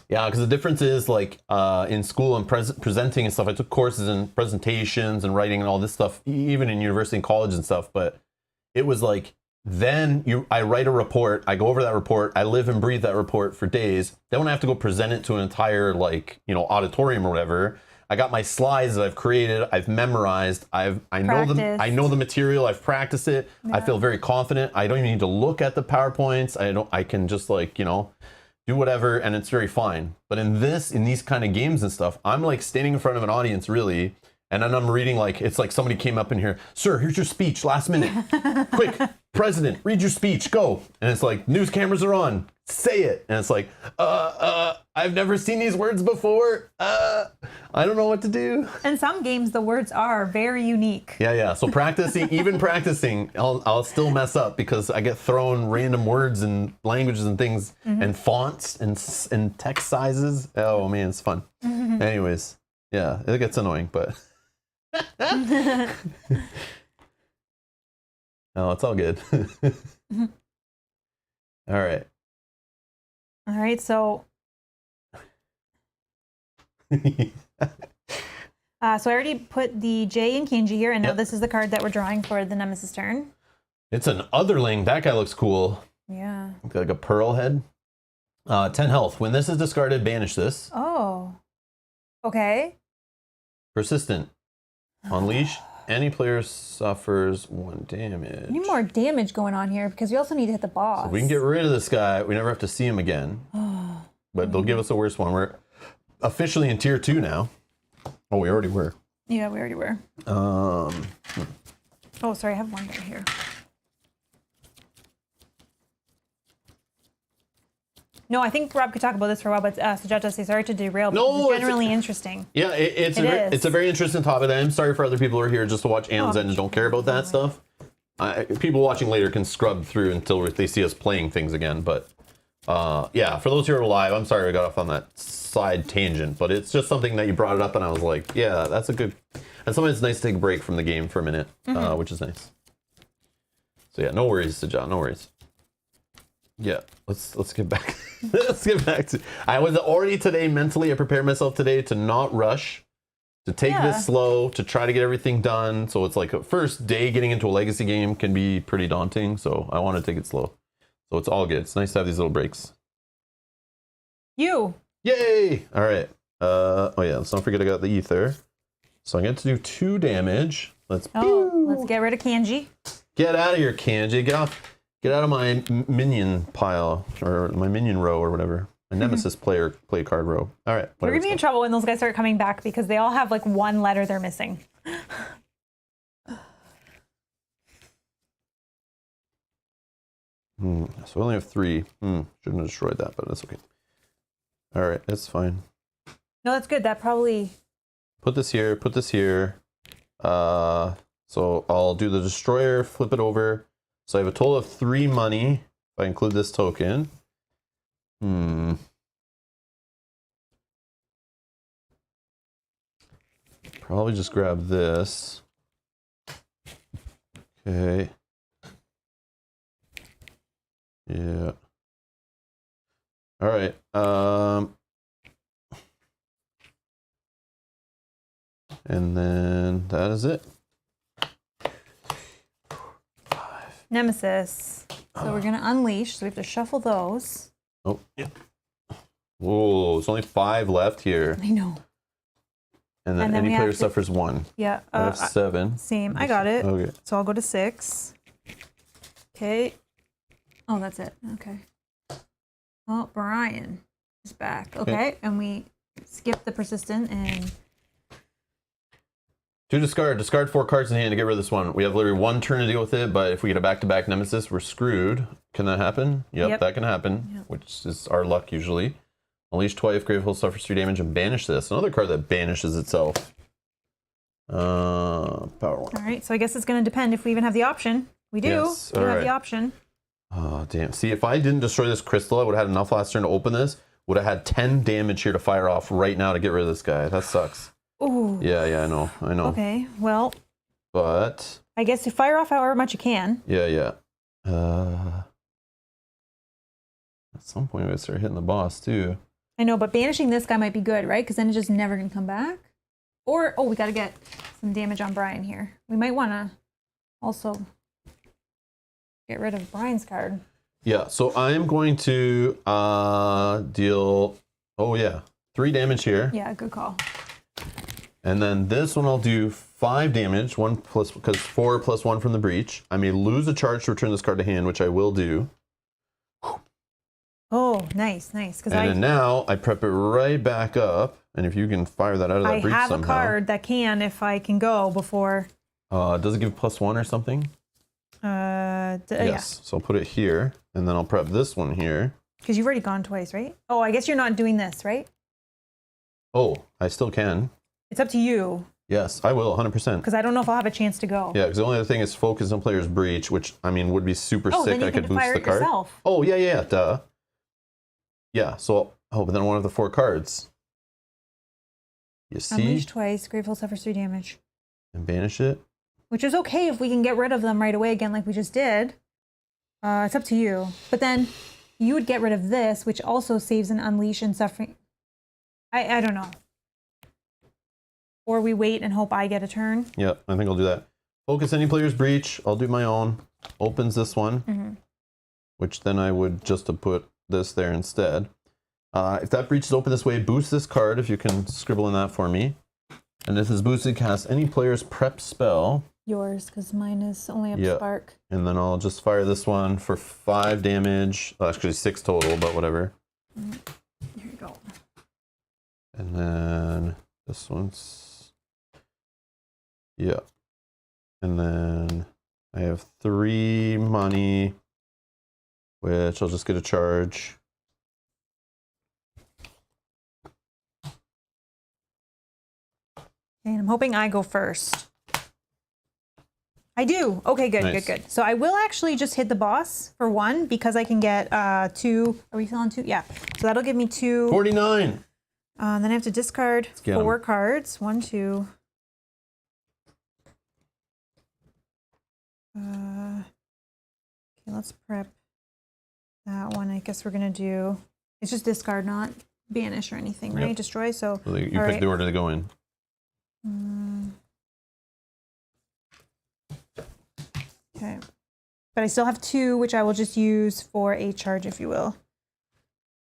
S1: Yeah, because the difference is like in school and presenting and stuff, I took courses in presentations and writing and all this stuff, even in university and college and stuff. But it was like, I write a report, I go over that report, I live and breathe that report for days. Then when I have to go present it to an entire auditorium or whatever, I got my slides that I've created, I've memorized, I know the material, I've practiced it. Yeah. I feel very confident. I don't even need to look at the PowerPoints. I can just do whatever, and it's very fine. But in these kind of games and stuff, I'm like standing in front of an audience really, and then I'm reading it's like somebody came up in here, sir, here's your speech, last minute. Quick, president, read your speech, go. And it's like, news cameras are on, say it. And it's like, I've never seen these words before. I don't know what to do.
S2: In some games, the words are very unique.
S1: Yeah. So even practicing, I'll still mess up because I get thrown random words and languages and things and fonts and text sizes. Oh man, it's fun. Anyways, Yeah, it gets annoying, but no, it's all good. All right.
S2: All right, so so I already put the J in Kenji here, and now this is the card that we're drawing for the Nemesis turn.
S1: It's an Otherling. That guy looks cool.
S2: Yeah.
S1: Like a pearl head. 10 health. When this is discarded, banish this.
S2: Oh. Okay.
S1: Persistent. Unleash. Any player suffers 1 damage.
S2: We need more damage going on here because we also need to hit the boss.
S1: So we can get rid of this guy. We never have to see him again. But they'll give us a worse one. We're officially in tier 2 now. Oh, we already were.
S2: Yeah, we already were. Oh, sorry, I have one right here. No, I think Rob could talk about this for a while, but Sujata says sorry to derail, but it's generally interesting.
S1: Yeah, it's a very interesting topic. I'm sorry for other people who are here just to watch Aeons and don't care about that stuff. People watching later can scrub through until they see us playing things again. But yeah, for those who are live, I'm sorry I got off on that side tangent, but it's just something that you brought it up, and I was like, yeah, that's a good. And sometimes it's nice to take a break from the game for a minute, which is nice. So yeah, no worries, Sujata, no worries. Yeah, let's get back. Let's get back to. I was already today mentally. I prepared myself today to not rush, to take this slow, to try to get everything done. So it's like a first day getting into a legacy game can be pretty daunting. So I want to take it slow. So it's all good. It's nice to have these little breaks. Yay! All right. Oh yeah. Let's not forget I got the ether. So I get to do 2 damage. Let's
S2: get rid of Kenji.
S1: Get out of here, Kenji. Get off. Get out of my minion pile, or my minion row, or whatever. My Nemesis play card row. All right.
S2: We're going to be in trouble when those guys start coming back because they all have like 1 letter they're missing.
S1: So we only have 3. Shouldn't have destroyed that, but that's okay. All right, that's fine.
S2: No, that's good. That probably...
S1: Put this here, put this here. So I'll do the destroyer, flip it over. So I have a total of 3 money, if I include this token. Probably just grab this. Okay. Yeah. All right. And then that is it.
S2: Nemesis. So we're going to unleash, so we have to shuffle those.
S1: Oh, yeah. Whoa, there's only 5 left here.
S2: I know.
S1: And then any player suffers 1.
S2: Yeah.
S1: I have 7.
S2: Same. I got it.
S1: Okay.
S2: So I'll go to 6. Okay. Oh, that's it. Okay. Oh, Brian is back. Okay. And we skip the persistent and...
S1: To discard 4 cards in hand to get rid of this one. We have literally 1 turn to deal with it, but if we get a back-to-back Nemesis, we're screwed. Can that happen? Yep. That can happen, which is our luck usually. Unleash twice, Gravehold suffers 3 damage, and banish this. Another card that banishes itself. Power 1.
S2: All right, so I guess it's going to depend if we even have the option. We do.
S1: Yes.
S2: We have the option.
S1: Oh, damn. See, if I didn't destroy this crystal, I would have had enough last turn to open this. Would have had 10 damage here to fire off right now to get rid of this guy. That sucks.
S2: Ooh.
S1: Yeah, I know.
S2: Okay, well.
S1: But.
S2: I guess you fire off however much you can.
S1: Yeah. At some point, we gotta start hitting the boss, too.
S2: I know, but banishing this guy might be good, right? Because then it's just never going to come back. Or, we got to get some damage on Brian here. We might want to also get rid of Brian's card.
S1: Yeah, so I'm going to deal, 3 damage here.
S2: Yeah, good call.
S1: And then this one I'll do 5 damage, 1 plus, because 4 plus 1 from the breach. I may lose a charge to return this card to hand, which I will do.
S2: Oh, nice.
S1: And then now I prep it right back up. And if you can fire that out of that breach somehow. I have
S2: a card that can, if I can go before.
S1: Does it give +1 or something?
S2: Yes.
S1: Yeah. So I'll put it here, and then I'll prep this one here.
S2: Because you've already gone twice, right? Oh, I guess you're not doing this, right?
S1: Oh, I still can.
S2: It's up to you.
S1: Yes, I will, 100%.
S2: Because I don't know if I'll have a chance to go.
S1: Yeah, because the only other thing is focus on player's breach, which, I mean, would be super sick.
S2: Then you
S1: I could
S2: can
S1: boost
S2: fire
S1: the card.
S2: Yourself.
S1: Oh, yeah, duh. Yeah, so, but then I won't have the 4 cards. You see?
S2: Unleash twice. Gravehold suffers 3 damage.
S1: And banish it.
S2: Which is okay if we can get rid of them right away again like we just did. It's up to you. But then you would get rid of this, which also saves an unleash and suffering. I don't know. Or we wait and hope I get a turn.
S1: Yep, I think I'll do that. Focus any player's breach. I'll do my own. Opens this one. Which then I would just to put this there instead. If that breach is open this way, boost this card if you can scribble in that for me. And if it's boosted, cast any player's prep spell.
S2: Yours, because mine is only a spark.
S1: And then I'll just fire this one for 5 damage. Well, actually 6 total, but whatever.
S2: Here you go.
S1: And then this one's... Yeah. And then I have 3 money, which I'll just get a charge.
S2: And I'm hoping I go first. I do. Okay, good,
S1: Nice.
S2: good. So I will actually just hit the boss for 1 because I can get 2. Are we still on 2? Yeah. So that'll give me 2.
S1: 49.
S2: Then I have to discard 4 cards. 1, 2. Okay, let's prep that one. I guess we're gonna do. It's just discard, not banish or anything, right? Destroy. So
S1: you pick the order to go in.
S2: Okay, but I still have 2, which I will just use for a charge, if you will,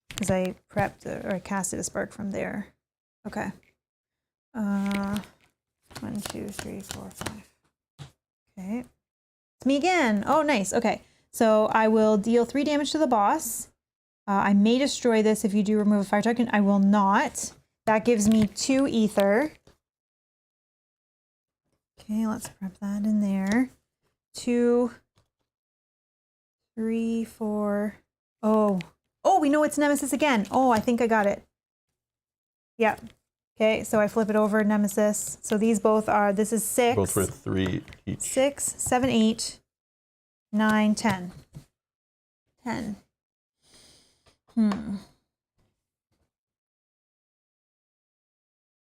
S2: because I prepped or I casted a spark from there. Okay. 1, 2, 3, 4, 5. Okay. It's me again. Oh, nice. Okay. So I will deal 3 damage to the boss. I may destroy this if you do remove a fire token. I will not. That gives me 2 ether. Okay, let's prep that in there. 2, 3, 4. Oh, we know it's Nemesis again. Oh, I think I got it. Yeah. Okay, so I flip it over, Nemesis. So these both are, this is 6.
S1: Both for 3 each.
S2: 6, 7, 8, 9, 10. 10. I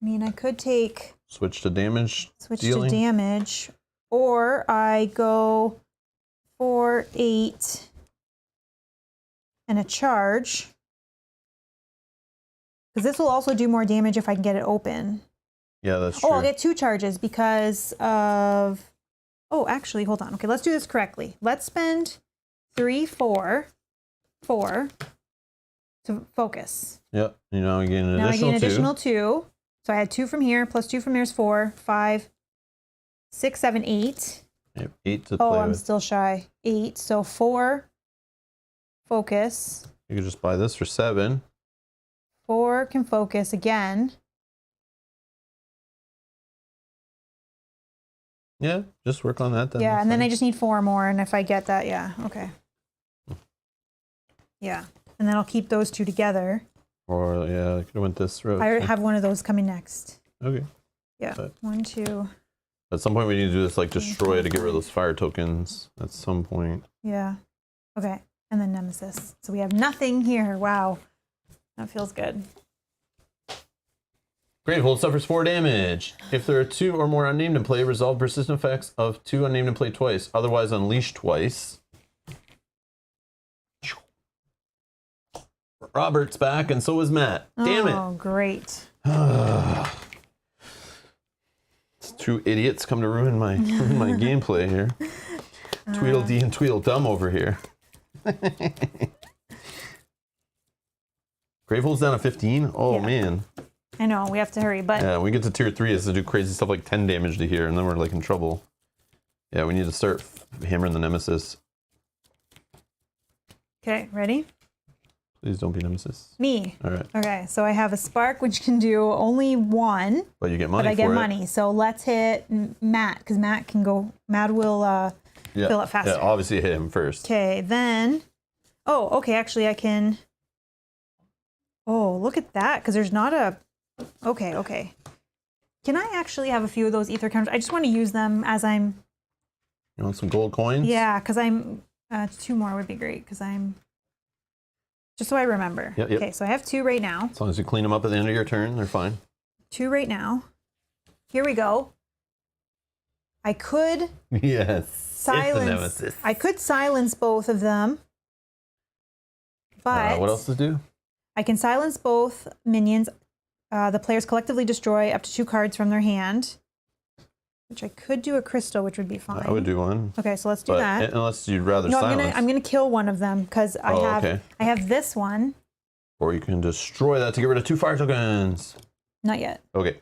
S2: mean, I could take...
S1: Switch to damage
S2: Switch
S1: dealing.
S2: to damage. Or I go 4, 8, and a charge. Because this will also do more damage if I can get it open.
S1: Yeah, that's true.
S2: Oh, I'll get 2 charges because of... Oh, actually, hold on. Okay, let's do this correctly. Let's spend 3, 4 to focus.
S1: Yep. You know, you gain an
S2: Now I gain
S1: additional
S2: 2. So I had 2 from here, plus 2 from there is 4, 5, 6, 7, 8.
S1: You have 8 to play
S2: Oh, I'm
S1: with.
S2: still shy. 8. So 4 focus.
S1: You could just buy this for 7.
S2: 4 can focus again.
S1: Yeah, just work on that then.
S2: Yeah,
S1: That's
S2: and then
S1: fine.
S2: I just need 4 more, and if I get that, yeah, okay. Yeah, and then I'll keep those 2 together.
S1: Or, yeah, I could have went this route.
S2: I have one of those coming next.
S1: Okay.
S2: Yeah,
S1: But
S2: 1, 2.
S1: at some point we need to do this, like, destroy to get rid of those fire tokens. At some point.
S2: Yeah. Okay, and then Nemesis. So we have nothing here. Wow. That feels good.
S1: Gravehold suffers 4 damage. If there are 2 or more unnamed in play, resolve persistent effects of 2 unnamed in play twice. Otherwise, unleash twice. Robert's back, and so is Matt. Damn it.
S2: Oh, great.
S1: It's 2 idiots come to ruin my gameplay here. Tweedledee and Tweedledum over here. Gravehold's down to 15? Oh,
S2: Yeah.
S1: man.
S2: I know, we have to hurry, but
S1: Yeah, when we get to tier 3, it's to do crazy stuff like 10 damage to here, and then we're like in trouble. Yeah, we need to start hammering the Nemesis.
S2: okay, ready?
S1: Please don't be Nemesis.
S2: Me.
S1: All right.
S2: Okay, so I have a spark which can do only 1,
S1: But you get money
S2: but I get
S1: for
S2: money. So let's hit Matt, because Matt can go, Matt will fill it faster.
S1: Yeah, obviously hit him first.
S2: Okay, then, oh, okay, actually I can, oh, look at that, because there's not a, okay. Can I actually have a few of those ether counters? I just want to use them as I'm,
S1: You want some gold coins?
S2: yeah, because I'm, 2 more would be great, because I'm, just so I remember.
S1: Yep.
S2: Okay, so I have 2 right now.
S1: As long as you clean them up at the end of your turn, they're fine.
S2: 2 right now. Here we go. I could silence. I could silence both of them. But
S1: what else to do?
S2: I can silence both minions. The players collectively destroy up to 2 cards from their hand. Which I could do a crystal, which would be fine.
S1: I would do one.
S2: Okay, so let's do that.
S1: Unless you'd rather silence.
S2: I'm gonna kill one of them because I have this one.
S1: Or you can destroy that to get rid of 2 fire tokens.
S2: Not yet.
S1: Okay.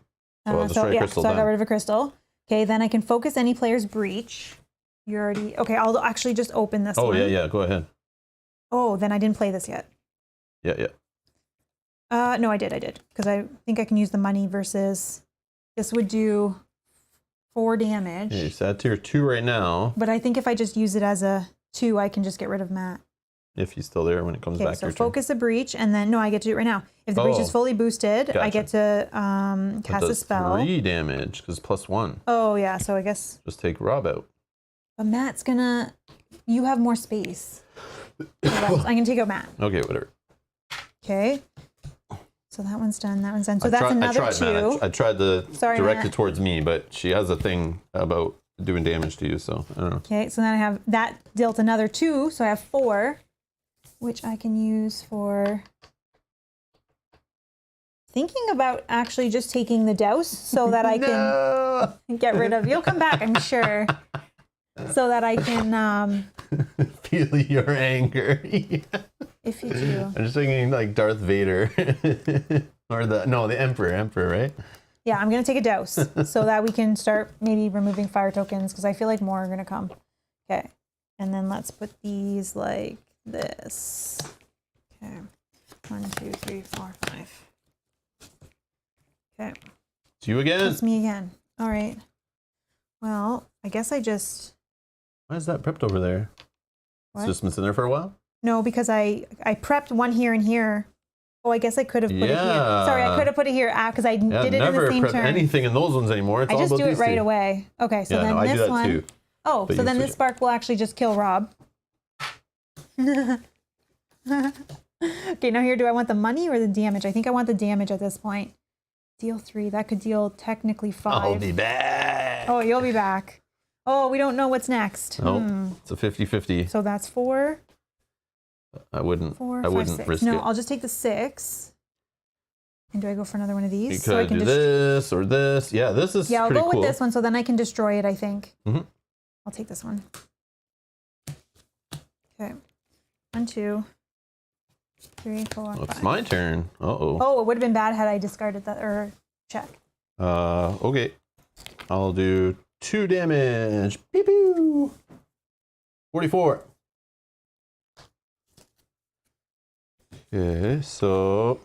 S1: So I'll destroy a crystal.
S2: So I got rid of a crystal. Okay, then I can focus any player's breach. You already okay, I'll actually just open this one.
S1: Oh yeah, go ahead.
S2: Oh, then I didn't play this yet.
S1: Yeah.
S2: No, I did. Because I think I can use the money versus this would do 4 damage.
S1: Yeah, so that's tier 2 right now.
S2: But I think if I just use it as a 2, I can just get rid of Matt.
S1: If he's still there when it comes back to your turn.
S2: So focus a breach, and then, no, I get to do it right now. If the breach is fully boosted, I get to cast a spell.
S1: 3 damage, because +1.
S2: Oh, yeah, so I guess.
S1: Just take Rob out.
S2: But Matt's gonna, you have more space. So I can take out Matt.
S1: Okay, whatever.
S2: Okay. So that one's done, that one's done. So that's another 2.
S1: I tried to direct it towards me, but she has a thing about doing damage to you, so I don't know.
S2: Okay, so then I have, that dealt another 2, so I have 4. Which I can use for thinking about actually just taking the douse so that I can get rid of. You'll come back, I'm sure. So that I can
S1: feel your anger.
S2: If you do.
S1: I'm just thinking like Darth Vader. Or the Emperor, right?
S2: Yeah, I'm gonna take a douse so that we can start maybe removing fire tokens because I feel like more are gonna come. Okay. And then let's put these like this. Okay. 1, 2, 3, 4, 5. Okay.
S1: It's you again.
S2: It's me again. All right. Well, I guess I just.
S1: Why is that prepped over there? What? It's just been sitting there for a while?
S2: No, because I prepped one here and here. Oh, I guess I could have put it here. Sorry, I could have put it here because I did it in the same
S1: turn. Never prep anything in those ones anymore. It's
S2: I
S1: all
S2: just
S1: about
S2: do it
S1: these
S2: right
S1: 2.
S2: away. Okay, so then
S1: I
S2: this
S1: do that
S2: one.
S1: Too.
S2: Oh, so then this spark will actually just kill Rob. Okay, now here, do I want the money or the damage? I think I want the damage at this point. Deal 3. That could deal technically 5.
S1: I'll be back.
S2: Oh, you'll be back. Oh, we don't know what's next.
S1: Nope. It's a 50-50.
S2: So that's 4.
S1: I wouldn't.
S2: 4, 5,
S1: I wouldn't
S2: 6.
S1: risk it.
S2: No, I'll just take the 6. And do I go for another one of these?
S1: You could I can do this or this. Yeah, this is
S2: I'll
S1: pretty
S2: go
S1: cool.
S2: with this one so then I can destroy it, I think.
S1: Mm-hmm.
S2: I'll take this one. Okay. 1, 2, 3, 4, 5.
S1: It's my turn. Uh-oh.
S2: Oh, it would have been bad had I discarded that or check.
S1: Okay. I'll do 2 damage. Pew pew. 44. Okay, so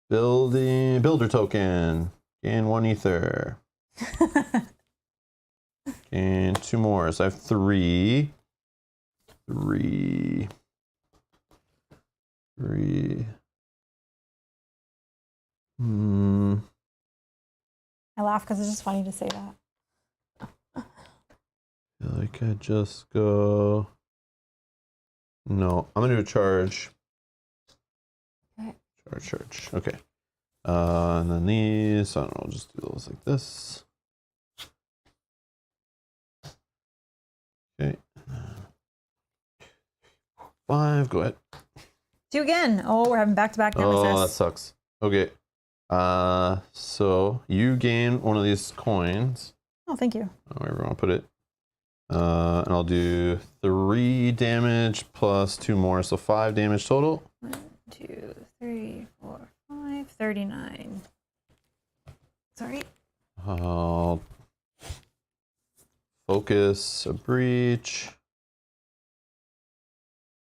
S1: builder token. Gain 1 ether. And 2 more. So I have 3. 3.
S2: I laugh because it's just funny to say that.
S1: I feel like I just go. No, I'm gonna do a charge.
S2: Okay.
S1: Charge. Okay. And then these, I don't know, I'll just do those like this. Okay. 5, go ahead.
S2: 2 again. Oh, we're having back-to-back nemesis.
S1: Oh, that sucks. Okay. So you gain one of these coins.
S2: Oh, thank you.
S1: Wherever you want to put it. And I'll do 3 damage plus 2 more, so 5 damage total.
S2: 1, 2, 3, 4, 5, 39. Sorry.
S1: I'll focus a breach.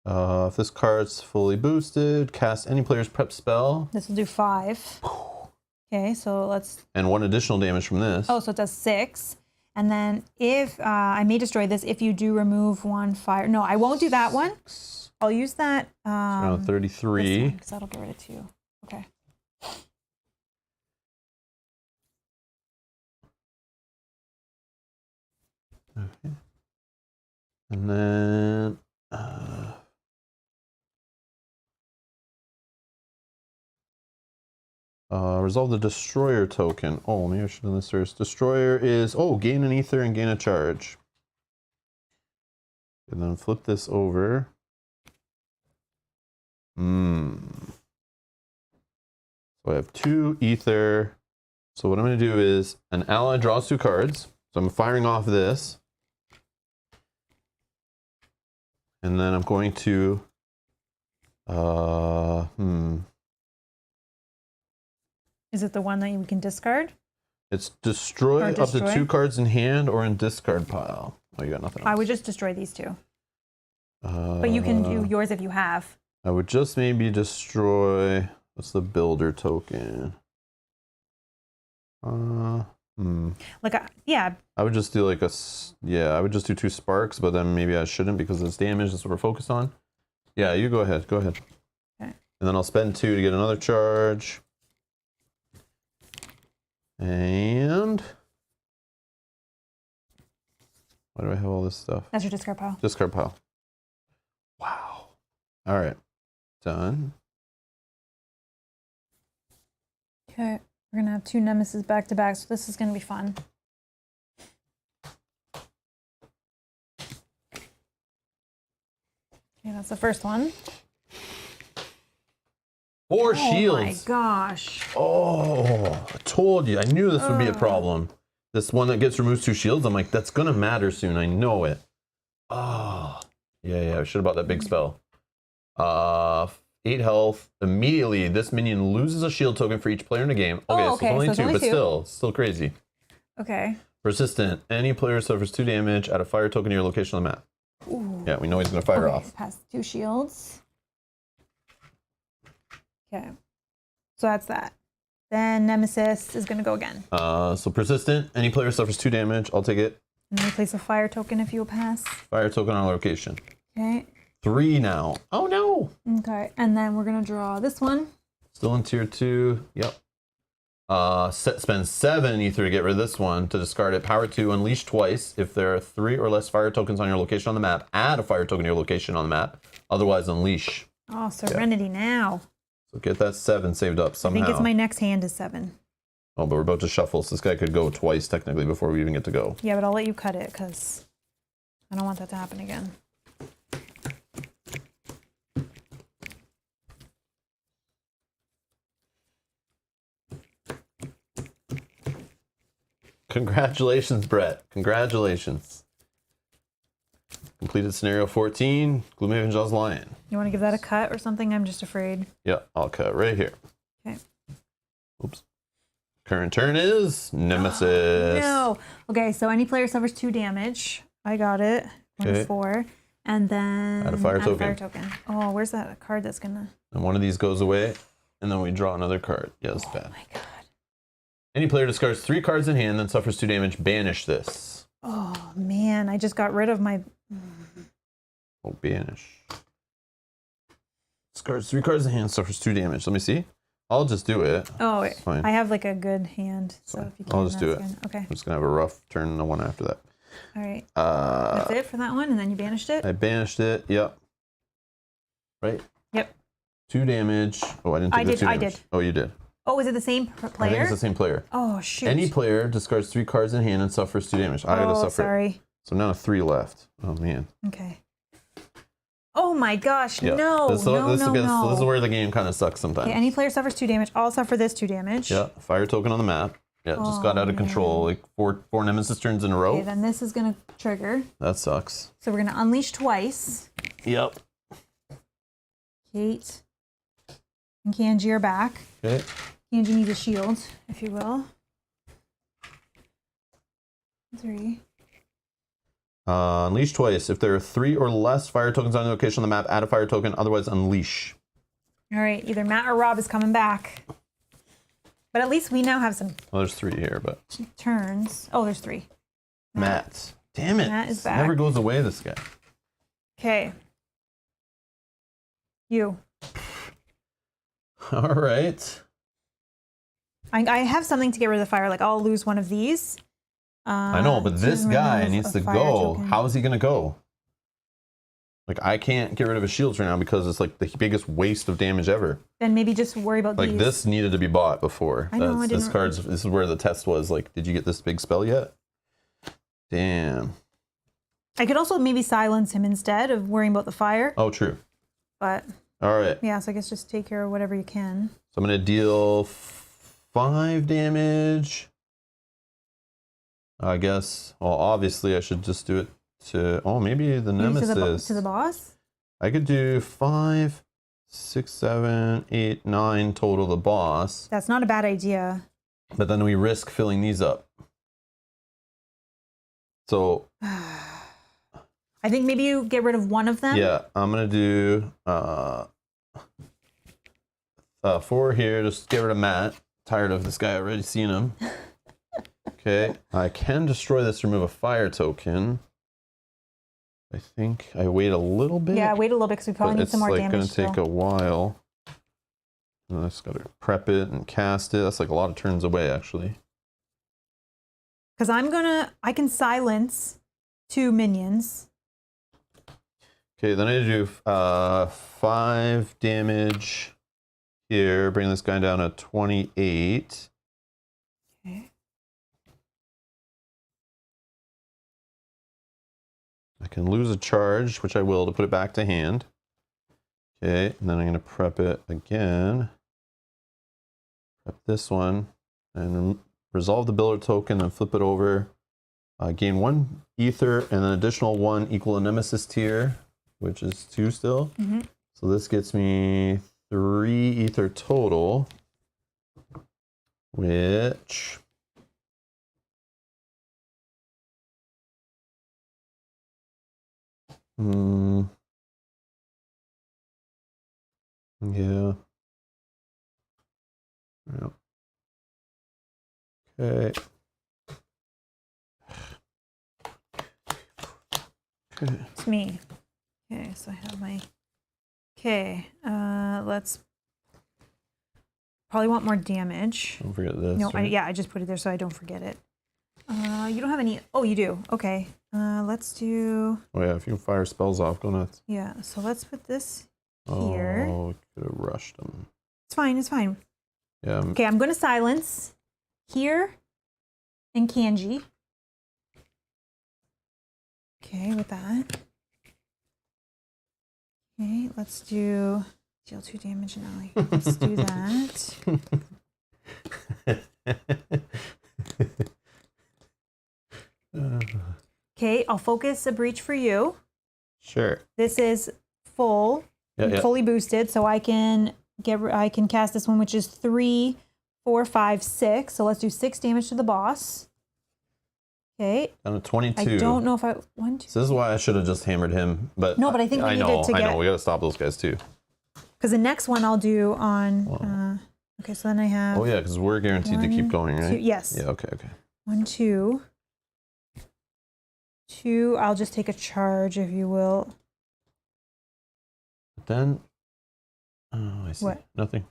S1: If this card's fully boosted, cast any player's prep spell.
S2: This will do 5. Okay, so let's.
S1: And 1 additional damage from this.
S2: Oh, so it does 6. And then if I may destroy this if you do remove 1 fire. No, I won't do that one. I'll use that.
S1: Around 33.
S2: Because that'll get rid of 2. Okay.
S1: Okay. And then. Resolve the destroyer token. Oh, maybe I should have done this first. Destroyer is, oh, gain an ether and gain a charge. And then flip this over. So I have 2 ether. So what I'm going to do is an ally draws 2 cards. So I'm firing off this. And then I'm going to,
S2: Is it the one that you can discard?
S1: It's destroy up to 2 cards in hand or in discard pile. Oh, you got nothing else.
S2: I would just destroy these 2. But you can do yours if you have.
S1: I would just maybe destroy, what's the builder token?
S2: Like, yeah.
S1: I would just do like I would just do 2 sparks, but then maybe I shouldn't because it's damage. That's what we're focused on. Yeah, you go ahead. Go ahead. Okay. And then I'll spend 2 to get another charge. And why do I have all this stuff?
S2: That's your discard pile.
S1: Discard pile. Wow. All right. Done.
S2: Okay. We're going to have 2 Nemesis back to back, so this is going to be fun. Okay, that's the first one.
S1: 4 shields.
S2: Oh my gosh.
S1: Oh, I told you. I knew this would be a problem. This one that gets removes 2 shields, I'm like, that's going to matter soon. I know it. Oh, yeah. I should have bought that big spell. 8 health. Immediately, this minion loses a shield token for each player in the game. Okay, so it's only 2, but still crazy.
S2: Okay.
S1: Persistent. Any player suffers 2 damage. Add a fire token to your location on the map. Ooh. Yeah, we know he's going to fire off.
S2: Pass 2 shields. Okay. So that's that. Then Nemesis is going to go again.
S1: So persistent. Any player suffers 2 damage. I'll take it.
S2: And then place a fire token if you'll pass.
S1: Fire token on location.
S2: Okay.
S1: 3 now. Oh no.
S2: Okay. And then we're going to draw this one.
S1: Still in tier 2. Yep. Spend 7 ether to get rid of this one. To discard it, power 2, unleash twice. If there are 3 or less fire tokens on your location on the map, add a fire token to your location on the map. Otherwise, unleash.
S2: Oh, Serenity now.
S1: So get that 7 saved up somehow.
S2: I think it's my next hand is 7.
S1: Oh, but we're about to shuffle, so this guy could go twice technically before we even get to go.
S2: Yeah, but I'll let you cut it because I don't want that to happen again.
S1: Congratulations, Brett. Congratulations. Completed scenario 14, Gloomhaven Jaws Lion.
S2: You want to give that a cut or something? I'm just afraid.
S1: Yeah, I'll cut right here.
S2: Okay.
S1: Oops. Current turn is Nemesis.
S2: No. Okay, so any player suffers 2 damage. I got it. 1 to 4. And then
S1: add a fire token.
S2: Fire token. Oh, where's that card that's gonna?
S1: And one of these goes away, and then we draw another card. Yeah, that's bad.
S2: Oh my god.
S1: Any player discards 3 cards in hand, then suffers 2 damage. Banish this.
S2: Oh man, I just got rid of my.
S1: Oh, banish. Discards 3 cards in hand, suffers 2 damage. Let me see. I'll just do it.
S2: Oh, I have like a good hand, so if you can.
S1: I'll just do it.
S2: Okay.
S1: I'm just gonna have a rough turn and the one after that.
S2: All right. That's it for that one, and then you banished it.
S1: I banished it. Yep. Right.
S2: Yep.
S1: 2 damage. Oh, I didn't take the 2 damage.
S2: I did.
S1: Oh, you did.
S2: Oh, is it the same player?
S1: I think it's the same player.
S2: Oh shoot.
S1: Any player discards 3 cards in hand and suffers 2 damage. I gotta suffer.
S2: Sorry.
S1: So now 3 left. Oh man.
S2: Okay. Oh my gosh,
S1: yeah.
S2: no,
S1: this is where the game kind of sucks sometimes.
S2: Okay, any player suffers 2 damage. I'll suffer this 2 damage.
S1: Yeah, fire token on the map. Yeah, just got out of control. Like four Nemesis turns in a row.
S2: Okay, then this is gonna trigger.
S1: That sucks.
S2: So we're gonna unleash twice.
S1: Yep.
S2: Kate and Kanji are back.
S1: Okay.
S2: Kanji needs a shield, if you will. 3.
S1: Unleash twice. If there are 3 or less fire tokens on the location on the map, add a fire token. Otherwise, unleash.
S2: All right. Either Matt or Rob is coming back. But at least we now have some.
S1: Well, there's 3 here, but
S2: turns. Oh, there's 3.
S1: Matt. Damn it.
S2: Matt is back.
S1: Never goes away, this guy.
S2: Okay. You.
S1: All right.
S2: I have something to get rid of the fire. Like I'll lose one of these.
S1: I know, but this guy needs to go. Token. How is he going to go? Like, I can't get rid of his shields right now because it's like the biggest waste of damage ever.
S2: Then maybe just worry about
S1: like
S2: these.
S1: This needed to be bought before.
S2: I know,
S1: this is where the test was. Like, did you get this big spell yet? Damn.
S2: I could also maybe silence him instead of worrying about the fire.
S1: Oh, true.
S2: But
S1: all right.
S2: Yeah, so I guess just take care of whatever you can.
S1: So I'm gonna deal 5 damage. I guess. Well, obviously I should just do it to. Oh, maybe the nemesis.
S2: To the boss.
S1: I could do 5, 6, 7, 8, 9 total. The boss.
S2: That's not a bad idea.
S1: But then we risk filling these up. So.
S2: I think maybe you get rid of one of them.
S1: Yeah, I'm gonna do 4 here. Just get rid of Matt. Tired of this guy already. Seen him. Okay, I can destroy this. Remove a fire token. I think I wait a little bit.
S2: Yeah, wait a little bit because we probably need some more damage.
S1: It's gonna take a while. And I just gotta prep it and cast it. That's like a lot of turns away, actually.
S2: Because I can silence 2 minions.
S1: Okay, then I do 5 damage here. Bring this guy down to 28.
S2: Okay.
S1: I can lose a charge, which I will, to put it back to hand. Okay, and then I'm going to prep it again. Prep this one, and resolve the builder token, then flip it over. Gain 1 ether, and an additional 1 equal a nemesis tier, which is 2 still.
S2: Mm-hmm.
S1: So this gets me 3 ether total, which... Yeah. Yeah. Okay.
S2: It's me. Okay, so I have my... Okay, let's... Probably want more damage.
S1: Don't forget this.
S2: No,
S1: right?
S2: I just put it there so I don't forget it. You don't have any... Oh, you do. Okay. Let's do...
S1: Oh yeah, if you can fire spells off, go nuts.
S2: Yeah, so let's put this here.
S1: Oh, could have rushed them.
S2: It's fine, it's fine.
S1: Yeah.
S2: Okay, I'm going to silence here and Kanji. Okay, with that. Okay, let's deal 2 damage now. Let's do that. Okay, I'll focus a breach for you.
S1: Sure.
S2: This is full, fully boosted, so I can cast this one, which is 3, 4, 5, 6. So let's do 6 damage to the boss. Okay.
S1: Down to 22.
S2: I don't know if I want to.
S1: So this is why I should have just hammered him, but
S2: no, but I think we needed to get.
S1: I know, we gotta stop those guys too.
S2: Because the next one I'll do on. Okay, so then I have.
S1: Oh yeah, because we're guaranteed to keep going, right?
S2: 2, yes.
S1: Yeah. Okay.
S2: 1, 2. 2. I'll just take a charge, if you will.
S1: But then. Oh, I see.
S2: What?
S1: Nothing.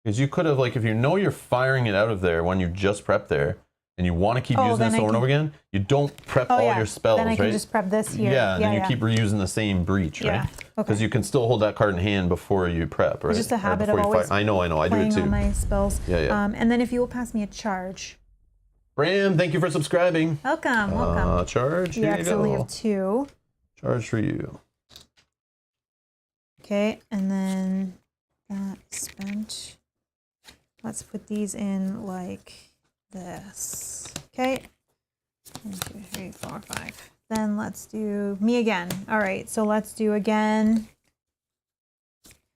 S1: Because you could have, like, if you know you're firing it out of there when you just prepped there, and you want to keep using this over and over again, you don't prep all your spells,
S2: then I can just prep this here.
S1: Yeah, and then you keep reusing the same breach, right?
S2: Yeah.
S1: Because you can still hold that card in hand before you prep, right?
S2: It's just a habit of always
S1: I know, I do it too.
S2: All my spells.
S1: Yeah.
S2: And then if you will pass me a charge.
S1: Bram, thank you for subscribing.
S2: Welcome.
S1: Charge,
S2: yeah, so we have 2.
S1: Charge for you.
S2: Okay, and then that spent. Let's put these in like this. Okay. 1, 2, 3, 4, 5. Then let's do me again. All right, so let's do again.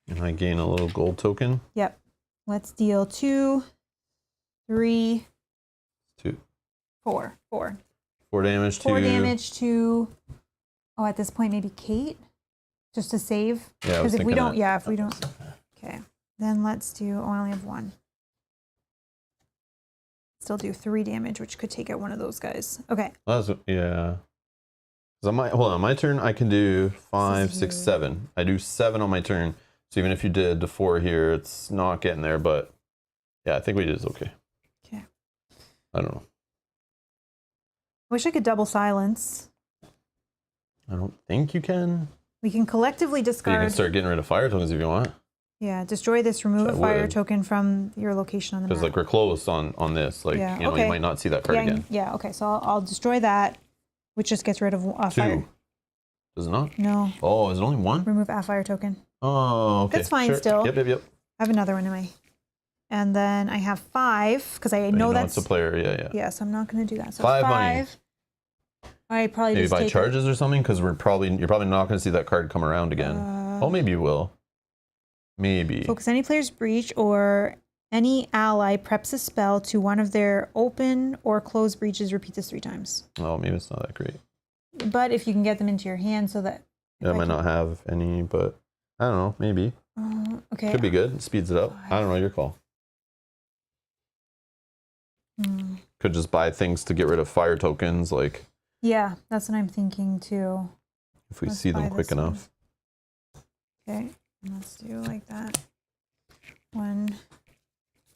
S1: And I gain a little gold token.
S2: Yep. Let's deal 2, 3,
S1: 2,
S2: 4. 4
S1: damage to.
S2: 4 damage to. Oh, at this point maybe Kate, just to save.
S1: Yeah,
S2: because if we don't, if we don't. Okay. Then let's do. Oh, I only have 1. Still do 3 damage, which could take out one of those guys. Okay.
S1: Yeah. Hold on, my turn, I can do 5, 6, 7. I do 7 on my turn. So even if you did the 4 here, it's not getting there, but yeah, I think we did is okay.
S2: Okay.
S1: I don't know.
S2: Wish I could double silence.
S1: I don't think you can.
S2: We can collectively discard.
S1: So you can start getting rid of fire tokens if you want.
S2: Yeah, destroy this. Remove a fire token from your location on the map.
S1: Because like we're close on this. Like you know, you might not see that card again.
S2: Yeah. Okay. So I'll destroy that, which just gets rid of fire.
S1: 2. Does it not?
S2: No.
S1: Oh, is it only 1?
S2: Remove a fire token.
S1: Oh, okay.
S2: That's fine still.
S1: Yep.
S2: I have another one in my. And then I have 5 because I know that's
S1: it's a player. Yeah.
S2: Yeah, so I'm not going to do that. So
S1: 5 money.
S2: I probably
S1: maybe
S2: just
S1: buy
S2: take
S1: charges or something because you're probably not going to see that card come around again. Oh, maybe you will. Maybe.
S2: Focus any player's breach or any ally preps a spell to one of their open or closed breaches. Repeat this 3 times.
S1: Oh, maybe it's not that great.
S2: But if you can get them into your hand so that...
S1: Yeah, I might not have any, but I don't know. Maybe.
S2: Okay.
S1: Could be good. It speeds it up. I don't know. Your call. Could just buy things to get rid of fire tokens, like...
S2: Yeah, that's what I'm thinking too.
S1: If we see them quick enough.
S2: Okay. Let's do like that. 1,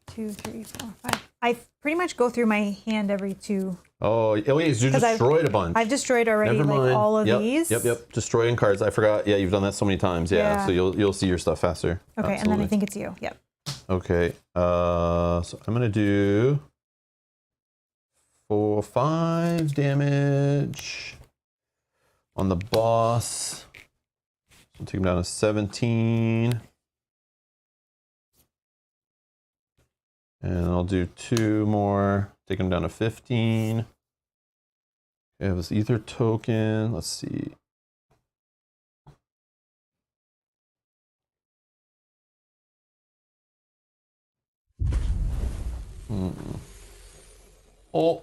S2: 2, 3, 4, 5. I pretty much go through my hand every 2.
S1: Oh wait, you destroyed a bunch.
S2: I've destroyed already like all of these.
S1: Yep. Destroying cards. I forgot. Yeah, you've done that so many times. Yeah. So you'll see your stuff faster.
S2: Okay, Absolutely. And then I think it's you. Yep.
S1: Okay. So I'm gonna do 5 damage on the boss. I'll take him down to 17. And I'll do 2 more. Take him down to 15. I have this ether token. Let's see. Oh.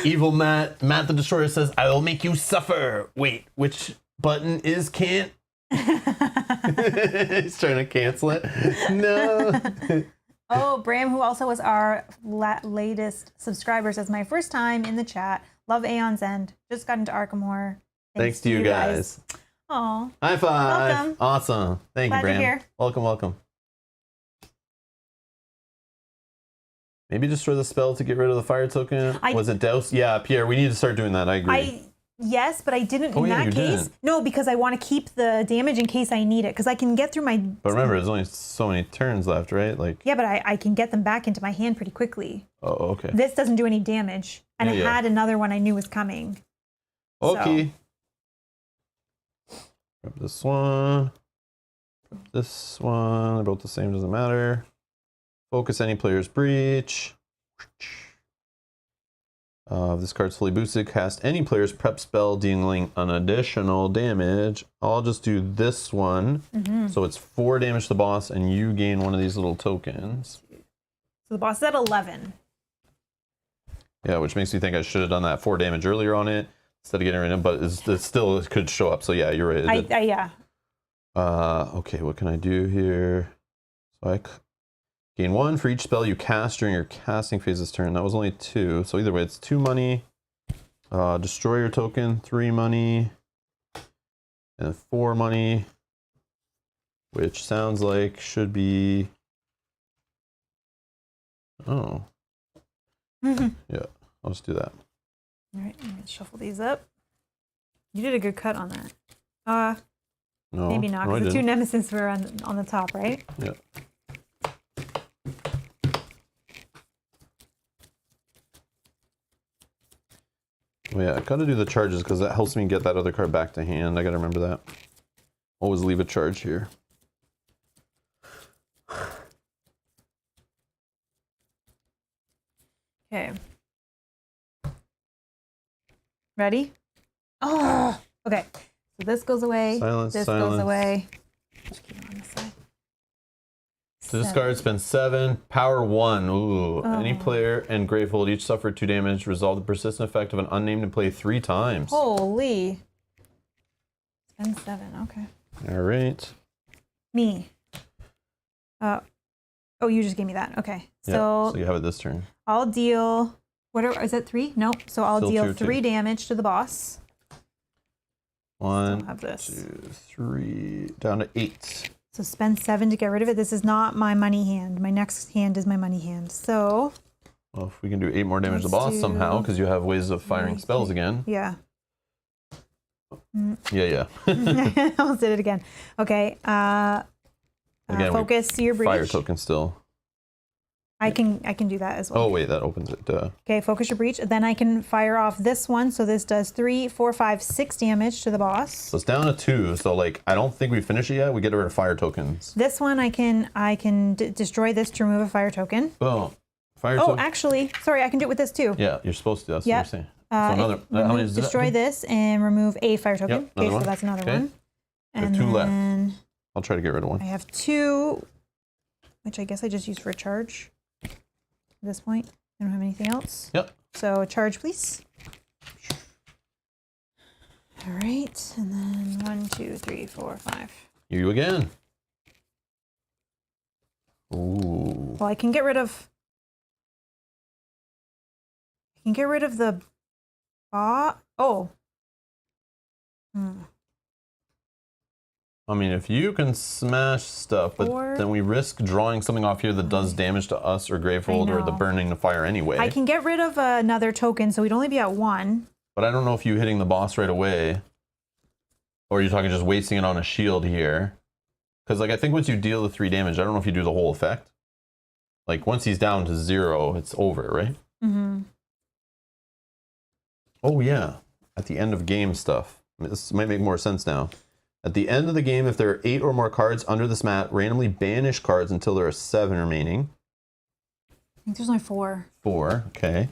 S1: Evil Matt the Destroyer says, I will make you suffer. Wait, which button is can't? He's trying to cancel it. No.
S2: Oh, Bram, who also was our latest subscriber, says, my first time in the chat. Love Aeon's End. Just got into Arkham Horror.
S1: Thanks to you guys.
S2: Oh.
S1: High five.
S2: Welcome.
S1: Awesome. Thank you, Bram.
S2: Glad you're here.
S1: Welcome. Maybe destroy the spell to get rid of the fire token. Was it douse? Yeah, Pierre, we need to start doing that. I agree.
S2: Yes, but I didn't in that case. Didn't. No, because I want to keep the damage in case I need it. Because I can get through my...
S1: But remember, there's only so many turns left, right? Like.
S2: Yeah, but I can get them back into my hand pretty quickly.
S1: Oh, okay.
S2: This doesn't do any damage. And I had another one I knew was coming.
S1: Okay. So. Grab this one. Grab this one. They're both the same, doesn't matter. Focus any player's breach. This card's fully boosted. Cast any player's prep spell dealing an additional damage. I'll just do this one. So it's 4 damage to the boss, and you gain one of these little tokens.
S2: So the boss is at 11.
S1: Yeah, which makes me think I should have done that 4 damage earlier on it instead of getting rid of it, but it still could show up. So yeah, you're right.
S2: Yeah.
S1: Okay, what can I do here? So I gain 1 for each spell you cast during your casting phase this turn. That was only 2. So either way, it's 2 money. Destroy your token, 3 money. And 4 money. Which sounds like should be... Oh. Yeah, I'll just do that.
S2: All right, I'm going to shuffle these up. You did a good cut on that.
S1: No,
S2: maybe not, because the 2 nemesis were on the top, right?
S1: Yeah. Oh yeah, I gotta do the charges because that helps me get that other card back to hand. I gotta remember that. Always leave a charge here.
S2: Okay. Ready? Oh, okay. So this goes away. This goes away. Just keep it on this side.
S1: To discard, spend 7. Power 1. Ooh. Any player and Gravehold each suffer 2 damage. Resolve the persistent effect of an unnamed and play 3 times.
S2: Holy. Spend 7. Okay.
S1: All right.
S2: Me. Oh, you just gave me that. Okay.
S1: So you have it this turn.
S2: I'll deal. Whatever. Is that 3? Nope. So I'll deal 3 damage to the boss.
S1: 1,
S2: have this.
S1: 2, 3, down to 8.
S2: So spend 7 to get rid of it. This is not my money hand. My next hand is my money hand. So.
S1: Well, if we can do 8 more damage to the boss somehow, because you have ways of firing spells again.
S2: Yeah.
S1: Yeah.
S2: I almost did it again. Okay.
S1: Again,
S2: focus your breach.
S1: Fire token still.
S2: I can do that as well.
S1: Oh wait, that opens it.
S2: Okay, focus your breach. Then I can fire off this one. So this does 3, 4, 5, 6 damage to the boss.
S1: So it's down to 2. So like, I don't think we finish it yet. We get rid of fire tokens.
S2: This one I can destroy this to remove a fire token.
S1: Oh,
S2: actually, sorry, I can do it with this too.
S1: Yeah, you're supposed to. That's what you're saying. So
S2: another.
S1: how many is
S2: destroy this and remove a fire token.
S1: Yep,
S2: okay, so that's another one.
S1: And 2 left. I'll try to get rid of one.
S2: I have 2, which I guess I just used for a charge. At this point, I don't have anything else.
S1: Yep.
S2: So a charge, please. All right, and then 1, 2, 3, 4, 5.
S1: You again. Ooh.
S2: Well, I can get rid of. The bot. Oh.
S1: I mean, if you can smash stuff, but then we risk drawing something off here that does damage to us or Gravehold or the burning the fire anyway.
S2: I can get rid of another token, so we'd only be at 1.
S1: But I don't know if you hitting the boss right away, or you're talking just wasting it on a shield here. Because like I think once you deal the 3 damage, I don't know if you do the whole effect. Like once he's down to 0, it's over, right?
S2: Mm-hmm.
S1: Oh yeah, at the end of game stuff. This might make more sense now. At the end of the game, if there are 8 or more cards under this mat, randomly banish cards until there are 7 remaining.
S2: I think there's only 4.
S1: 4, okay.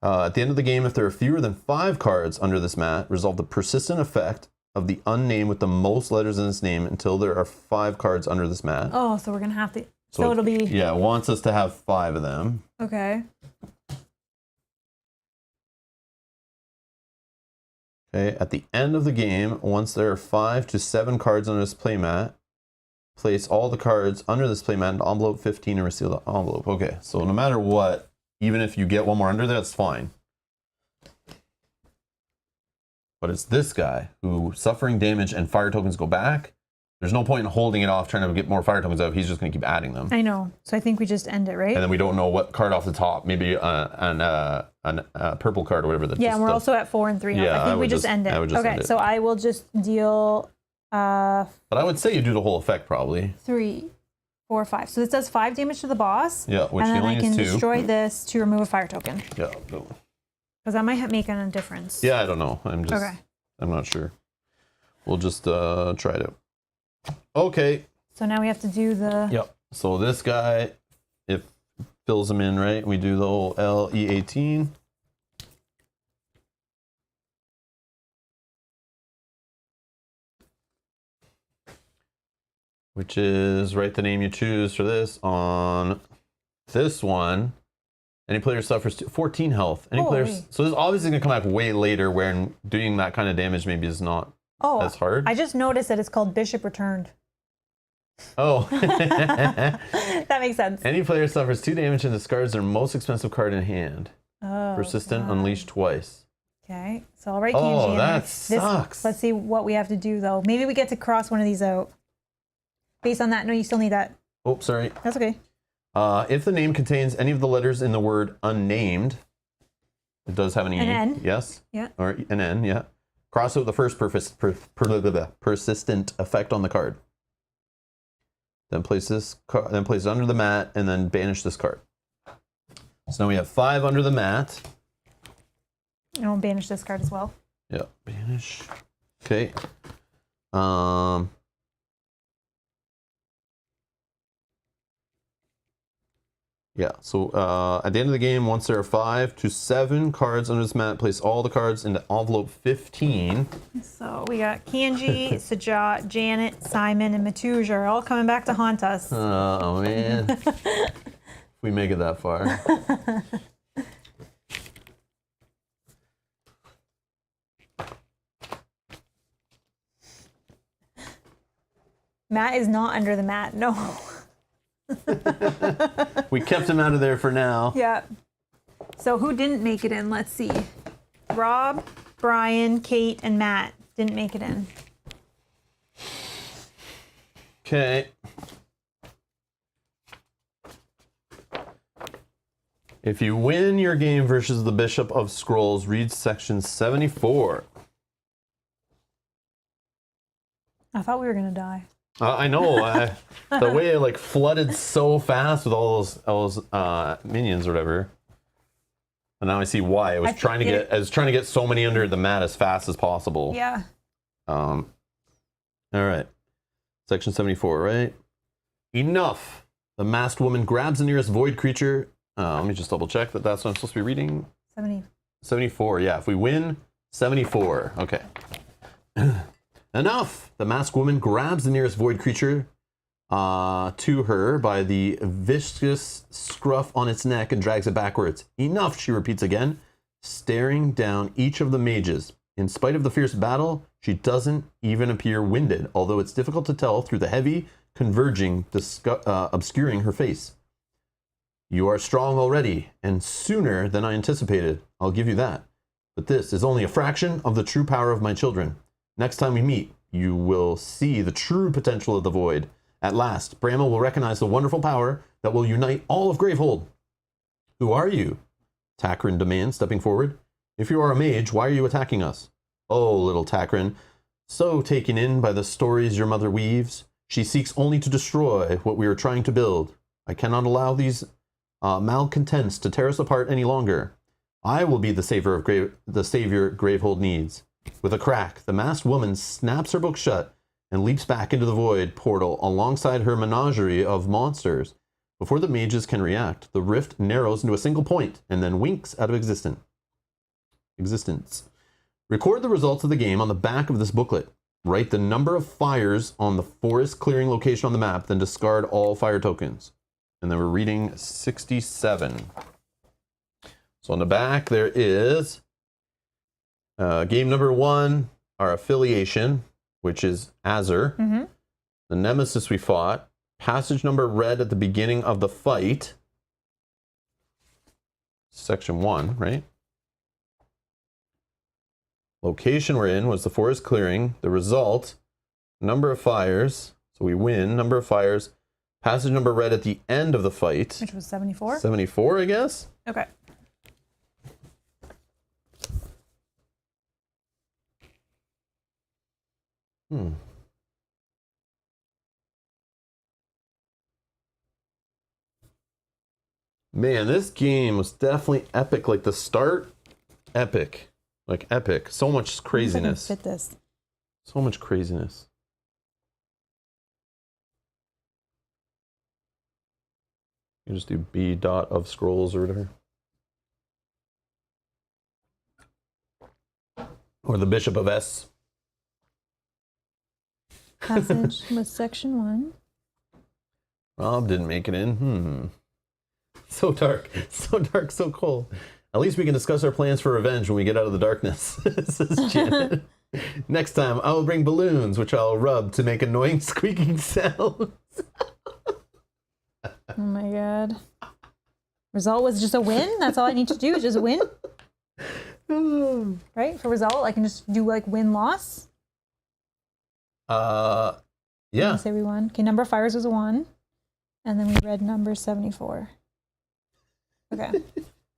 S1: At the end of the game, if there are fewer than 5 cards under this mat, resolve the persistent effect of the unnamed with the most letters in its name until there are 5 cards under this mat.
S2: Oh, so we're going to have to... So it'll be...
S1: Yeah, it wants us to have 5 of them.
S2: Okay.
S1: Okay, at the end of the game, once there are 5 to 7 cards under this playmat, place all the cards under this playmat into envelope 15 and reseal the envelope. Okay, so no matter what, even if you get one more under there, that's fine. But it's this guy who suffering damage and fire tokens go back. There's no point in holding it off, trying to get more fire tokens out. He's just going to keep adding them.
S2: I know. So I think we just end it, right?
S1: And then we don't know what card off the top. Maybe a purple card or whatever. That
S2: yeah, and we're also at 4 and 3.
S1: Yeah,
S2: I think we just end it. Okay, so I will just deal...
S1: but I would say you do the whole effect probably.
S2: 3, 4, 5. So this does 5 damage to the boss.
S1: Yeah, which
S2: and then
S1: only
S2: I can
S1: is 2.
S2: Destroy this to remove a fire token.
S1: Yeah.
S2: Because that might make a difference.
S1: Yeah, I don't know. I'm not sure. We'll just try it out. Okay.
S2: So now we have to do the...
S1: Yep. So this guy, it fills him in, right? We do the whole LE18. Which is write the name you choose for this. On this one, any player suffers 14 health. Any players. So this is obviously going to come back way later when doing that kind of damage maybe is not as hard.
S2: I just noticed that it's called Bishop Returned.
S1: Oh.
S2: That makes sense.
S1: Any player suffers 2 damage and discards their most expensive card in hand.
S2: Oh,
S1: Persistent, unleashed twice.
S2: Okay, so I'll write Kanji in
S1: that sucks.
S2: Let's see what we have to do, though. Maybe we get to cross one of these out. Based on that, no, you still need that.
S1: Oh, sorry.
S2: That's okay.
S1: If the name contains any of the letters in the word unnamed, it does have an E.
S2: An N.
S1: Yes.
S2: Yeah.
S1: Or an N, yeah. Cross out the first persistent effect on the card. Then place it under the mat, and then banish this card. So now we have 5 under the mat.
S2: And we'll banish this card as well.
S1: Yeah, banish. Okay. Yeah, so at the end of the game, once there are 5 to 7 cards under this mat, place all the cards into envelope 15.
S2: So we got Kanji, Sajat, Janet, Simon, and Matuja are all coming back to haunt us.
S1: Oh, man. If we make it that far.
S2: Matt is not under the mat, no.
S1: We kept him out of there for now.
S2: Yeah. So who didn't make it in? Let's see. Rob, Brian, Kate, and Matt didn't make it in.
S1: Okay. If you win your game versus the Bishop of Scrolls, read section 74.
S2: I thought we were gonna die.
S1: I know. The way it like flooded so fast with all those minions or whatever. And now I see why. I was trying to get so many under the mat as fast as possible.
S2: Yeah.
S1: All right. Section 74, right? Enough. The masked woman grabs the nearest void creature. Let me just double check that that's what I'm supposed to be reading. 74, yeah. If we win, 74. Okay. Enough. The masked woman grabs the nearest void creature to her by the viscous scruff on its neck and drags it backwards. Enough, she repeats again, staring down each of the mages. In spite of the fierce battle, she doesn't even appear winded, although it's difficult to tell through the heavy, converging, obscuring her face. You are strong already, and sooner than I anticipated. I'll give you that. But this is only a fraction of the true power of my children. Next time we meet, you will see the true potential of the void. At last, Bramah will recognize the wonderful power that will unite all of Gravehold. Who are you? Takaran demands, stepping forward. If you are a mage, why are you attacking us? Oh, little Takaran, so taken in by the stories your mother weaves, she seeks only to destroy what we are trying to build. I cannot allow these malcontents to tear us apart any longer. I will be the savior Gravehold needs. With a crack, the masked woman snaps her book shut and leaps back into the void portal alongside her menagerie of monsters. Before the mages can react, the rift narrows into a single point and then winks out of existence. Record the results of the game on the back of this booklet. Write the number of fires on the forest clearing location on the map, then discard all fire tokens. And then we're reading 67. So on the back there is game number 1, our affiliation, which is Azur.
S2: Mm-hmm.
S1: The nemesis we fought. Passage number read at the beginning of the fight. Section 1, right? Location we're in was the forest clearing. The result, number of fires. So we win, number of fires. Passage number read at the end of the fight.
S2: Which was 74?
S1: 74, I guess?
S2: Okay.
S1: Man, this game was definitely epic. Like the start, epic. Like epic. So much craziness.
S2: Fit this.
S1: So much craziness. You just do B dot of scrolls or whatever. Or the Bishop of S.
S2: Passage was section 1.
S1: Rob didn't make it in. So dark, so cold. At least we can discuss our plans for revenge when we get out of the darkness, says Janet. Next time, I will bring balloons, which I'll rub to make annoying squeaking sounds.
S2: Oh my god. Result was just a win? That's all I need to do is just win? Right? For result, I can just do like win-loss?
S1: Yeah.
S2: Say we won. Okay, number of fires was a 1. And then we read number 74. Okay.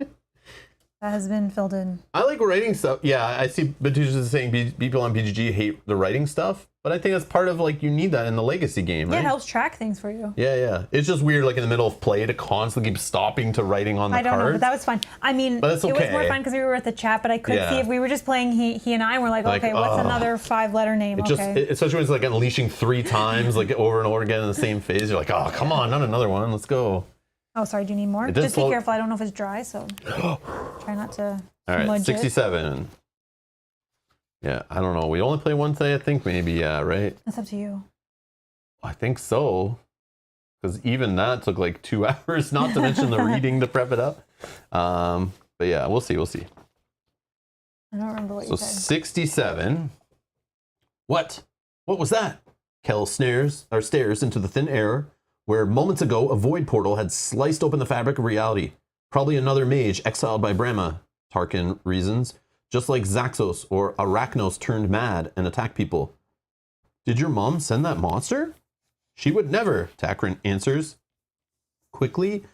S2: That has been filled in. I
S1: like writing stuff. Yeah, I see Batushas saying people on BGG hate the writing stuff, but I think that's part of like you need that in the legacy game, right?
S2: Yeah, it helps track things for you.
S1: Yeah. It's just weird, like in the middle of play, to constantly keep stopping to writing on the cards.
S2: I don't know, but that was fun. I mean,
S1: but it's okay.
S2: It was more fun because we were at the chat, but I could see if we were just playing he and I, and we're like, okay, what's another 5-letter name?
S1: Especially when it's like unleashing 3 times, like over and over again in the same phase. You're like, oh, come on, not another one. Let's go.
S2: Oh, sorry. Do you need more? Just be careful. I don't know if it's dry, so try not to.
S1: All right, 67. Yeah, I don't know. We only play one day, I think, maybe. Yeah, right?
S2: That's up to you.
S1: I think so. Because even that took like 2 hours, not to mention the reading to prep it up. But yeah, we'll see.
S2: I don't remember what you said.
S1: 67. What? What was that? Kel stares into the thin air, where moments ago a void portal had sliced open the fabric of reality. Probably another mage exiled by Bramah, Tarkin reasons, just like Zaxos or Arachnos turned mad and attacked people. Did your mom send that monster? She would never, Takaran answers. Quickly,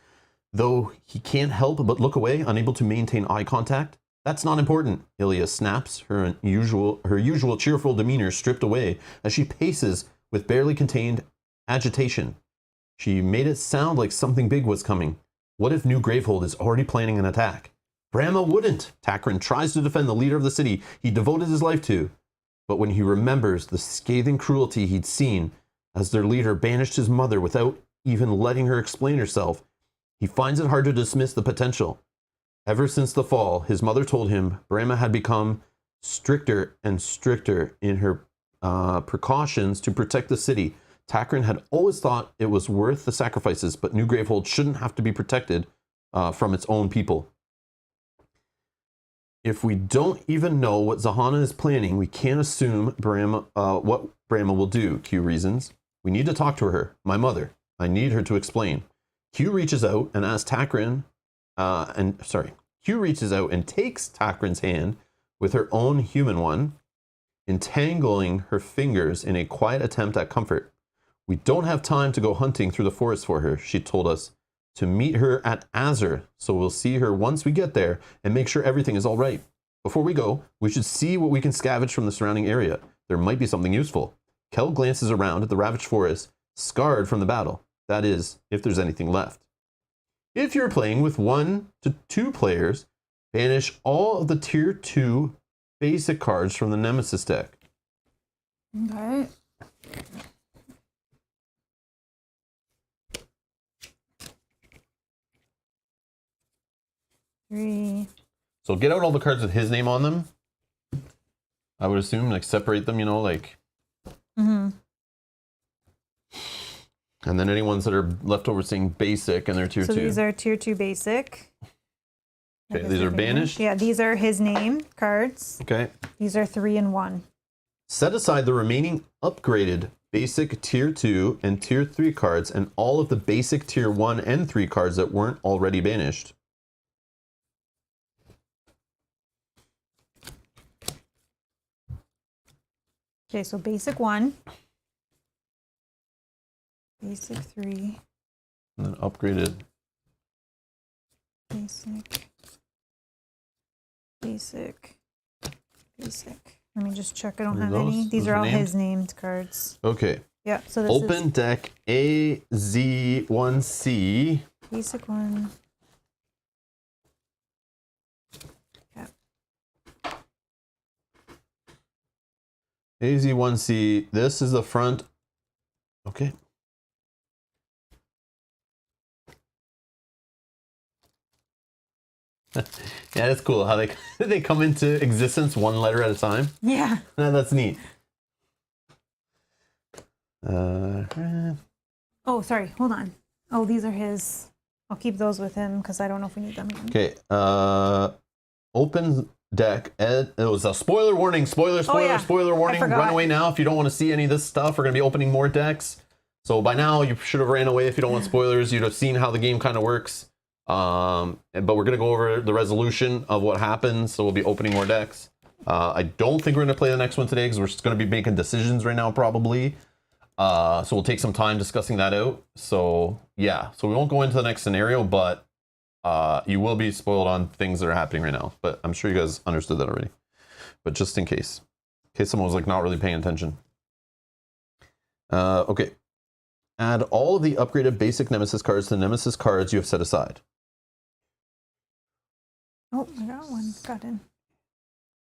S1: though he can't help but look away, unable to maintain eye contact. That's not important, Ilya snaps, her usual cheerful demeanor stripped away as she paces with barely contained agitation. She made it sound like something big was coming. What if New Gravehold is already planning an attack? Brahma wouldn't. Takaran tries to defend the leader of the city he devoted his life to. But when he remembers the scathing cruelty he'd seen as their leader banished his mother without even letting her explain herself, he finds it hard to dismiss the potential. Ever since the fall, his mother told him Brahma had become stricter and stricter in her precautions to protect the city. Takaran had always thought it was worth the sacrifices, but New Gravehold shouldn't have to be protected from its own people. If we don't even know what Zahana is planning, we can't assume what Brahma will do, Q reasons. We need to talk to her, my mother. I need her to explain. Q reaches out and asks Takaran, Q reaches out and takes Takaran's hand with her own human one, entangling her fingers in a quiet attempt at comfort. We don't have time to go hunting through the forest for her, she told us, to meet her at Azur, so we'll see her once we get there and make sure everything is all right. Before we go, we should see what we can scavenge from the surrounding area. There might be something useful. Kel glances around at the ravaged forest, scarred from the battle. That is, if there's anything left. If you're playing with 1 to 2 players, banish all of the tier 2 basic cards from the Nemesis deck.
S2: Okay.
S1: So get out all the cards with his name on them. I would assume, like, separate them, you know, like.
S2: Mm-hmm.
S1: And then any ones that are left over saying basic and they're tier 2.
S2: So these are tier 2 basic.
S1: Okay, these are banished?
S2: Yeah, these are his name cards.
S1: Okay.
S2: These are 3 and 1.
S1: Set aside the remaining upgraded basic tier 2 and tier 3 cards and all of the basic tier 1 and 3 cards that weren't already banished.
S2: Okay, so basic 1. Basic 3.
S1: And then upgraded.
S2: Basic. Basic. Basic. Let me just check. I don't have any. These are all his named cards.
S1: Okay.
S2: Yeah, so this
S1: Open
S2: is
S1: deck AZ1C.
S2: basic 1.
S1: AZ1C. This is the front. Okay. Yeah, that's cool how they come into existence one letter at a time.
S2: Yeah.
S1: No, that's neat.
S2: Oh, sorry. Hold on. Oh, these are his. I'll keep those with him because I don't know if we need them again.
S1: Okay. Open deck. It was a spoiler warning. Spoiler warning. Run away now if you don't want to see any of this stuff. We're going to be opening more decks. So by now you should have ran away if you don't want spoilers. You'd have seen how the game kind of works. But we're going to go over the resolution of what happens. So we'll be opening more decks. I don't think we're going to play the next one today because we're just going to be making decisions right now probably. So we'll take some time discussing that out. So yeah, so we won't go into the next scenario, but you will be spoiled on things that are happening right now. But I'm sure you guys understood that already. But just in case someone was like not really paying attention. Okay. Add all of the upgraded basic Nemesis cards to the Nemesis cards you have set aside.
S2: Oh, I got one. Got in.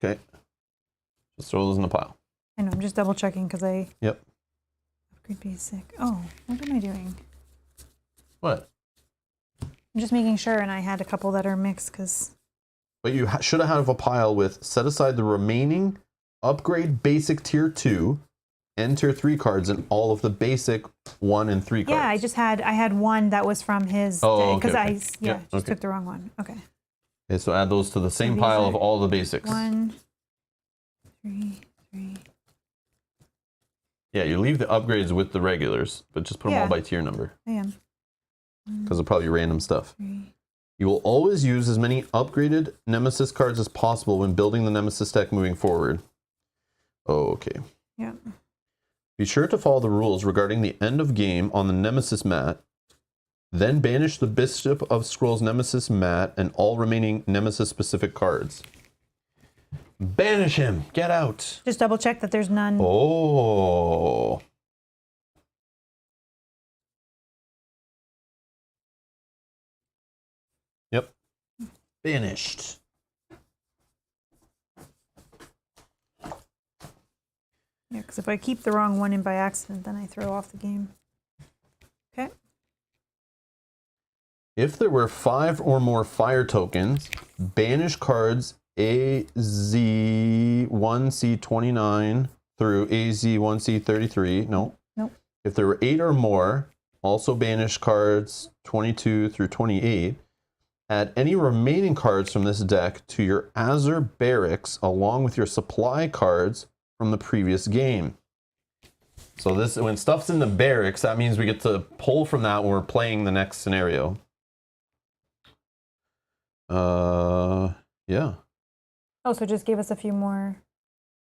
S1: Okay. Just throw those in the pile.
S2: I know. I'm just double checking because I.
S1: Yep.
S2: Upgrade basic. Oh, what am I doing?
S1: What?
S2: I'm just making sure, and I had a couple that are mixed because.
S1: But you should have a pile with set aside the remaining upgrade basic tier 2 and tier 3 cards and all of the basic 1 and 3 cards.
S2: Yeah, I had one that was from his.
S1: Oh,
S2: because
S1: okay.
S2: Just took the wrong one. Okay.
S1: Okay, so add those to the same pile of all the basics.
S2: 1, 3, 3.
S1: Yeah, you leave the upgrades with the regulars, but just put them all by tier number.
S2: I am.
S1: Because they're probably random stuff.
S2: 3.
S1: You will always use as many upgraded Nemesis cards as possible when building the Nemesis deck moving forward. Oh, okay.
S2: Yeah.
S1: Be sure to follow the rules regarding the end of game on the Nemesis mat. Then banish the Bishop of Scrolls Nemesis mat and all remaining Nemesis specific cards. Banish him. Get out.
S2: Just double check that there's none.
S1: Oh. Yep. Banished.
S2: Yeah, because if I keep the wrong one in by accident, then I throw off the game. Okay.
S1: If there were 5 or more fire tokens, banish cards AZ1C29 through AZ1C33. No.
S2: Nope.
S1: If there were 8 or more, also banish cards 22 through 28. Add any remaining cards from this deck to your Azure Barracks along with your supply cards from the previous game. So this, when stuff's in the barracks, that means we get to pull from that when we're playing the next scenario. Yeah.
S2: Oh, so it just gave us a few more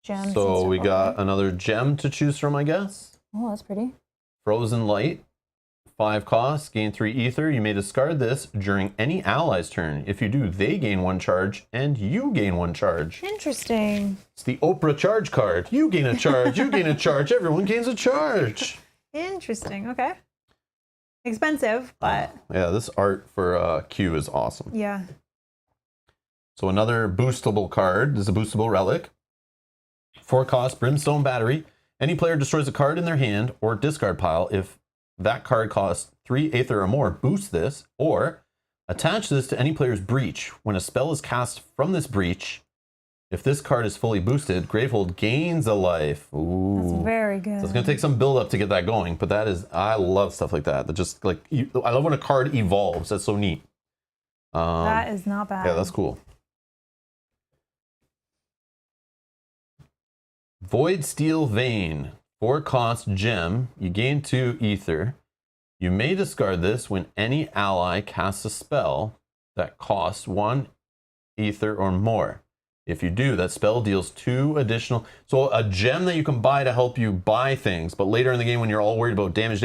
S2: gems.
S1: So we got another gem to choose from, I guess.
S2: Oh, that's pretty.
S1: Frozen Light. 5 costs, gain 3 ether. You may discard this during any ally's turn. If you do, they gain 1 charge, and you gain 1 charge.
S2: Interesting.
S1: It's the Oprah charge card. You gain a charge, you gain a charge, everyone gains a charge.
S2: Interesting, okay. Expensive, but...
S1: Yeah, this art for Q is awesome.
S2: Yeah.
S1: So another boostable card. This is a boostable relic. 4 cost, Brimstone Battery. Any player destroys a card in their hand or discard pile. If that card costs 3 Aether or more, boost this, or attach this to any player's breach. When a spell is cast from this breach, if this card is fully boosted, Gravehold gains a life. Ooh.
S2: That's very good.
S1: So it's going to take some build up to get that going, but that is, I love stuff like that. That just like, I love when a card evolves. That's so neat.
S2: That is not bad.
S1: Yeah, that's cool. Void Steel Vein. 4 cost gem. You gain 2 ether. You may discard this when any ally casts a spell that costs 1 ether or more. If you do, that spell deals 2 additional. So a gem that you can buy to help you buy things, but later in the game when you're all worried about damage,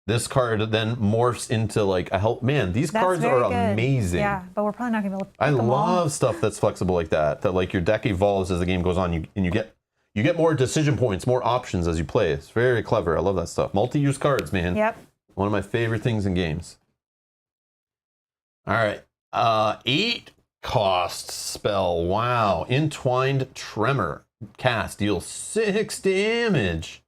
S1: this card then morphs into like a help. Man, these cards are amazing.
S2: Yeah, but we're probably not gonna be able to pick
S1: I
S2: them
S1: love
S2: all.
S1: stuff that's flexible like that. That like your deck evolves as the game goes on, and you get more decision points, more options as you play. It's very clever. I love that stuff. Multi-use cards, man.
S2: Yep.
S1: One of my favorite things in games. All right. 8 cost spell. Wow. Entwined Tremor. Cast. Deals 6 damage.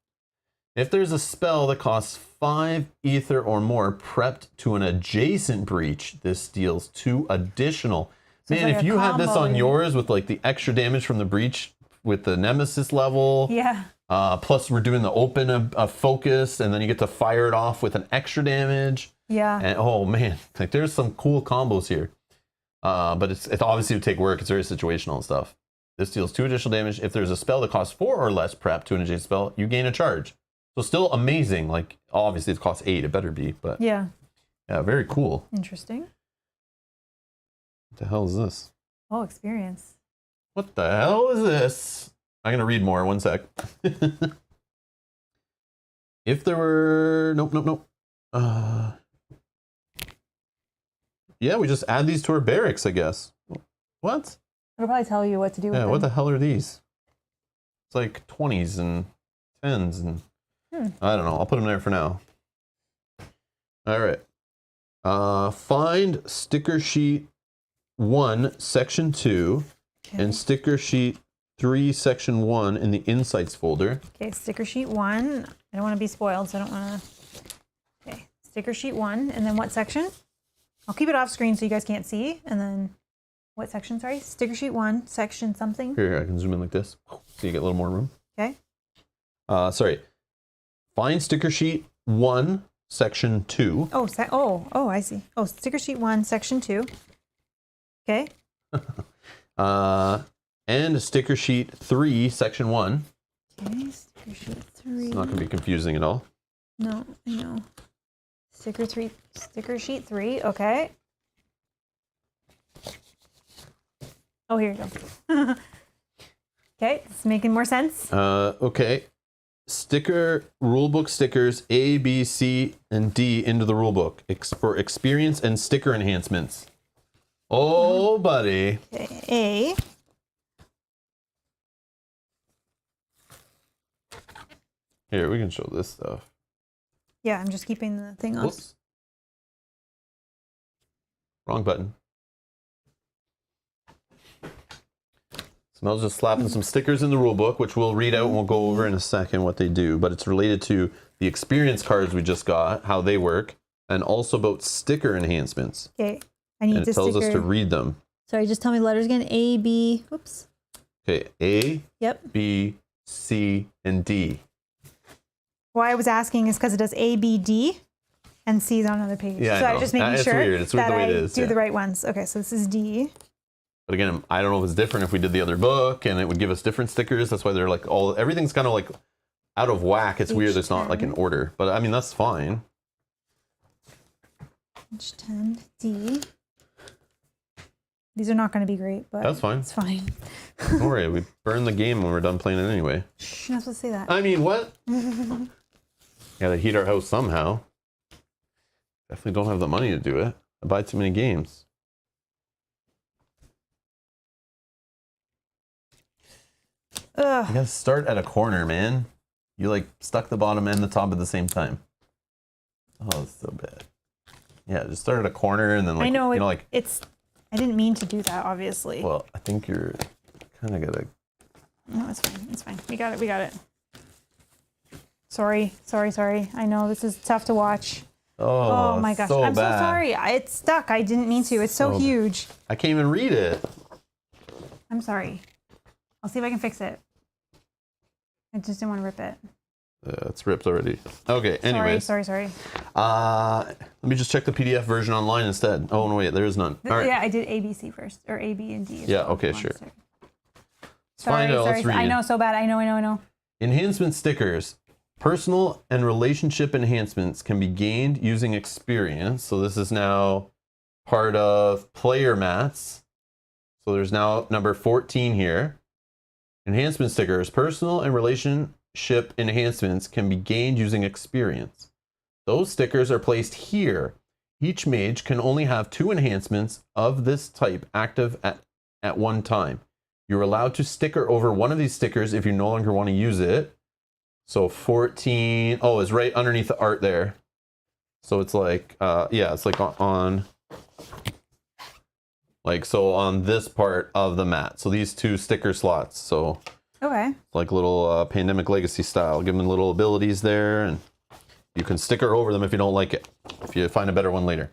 S1: If there's a spell that costs 5 ether or more prepped to an adjacent breach, this deals 2 additional. So man, if you had this on yours with like the extra damage from the breach with the Nemesis level.
S2: Yeah.
S1: Plus we're doing the open focus, and then you get to fire it off with an extra damage.
S2: Yeah.
S1: And oh man, like there's some cool combos here. But it obviously would take work. It's very situational and stuff. This deals 2 additional damage. If there's a spell that costs 4 or less prep to an adjacent spell, you gain a charge. So still amazing. Like obviously it costs 8. It better be, but
S2: yeah,
S1: very cool.
S2: Interesting.
S1: What the hell is this?
S2: Oh, experience.
S1: What the hell is this? I'm gonna read more. 1 sec. If there were nope. Yeah, we just add these to our barracks, I guess. What?
S2: It'll probably tell you what to do with them.
S1: What the hell are these? It's like 20s and 10s and I don't know. I'll put them there for now. All right. Find sticker sheet 1, section 2, and sticker sheet 3, section 1 in the insights folder. Okay, sticker sheet 1. I don't want to be spoiled, so I don't want to. Okay, sticker sheet 1, and then what section? I'll keep it off screen so you guys can't see. And then what section? Sorry, sticker sheet 1, section something. Here, I can zoom in like this, so you get a little more room. Okay. Sorry. Find sticker sheet 1, section 2. Oh, I see. Oh, sticker sheet 1, section 2. Okay. And sticker sheet 3, section 1. Okay, sticker sheet 3. It's not going to be confusing at all. No, I know. Sticker sheet 3, okay. Oh, here you go. Okay, it's making more sense. Okay. Sticker rulebook stickers A, B, C, and D into the rulebook for experience and sticker enhancements. Oh, buddy. Okay, A. Here, we can show this stuff.
S2: Yeah, I'm just keeping the thing on.
S1: Whoops. Wrong button. Smells just slapping some stickers in the rulebook, which we'll read out and we'll go over in a second what they do. But it's related to the experience cards we just got, how they work, and also about sticker enhancements.
S2: Okay, I need
S1: and
S2: to
S1: it tells us to read them.
S2: Sorry, just tell me the letters again. A, B, whoops.
S1: Okay, A,
S2: yep.
S1: B, C, and D.
S2: Why I was asking is because it does A, B, D, and C is on another page.
S1: Yeah,
S2: so I just making sure
S1: weird. It's weird
S2: that
S1: the way
S2: I
S1: it is,
S2: do the right ones. Okay, so this is D.
S1: But again, I don't know if it's different if we did the other book and it would give us different stickers. That's why they're like everything's kind of like out of whack. It's weird. It's not like in order, but I mean, that's fine.
S2: Page 10, D. These are not going to be great, but
S1: that's fine.
S2: It's fine.
S1: Don't worry, we burn the game when we're done playing it anyway.
S2: Shh, you're not supposed to say that.
S1: I mean, what? Gotta heat our house somehow. Definitely don't have the money to do it. I buy too many games.
S2: Ugh.
S1: You gotta start at a corner, man. You like stuck the bottom and the top at the same time. Oh, it's so bad. Yeah, just start at a corner and then like,
S2: I know,
S1: you know, like
S2: it's. I didn't mean to do that, obviously.
S1: Well, I think you're kind of gotta.
S2: No, it's fine. It's fine. We got it. We got it. Sorry. I know this is tough to watch.
S1: Oh
S2: my gosh.
S1: So
S2: I'm
S1: bad.
S2: so sorry. It's stuck. I didn't mean to. It's so huge.
S1: I can't even read it.
S2: I'm sorry. I'll see if I can fix it. I just didn't want to rip it.
S1: It's ripped already. Okay, anyways.
S2: Sorry.
S1: Let me just check the PDF version online instead. Oh, no, wait, there is none. All right.
S2: Yeah, I did A, B, C first. Or A, B, and D.
S1: Yeah, okay, sure.
S2: Sorry.
S1: Let's read.
S2: I know, so bad. I know.
S1: Enhancement stickers. Personal and relationship enhancements can be gained using experience. So this is now part of player mats. So there's now number 14 here. Enhancement stickers. Personal and relationship enhancements can be gained using experience. Those stickers are placed here. Each mage can only have 2 enhancements of this type active at one time. You're allowed to sticker over one of these stickers if you no longer want to use it. So 14, oh, it's right underneath the art there. So it's like, yeah, it's like on this part of the mat. So these 2 sticker slots. So
S2: okay,
S1: like little Pandemic Legacy style. Give them little abilities there, and you can sticker over them if you don't like it. If you find a better one later,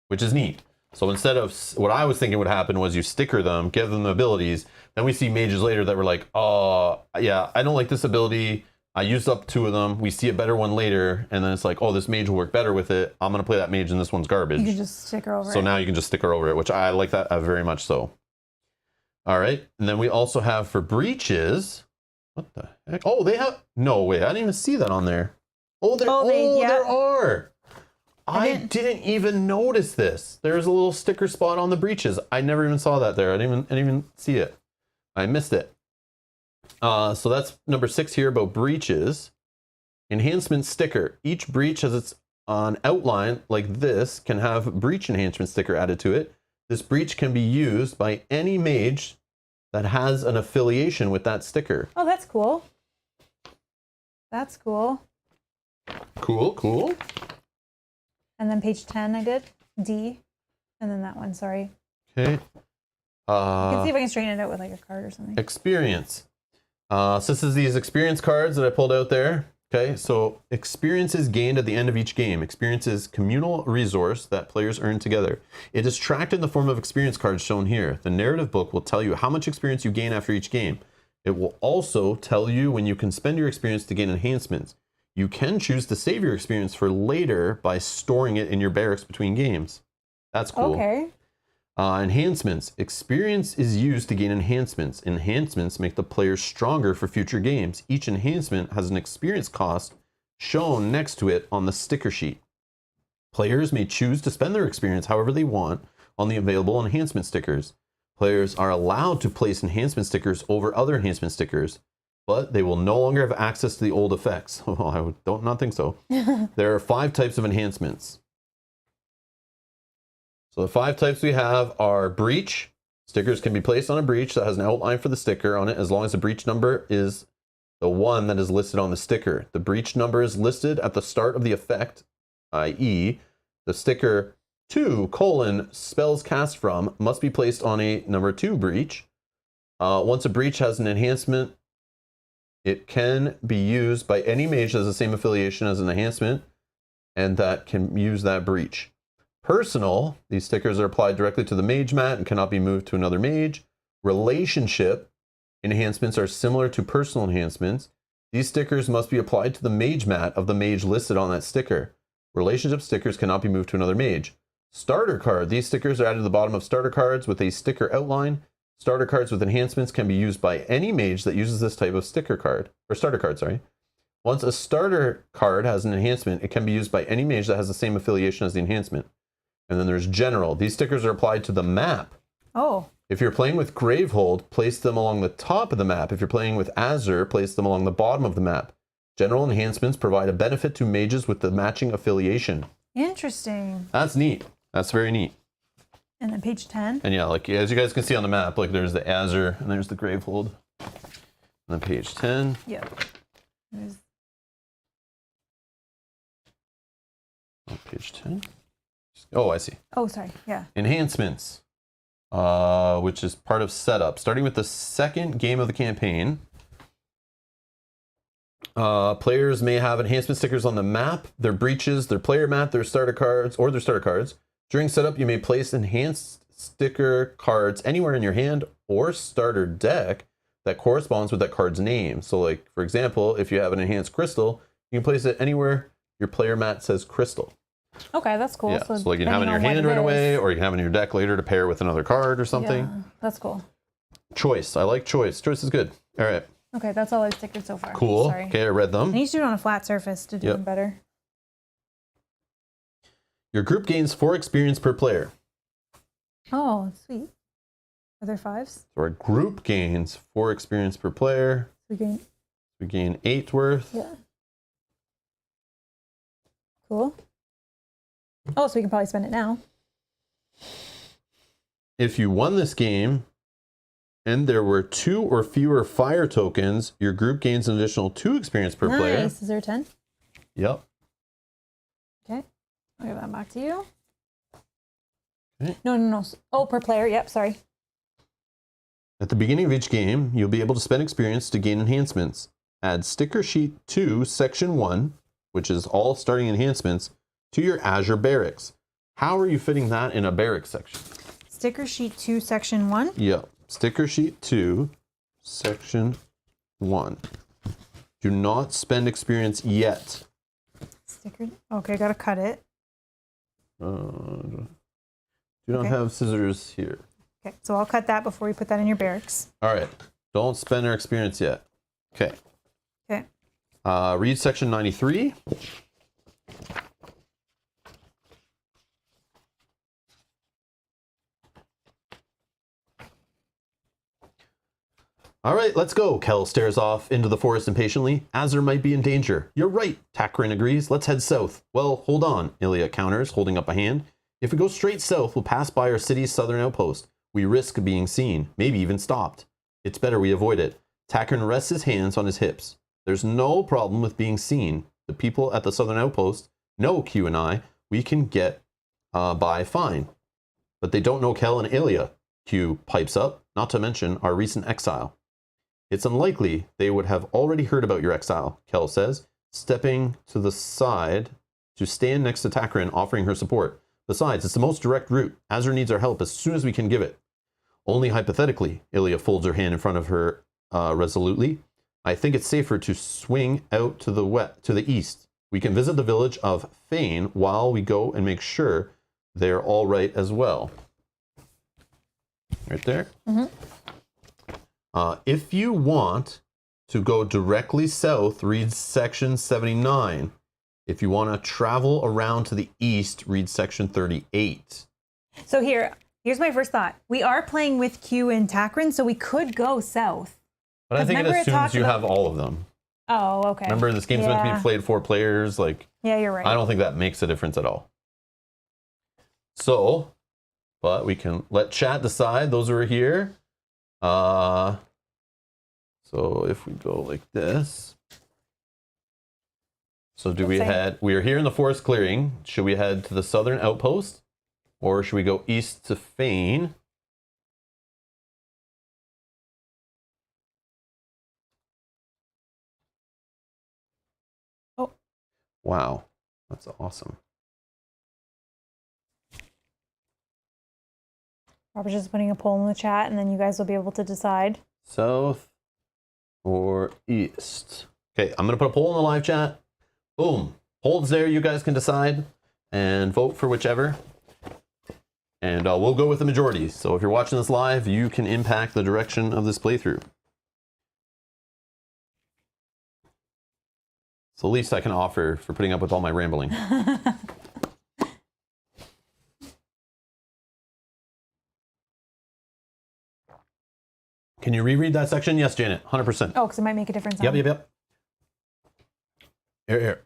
S1: which is neat. So instead of what I was thinking would happen was you sticker them, give them the abilities. Then we see mages later that were like, oh, yeah, I don't like this ability. I used up 2 of them. We see a better one later, and then it's like, oh, this mage will work better with it. I'm gonna play that mage, and this one's garbage.
S2: You can just sticker over it.
S1: So now you can just sticker over it, which I like that very much so. All right, and then we also have for breaches. What the heck? Oh, they have. No way, I didn't even see that on there. Oh, there are. I didn't even notice this. There's a little sticker spot on the breaches. I never even saw that there. I didn't even see it. I missed it. So that's number 6 here about breaches. Enhancement sticker. Each breach has its outline like this, can have breach enhancement sticker added to it. This breach can be used by any mage that has an affiliation with that sticker.
S2: Oh, that's cool. That's cool.
S1: Cool.
S2: And then page 10 I did, D, and then that one, sorry.
S1: Okay.
S2: You can see if I can straighten it out with like a card or something.
S1: Experience. So this is these experience cards that I pulled out there. Okay, so experience is gained at the end of each game. Experience is communal resource that players earn together. It is tracked in the form of experience cards shown here. The narrative book will tell you how much experience you gain after each game. It will also tell you when you can spend your experience to gain enhancements. You can choose to save your experience for later by storing it in your barracks between games. That's cool.
S2: Okay.
S1: Enhancements. Experience is used to gain enhancements. Enhancements make the players stronger for future games. Each enhancement has an experience cost shown next to it on the sticker sheet. Players may choose to spend their experience however they want on the available enhancement stickers. Players are allowed to place enhancement stickers over other enhancement stickers, but they will no longer have access to the old effects. Oh, I don't not think so. There are 5 types of enhancements. So the 5 types we have are breach. Stickers can be placed on a breach that has an outline for the sticker on it as long as the breach number is the one that is listed on the sticker. The breach number is listed at the start of the effect, i.e., the sticker 2: spells cast from must be placed on a number 2 breach. Once a breach has an enhancement, it can be used by any mage that has the same affiliation as an enhancement and that can use that breach. Personal, these stickers are applied directly to the mage mat and cannot be moved to another mage. Relationship enhancements are similar to personal enhancements. These stickers must be applied to the mage mat of the mage listed on that sticker. Relationship stickers cannot be moved to another mage. Starter card, these stickers are added to the bottom of starter cards with a sticker outline. Starter cards with enhancements can be used by any mage that uses this type of sticker card, or starter card, sorry. Once a starter card has an enhancement, it can be used by any mage that has the same affiliation as the enhancement. And then there's general. These stickers are applied to the map.
S2: Oh.
S1: If you're playing with Gravehold, place them along the top of the map. If you're playing with Azure, place them along the bottom of the map. General enhancements provide a benefit to mages with the matching affiliation.
S2: Interesting.
S1: That's neat. That's very neat.
S2: And then page 10.
S1: And yeah, like as you guys can see on the map, like there's the Azure and there's the Gravehold. And then page 10.
S2: Yep. There's...
S1: Oh, page 10. Oh, I see.
S2: Oh, sorry. Yeah.
S1: Enhancements, which is part of setup. Starting with the second game of the campaign, players may have enhancement stickers on the map, their breaches, their player mat, their starter cards, or their starter cards. During setup, you may place enhanced sticker cards anywhere in your hand or starter deck that corresponds with that card's name. So like, for example, if you have an enhanced crystal, you can place it anywhere your player mat says crystal.
S2: Okay, that's cool.
S1: Yeah, so like you can have it in your hand right away, or you can have it in your deck later to pair with another card or something.
S2: Yeah, that's cool.
S1: Choice. I like choice. Choice is good. All right.
S2: Okay, that's all I've stickered so far.
S1: Cool.
S2: Sorry.
S1: Okay, I read them.
S2: I need to do it on a flat surface to do them better.
S1: Your group gains 4 experience per player.
S2: Oh, sweet. Are there 5s?
S1: So our group gains 4 experience per player.
S2: We
S1: gain 8 worth.
S2: Yeah. Cool. Oh, so we can probably spend it now.
S1: If you won this game and there were 2 or fewer fire tokens, your group gains an additional 2 experience per player.
S2: Nice. Is there 10?
S1: Yep.
S2: Okay. I'll give that back to you.
S1: Okay.
S2: No. Oh, per player. Yep, sorry.
S1: At the beginning of each game, you'll be able to spend experience to gain enhancements. Add sticker sheet 2, section 1, which is all starting enhancements, to your Azure barracks. How are you fitting that in a barracks section?
S2: Sticker sheet 2, section 1?
S1: Yep. Sticker sheet 2, section 1. Do not spend experience yet.
S2: Sticker. Okay, gotta cut it.
S1: Do not have scissors here.
S2: Okay, so I'll cut that before we put that in your barracks.
S1: All right. Don't spend our experience yet. Okay.
S2: Okay.
S1: Read section 93. All right, let's go. Kel stares off into the forest impatiently. Azure might be in danger. You're right, Takaran agrees. Let's head south. Well, hold on, Ilya counters, holding up a hand. If we go straight south, we'll pass by our city's southern outpost. We risk being seen, maybe even stopped. It's better we avoid it. Takaran rests his hands on his hips. There's no problem with being seen. The people at the southern outpost know Q and I. We can get by fine. But they don't know Kel and Ilya, Q pipes up, not to mention our recent exile. It's unlikely they would have already heard about your exile, Kel says, stepping to the side to stand next to Takaran, offering her support. Besides, it's the most direct route. Azure needs our help as soon as we can give it. Only hypothetically, Ilya folds her hand in front of her resolutely. I think it's safer to swing out to the east. We can visit the village of Fane while we go and make sure they're all right as well. Right there.
S2: Mm-hmm.
S1: If you want to go directly south, read section 79. If you want to travel around to the east, read section 38.
S2: So here's my first thought. We are playing with Q and Takaran, so we could go south.
S1: But I think it assumes you have all of them.
S2: Oh, okay.
S1: Remember, this game's meant to be played 4 players. Like,
S2: yeah, you're right.
S1: I don't think that makes a difference at all. So, but we can let chat decide. Those who are here. So if we go like this. So we are here in the forest clearing. Should we head to the southern outpost? Or should we go east to Fane?
S2: Oh.
S1: Wow. That's awesome.
S2: Robert's just putting a poll in the chat, and then you guys will be able to decide.
S1: South or east? Okay, I'm going to put a poll in the live chat. Boom. Poll's there. You guys can decide and vote for whichever. And we'll go with the majority. So if you're watching this live, you can impact the direction of this playthrough. It's the least I can offer for putting up with all my rambling. Can you reread that section? Yes, Janet, 100%.
S2: Oh, because it might make a difference.
S1: Yep. Here.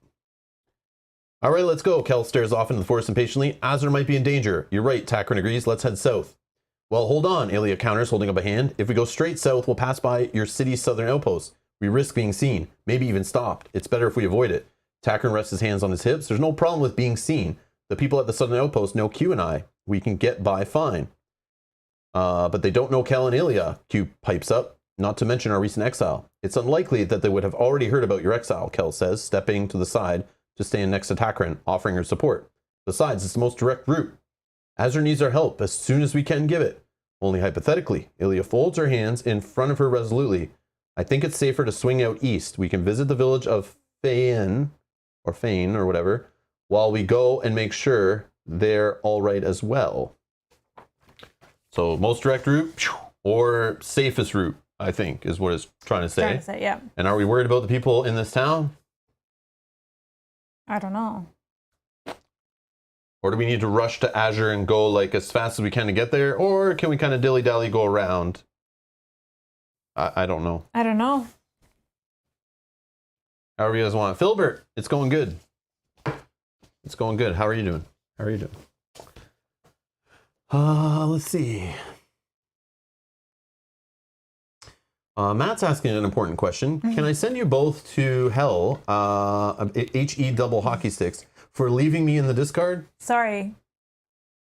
S1: All right, let's go. Kel stares off into the forest impatiently. Azur might be in danger. You're right, Takaran agrees. Let's head south. Well, hold on, Ilya counters, holding up a hand. If we go straight south, we'll pass by your city's southern outpost. We risk being seen, maybe even stopped. It's better if we avoid it. Takaran rests his hands on his hips. There's no problem with being seen. The people at the southern outpost know Q and I. We can get by fine. But they don't know Kel and Ilya, Q pipes up, not to mention our recent exile. It's unlikely that they would have already heard about your exile, Kel says, stepping to the side to stand next to Takaran, offering her support. Besides, it's the most direct route. Azur needs our help as soon as we can give it. Only hypothetically. Ilya folds her hands in front of her resolutely. I think it's safer to swing out east. We can visit the village of Fane or whatever, while we go and make sure they're all right as well. So most direct route or safest route, I think, is what it's trying to say.
S2: Yeah.
S1: And are we worried about the people in this town?
S2: I don't know.
S1: Or do we need to rush to Azur and go like as fast as we can to get there? Or can we kind of dilly-dally go around? I don't know.
S2: I don't know.
S1: However you guys want. Filbert, it's going good. It's going good. How are you doing? Let's see. Matt's asking an important question. Can I send you both to hell, HE double hockey sticks, for leaving me in the discard?
S2: Sorry.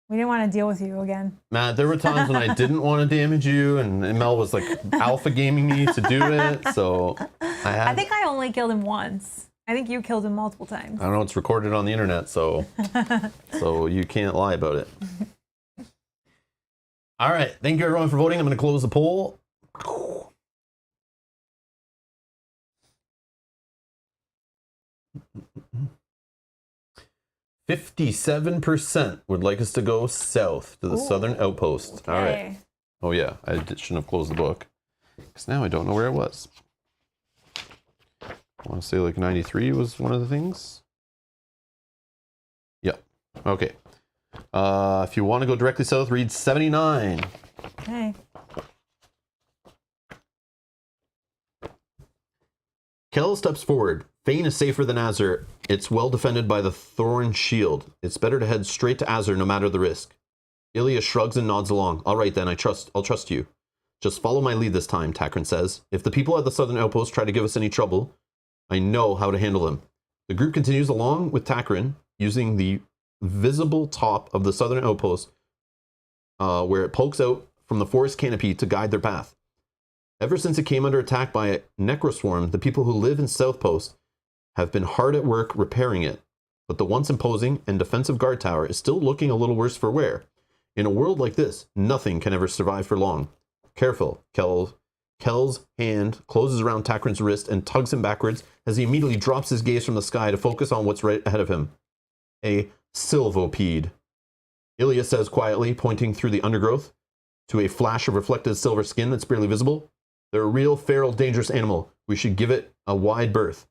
S2: We didn't want to deal with you again.
S1: Matt, there were times when I didn't want to damage you, and Mel was like alpha gaming me to do it, so
S2: I think I only killed him once. I think you killed him multiple times.
S1: I don't know, it's recorded on the internet, so you can't lie about it. All right, thank you everyone for voting. I'm going to close the poll. 57% would like us to go south to the southern outpost. Okay. All right. Oh yeah, I shouldn't have closed the book because now I don't know where it was. I want to say like 93 was one of the things. Yep. Okay. If you want to go directly south, read 79.
S2: Okay.
S1: Kel steps forward. Fane is safer than Azur. It's well defended by the Thorn Shield. It's better to head straight to Azur no matter the risk. Ilya shrugs and nods along. All right then, I'll trust you. Just follow my lead this time, Takaran says. If the people at the southern outpost try to give us any trouble, I know how to handle them. The group continues along with Takaran, using the visible top of the southern outpost where it pokes out from the forest canopy to guide their path. Ever since it came under attack by a necroswarm, the people who live in South Post have been hard at work repairing it, but the once imposing and defensive guard tower is still looking a little worse for wear. In a world like this, nothing can ever survive for long. Careful, Kel's hand closes around Takaran's wrist and tugs him backwards as he immediately drops his gaze from the sky to focus on what's right ahead of him. A sylvopede. Ilya says quietly, pointing through the undergrowth to a flash of reflected silver skin that's barely visible. They're a real feral, dangerous animal. We should give it a wide berth.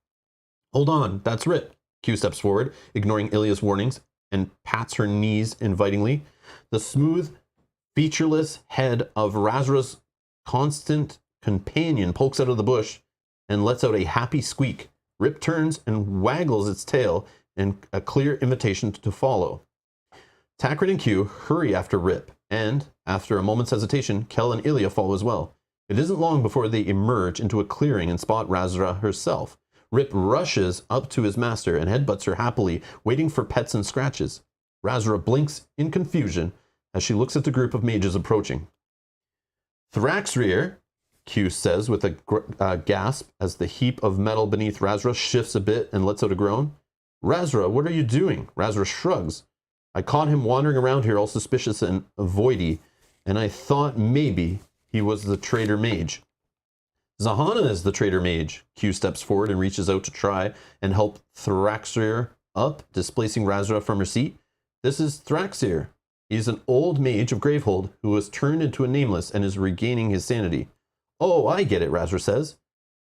S1: Hold on, that's Rip. Q steps forward, ignoring Ilya's warnings, and pats her knees invitingly. The smooth, featureless head of Razra's constant companion pokes out of the bush and lets out a happy squeak. Rip turns and waggles its tail in a clear invitation to follow. Takaran and Q hurry after Rip, and, after a moment's hesitation, Kel and Ilya follow as well. It isn't long before they emerge into a clearing and spot Razra herself. Rip rushes up to his master and headbutts her happily, waiting for pets and scratches. Razra blinks in confusion as she looks at the group of mages approaching. Thraxrier, Q says with a gasp as the heap of metal beneath Razra shifts a bit and lets out a groan. Razra, what are you doing? Razra shrugs. I caught him wandering around here all suspicious and voidy, and I thought maybe he was the traitor mage. Zahana is the traitor mage. Q steps forward and reaches out to try and help Thraxrier up, displacing Razra from her seat. This is Thraxrier. He's an old mage of Gravehold who was turned into a nameless and is regaining his sanity. Oh, I get it, Razra says,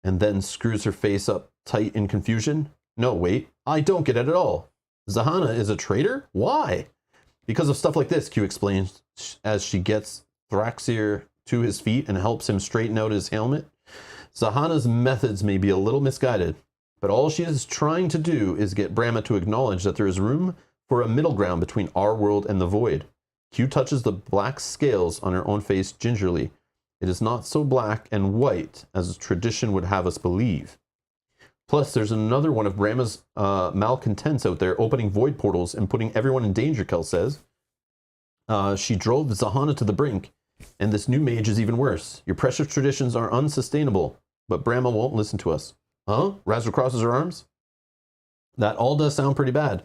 S1: and then screws her face up tight in confusion. No, wait, I don't get it at all. Zahana is a traitor? Why? Because of stuff like this, Q explains as she gets Thraxrier to his feet and helps him straighten out his helmet. Zahana's methods may be a little misguided, but all she is trying to do is get Brahma to acknowledge that there is room for a middle ground between our world and the void. Q touches the black scales on her own face gingerly. It is not so black and white as tradition would have us believe. Plus, there's another one of Brahma's malcontents out there opening void portals and putting everyone in danger, Kel says. She drove Zahana to the brink, and this new mage is even worse. Your precious traditions are unsustainable, but Brahma won't listen to us. Huh? Razra crosses her arms. That all does sound pretty bad.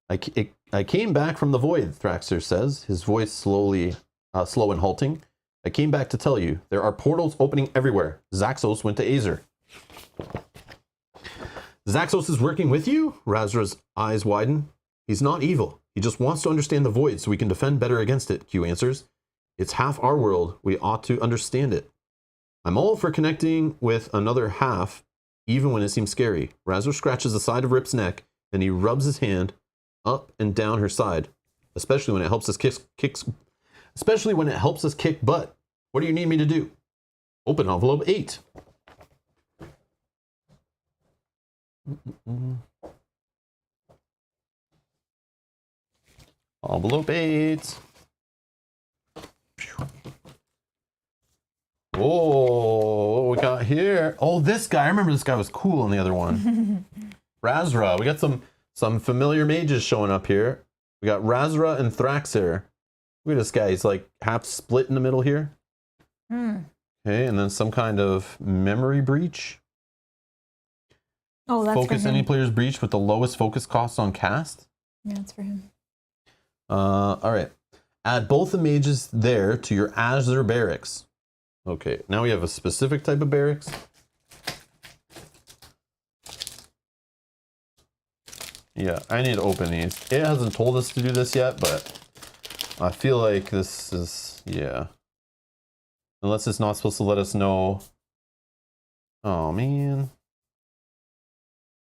S1: I came back from the void, Thraxrier says, his voice slow and halting. I came back to tell you, there are portals opening everywhere. Zaxos went to Azer. Zaxos is working with you? Razra's eyes widen. He's not evil. He just wants to understand the void so we can defend better against it, Q answers. It's half our world. We ought to understand it. I'm all for connecting with another half, even when it seems scary. Razra scratches the side of Rip's neck, and he rubs his hand up and down her side, especially when it helps us kick butt. What do you need me to do? Open envelope 8. Envelope 8. Oh, what we got here? Oh, this guy. I remember this guy was cool in the other one. Razra. We got some familiar mages showing up here. We got Razra and Thraxrier. Look at this guy. He's like half split in the middle here. Okay, and then some kind of memory breach.
S2: Oh, that's
S1: focus
S2: for him.
S1: Any player's breach with the lowest focus cost on cast.
S2: Yeah, that's for him.
S1: All right. Add both the mages there to your Azer barracks. Okay, now we have a specific type of barracks. Yeah, I need to open these. It hasn't told us to do this yet, but I feel like this is, yeah. Unless it's not supposed to let us know. Oh, man.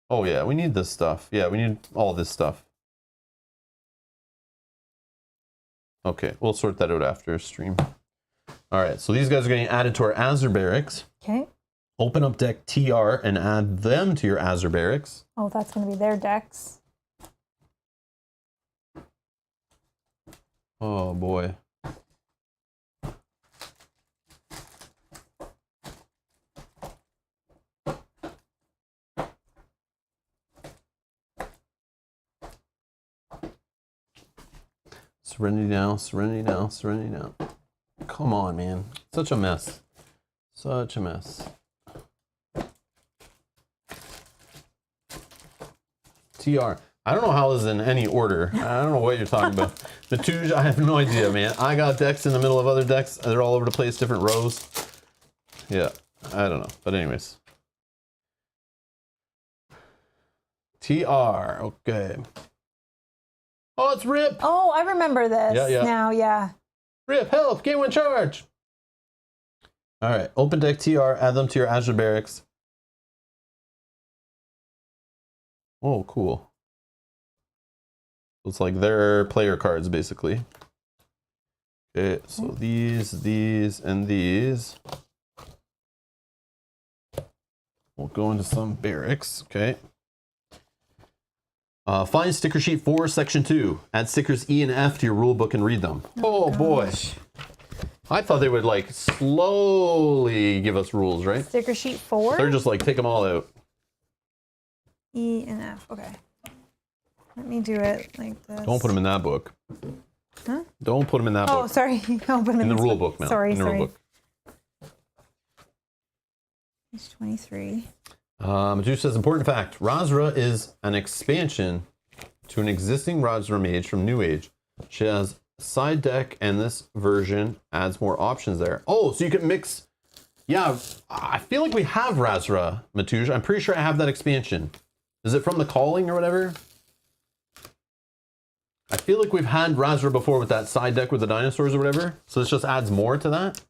S1: Oh, yeah, we need this stuff. Yeah, we need all this stuff. Okay, we'll sort that out after stream. All right, so these guys are getting added to our Azer barracks.
S2: Okay.
S1: Open up deck TR and add them to your Azer barracks.
S2: Oh, that's going to be their decks.
S1: Oh, boy. Serenity now, serenity now, serenity now. Come on, man. Such a mess. Such a mess. TR. I don't know how this is in any order. I don't know what you're talking about. The two, I have no idea, man. I got decks in the middle of other decks. They're all over the place, different rows. Yeah, I don't know. But anyways. TR. Okay. Oh, it's Rip.
S2: Oh, I remember this now, yeah.
S1: Rip, help, game 1 charge. All right, open deck TR, add them to your Azer barracks. Oh, cool. It's like their player cards, basically. Okay, so these, and these. We'll go into some barracks, okay. Find sticker sheet 4, section 2. Add stickers E and F to your rule book and read them. Oh boy. I thought they would like slowly give us rules, right?
S2: Sticker sheet 4.
S1: They're just like take them all out.
S2: E and F. Okay. Let me do it like this.
S1: Don't put them in that book.
S2: Huh?
S1: Don't put them in that book.
S2: Oh, sorry. I'll put them
S1: in the rule book, Mel.
S2: Sorry,
S1: in the
S2: sorry.
S1: rule book.
S2: Page 23.
S1: Matu says, important fact. Razra is an expansion to an existing Razra mage from New Age. She has side deck, and this version adds more options there. Oh, so you can mix. Yeah, I feel like we have Razra, Matuj. I'm pretty sure I have that expansion. Is it from the Calling or whatever? I feel like we've had Razra before with that side deck with the dinosaurs or whatever. So this just adds more to that.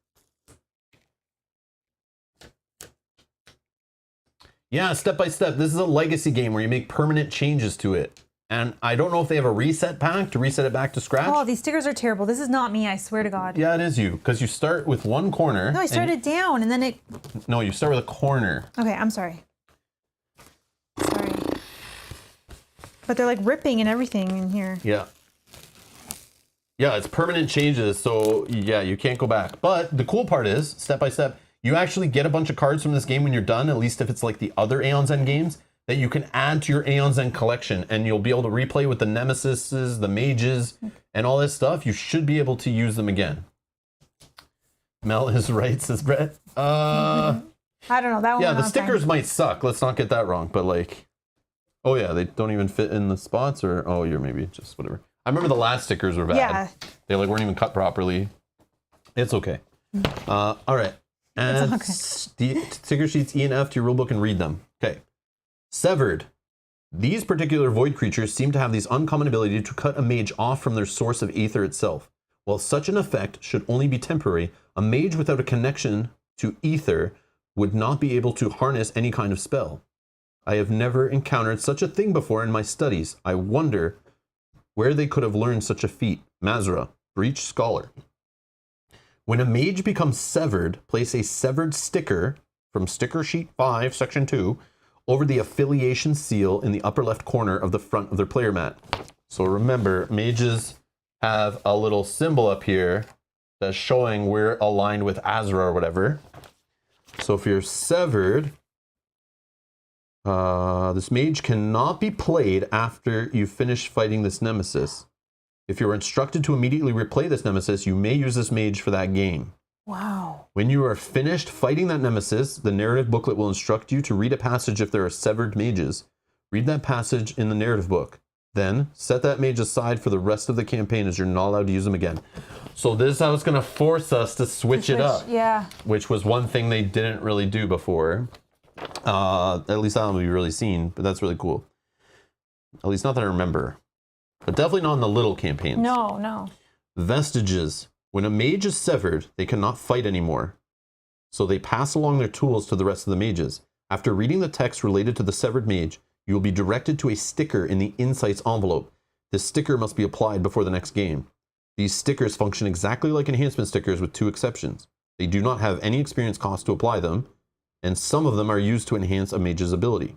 S1: Yeah, step by step. This is a legacy game where you make permanent changes to it. And I don't know if they have a reset pack to reset it back to scratch.
S2: Oh, these stickers are terrible. This is not me, I swear to God.
S1: Yeah, it is you. Because you start with one corner.
S2: No, I started down and then it...
S1: No, you start with a corner.
S2: Okay, I'm sorry. Sorry. But they're like ripping and everything in here.
S1: Yeah. Yeah, it's permanent changes. So yeah, you can't go back. But the cool part is, step by step, you actually get a bunch of cards from this game when you're done, at least if it's like the other Aeons End games, that you can add to your Aeons End collection, and you'll be able to replay with the Nemesises, the Mages, and all this stuff. You should be able to use them again. Mel is right, says Brett.
S2: I don't know. That one.
S1: Yeah, the stickers might suck. Let's not get that wrong. But like, oh yeah, they don't even fit in the spots, or oh, you're maybe just whatever. I remember the last stickers were bad. Yeah. They like weren't even cut properly. It's okay. All right. And okay. Sticker sheets E and F to your rulebook and read them. Okay. Severed. These particular void creatures seem to have this uncommon ability to cut a mage off from their source of aether itself. While such an effect should only be temporary, a mage without a connection to aether would not be able to harness any kind of spell. I have never encountered such a thing before in my studies. I wonder where they could have learned such a feat. Mazra, Breach Scholar. When a mage becomes severed, place a severed sticker from sticker sheet 5, section 2, over the affiliation seal in the upper left corner of the front of their player mat. So remember, mages have a little symbol up here that's showing we're aligned with Azra or whatever. So if you're severed, this mage cannot be played after you finish fighting this nemesis. If you're instructed to immediately replay this nemesis, you may use this mage for that game.
S2: Wow.
S1: When you are finished fighting that nemesis, the narrative booklet will instruct you to read a passage if there are severed mages. Read that passage in the narrative book. Then, set that mage aside for the rest of the campaign as you're not allowed to use them again. So this is how it's going to force us to switch it up.
S2: Yeah.
S1: Which was one thing they didn't really do before. At least I don't know if you've really seen, but that's really cool. At least not that I remember. But definitely not in the little campaigns.
S2: No.
S1: Vestiges. When a mage is severed, they cannot fight anymore. So they pass along their tools to the rest of the mages. After reading the text related to the severed mage, you will be directed to a sticker in the Insights envelope. This sticker must be applied before the next game. These stickers function exactly like enhancement stickers with 2 exceptions. They do not have any experience cost to apply them, and some of them are used to enhance a mage's ability.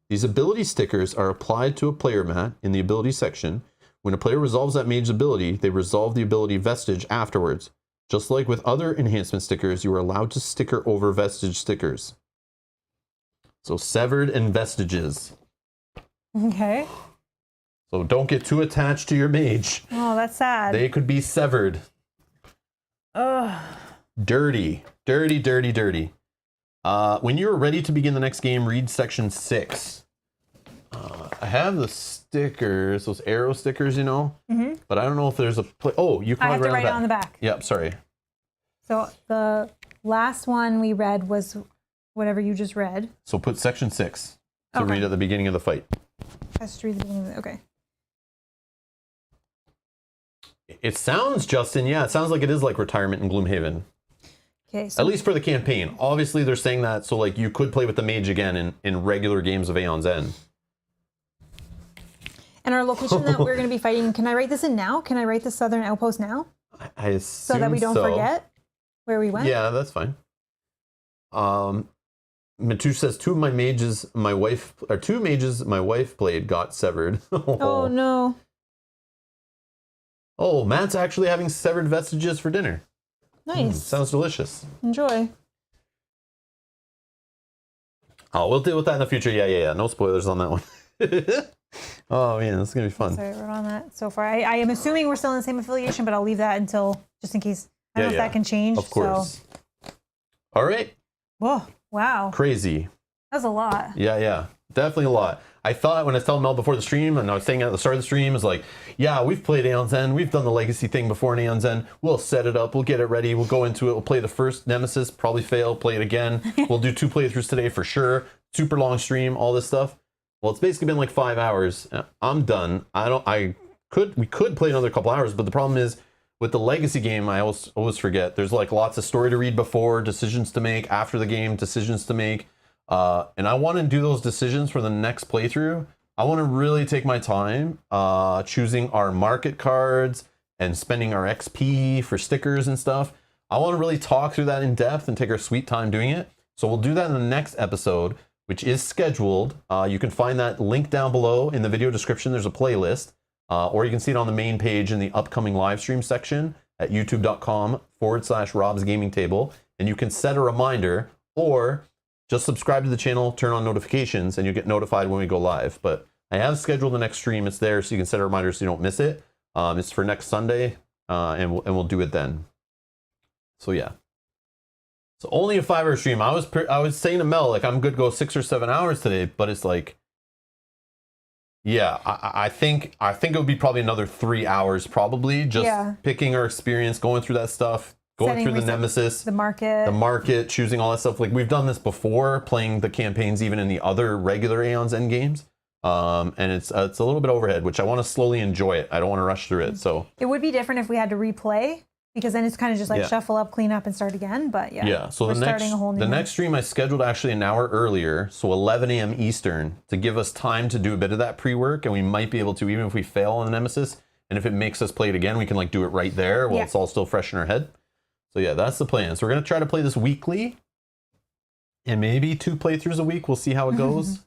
S1: These ability stickers are applied to a player mat in the ability section. When a player resolves that mage's ability, they resolve the ability vestige afterwards. Just like with other enhancement stickers, you are allowed to sticker over vestige stickers. So severed and vestiges.
S2: Okay.
S1: So don't get too attached to your mage.
S2: Oh, that's sad.
S1: They could be severed.
S2: Ugh.
S1: Dirty. When you're ready to begin the next game, read section 6. I have the stickers, those arrow stickers, you know, but I don't know if there's a oh, you can
S2: I have to write it on the back.
S1: Yep, sorry.
S2: So the last one we read was whatever you just read.
S1: So put section 6 to read at the beginning of the fight.
S2: Has to read the beginning of it. Okay.
S1: It sounds, Justin, yeah, it sounds like it is like retirement in Gloomhaven.
S2: Okay. So
S1: at least for the campaign. Obviously, they're saying that so like you could play with the mage again in regular games of Aeon's End.
S2: And our location that we're going to be fighting, can I write this in now? Can I write the Southern Outpost now?
S1: I assume
S2: so that we don't forget where we went?
S1: Yeah, that's fine. Matush says 2 mages my wife played got severed.
S2: Oh no.
S1: Oh, Matt's actually having severed vestiges for dinner.
S2: Nice.
S1: Sounds delicious.
S2: Enjoy.
S1: Oh, we'll deal with that in the future. Yeah. No spoilers on that one. Oh man, this is gonna be fun.
S2: Sorry, we're on that so far. I am assuming we're still in the same affiliation, but I'll leave that until just in case. I don't know if that can change.
S1: Of course. So. All right.
S2: Whoa! Wow.
S1: Crazy.
S2: That's a lot.
S1: Yeah. Definitely a lot. I thought when I was telling Mel before the stream, and I was saying at the start of the stream, is like, yeah, we've played Aeon's End. We've done the legacy thing before in Aeon's End. We'll set it up. We'll get it ready. We'll go into it. We'll play the first Nemesis, probably fail, play it again. We'll do 2 playthroughs today for sure. Super long stream, all this stuff. Well, it's basically been like 5 hours. I'm done. We could play another couple hours, but the problem is with the legacy game, I always forget. There's like lots of story to read before, decisions to make after the game, decisions to make. And I want to do those decisions for the next playthrough. I want to really take my time choosing our market cards and spending our XP for stickers and stuff. I want to really talk through that in depth and take our sweet time doing it. So we'll do that in the next episode, which is scheduled. You can find that link down below in the video description. There's a playlist, or you can see it on the main page in the upcoming live stream section at youtube.com/Rob's Gaming Table. And you can set a reminder or just subscribe to the channel, turn on notifications, and you'll get notified when we go live. But I have scheduled the next stream. It's there, so you can set a reminder so you don't miss it. It's for next Sunday, and we'll do it then. So yeah. So only a 5-hour stream. I was saying to Mel, like, I'm good to go 6 or 7 hours today, but it's like, yeah, I think it would be probably another 3 hours, probably just picking our experience, going through that stuff. Going through the Nemesis, the market, choosing all that stuff. Like we've done this before, playing the campaigns even in the other regular Aeon's End games. And it's a little bit overhead, which I want to slowly enjoy it. I don't want to rush through it. So
S2: it would be different if we had to replay, because then it's kind of just like shuffle up, clean up, and start again. But yeah. So the next stream I scheduled actually an hour earlier, so 11 a.m. Eastern, to give us time to do a bit of that pre-work, and we might be able to, even if we fail on the Nemesis, and if it makes us play it again, we can like do it right there while it's all still fresh in our head. So yeah, that's the plan. So we're going to try to play this weekly and maybe 2 playthroughs a week. We'll see how it goes.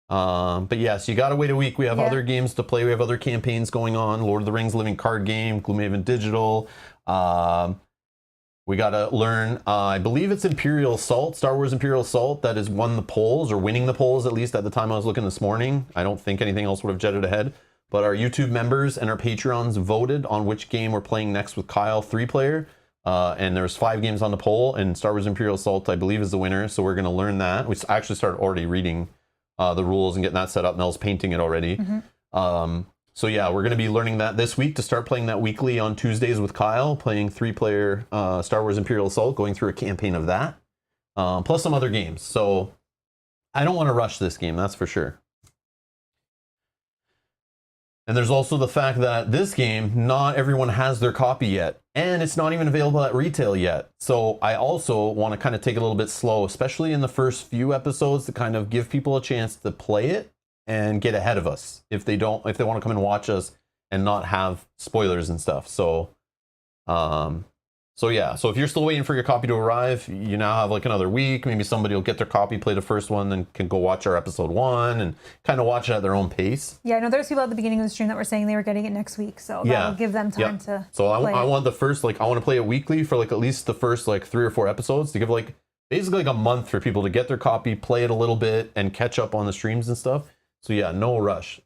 S2: But yeah, so you got to wait a week. We have other games to play. We have other campaigns going on. Lord of the Rings Living Card Game, Gloomhaven Digital. We got to learn, I believe it's Imperial Assault, Star Wars Imperial Assault, that has won the polls, or winning the polls, at least at the time I was looking this morning. I don't think anything else would have jetted ahead. But our YouTube members and our Patreons voted on which game we're playing next with Kyle, 3-player. And there's 5 games on the poll, and Star Wars Imperial Assault, I believe, is the winner. So we're going to learn that. We actually started already reading the rules and getting that set up. Mel's painting it already. So yeah, we're going to be learning that this week to start playing that weekly on Tuesdays with Kyle, playing 3-player Star Wars Imperial Assault, going through a campaign of that, plus some other games. So I don't want to rush this game, that's for sure. And there's also the fact that this game, not everyone has their copy yet, and it's not even available at retail yet. So I also want to kind of take it a little bit slow, especially in the first few episodes, to kind of give people a chance to play it and get ahead of us if they want to come and watch us and not have spoilers and stuff. So yeah, so if you're still waiting for your copy to arrive, you now have like another week. Maybe somebody will get their copy, play the first one, then can go watch our episode 1 and kind of watch it at their own pace. Yeah, I know there's people at the beginning of the stream that were saying they were getting it next week, so that'll give them time to So I want the first, like, I want to play it weekly for like at least the first like 3 or 4 episodes to give like basically like a month for people to get their copy, play it a little bit, and catch up on the streams and stuff. So yeah, no rush.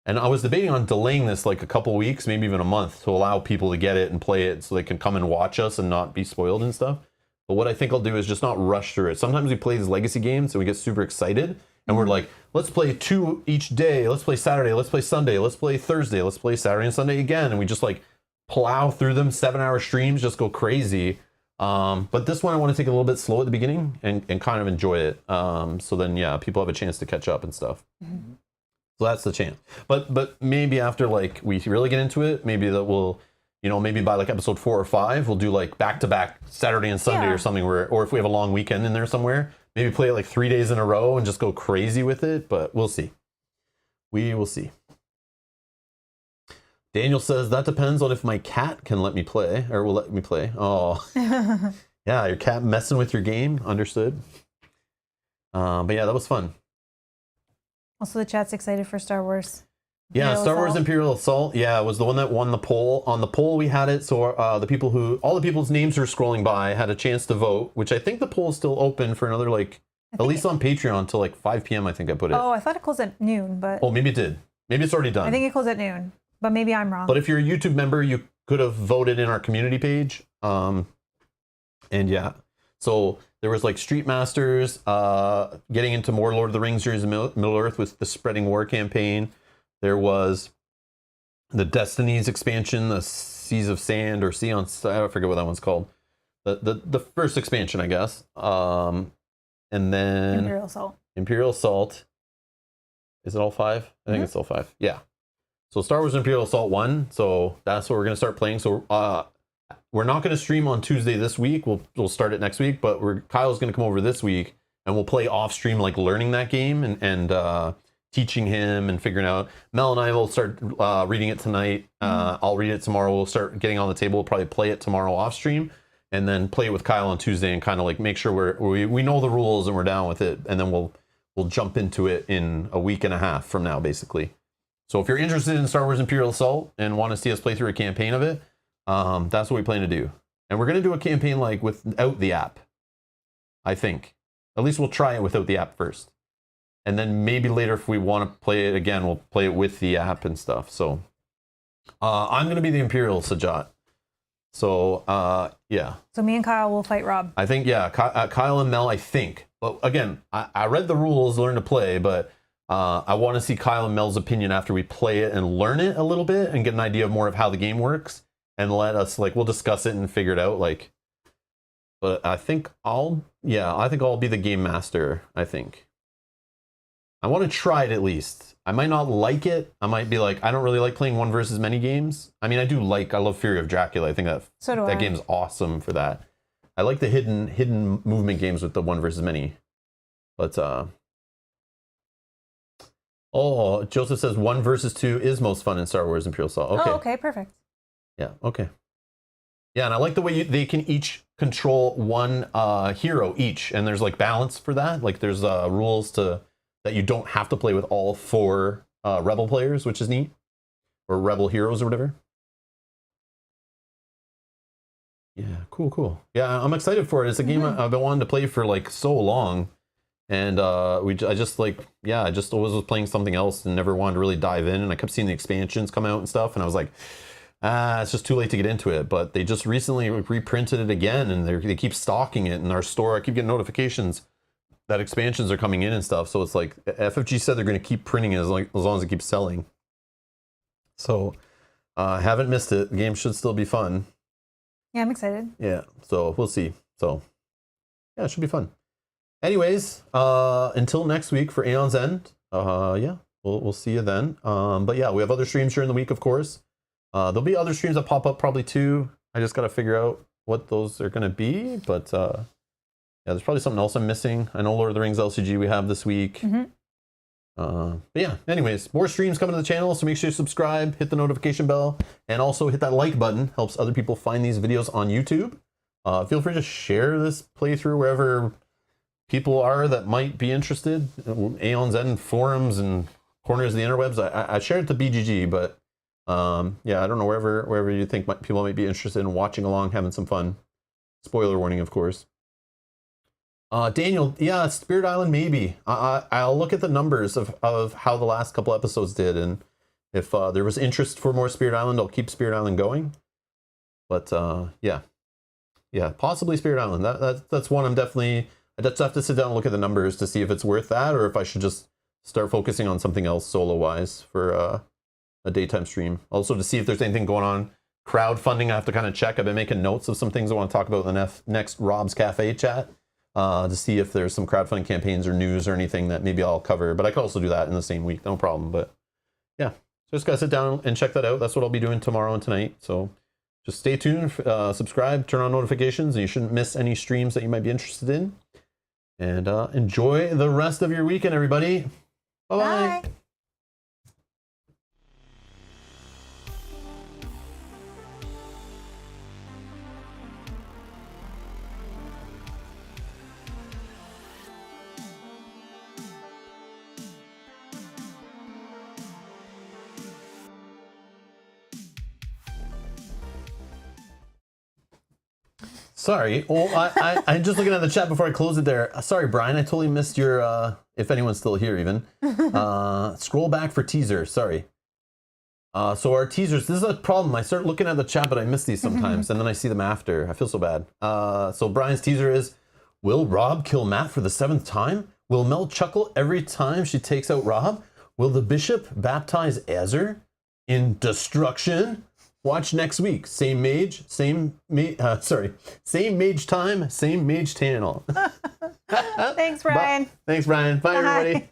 S2: And I was debating on delaying this like a couple weeks, maybe even a month, to allow people to get it and play it so they can come and watch us and not be spoiled and stuff. But what I think I'll do is just not rush through it. Sometimes we play these legacy games and we get super excited and we're like, let's play 2 each day. Let's play Saturday. Let's play Sunday. Let's play Thursday. Let's play Saturday and Sunday again. And we just like plow through them, 7-hour streams, just go crazy. But this one I want to take a little bit slow at the beginning and kind of enjoy it. So then, yeah, people have a chance to catch up and stuff. So that's the chance. But maybe after like we really get into it, maybe that we'll, you know, maybe by like episode 4 or 5, we'll do like back-to-back Saturday and Sunday or something, or if we have a long weekend in there somewhere, maybe play it like 3 days in a row and just go crazy with it. But we'll see. We will see. Daniel says, that depends on if my cat can let me play, or will let me play. Oh, yeah, your cat messing with your game. Understood. But yeah, that was fun. Also, the chat's excited for Star Wars.
S1: Yeah, Star Wars Imperial Assault. Yeah, it was the one that won the poll. On the poll, we had it, so all the people's names who are scrolling by had a chance to vote, which I think the poll is still open for another, like, at least on Patreon until like 5 p.m. I think I put it.
S2: Oh, I thought it closed at noon, but...
S1: Oh, maybe it did. Maybe it's already done.
S2: I think it closed at noon, but maybe I'm wrong.
S1: But if you're a YouTube member, you could have voted in our community page. And yeah, so there was like Street Masters, getting into more Lord of the Rings series of Middle-earth with the Spreading War campaign. There was the Destinies expansion, the Seas of Sand or Aeons, I forget what that one's called. The first expansion, I guess. And then Imperial Assault. Is it all 5? I think it's all 5. Yeah. So Star Wars Imperial Assault 1. So that's what we're going to start playing. So we're not going to stream on Tuesday this week. We'll start it next week. But Kyle's going to come over this week and we'll play off stream, like learning that game and teaching him and figuring out. Mel and I will start reading it tonight. I'll read it tomorrow. We'll start getting on the table. We'll probably play it tomorrow off stream. And then play with Kyle on Tuesday and kind of like make sure we know the rules and we're down with it. And then we'll jump into it in a week and a half from now, basically. So if you're interested in Star Wars Imperial Assault and want to see us play through a campaign of it, that's what we plan to do. And we're going to do a campaign like without the app, I think. At least we'll try it without the app first. And then maybe later if we want to play it again, we'll play it with the app and stuff. So I'm going to be the Imperial Sajat. So, yeah.
S2: So me and Kyle will fight Rob.
S1: I think, yeah, Kyle and Mel, I think. But again, I read the rules, learned to play, but I want to see Kyle and Mel's opinion after we play it and learn it a little bit and get an idea of more of how the game works and let us, like, we'll discuss it and figure it out, like. But I think I'll be the game master, I think. I want to try it at least. I might not like it. I might be like, I don't really like playing one versus many games. I mean, I love Fury of Dracula. I think that game's awesome for that. I like the hidden movement games with the one versus many. But oh, Joseph says 1 versus 2 is most fun in Star Wars Imperial Assault. Okay.
S2: Oh, okay, perfect.
S1: Yeah, okay. Yeah, and I like the way they can each control one hero each, and there's like balance for that. Like there's rules that you don't have to play with all 4 Rebel players, which is neat, or Rebel heroes or whatever. Yeah, cool. Yeah, I'm excited for it. It's a game I've been wanting to play for like so long, and I just always was playing something else and never wanted to really dive in. And I kept seeing the expansions come out and stuff, and I was like, it's just too late to get into it. But they just recently reprinted it again, and they keep stocking it in our store. I keep getting notifications that expansions are coming in and stuff. So it's like FFG said they're going to keep printing it as long as it keeps selling. So haven't missed it. The game should still be fun.
S2: Yeah, I'm excited.
S1: Yeah, so we'll see. So yeah, it should be fun. Anyways, until next week for Aeon's End. Yeah, we'll see you then. But yeah, we have other streams during the week, of course. There'll be other streams that pop up probably too. I just got to figure out what those are going to be. But yeah, there's probably something else I'm missing. I know Lord of the Rings LCG we have this week. But yeah, anyways, more streams coming to the channel, so make sure you subscribe, hit the notification bell, and also hit that like button. Helps other people find these videos on YouTube. Feel free to share this playthrough wherever people are that might be interested. Aeon's End forums and corners of the interwebs. I shared it to BGG, but yeah, I don't know, wherever you think people might be interested in watching along, having some fun. Spoiler warning, of course. Daniel, yeah, Spirit Island, maybe. I'll look at the numbers of how the last couple episodes did, and if there was interest for more Spirit Island, I'll keep Spirit Island going. But yeah, possibly Spirit Island. That's one I just have to sit down and look at the numbers to see if it's worth that, or if I should just start focusing on something else solo-wise for a daytime stream. Also to see if there's anything going on. Crowdfunding, I have to kind of check. I've been making notes of some things I want to talk about in the next Rob's Cafe chat. To see if there's some crowdfunding campaigns or news or anything that maybe I'll cover. But I could also do that in the same week, no problem. But yeah, so just gotta sit down and check that out. That's what I'll be doing tomorrow and tonight. So just stay tuned, subscribe, turn on notifications, and you shouldn't miss any streams that you might be interested in. And enjoy the rest of your weekend, everybody. Bye-bye. Bye. Sorry. Well, I'm just looking at the chat before I close it there. Sorry, Brian. I totally missed your, if anyone's still here even. Scroll back for teaser. Sorry. So our teasers, this is a problem. I start looking at the chat, but I miss these sometimes, and then I see them after. I feel so bad. So Brian's teaser is, will Rob kill Matt for the 7th time? Will Mel chuckle every time she takes out Rob? Will the bishop baptize Azur in destruction? Watch next week. Same mage, same mage time, same mage channel.
S2: Thanks, Brian.
S1: Thanks, Brian. Bye, everybody.